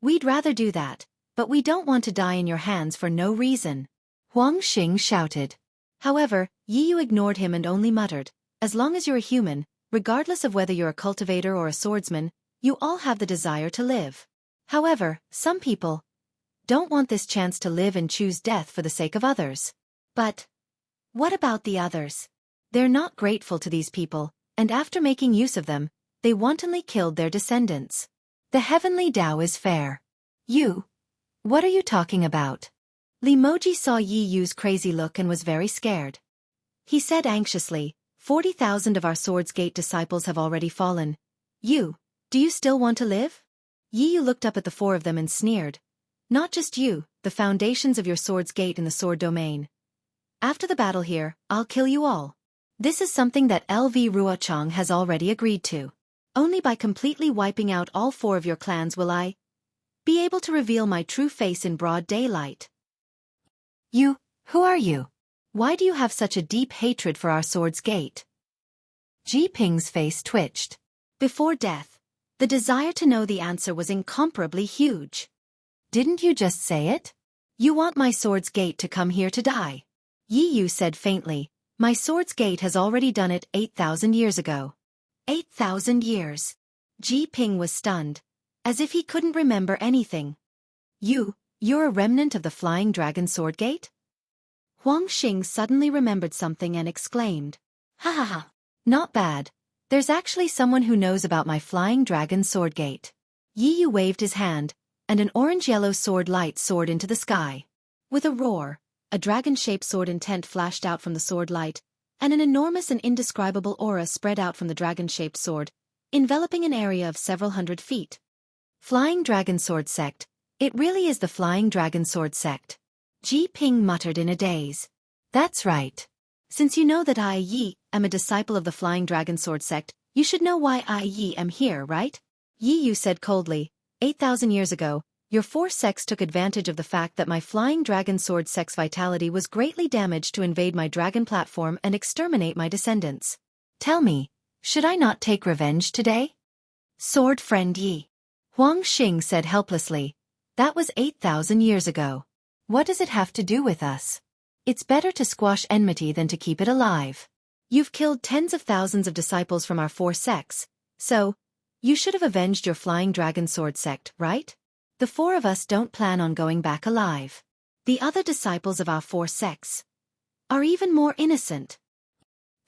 We'd rather do that, but we don't want to die in your hands for no reason. Huang Xing shouted. However, Yi Yu ignored him and only muttered, as long as you're a human, regardless of whether you're a cultivator or a swordsman, you all have the desire to live. However, some people don't want this chance to live and choose death for the sake of others. But what about the others? They're not grateful to these people, and after making use of them, they wantonly killed their descendants. The heavenly Tao is fair. What are you talking about? Li Moji saw Yi Yu's crazy look and was very scared. He said anxiously, 40,000 of our Swords Gate disciples have already fallen. Do you still want to live? Yi Yu looked up at the 4 of them and sneered. Not just you, the foundations of your Swords Gate in the Sword Domain. After the battle here, I'll kill you all. This is something that LV Ruochang has already agreed to. Only by completely wiping out all 4 of your clans will I be able to reveal my true face in broad daylight. Who are you? Why do you have such a deep hatred for our Swords Gate? Ji Ping's face twitched. Before death, The desire to know the answer was incomparably huge. Didn't you just say it? You want my sword's gate to come here to die? Yi Yu said faintly, my sword's gate has already done it 8,000 years ago. 8,000 years. Ji Ping was stunned, as if he couldn't remember anything. You're a remnant of the Flying Dragon Sword Gate? Huang Xing suddenly remembered something and exclaimed. Ha ha ha. Not bad. There's actually someone who knows about my Flying Dragon Sword Gate. Yi Yu waved his hand, and an orange-yellow sword light soared into the sky. With a roar, a dragon-shaped sword intent flashed out from the sword light, and an enormous and indescribable aura spread out from the dragon-shaped sword, enveloping an area of several hundred feet. Flying Dragon Sword Sect. It really is the Flying Dragon Sword Sect. Ji Ping muttered in a daze. That's right. Since you know that I, Yi, am a disciple of the Flying Dragon Sword Sect, you should know why I, Yi, am here, right? Yi Yu said coldly, 8,000 years ago, your four sects took advantage of the fact that my Flying Dragon Sword Sect's vitality was greatly damaged to invade my dragon platform and exterminate my descendants. Tell me, should I not take revenge today? Sword friend Yi. Huang Xing said helplessly. That was 8,000 years ago. What does it have to do with us? It's better to squash enmity than to keep it alive. You've killed tens of thousands of disciples from our four sects, so you should have avenged your Flying Dragon Sword Sect, right? The four of us don't plan on going back alive. The other disciples of our four sects are even more innocent.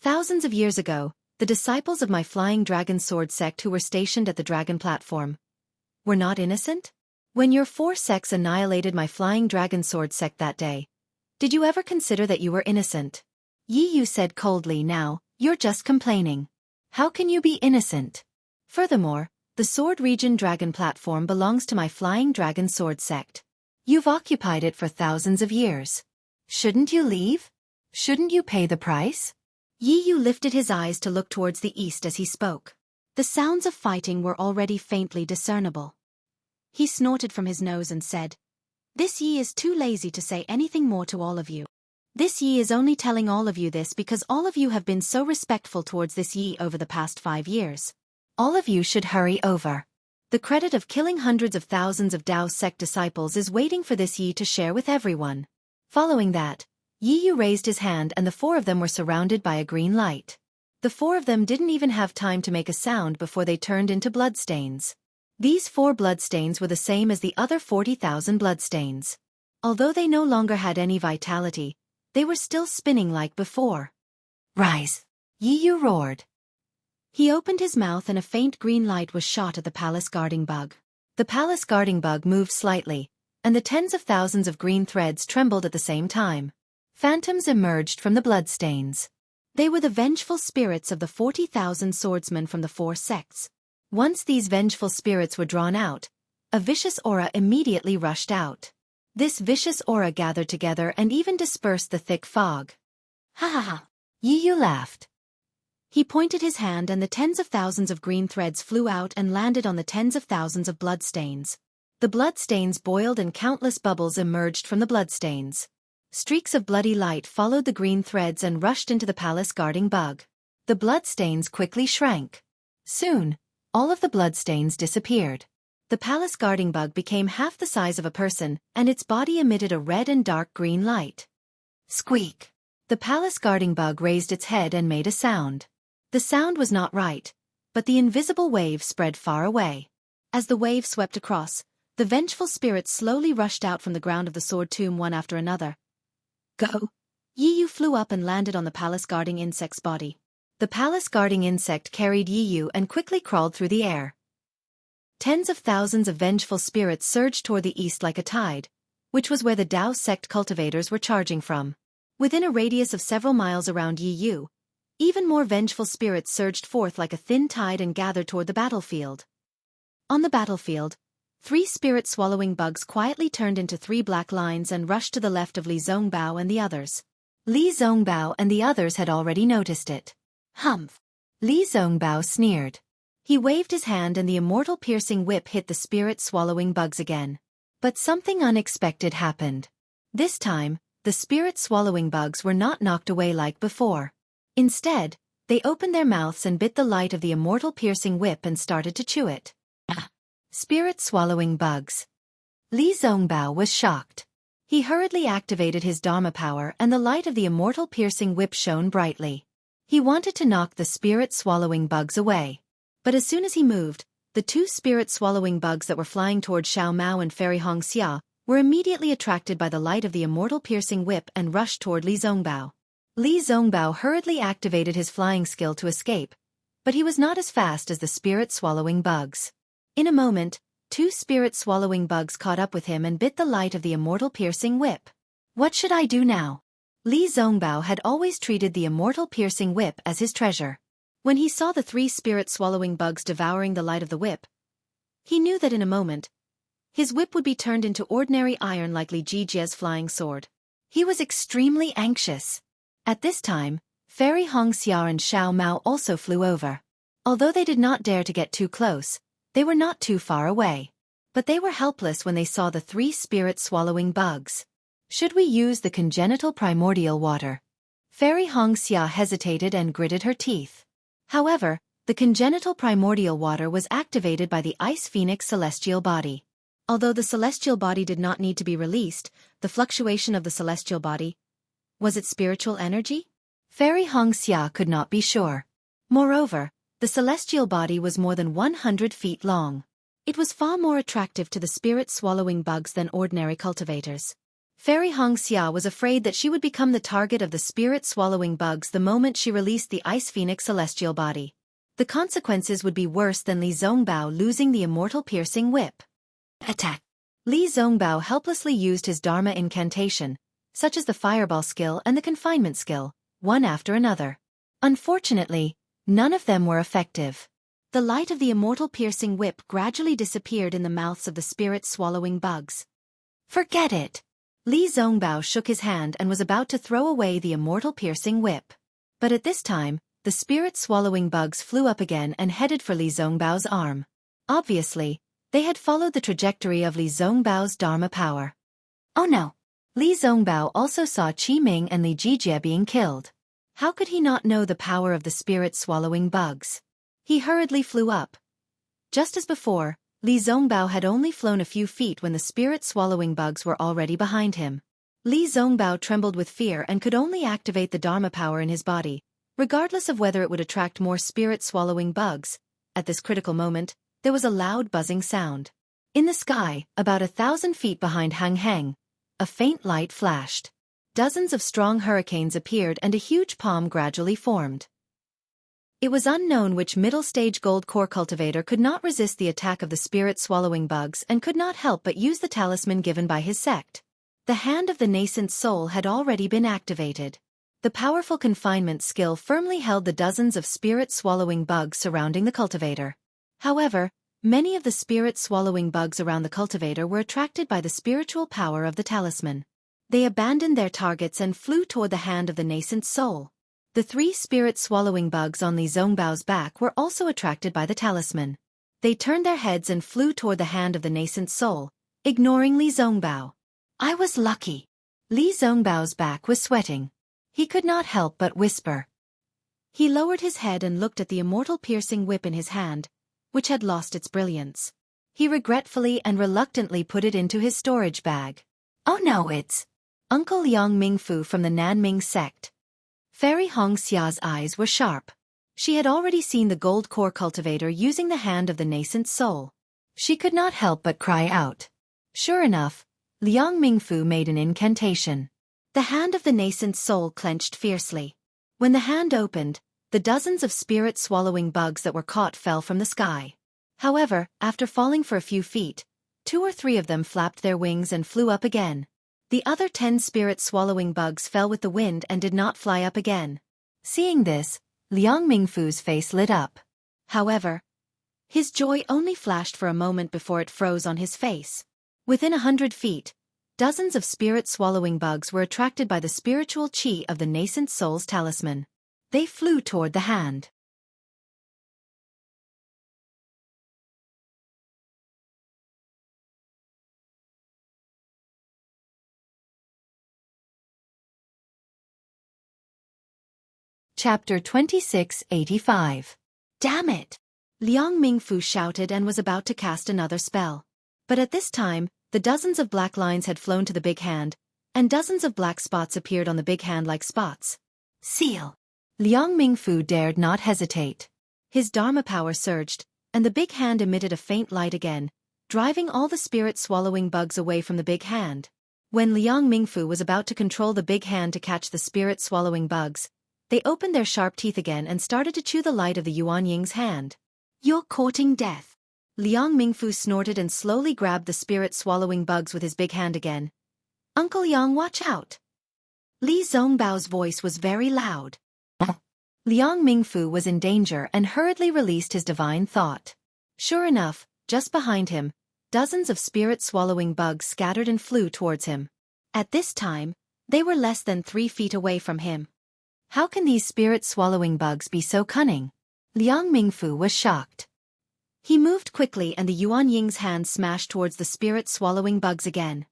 Thousands of years ago, the disciples of my Flying Dragon Sword Sect who were stationed at the dragon platform were not innocent? When your four sects annihilated my Flying Dragon Sword Sect that day, did you ever consider that you were innocent? Yi Yu said coldly. Now, you're just complaining. How can you be innocent? Furthermore, the Sword Region Dragon Platform belongs to my Flying Dragon Sword Sect. You've occupied it for thousands of years. Shouldn't you leave? Shouldn't you pay the price? Yi Yu lifted his eyes to look towards the east as he spoke. The sounds of fighting were already faintly discernible. He snorted from his nose and said, This Yi is too lazy to say anything more to all of you. This Yi is only telling all of you this because all of you have been so respectful towards this Yi over the past 5 years. All of you should hurry over. The credit of killing hundreds of thousands of Dao sect disciples is waiting for this Yi to share with everyone. Following that, Yi Yu raised his hand and the four of them were surrounded by a green light. The four of them didn't even have time to make a sound before they turned into bloodstains. These 4 bloodstains were the same as the other 40,000 bloodstains. Although they no longer had any vitality, they were still spinning like before. Rise! Yi Yu roared. He opened his mouth and a faint green light was shot at the palace guarding bug. The palace guarding bug moved slightly, and the tens of thousands of green threads trembled at the same time. Phantoms emerged from the bloodstains. They were the vengeful spirits of the 40,000 swordsmen from the 4 sects. Once these vengeful spirits were drawn out, a vicious aura immediately rushed out. This vicious aura gathered together and even dispersed the thick fog. Ha ha ha! Yi Yu laughed. He pointed his hand and the tens of thousands of green threads flew out and landed on the tens of thousands of bloodstains. The bloodstains boiled and countless bubbles emerged from the bloodstains. Streaks of bloody light followed the green threads and rushed into the palace guarding bug. The bloodstains quickly shrank. Soon, all of the bloodstains disappeared. The palace guarding bug became half the size of a person, and its body emitted a red and dark green light. Squeak! The palace guarding bug raised its head and made a sound. The sound was not right, but the invisible wave spread far away. As the wave swept across, the vengeful spirits slowly rushed out from the ground of the sword tomb one after another. Go! Yi Yu flew up and landed on the palace guarding insect's body. The palace guarding insect carried Yi Yu and quickly crawled through the air. Tens of thousands of vengeful spirits surged toward the east like a tide, which was where the Dao sect cultivators were charging from. Within a radius of several miles around Yi Yu, even more vengeful spirits surged forth like a thin tide and gathered toward the battlefield. On the battlefield, 3 spirit-swallowing bugs quietly turned into 3 black lines and rushed to the left of Li Zongbao and the others. Li Zongbao and the others had already noticed it. Humph! Li Zongbao sneered. He waved his hand and the immortal piercing whip hit the spirit-swallowing bugs again. But something unexpected happened. This time, the spirit-swallowing bugs were not knocked away like before. Instead, they opened their mouths and bit the light of the immortal piercing whip and started to chew it. Spirit-swallowing bugs. Li Zongbao was shocked. He hurriedly activated his Dharma power and the light of the immortal piercing whip shone brightly. He wanted to knock the spirit-swallowing bugs away. But as soon as he moved, the two spirit-swallowing bugs that were flying toward Xiao Mao and Fairy Hongxia were immediately attracted by the light of the immortal piercing whip and rushed toward Li Zongbao. Li Zongbao hurriedly activated his flying skill to escape, but he was not as fast as the spirit-swallowing bugs. In a moment, two spirit-swallowing bugs caught up with him and bit the light of the immortal piercing whip. What should I do now? Li Zongbao had always treated the immortal piercing whip as his treasure. When he saw the three spirit-swallowing bugs devouring the light of the whip, he knew that in a moment, his whip would be turned into ordinary iron like Li Jijie's flying sword. He was extremely anxious. At this time, Fairy Hongxia and Xiao Mao also flew over. Although they did not dare to get too close, they were not too far away. But they were helpless when they saw the three spirit-swallowing bugs. Should we use the congenital primordial water? Fairy Hongxia hesitated and gritted her teeth. However, the congenital primordial water was activated by the Ice Phoenix celestial body. Although the celestial body did not need to be released, the fluctuation of the celestial body, was it spiritual energy? Fairy Hongxia could not be sure. Moreover, the celestial body was more than 100 feet long. It was far more attractive to the spirit-swallowing bugs than ordinary cultivators. Fairy Hongxia was afraid that she would become the target of the spirit-swallowing bugs the moment she released the Ice Phoenix celestial body. The consequences would be worse than Li Zongbao losing the immortal piercing whip. Attack! Li Zongbao helplessly used his Dharma incantation, such as the fireball skill and the confinement skill, one after another. Unfortunately, none of them were effective. The light of the immortal piercing whip gradually disappeared in the mouths of the spirit-swallowing bugs. Forget it! Li Zongbao shook his hand and was about to throw away the immortal piercing whip. But at this time, the spirit-swallowing bugs flew up again and headed for Li Zongbao's arm. Obviously, they had followed the trajectory of Li Zongbao's Dharma power. Oh no! Li Zongbao also saw Qi Ming and Li Jijie being killed. How could he not know the power of the spirit-swallowing bugs? He hurriedly flew up. Just as before, Li Zongbao had only flown a few feet when the spirit-swallowing bugs were already behind him. Li Zongbao trembled with fear and could only activate the Dharma power in his body, regardless of whether it would attract more spirit-swallowing bugs. At this critical moment, there was a loud buzzing sound. In the sky, about 1,000 feet behind Hang Heng, a faint light flashed. Dozens of strong hurricanes appeared and a huge palm gradually formed. It was unknown which middle-stage gold core cultivator could not resist the attack of the spirit-swallowing bugs and could not help but use the talisman given by his sect. The hand of the nascent soul had already been activated. The powerful confinement skill firmly held the dozens of spirit-swallowing bugs surrounding the cultivator. However, many of the spirit-swallowing bugs around the cultivator were attracted by the spiritual power of the talisman. They abandoned their targets and flew toward the hand of the nascent soul. The three spirit-swallowing bugs on Li Zongbao's back were also attracted by the talisman. They turned their heads and flew toward the hand of the nascent soul, ignoring Li Zongbao. I was lucky. Li Zongbao's back was sweating. He could not help but whisper. He lowered his head and looked at the immortal piercing whip in his hand, which had lost its brilliance. He regretfully and reluctantly put it into his storage bag. Oh no, it's Uncle Yang Mingfu from the Nanming sect. Fairy Hongxia's eyes were sharp. She had already seen the gold core cultivator using the hand of the nascent soul. She could not help but cry out. Sure enough, Liang Mingfu made an incantation. The hand of the nascent soul clenched fiercely. When the hand opened, the dozens of spirit-swallowing bugs that were caught fell from the sky. However, after falling for a few feet, 2 or 3 of them flapped their wings and flew up again. The other 10 spirit-swallowing bugs fell with the wind and did not fly up again. Seeing this, Liang Mingfu's face lit up. However, his joy only flashed for a moment before it froze on his face. Within 100 feet, dozens of spirit-swallowing bugs were attracted by the spiritual qi of the nascent soul's talisman. They flew toward the hand. Chapter 2685. Damn it! Liang Mingfu shouted and was about to cast another spell. But at this time, the dozens of black lines had flown to the big hand, and dozens of black spots appeared on the big hand like spots. Seal. Liang Mingfu dared not hesitate. His Dharma power surged, and the big hand emitted a faint light again, driving all the spirit-swallowing bugs away from the big hand. When Liang Mingfu was about to control the big hand to catch the spirit-swallowing bugs, they opened their sharp teeth again and started to chew the light of the Yuan Ying's hand. You're courting death. Liang Mingfu snorted and slowly grabbed the spirit-swallowing bugs with his big hand again. Uncle Yang, watch out. Li Zongbao's voice was very loud. Liang Mingfu was in danger and hurriedly released his divine thought. Sure enough, just behind him, dozens of spirit-swallowing bugs scattered and flew towards him. At this time, they were less than 3 feet away from him. How can these spirit-swallowing bugs be so cunning? Liang Mingfu was shocked. He moved quickly and the Yuan Ying's hand smashed towards the spirit-swallowing bugs again.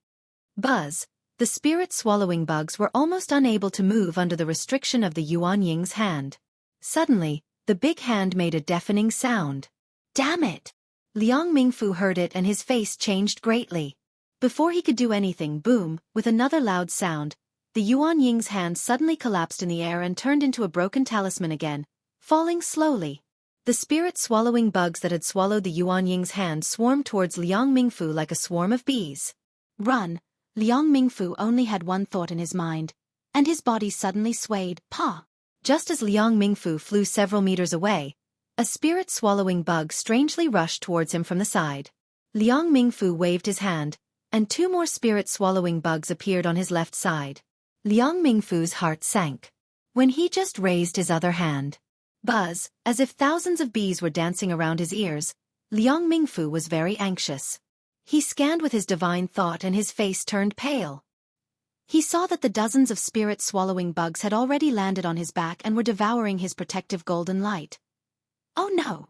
Buzz! The spirit-swallowing bugs were almost unable to move under the restriction of the Yuan Ying's hand. Suddenly, the big hand made a deafening sound. Damn it! Liang Mingfu heard it and his face changed greatly. Before he could do anything, boom, with another loud sound, the Yuan Ying's hand suddenly collapsed in the air and turned into a broken talisman again, falling slowly. The spirit-swallowing bugs that had swallowed the Yuan Ying's hand swarmed towards Liang Mingfu like a swarm of bees. Run! Liang Mingfu only had one thought in his mind, and his body suddenly swayed. Pa! Just as Liang Mingfu flew several meters away, a spirit-swallowing bug strangely rushed towards him from the side. Liang Mingfu waved his hand, and 2 more spirit-swallowing bugs appeared on his left side. Liang Mingfu's heart sank. When he just raised his other hand. Buzz, as if thousands of bees were dancing around his ears, Liang Mingfu was very anxious. He scanned with his divine thought and his face turned pale. He saw that the dozens of spirit-swallowing bugs had already landed on his back and were devouring his protective golden light. Oh no!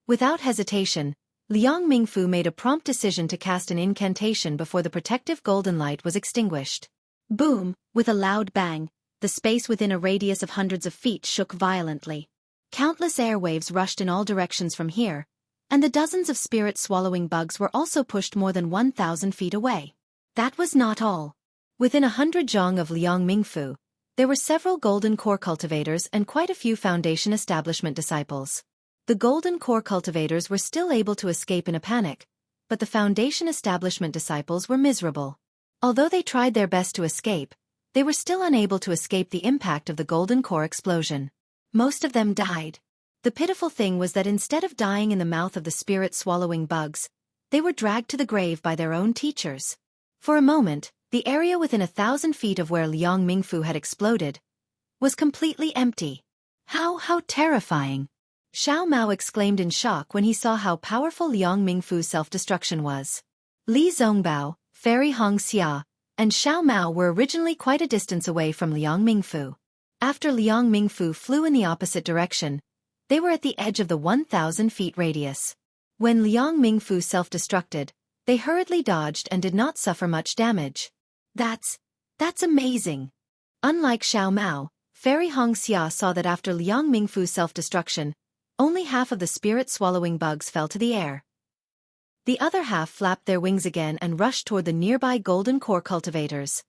Without hesitation, Liang Mingfu made a prompt decision to cast an incantation before the protective golden light was extinguished. Boom! With a loud bang, the space within a radius of hundreds of feet shook violently. Countless airwaves rushed in all directions from here, and the dozens of spirit-swallowing bugs were also pushed more than 1,000 feet away. That was not all. Within 100 zhang of Liang Mingfu, there were several Golden Core cultivators and quite a few Foundation Establishment disciples. The Golden Core cultivators were still able to escape in a panic, but the Foundation Establishment disciples were miserable. Although they tried their best to escape, they were still unable to escape the impact of the Golden Core explosion. Most of them died. The pitiful thing was that instead of dying in the mouth of the spirit-swallowing bugs, they were dragged to the grave by their own teachers. For a moment, the area within 1,000 feet of where Liang Mingfu had exploded was completely empty. How terrifying! Xiao Mao exclaimed in shock when he saw how powerful Liang Mingfu's self-destruction was. Li Zongbao, Fairy Hong Xia, and Xiao Mao were originally quite a distance away from Liang Mingfu. After Liang Mingfu flew in the opposite direction, they were at the edge of the 1,000 feet radius. When Liang Mingfu self-destructed, they hurriedly dodged and did not suffer much damage. That's amazing. Unlike Xiao Mao, Fairy Hong Xia saw that after Liang Mingfu's self-destruction, only half of the spirit-swallowing bugs fell to the air. The other half flapped their wings again and rushed toward the nearby Golden Core cultivators.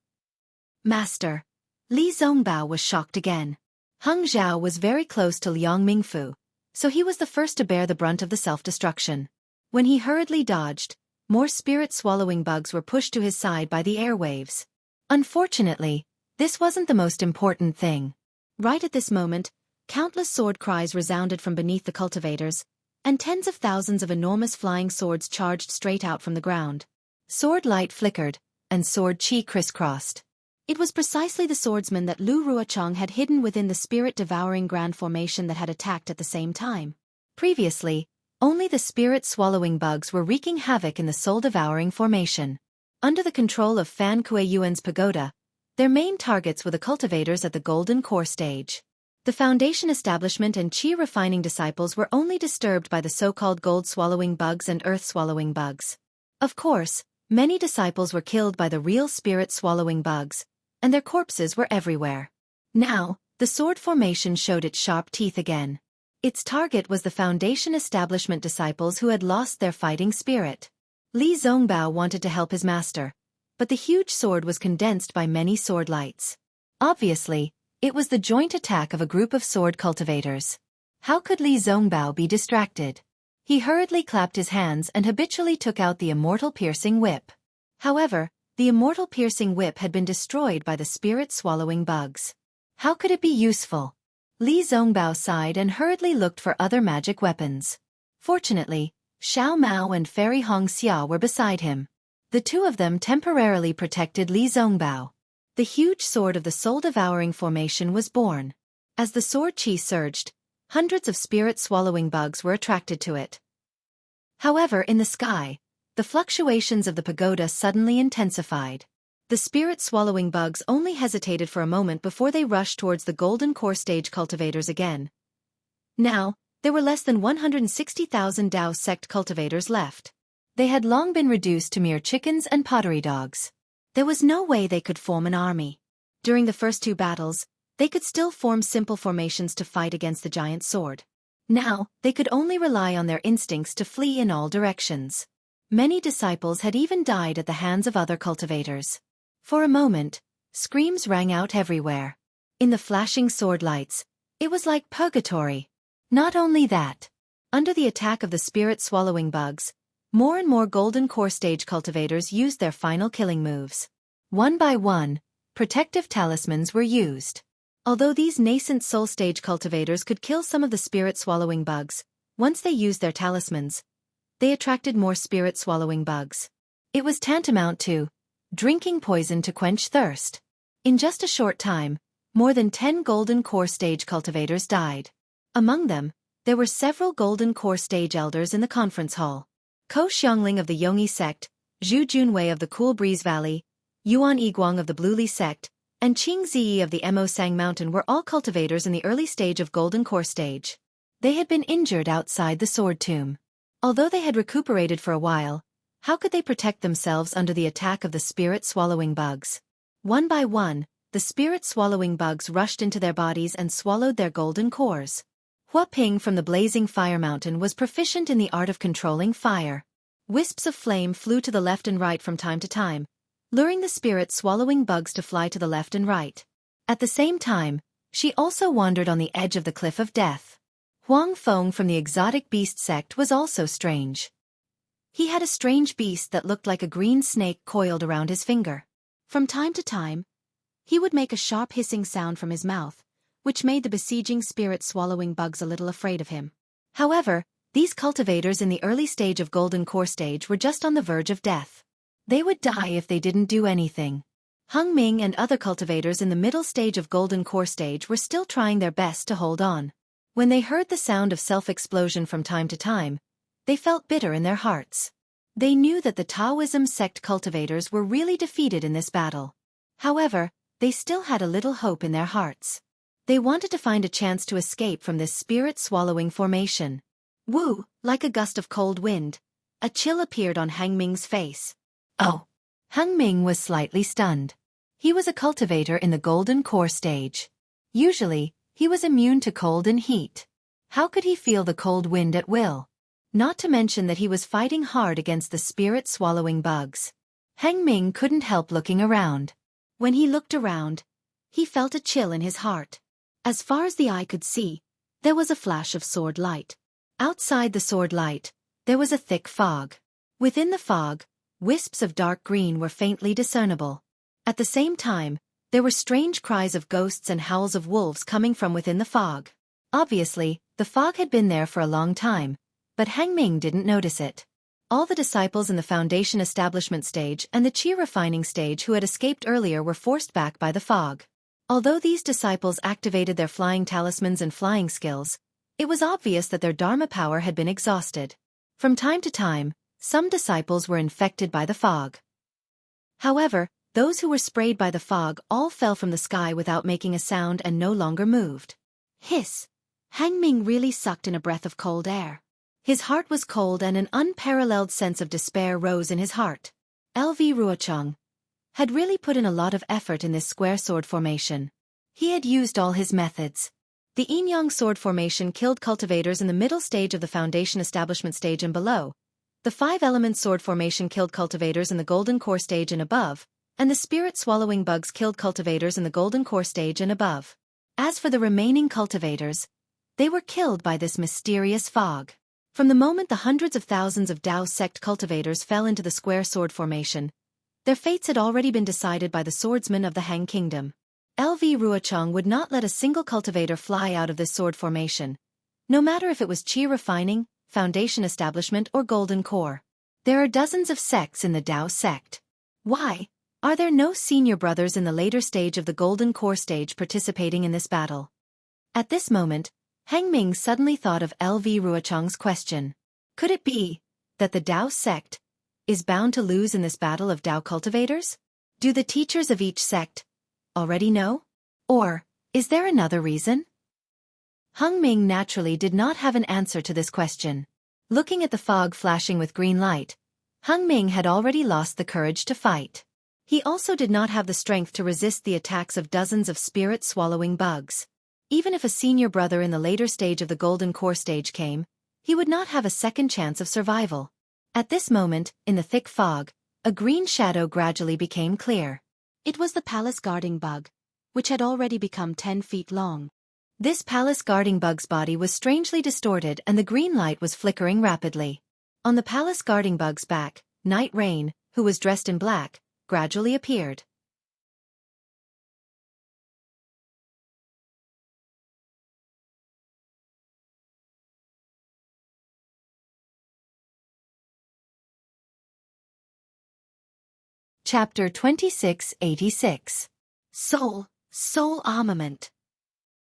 Master! Li Zongbao was shocked again. Heng Zhao was very close to Liang Mingfu, so he was the first to bear the brunt of the self-destruction. When he hurriedly dodged, more spirit-swallowing bugs were pushed to his side by the airwaves. Unfortunately, this wasn't the most important thing. Right at this moment, countless sword cries resounded from beneath the cultivators, and tens of thousands of enormous flying swords charged straight out from the ground. Sword light flickered, and sword qi crisscrossed. It was precisely the swordsman that Lu Ruochong had hidden within the spirit-devouring grand formation that had attacked at the same time. Previously, only the spirit-swallowing bugs were wreaking havoc in the soul-devouring formation. Under the control of Fan Kuei-Yuan's pagoda, their main targets were the cultivators at the Golden Core stage. The Foundation Establishment and Qi-refining disciples were only disturbed by the so-called gold-swallowing bugs and earth-swallowing bugs. Of course, many disciples were killed by the real spirit-swallowing bugs, and their corpses were everywhere. Now, the sword formation showed its sharp teeth again. Its target was the Foundation establishment disciples who had lost their fighting spirit. Li Zongbao wanted to help his master, but the huge sword was condensed by many sword lights. Obviously, it was the joint attack of a group of sword cultivators. How could Li Zongbao be distracted? He hurriedly clapped his hands and habitually took out the immortal piercing whip. However, the immortal piercing whip had been destroyed by the spirit-swallowing bugs. How could it be useful? Li Zongbao sighed and hurriedly looked for other magic weapons. Fortunately, Xiao Mao and Fairy Hong Xia were beside him. The two of them temporarily protected Li Zongbao. The huge sword of the soul-devouring formation was born. As the sword chi surged, hundreds of spirit-swallowing bugs were attracted to it. However, in the sky, the fluctuations of the pagoda suddenly intensified. The spirit-swallowing bugs only hesitated for a moment before they rushed towards the golden core stage cultivators again. Now, there were less than 160,000 Dao sect cultivators left. They had long been reduced to mere chickens and pottery dogs. There was no way they could form an army. During the first two battles, they could still form simple formations to fight against the giant sword. Now, they could only rely on their instincts to flee in all directions. Many disciples had even died at the hands of other cultivators. For a moment, screams rang out everywhere. In the flashing sword lights, it was like purgatory. Not only that, under the attack of the spirit-swallowing bugs, more and more golden core stage cultivators used their final killing moves. One by one, protective talismans were used. Although these nascent soul stage cultivators could kill some of the spirit-swallowing bugs, once they used their talismans, they attracted more spirit-swallowing bugs. It was tantamount to drinking poison to quench thirst. In just a short time, more than 10 golden core stage cultivators died. Among them, there were several golden core stage elders in the conference hall. Ko Xiongling of the Yongyi sect, Zhu Junwei of the Cool Breeze Valley, Yuan Yiguang of the Bluely sect, and Qing Ziyi of the Mo Sang Mountain were all cultivators in the early stage of golden core stage. They had been injured outside the sword tomb. Although they had recuperated for a while, how could they protect themselves under the attack of the spirit-swallowing bugs? One by one, the spirit-swallowing bugs rushed into their bodies and swallowed their golden cores. Hua Ping from the blazing fire mountain was proficient in the art of controlling fire. Wisps of flame flew to the left and right from time to time, luring the spirit-swallowing bugs to fly to the left and right. At the same time, she also wandered on the edge of the cliff of death. Huang Feng from the exotic beast sect was also strange. He had a strange beast that looked like a green snake coiled around his finger. From time to time, he would make a sharp hissing sound from his mouth, which made the besieging spirit-swallowing bugs a little afraid of him. However, these cultivators in the early stage of golden core stage were just on the verge of death. They would die if they didn't do anything. Hung Ming and other cultivators in the middle stage of golden core stage were still trying their best to hold on. When they heard the sound of self-explosion from time to time, they felt bitter in their hearts. They knew that the Taoism sect cultivators were really defeated in this battle. However, they still had a little hope in their hearts. They wanted to find a chance to escape from this spirit-swallowing formation. Woo, like a gust of cold wind, a chill appeared on Hang Ming's face. Oh! Hung Ming was slightly stunned. He was a cultivator in the golden core stage. Usually, he was immune to cold and heat. How could he feel the cold wind at will? Not to mention that he was fighting hard against the spirit-swallowing bugs. Hang Ming couldn't help looking around. When he looked around, he felt a chill in his heart. As far as the eye could see, there was a flash of sword light. Outside the sword light, there was a thick fog. Within the fog, wisps of dark green were faintly discernible. At the same time, there were strange cries of ghosts and howls of wolves coming from within the fog. Obviously, the fog had been there for a long time, but Hang Ming didn't notice it. All the disciples in the Foundation establishment stage and the Qi refining stage who had escaped earlier were forced back by the fog. Although these disciples activated their flying talismans and flying skills, it was obvious that their Dharma power had been exhausted. From time to time, some disciples were infected by the fog. However, those who were sprayed by the fog all fell from the sky without making a sound and no longer moved. Hiss! Hang Ming really sucked in a breath of cold air. His heart was cold and an unparalleled sense of despair rose in his heart. LV Ruochong had really put in a lot of effort in this square sword formation. He had used all his methods. The yin-yang sword formation killed cultivators in the middle stage of the foundation establishment stage and below. The five-element sword formation killed cultivators in the golden core stage and above, and the spirit-swallowing bugs killed cultivators in the golden core stage and above. As for the remaining cultivators, they were killed by this mysterious fog. From the moment the hundreds of thousands of Dao sect cultivators fell into the square sword formation, their fates had already been decided by the swordsmen of the Han Kingdom. LV Ruochang would not let a single cultivator fly out of this sword formation, no matter if it was Qi refining, foundation establishment or golden core. There are dozens of sects in the Dao sect. Why are there no senior brothers in the later stage of the golden core stage participating in this battle? At this moment, Hang Ming suddenly thought of LV Ruochang's question. Could it be that the Dao sect is bound to lose in this battle of Dao cultivators? Do the teachers of each sect already know? Or is there another reason? Hung Ming naturally did not have an answer to this question. Looking at the fog flashing with green light, Hung Ming had already lost the courage to fight. He also did not have the strength to resist the attacks of dozens of spirit-swallowing bugs. Even if a senior brother in the later stage of the golden core stage came, he would not have a second chance of survival. At this moment, in the thick fog, a green shadow gradually became clear. It was the palace guarding bug, which had already become 10 feet long. This palace guarding bug's body was strangely distorted and the green light was flickering rapidly. On the palace guarding bug's back, Night Rain, who was dressed in black, gradually appeared. Chapter 2686. Soul armament.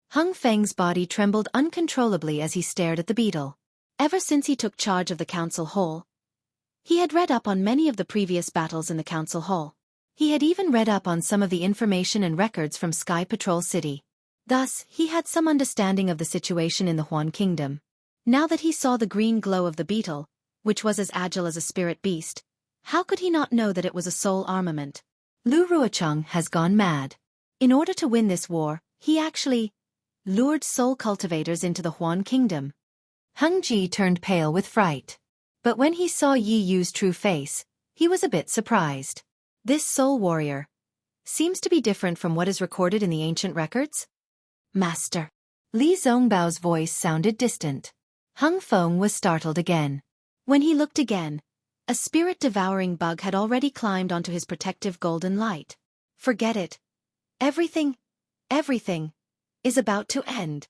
Hung Feng's body trembled uncontrollably as he stared at the beetle. Ever since he took charge of the council hall, he had read up on many of the previous battles in the council hall. He had even read up on some of the information and records from Sky Patrol City. Thus, he had some understanding of the situation in the Huan Kingdom. Now that he saw the green glow of the beetle, which was as agile as a spirit beast, how could he not know that it was a soul armament? Lu Ruochang has gone mad. In order to win this war, he actually lured soul cultivators into the Huan Kingdom. Hung Ji turned pale with fright. But when he saw Yi Yu's true face, he was a bit surprised. This soul warrior seems to be different from what is recorded in the ancient records. Master. Li Zongbao's voice sounded distant. Hung Feng was startled again. When he looked again, a spirit-devouring bug had already climbed onto his protective golden light. Forget it. Everything is about to end.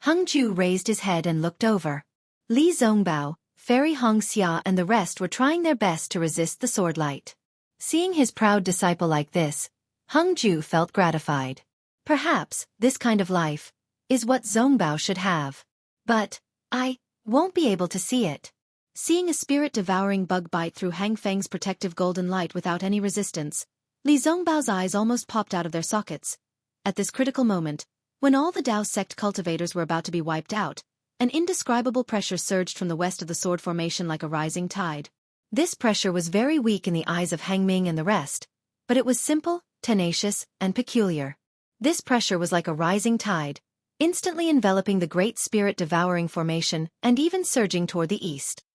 Hung Ju raised his head and looked over. Li Zongbao, Fairy Hong Xia and the rest were trying their best to resist the sword light. Seeing his proud disciple like this, Hung Ju felt gratified. Perhaps this kind of life is what Zongbao should have. But I won't be able to see it. Seeing a spirit-devouring bug bite through Hang Feng's protective golden light without any resistance, Li Zongbao's eyes almost popped out of their sockets. At this critical moment, when all the Dao sect cultivators were about to be wiped out, an indescribable pressure surged from the west of the sword formation like a rising tide. This pressure was very weak in the eyes of Hang Ming and the rest, but it was simple, tenacious, and peculiar. This pressure was like a rising tide, instantly enveloping the great spirit-devouring formation and even surging toward the east.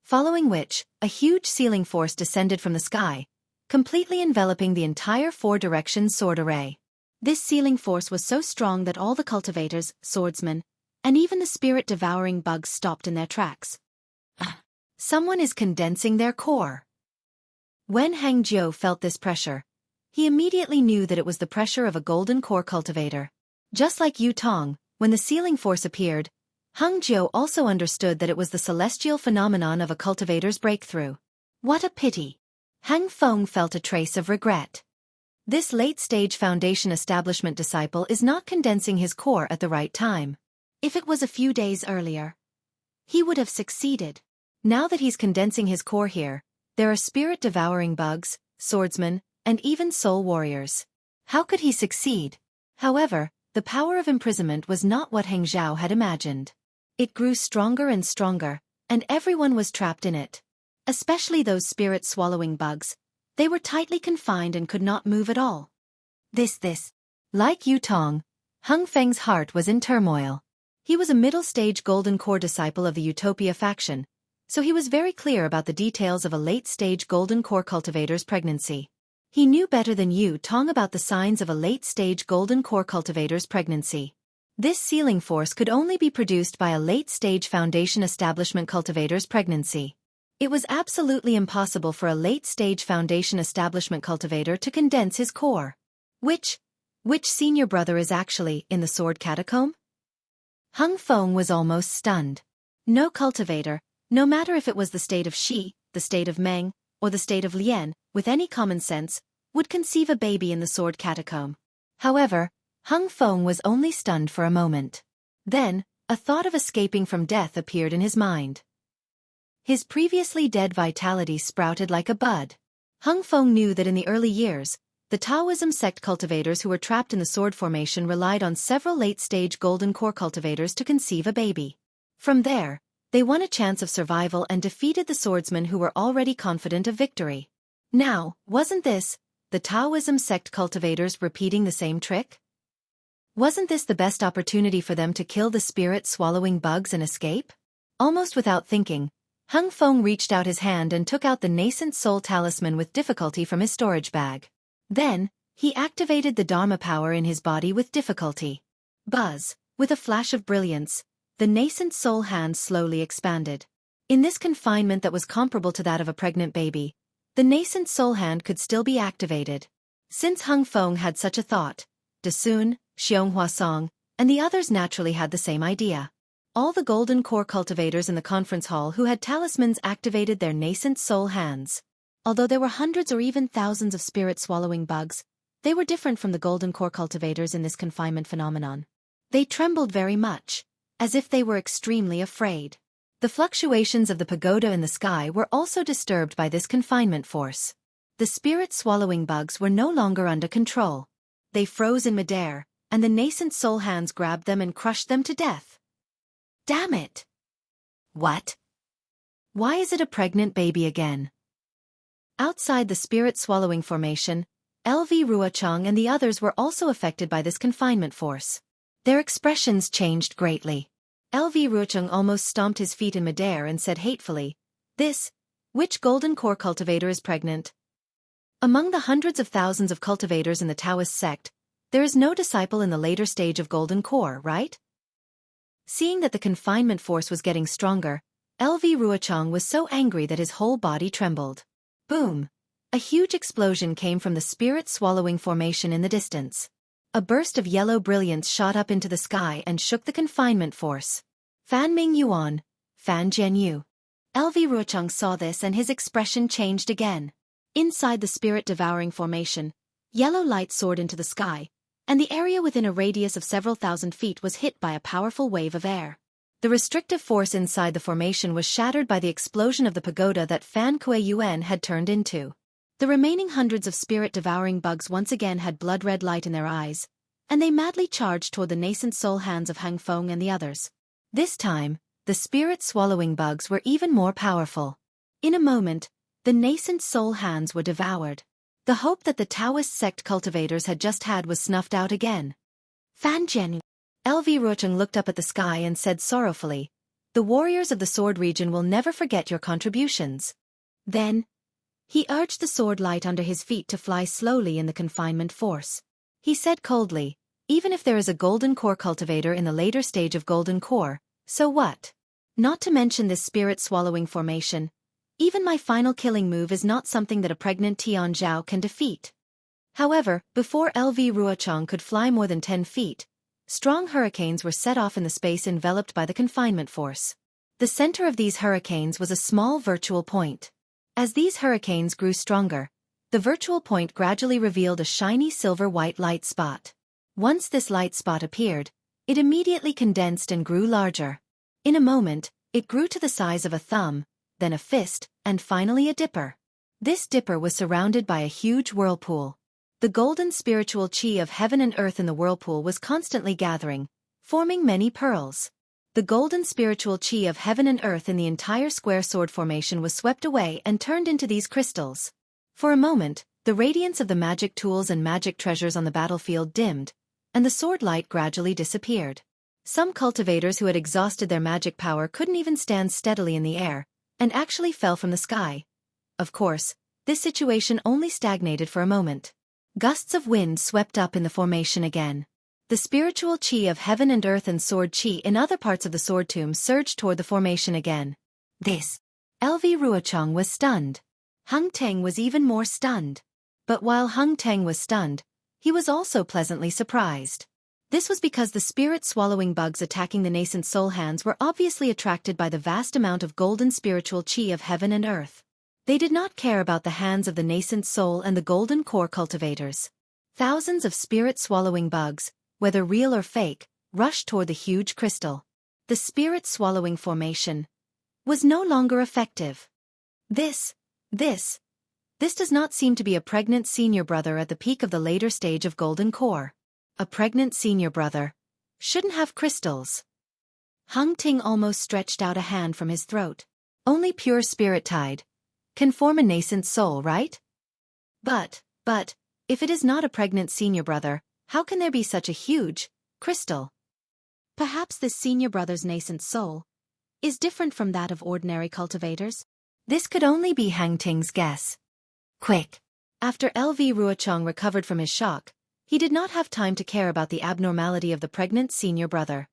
Following which, a huge sealing force descended from the sky, completely enveloping the entire four-direction sword array. This sealing force was so strong that all the cultivators, swordsmen, and even the spirit-devouring bugs stopped in their tracks. Someone is condensing their core. When Hang Jiu felt this pressure, he immediately knew that it was the pressure of a golden core cultivator. Just like Yu Tong, when the sealing force appeared, Hung Jiu also understood that it was the celestial phenomenon of a cultivator's breakthrough. What a pity! Hang Feng felt a trace of regret. This late-stage foundation establishment disciple is not condensing his core at the right time. If it was a few days earlier, he would have succeeded. Now that he's condensing his core here, there are spirit-devouring bugs, swordsmen, and even soul warriors. How could he succeed? However, the power of imprisonment was not what Heng Zhao had imagined. It grew stronger and stronger, and everyone was trapped in it. Especially those spirit-swallowing bugs. They were tightly confined and could not move at all. Like Yu Tong, Hung Feng's heart was in turmoil. He was a middle-stage Golden Core disciple of the Utopia faction, so he was very clear about the details of a late-stage Golden Core cultivator's pregnancy. He knew better than Yu Tong about the signs of a late-stage Golden Core cultivator's pregnancy. This sealing force could only be produced by a late-stage Foundation Establishment cultivator's pregnancy. It was absolutely impossible for a late-stage Foundation Establishment cultivator to condense his core. Which senior brother is actually in the Sword Catacomb? Hung Feng was almost stunned. No cultivator, no matter if it was the state of Shi, the state of Meng, or the state of Lian, with any common sense, would conceive a baby in the Sword Catacomb. However, Hung Feng was only stunned for a moment. Then, a thought of escaping from death appeared in his mind. His previously dead vitality sprouted like a bud. Hung Feng knew that in the early years, the Taoism sect cultivators who were trapped in the sword formation relied on several late-stage Golden Core cultivators to conceive a baby. From there, they won a chance of survival and defeated the swordsmen who were already confident of victory. Now, wasn't this, the Taoism sect cultivators repeating the same trick? Wasn't this the best opportunity for them to kill the spirit-swallowing bugs and escape? Almost without thinking, Hung Feng reached out his hand and took out the nascent soul talisman with difficulty from his storage bag. Then, he activated the Dharma power in his body with difficulty. Buzz, with a flash of brilliance, the nascent soul hand slowly expanded. In this confinement that was comparable to that of a pregnant baby, the nascent soul hand could still be activated. Since Hung Feng had such a thought, Dasun, Xiong Song, and the others naturally had the same idea. All the Golden Core cultivators in the conference hall who had talismans activated their nascent soul hands. Although there were hundreds or even thousands of spirit-swallowing bugs, they were different from the Golden Core cultivators in this confinement phenomenon. They trembled very much, as if they were extremely afraid. The fluctuations of the pagoda in the sky were also disturbed by this confinement force. The spirit-swallowing bugs were no longer under control. They froze in midair, and the nascent soul hands grabbed them and crushed them to death. Damn it! What? Why is it a pregnant baby again? Outside the spirit-swallowing formation, LV Ruochang and the others were also affected by this confinement force. Their expressions changed greatly. LV Ruochang almost stomped his feet in midair and said hatefully, which Golden Core cultivator is pregnant? Among the hundreds of thousands of cultivators in the Taoist sect, there is no disciple in the later stage of Golden Core, right? Seeing that the confinement force was getting stronger, LV Ruochang was so angry that his whole body trembled. Boom! A huge explosion came from the spirit-swallowing formation in the distance. A burst of yellow brilliance shot up into the sky and shook the confinement force. Fan Ming Yuan, Fan Jian Yu. LV Ruochang saw this and his expression changed again. Inside the spirit-devouring formation, yellow light soared into the sky, and the area within a radius of several thousand feet was hit by a powerful wave of air. The restrictive force inside the formation was shattered by the explosion of the pagoda that Fan Kuei Yuan had turned into. The remaining hundreds of spirit-devouring bugs once again had blood-red light in their eyes, and they madly charged toward the nascent soul hands of Hung Feng and the others. This time, the spirit-swallowing bugs were even more powerful. In a moment, the nascent soul hands were devoured. The hope that the Taoist sect cultivators had just had was snuffed out again. Fan Jian. LV Ruochang looked up at the sky and said sorrowfully, "The warriors of the sword region will never forget your contributions." Then, he urged the sword light under his feet to fly slowly in the confinement force. He said coldly, "Even if there is a Golden Core cultivator in the later stage of Golden Core, so what? Not to mention this spirit-swallowing formation, even my final killing move is not something that a pregnant Tian Zhao can defeat." However, before LV Ruochang could fly more than 10 feet, strong hurricanes were set off in the space enveloped by the confinement force. The center of these hurricanes was a small virtual point. As these hurricanes grew stronger, the virtual point gradually revealed a shiny silver-white light spot. Once this light spot appeared, it immediately condensed and grew larger. In a moment, it grew to the size of a thumb, then a fist, and finally a dipper. This dipper was surrounded by a huge whirlpool. The golden spiritual chi of heaven and earth in the whirlpool was constantly gathering, forming many pearls. The golden spiritual chi of heaven and earth in the entire square sword formation was swept away and turned into these crystals. For a moment, the radiance of the magic tools and magic treasures on the battlefield dimmed, and the sword light gradually disappeared. Some cultivators who had exhausted their magic power couldn't even stand steadily in the air, and actually fell from the sky. Of course, this situation only stagnated for a moment. Gusts of wind swept up in the formation again. The spiritual chi of heaven and earth and sword chi in other parts of the sword tomb surged toward the formation again. LV Ruochang was stunned. Hung Teng was even more stunned. But while Hung Teng was stunned, he was also pleasantly surprised. This was because the spirit-swallowing bugs attacking the nascent soul hands were obviously attracted by the vast amount of golden spiritual chi of heaven and earth. They did not care about the hands of the nascent soul and the golden core cultivators. Thousands of spirit-swallowing bugs, whether real or fake, rushed toward the huge crystal. The spirit-swallowing formation was no longer effective. This does not seem to be a pregnant senior brother at the peak of the later stage of golden core. A pregnant senior brother shouldn't have crystals. Hung Ting almost stretched out a hand from his throat. Only pure spirit tide can form a nascent soul, right? But, if it is not a pregnant senior brother, how can there be such a huge crystal? Perhaps this senior brother's nascent soul is different from that of ordinary cultivators? This could only be Hang Ting's guess. Quick! After LV Ruochang recovered from his shock, he did not have time to care about the abnormality of the pregnant senior brother.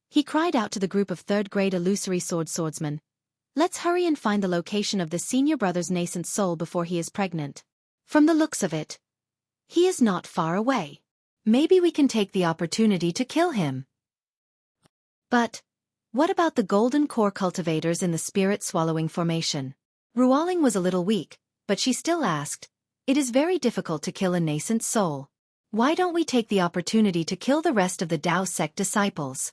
He cried out to the group of third-grade illusory swordsmen. Let's hurry and find the location of the senior brother's nascent soul before he is pregnant. From the looks of it, he is not far away. Maybe we can take the opportunity to kill him. But what about the golden core cultivators in the spirit-swallowing formation? Ruoling was a little weak, but she still asked, it is very difficult to kill a nascent soul. Why don't we take the opportunity to kill the rest of the Dao sect disciples?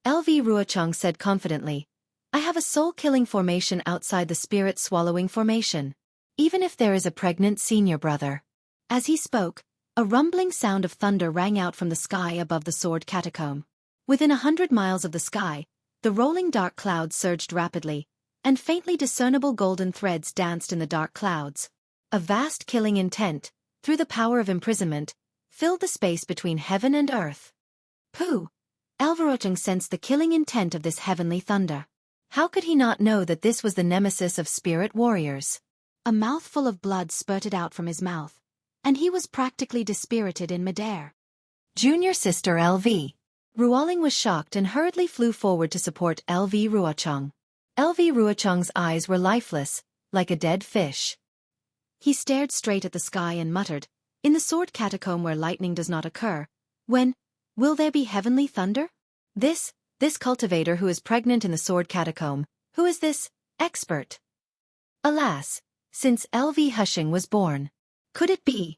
LV Ruochang said confidently, I have a soul-killing formation outside the spirit-swallowing formation, even if there is a pregnant senior brother. As he spoke, a rumbling sound of thunder rang out from the sky above the sword catacomb. Within 100 miles of the sky, the rolling dark clouds surged rapidly, and faintly discernible golden threads danced in the dark clouds. A vast killing intent, through the power of imprisonment, filled the space between heaven and earth. Pooh! Alvarochang sensed the killing intent of this heavenly thunder. How could he not know that this was the nemesis of spirit warriors? A mouthful of blood spurted out from his mouth, and he was practically dispirited in midair. Junior sister LV. Ruoling was shocked and hurriedly flew forward to support LV Ruochang. LV Ruochang's eyes were lifeless, like a dead fish. He stared straight at the sky and muttered, in the sword catacomb where lightning does not occur, will there be heavenly thunder? This cultivator who is pregnant in the sword catacomb, who is this expert? Alas, since LV Hushing was born, could it be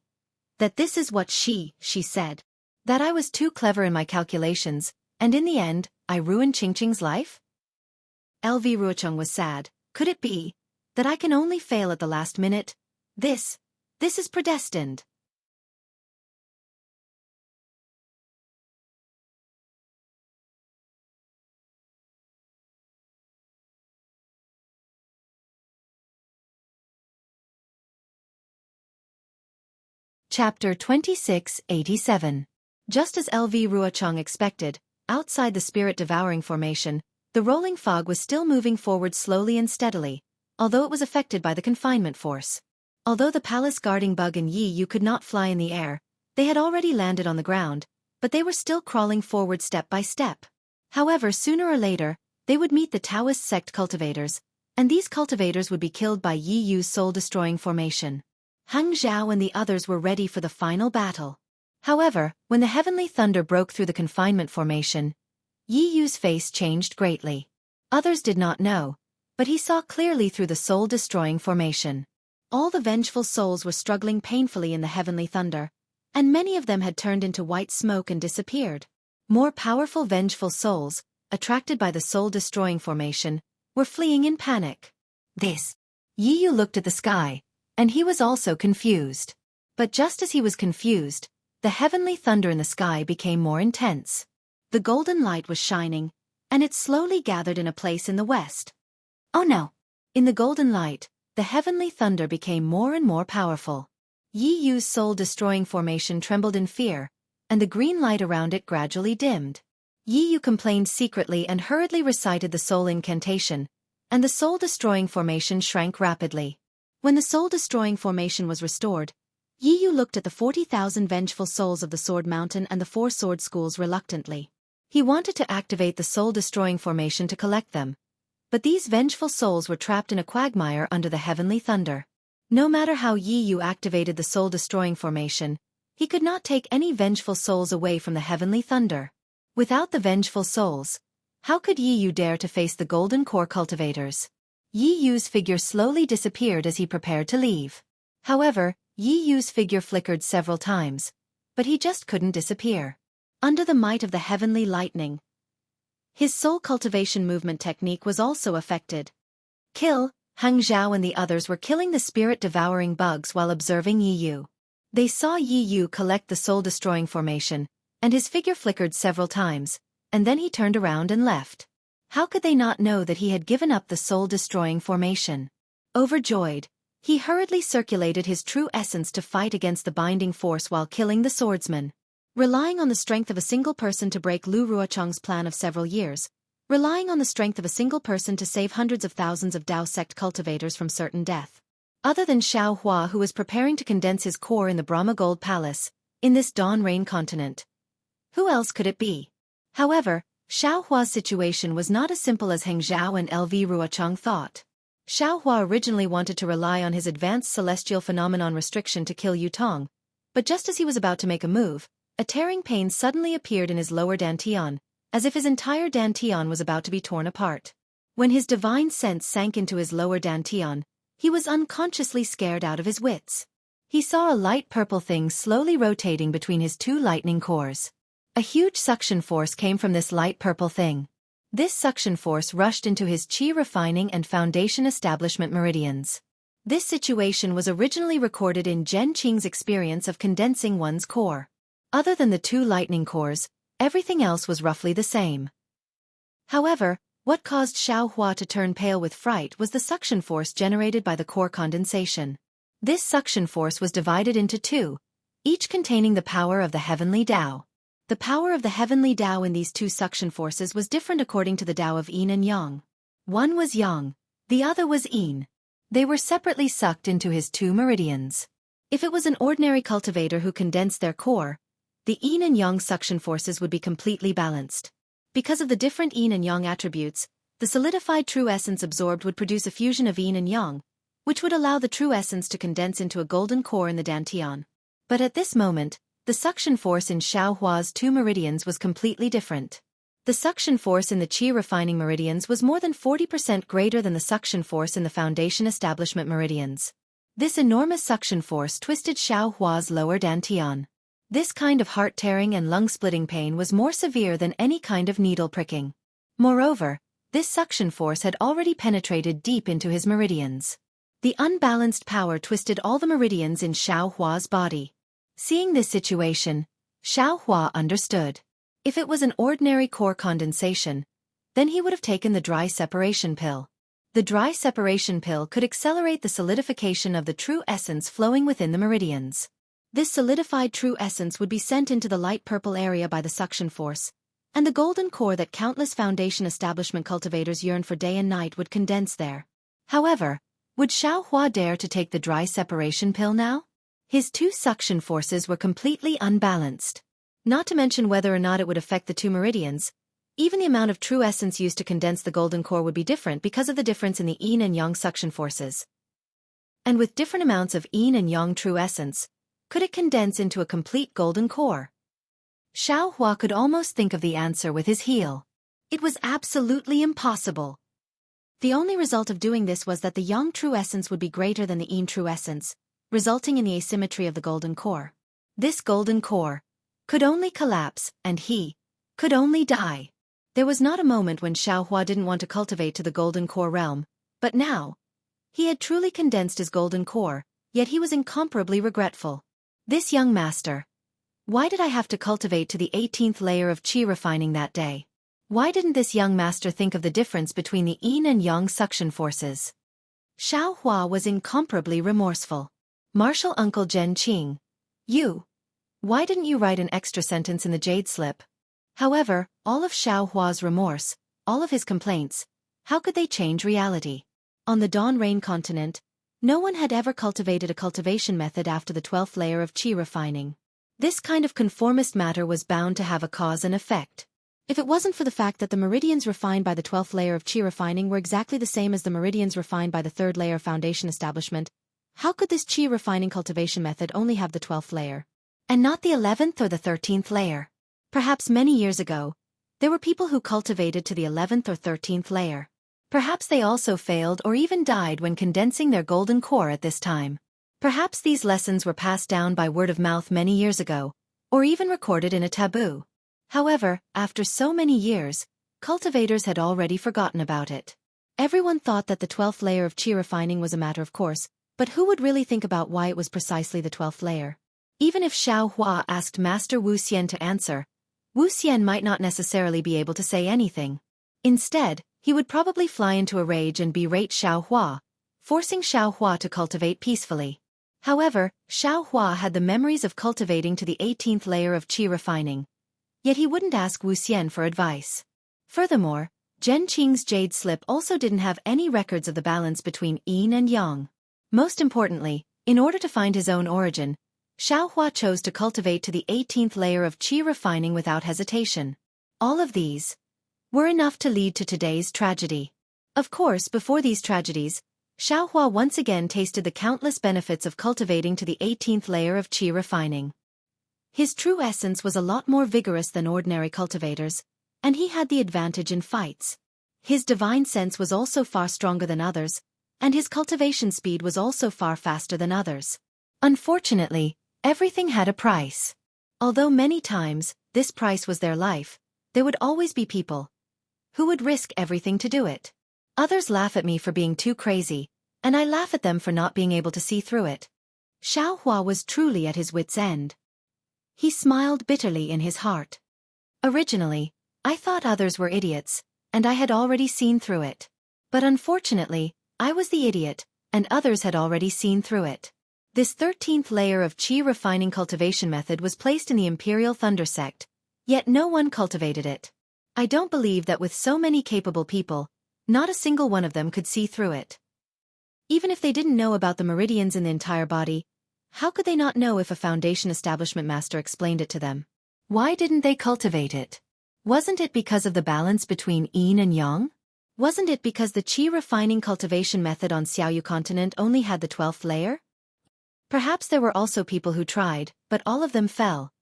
that this is what she said? That I was too clever in my calculations, and in the end, I ruined Qingqing's life? LV Ruochang was sad. Could it be that I can only fail at the last minute? This is predestined. Chapter 2687. Just as LV Ruochang expected, outside the spirit-devouring formation, the rolling fog was still moving forward slowly and steadily, although it was affected by the confinement force. Although the palace-guarding bug and Yi Yu could not fly in the air, they had already landed on the ground, but they were still crawling forward step by step. However, sooner or later, they would meet the Taoist sect cultivators, and these cultivators would be killed by Yi Yu's soul-destroying formation. Hang Zhao and the others were ready for the final battle. However, when the heavenly thunder broke through the confinement formation, Yi Yu's face changed greatly. Others did not know, but he saw clearly through the soul-destroying formation. All the vengeful souls were struggling painfully in the heavenly thunder, and many of them had turned into white smoke and disappeared. More powerful vengeful souls, attracted by the soul-destroying formation, were fleeing in panic. Yi Yu looked at the sky, and he was also confused. But just as he was confused, the heavenly thunder in the sky became more intense. The golden light was shining, and it slowly gathered in a place in the west. Oh no! In the golden light, the heavenly thunder became more and more powerful. Yi Yu's soul-destroying formation trembled in fear, and the green light around it gradually dimmed. Yi Yu complained secretly and hurriedly recited the soul incantation, and the soul-destroying formation shrank rapidly. When the soul-destroying formation was restored, Yi Yu looked at the 40,000 vengeful souls of the Sword Mountain and the 4 sword schools reluctantly. He wanted to activate the soul-destroying formation to collect them, but these vengeful souls were trapped in a quagmire under the heavenly thunder. No matter how Yi Yu activated the soul-destroying formation, he could not take any vengeful souls away from the heavenly thunder. Without the vengeful souls, how could Yi Yu dare to face the golden core cultivators? Yi Yu's figure slowly disappeared as he prepared to leave. However, Yi Yu's figure flickered several times, but he just couldn't disappear. Under the might of the heavenly lightning, his soul cultivation movement technique was also affected. Kill, Hang Zhao and the others were killing the spirit-devouring bugs while observing Yi Yu. They saw Yi Yu collect the soul-destroying formation, and his figure flickered several times, and then he turned around and left. How could they not know that he had given up the soul-destroying formation? Overjoyed, he hurriedly circulated his true essence to fight against the binding force while killing the swordsman. Relying on the strength of a single person to break Lu Ruocheng's plan of several years, relying on the strength of a single person to save hundreds of thousands of Dao sect cultivators from certain death. Other than Xiao Hua, who was preparing to condense his core in the Brahma Gold Palace, in this Dawn Rain continent, who else could it be? However, Xiao Hua's situation was not as simple as Heng Zhao and LV Ruocheng thought. Xiao Hua originally wanted to rely on his advanced celestial phenomenon restriction to kill Yu Tong, but just as he was about to make a move, a tearing pain suddenly appeared in his lower dantian, as if his entire dantian was about to be torn apart. When his divine sense sank into his lower dantian, he was unconsciously scared out of his wits. He saw a light purple thing slowly rotating between his 2 lightning cores. A huge suction force came from this light purple thing. This suction force rushed into his qi refining and foundation establishment meridians. This situation was originally recorded in Zhen Qing's experience of condensing one's core. Other than the 2 lightning cores, everything else was roughly the same. However, what caused Xiao Hua to turn pale with fright was the suction force generated by the core condensation. This suction force was divided into 2, each containing the power of the heavenly Tao. The power of the heavenly Tao in these 2 suction forces was different according to the Tao of Yin and Yang. One was Yang, the other was Yin. They were separately sucked into his 2 meridians. If it was an ordinary cultivator who condensed their core, the Yin and Yang suction forces would be completely balanced. Because of the different Yin and Yang attributes, the solidified true essence absorbed would produce a fusion of Yin and Yang, which would allow the true essence to condense into a golden core in the dantian. But at this moment, the suction force in Xiao Hua's 2 meridians was completely different. The suction force in the qi refining meridians was more than 40% greater than the suction force in the foundation establishment meridians. This enormous suction force twisted Xiao Hua's lower dantian. This kind of heart-tearing and lung-splitting pain was more severe than any kind of needle pricking. Moreover, this suction force had already penetrated deep into his meridians. The unbalanced power twisted all the meridians in Xiao Hua's body. Seeing this situation, Xiao Hua understood. If it was an ordinary core condensation, then he would have taken the dry separation pill. The dry separation pill could accelerate the solidification of the true essence flowing within the meridians. This solidified true essence would be sent into the light purple area by the suction force, and the golden core that countless foundation establishment cultivators yearn for day and night would condense there. However, would Xiao Hua dare to take the dry separation pill now? His 2 suction forces were completely unbalanced. Not to mention whether or not it would affect the 2 meridians, even the amount of true essence used to condense the golden core would be different because of the difference in the Yin and Yang suction forces. And with different amounts of Yin and Yang true essence, could it condense into a complete golden core? Xiao Hua could almost think of the answer with his heel. It was absolutely impossible. The only result of doing this was that the Yang true essence would be greater than the Yin true essence, resulting in the asymmetry of the golden core. This golden core could only collapse, and he could only die. There was not a moment when Xiao Hua didn't want to cultivate to the golden core realm, but now, he had truly condensed his golden core, yet he was incomparably regretful. This young master. Why did I have to cultivate to the 18th layer of qi refining that day? Why didn't this young master think of the difference between the Yin and Yang suction forces? Xiao Hua was incomparably remorseful. Martial Uncle Zhen Qing. You. Why didn't you write an extra sentence in the jade slip? However, all of Xiao Hua's remorse, all of his complaints, how could they change reality? On the Dawn Rain continent, no one had ever cultivated a cultivation method after the 12th layer of qi refining. This kind of conformist matter was bound to have a cause and effect. If it wasn't for the fact that the meridians refined by the 12th layer of qi refining were exactly the same as the meridians refined by the 3rd layer of foundation establishment, how could this qi refining cultivation method only have the 12th layer, and not the 11th or the 13th layer? Perhaps many years ago, there were people who cultivated to the 11th or 13th layer. Perhaps they also failed or even died when condensing their golden core at this time. Perhaps these lessons were passed down by word of mouth many years ago, or even recorded in a taboo. However, after so many years, cultivators had already forgotten about it. Everyone thought that the 12th layer of qi refining was a matter of course, but who would really think about why it was precisely the 12th layer? Even if Xiao Hua asked Master Wu Xian to answer, Wu Xian might not necessarily be able to say anything. Instead, he would probably fly into a rage and berate Xiao Hua, forcing Xiao Hua to cultivate peacefully. However, Xiao Hua had the memories of cultivating to the 18th layer of qi refining. Yet he wouldn't ask Wu Xian for advice. Furthermore, Zhen Qing's jade slip also didn't have any records of the balance between yin and yang. Most importantly, in order to find his own origin, Xiao Hua chose to cultivate to the 18th layer of qi refining without hesitation. All of these were enough to lead to today's tragedy. Of course, before these tragedies, Xiao Hua once again tasted the countless benefits of cultivating to the 18th layer of qi refining. His true essence was a lot more vigorous than ordinary cultivators, and he had the advantage in fights. His divine sense was also far stronger than others, and his cultivation speed was also far faster than others. Unfortunately, everything had a price. Although many times, this price was their life, there would always be people who would risk everything to do it. Others laugh at me for being too crazy, and I laugh at them for not being able to see through it. Xiao Hua was truly at his wit's end. He smiled bitterly in his heart. Originally, I thought others were idiots, and I had already seen through it. But unfortunately, I was the idiot, and others had already seen through it. This 13th layer of qi refining cultivation method was placed in the Imperial Thunder sect, yet no one cultivated it. I don't believe that with so many capable people, not a single one of them could see through it. Even if they didn't know about the meridians in the entire body, how could they not know if a foundation establishment master explained it to them? Why didn't they cultivate it? Wasn't it because of the balance between yin and yang? Wasn't it because the qi refining cultivation method on Xiaoyu continent only had the 12th layer? Perhaps there were also people who tried, but all of them fell.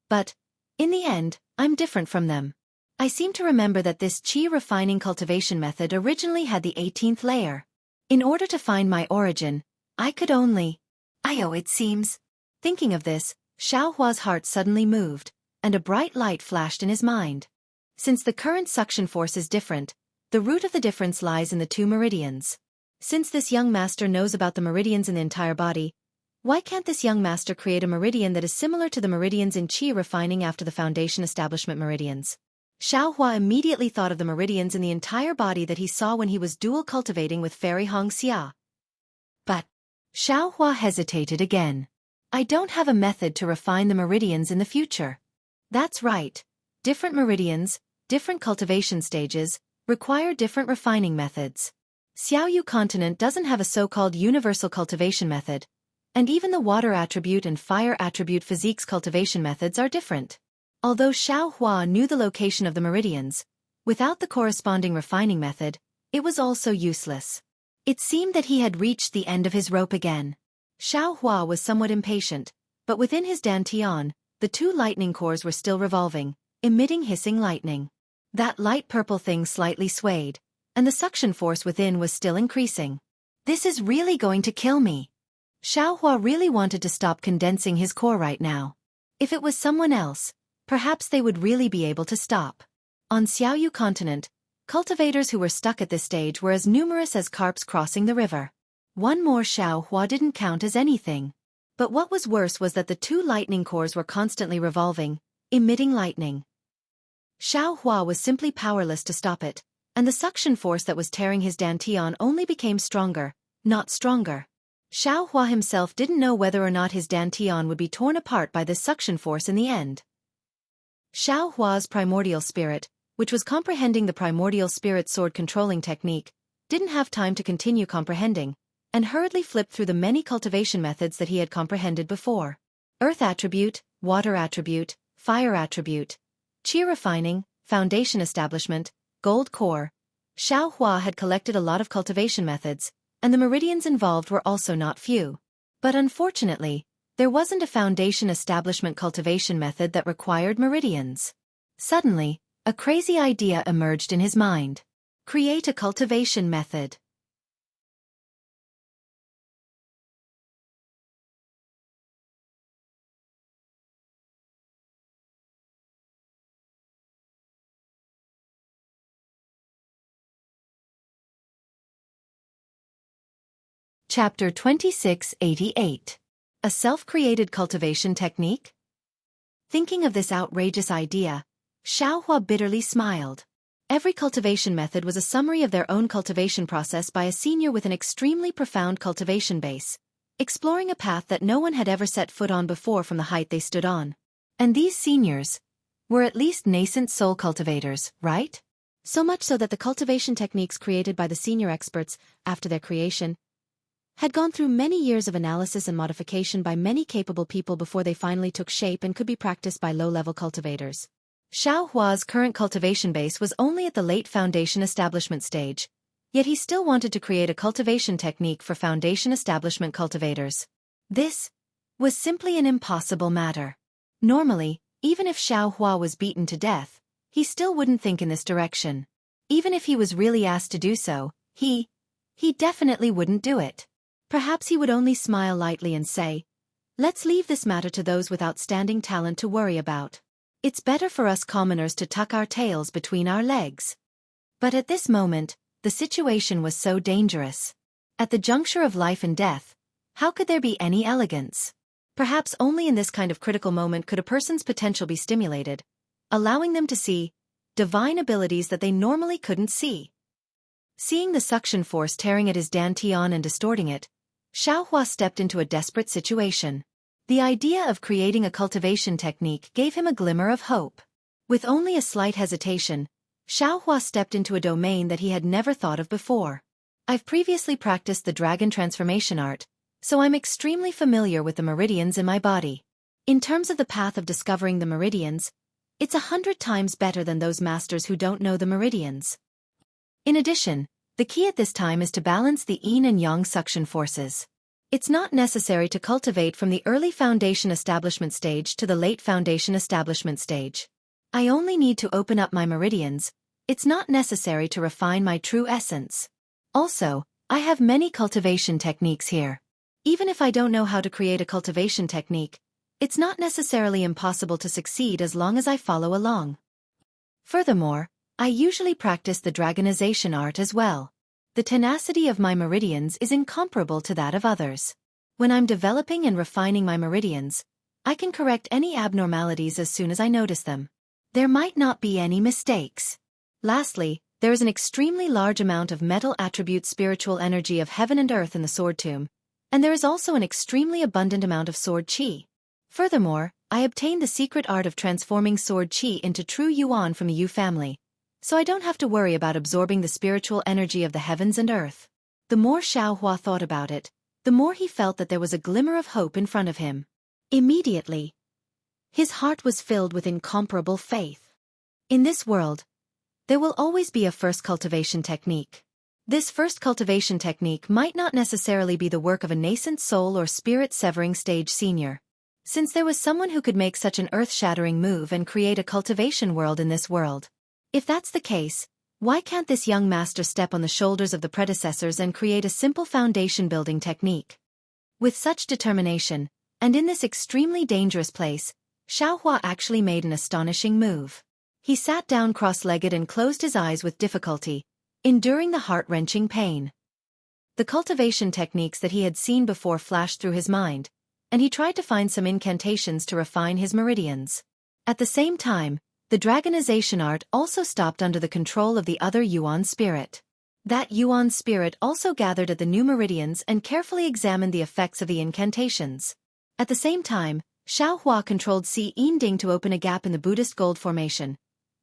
But, in the end, I'm different from them. I seem to remember that this qi refining cultivation method originally had the 18th layer. In order to find my origin, I could only... it seems. Thinking of this, Xiao Hua's heart suddenly moved, and a bright light flashed in his mind. Since the current suction force is different, the root of the difference lies in the two meridians. Since this young master knows about the meridians in the entire body, why can't this young master create a meridian that is similar to the meridians in qi refining after the foundation establishment meridians? Xiao Hua immediately thought of the meridians in the entire body that he saw when he was dual cultivating with Fairy Hong Xia. But Xiao Hua hesitated again. I don't have a method to refine the meridians in the future. That's right. Different meridians, different cultivation stages, require different refining methods. Xiaoyu continent doesn't have a so-called universal cultivation method, and even the water attribute and fire attribute physiques cultivation methods are different. Although Xiao Hua knew the location of the meridians, without the corresponding refining method, it was also useless. It seemed that he had reached the end of his rope again. Xiao Hua was somewhat impatient, but within his dantian, the two lightning cores were still revolving, emitting hissing lightning. That light purple thing slightly swayed, and the suction force within was still increasing. This is really going to kill me. Xiao Hua really wanted to stop condensing his core right now. If it was someone else, perhaps they would really be able to stop. On Xiaoyu continent, cultivators who were stuck at this stage were as numerous as carps crossing the river. One more Xiao Hua didn't count as anything. But what was worse was that the two lightning cores were constantly revolving, emitting lightning. Xiao Hua was simply powerless to stop it, and the suction force that was tearing his dantian only became stronger, not stronger. Xueqi himself didn't know whether or not his dantian would be torn apart by this suction force in the end. Xueqi's primordial spirit, which was comprehending the primordial spirit sword controlling technique, didn't have time to continue comprehending, and hurriedly flipped through the many cultivation methods that he had comprehended before. Earth attribute, water attribute, fire attribute, qi refining, foundation establishment, gold core. Xueqi had collected a lot of cultivation methods, and the meridians involved were also not few. But unfortunately, there wasn't a foundation establishment cultivation method that required meridians. Suddenly, a crazy idea emerged in his mind. Create a cultivation method. Chapter 2688. A self-created cultivation technique? Thinking of this outrageous idea, Xueqi bitterly smiled. Every cultivation method was a summary of their own cultivation process by a senior with an extremely profound cultivation base, exploring a path that no one had ever set foot on before from the height they stood on. And these seniors were at least nascent soul cultivators, right? So much so that the cultivation techniques created by the senior experts, after their creation, had gone through many years of analysis and modification by many capable people before they finally took shape and could be practiced by low-level cultivators. Xueqi's current cultivation base was only at the late foundation establishment stage, yet he still wanted to create a cultivation technique for foundation establishment cultivators. This was simply an impossible matter. Normally, even if Xueqi was beaten to death, he still wouldn't think in this direction. Even if he was really asked to do so, he definitely wouldn't do it. Perhaps he would only smile lightly and say, "Let's leave this matter to those with outstanding talent to worry about. It's better for us commoners to tuck our tails between our legs." But at this moment, the situation was so dangerous. At the juncture of life and death, how could there be any elegance? Perhaps only in this kind of critical moment could a person's potential be stimulated, allowing them to see divine abilities that they normally couldn't see. Seeing the suction force tearing at his dantian and distorting it, Xueqi stepped into a desperate situation. The idea of creating a cultivation technique gave him a glimmer of hope. With only a slight hesitation, Xueqi stepped into a domain that he had never thought of before. I've previously practiced the dragon transformation art, so I'm extremely familiar with the meridians in my body. In terms of the path of discovering the meridians, it's 100 times better than those masters who don't know the meridians. In addition, the key at this time is to balance the yin and yang suction forces. It's not necessary to cultivate from the early foundation establishment stage to the late foundation establishment stage. I only need to open up my meridians. It's not necessary to refine my true essence. Also, I have many cultivation techniques here. Even if I don't know how to create a cultivation technique, it's not necessarily impossible to succeed as long as I follow along. Furthermore, I usually practice the dragonization art as well. The tenacity of my meridians is incomparable to that of others. When I'm developing and refining my meridians, I can correct any abnormalities as soon as I notice them. There might not be any mistakes. Lastly, there is an extremely large amount of metal attribute spiritual energy of heaven and earth in the sword tomb, and there is also an extremely abundant amount of sword qi. Furthermore, I obtained the secret art of transforming sword qi into true yuan from the Yu family, so I don't have to worry about absorbing the spiritual energy of the heavens and earth. The more Xueqi thought about it, the more he felt that there was a glimmer of hope in front of him. Immediately, his heart was filled with incomparable faith. In this world, there will always be a first cultivation technique. This first cultivation technique might not necessarily be the work of a nascent soul or spirit-severing stage senior. Since there was someone who could make such an earth-shattering move and create a cultivation world in this world. If that's the case, why can't this young master step on the shoulders of the predecessors and create a simple foundation-building technique? With such determination, and in this extremely dangerous place, Xueqi actually made an astonishing move. He sat down cross-legged and closed his eyes with difficulty, enduring the heart-wrenching pain. The cultivation techniques that he had seen before flashed through his mind, and he tried to find some incantations to refine his meridians. At the same time, the dragonization art also stopped under the control of the other Yuan spirit. That Yuan spirit also gathered at the new meridians and carefully examined the effects of the incantations. At the same time, Xiaohua controlled Si Yinding to open a gap in the Buddhist gold formation,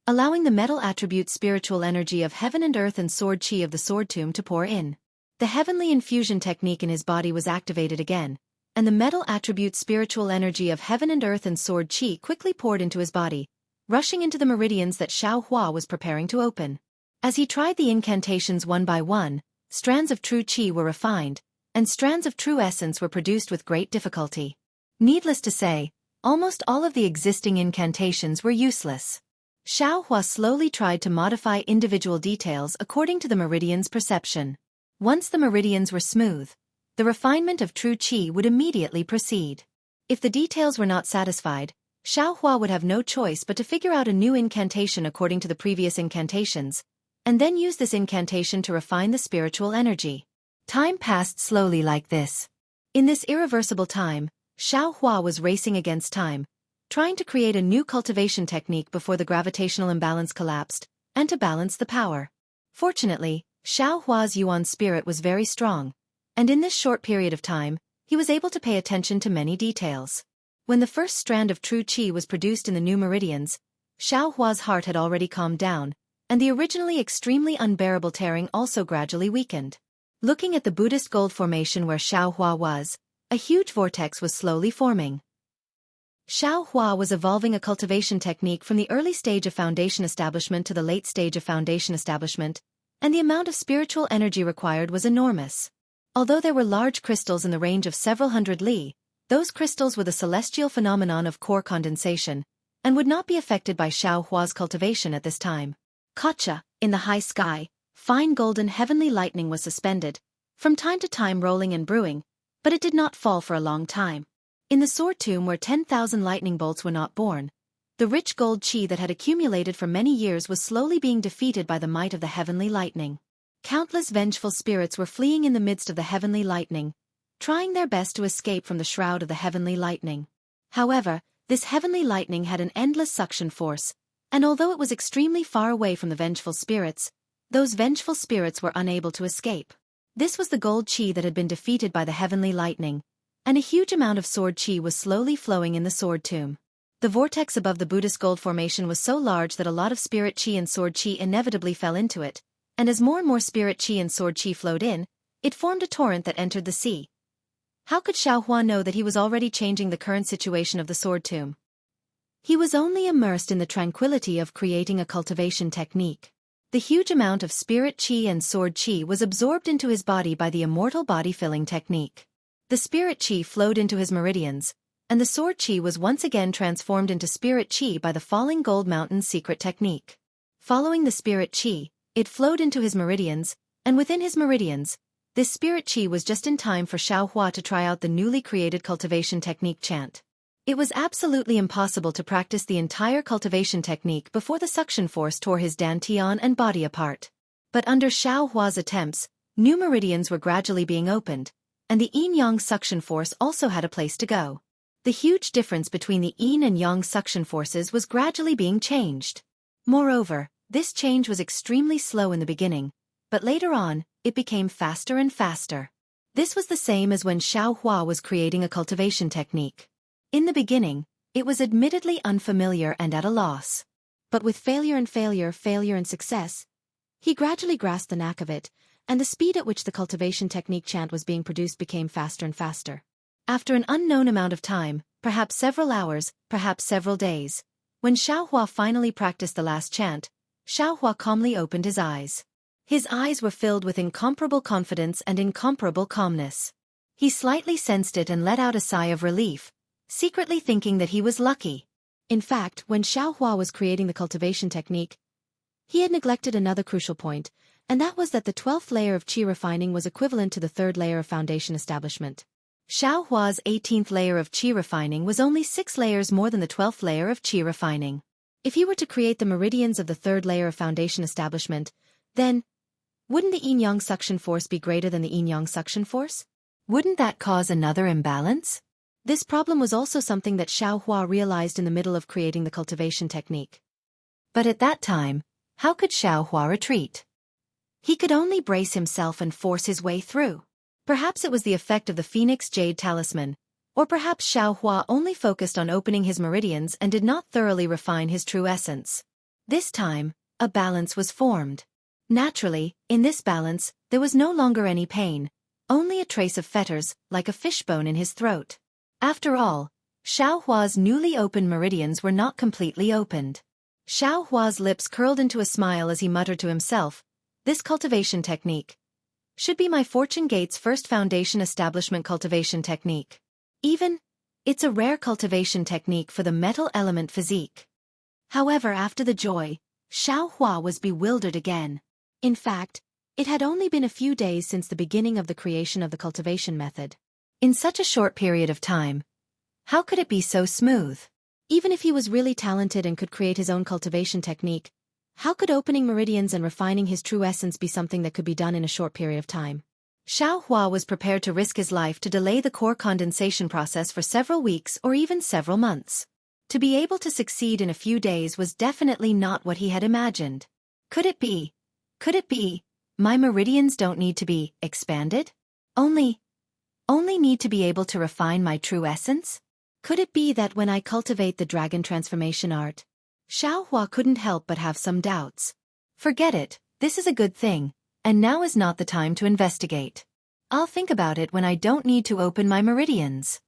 allowing the metal attribute spiritual energy of heaven and earth and sword chi of the sword tomb to pour in. The heavenly infusion technique in his body was activated again, and the metal attribute spiritual energy of heaven and earth and sword chi quickly poured into his body, rushing into the meridians that Xiaohua was preparing to open. As he tried the incantations one by one, strands of true chi were refined, and strands of true essence were produced with great difficulty. Needless to say, almost all of the existing incantations were useless. Xiaohua slowly tried to modify individual details according to the meridian's perception. Once the meridians were smooth, the refinement of true qi would immediately proceed. If the details were not satisfied, Xiaohua would have no choice but to figure out a new incantation according to the previous incantations, and then use this incantation to refine the spiritual energy. Time passed slowly like this. In this irreversible time, Xiaohua was racing against time, trying to create a new cultivation technique before the gravitational imbalance collapsed, and to balance the power. Fortunately, Xiaohua's Yuan spirit was very strong, and in this short period of time, he was able to pay attention to many details. When the first strand of true qi was produced in the new meridians, Xiaohua's heart had already calmed down, and the originally extremely unbearable tearing also gradually weakened. Looking at the Buddhist gold formation where Xiaohua was, a huge vortex was slowly forming. Xiaohua was evolving a cultivation technique from the early stage of foundation establishment to the late stage of foundation establishment, and the amount of spiritual energy required was enormous. Although there were large crystals in the range of several hundred li, those crystals were the celestial phenomenon of core condensation, and would not be affected by Xiaohua's cultivation at this time. Kacha, in the high sky, fine golden heavenly lightning was suspended, from time to time rolling and brewing, but it did not fall for a long time. In the sword tomb where 10,000 lightning bolts were not born, the rich gold qi that had accumulated for many years was slowly being defeated by the might of the heavenly lightning. Countless vengeful spirits were fleeing in the midst of the heavenly lightning, trying their best to escape from the shroud of the heavenly lightning. However, this heavenly lightning had an endless suction force, and although it was extremely far away from the vengeful spirits, those vengeful spirits were unable to escape. This was the gold qi that had been defeated by the heavenly lightning, and a huge amount of sword qi was slowly flowing in the sword tomb. The vortex above the Buddhist gold formation was so large that a lot of spirit qi and sword qi inevitably fell into it, and as more and more spirit qi and sword qi flowed in, it formed a torrent that entered the sea. How could Xiaohua know that he was already changing the current situation of the sword tomb? He was only immersed in the tranquility of creating a cultivation technique. The huge amount of spirit qi and sword qi was absorbed into his body by the immortal body-filling technique. The spirit qi flowed into his meridians, and the sword qi was once again transformed into spirit qi by the falling gold mountain secret technique. Following the spirit qi, it flowed into his meridians, and within his meridians, this spirit qi was just in time for Xiaohua to try out the newly created cultivation technique chant. It was absolutely impossible to practice the entire cultivation technique before the suction force tore his dantian and body apart. But under Xiaohua's attempts, new meridians were gradually being opened, and the yin-yang suction force also had a place to go. The huge difference between the yin and yang suction forces was gradually being changed. Moreover, this change was extremely slow in the beginning, but later on, it became faster and faster. This was the same as when Xiaohua was creating a cultivation technique. In the beginning, it was admittedly unfamiliar and at a loss. But with failure and success, he gradually grasped the knack of it, and the speed at which the cultivation technique chant was being produced became faster and faster. After an unknown amount of time, perhaps several hours, perhaps several days, when Xiaohua finally practiced the last chant, Xiaohua calmly opened his eyes. His eyes were filled with incomparable confidence and incomparable calmness. He slightly sensed it and let out a sigh of relief, secretly thinking that he was lucky. In fact, when Xiaohua was creating the cultivation technique, he had neglected another crucial point, and that was that the 12th layer of qi refining was equivalent to the 3rd layer of foundation establishment. Xiaohua's 18th layer of qi refining was only 6 layers more than the 12th layer of qi refining. If he were to create the meridians of the 3rd layer of foundation establishment, then, wouldn't the yin-yang suction force be greater than the yin-yang suction force? Wouldn't that cause another imbalance? This problem was also something that Xiaohua realized in the middle of creating the cultivation technique. But at that time, how could Xiaohua retreat? He could only brace himself and force his way through. Perhaps it was the effect of the Phoenix Jade Talisman, or perhaps Xiaohua only focused on opening his meridians and did not thoroughly refine his true essence. This time, a balance was formed. Naturally, in this balance, there was no longer any pain, only a trace of fetters, like a fishbone in his throat. After all, Xiaohua's newly opened meridians were not completely opened. Xiaohua's lips curled into a smile as he muttered to himself, "This cultivation technique should be my Fortune Gate's first foundation establishment cultivation technique. It's a rare cultivation technique for the metal element physique." However, after the joy, Xiaohua was bewildered again. In fact, it had only been a few days since the beginning of the creation of the cultivation method. In such a short period of time, how could it be so smooth? Even if he was really talented and could create his own cultivation technique, how could opening meridians and refining his true essence be something that could be done in a short period of time? Xiaohua was prepared to risk his life to delay the core condensation process for several weeks or even several months. To be able to succeed in a few days was definitely not what he had imagined. Could it be, my meridians don't need to be expanded? Only need to be able to refine my true essence? Could it be that when I cultivate the dragon transformation art, Xiaohua couldn't help but have some doubts. Forget it, this is a good thing, and now is not the time to investigate. I'll think about it when I don't need to open my meridians.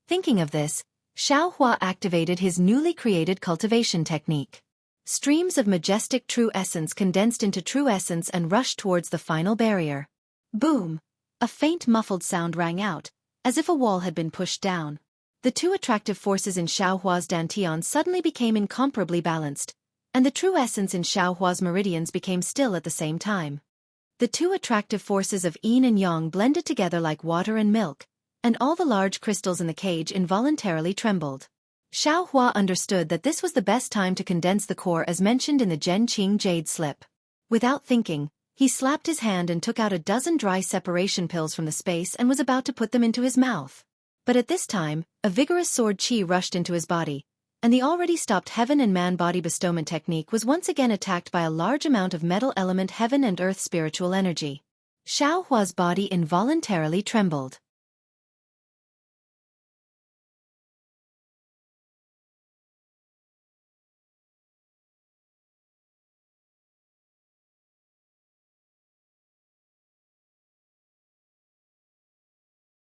Thinking of this, Xiaohua activated his newly created cultivation technique. Streams of majestic true essence condensed into true essence and rushed towards the final barrier. Boom! A faint muffled sound rang out, as if a wall had been pushed down. The two attractive forces in Xiaohua's dantian suddenly became incomparably balanced, and the true essence in Xiaohua's meridians became still at the same time. The two attractive forces of yin and yang blended together like water and milk, and all the large crystals in the cage involuntarily trembled. Xiaohua understood that this was the best time to condense the core as mentioned in the Zhenqing Jade slip. Without thinking, he slapped his hand and took out a dozen dry separation pills from the space and was about to put them into his mouth. But at this time, a vigorous sword qi rushed into his body, and the already stopped heaven and man body bestowment technique was once again attacked by a large amount of metal element heaven and earth spiritual energy. Xiaohua's body involuntarily trembled.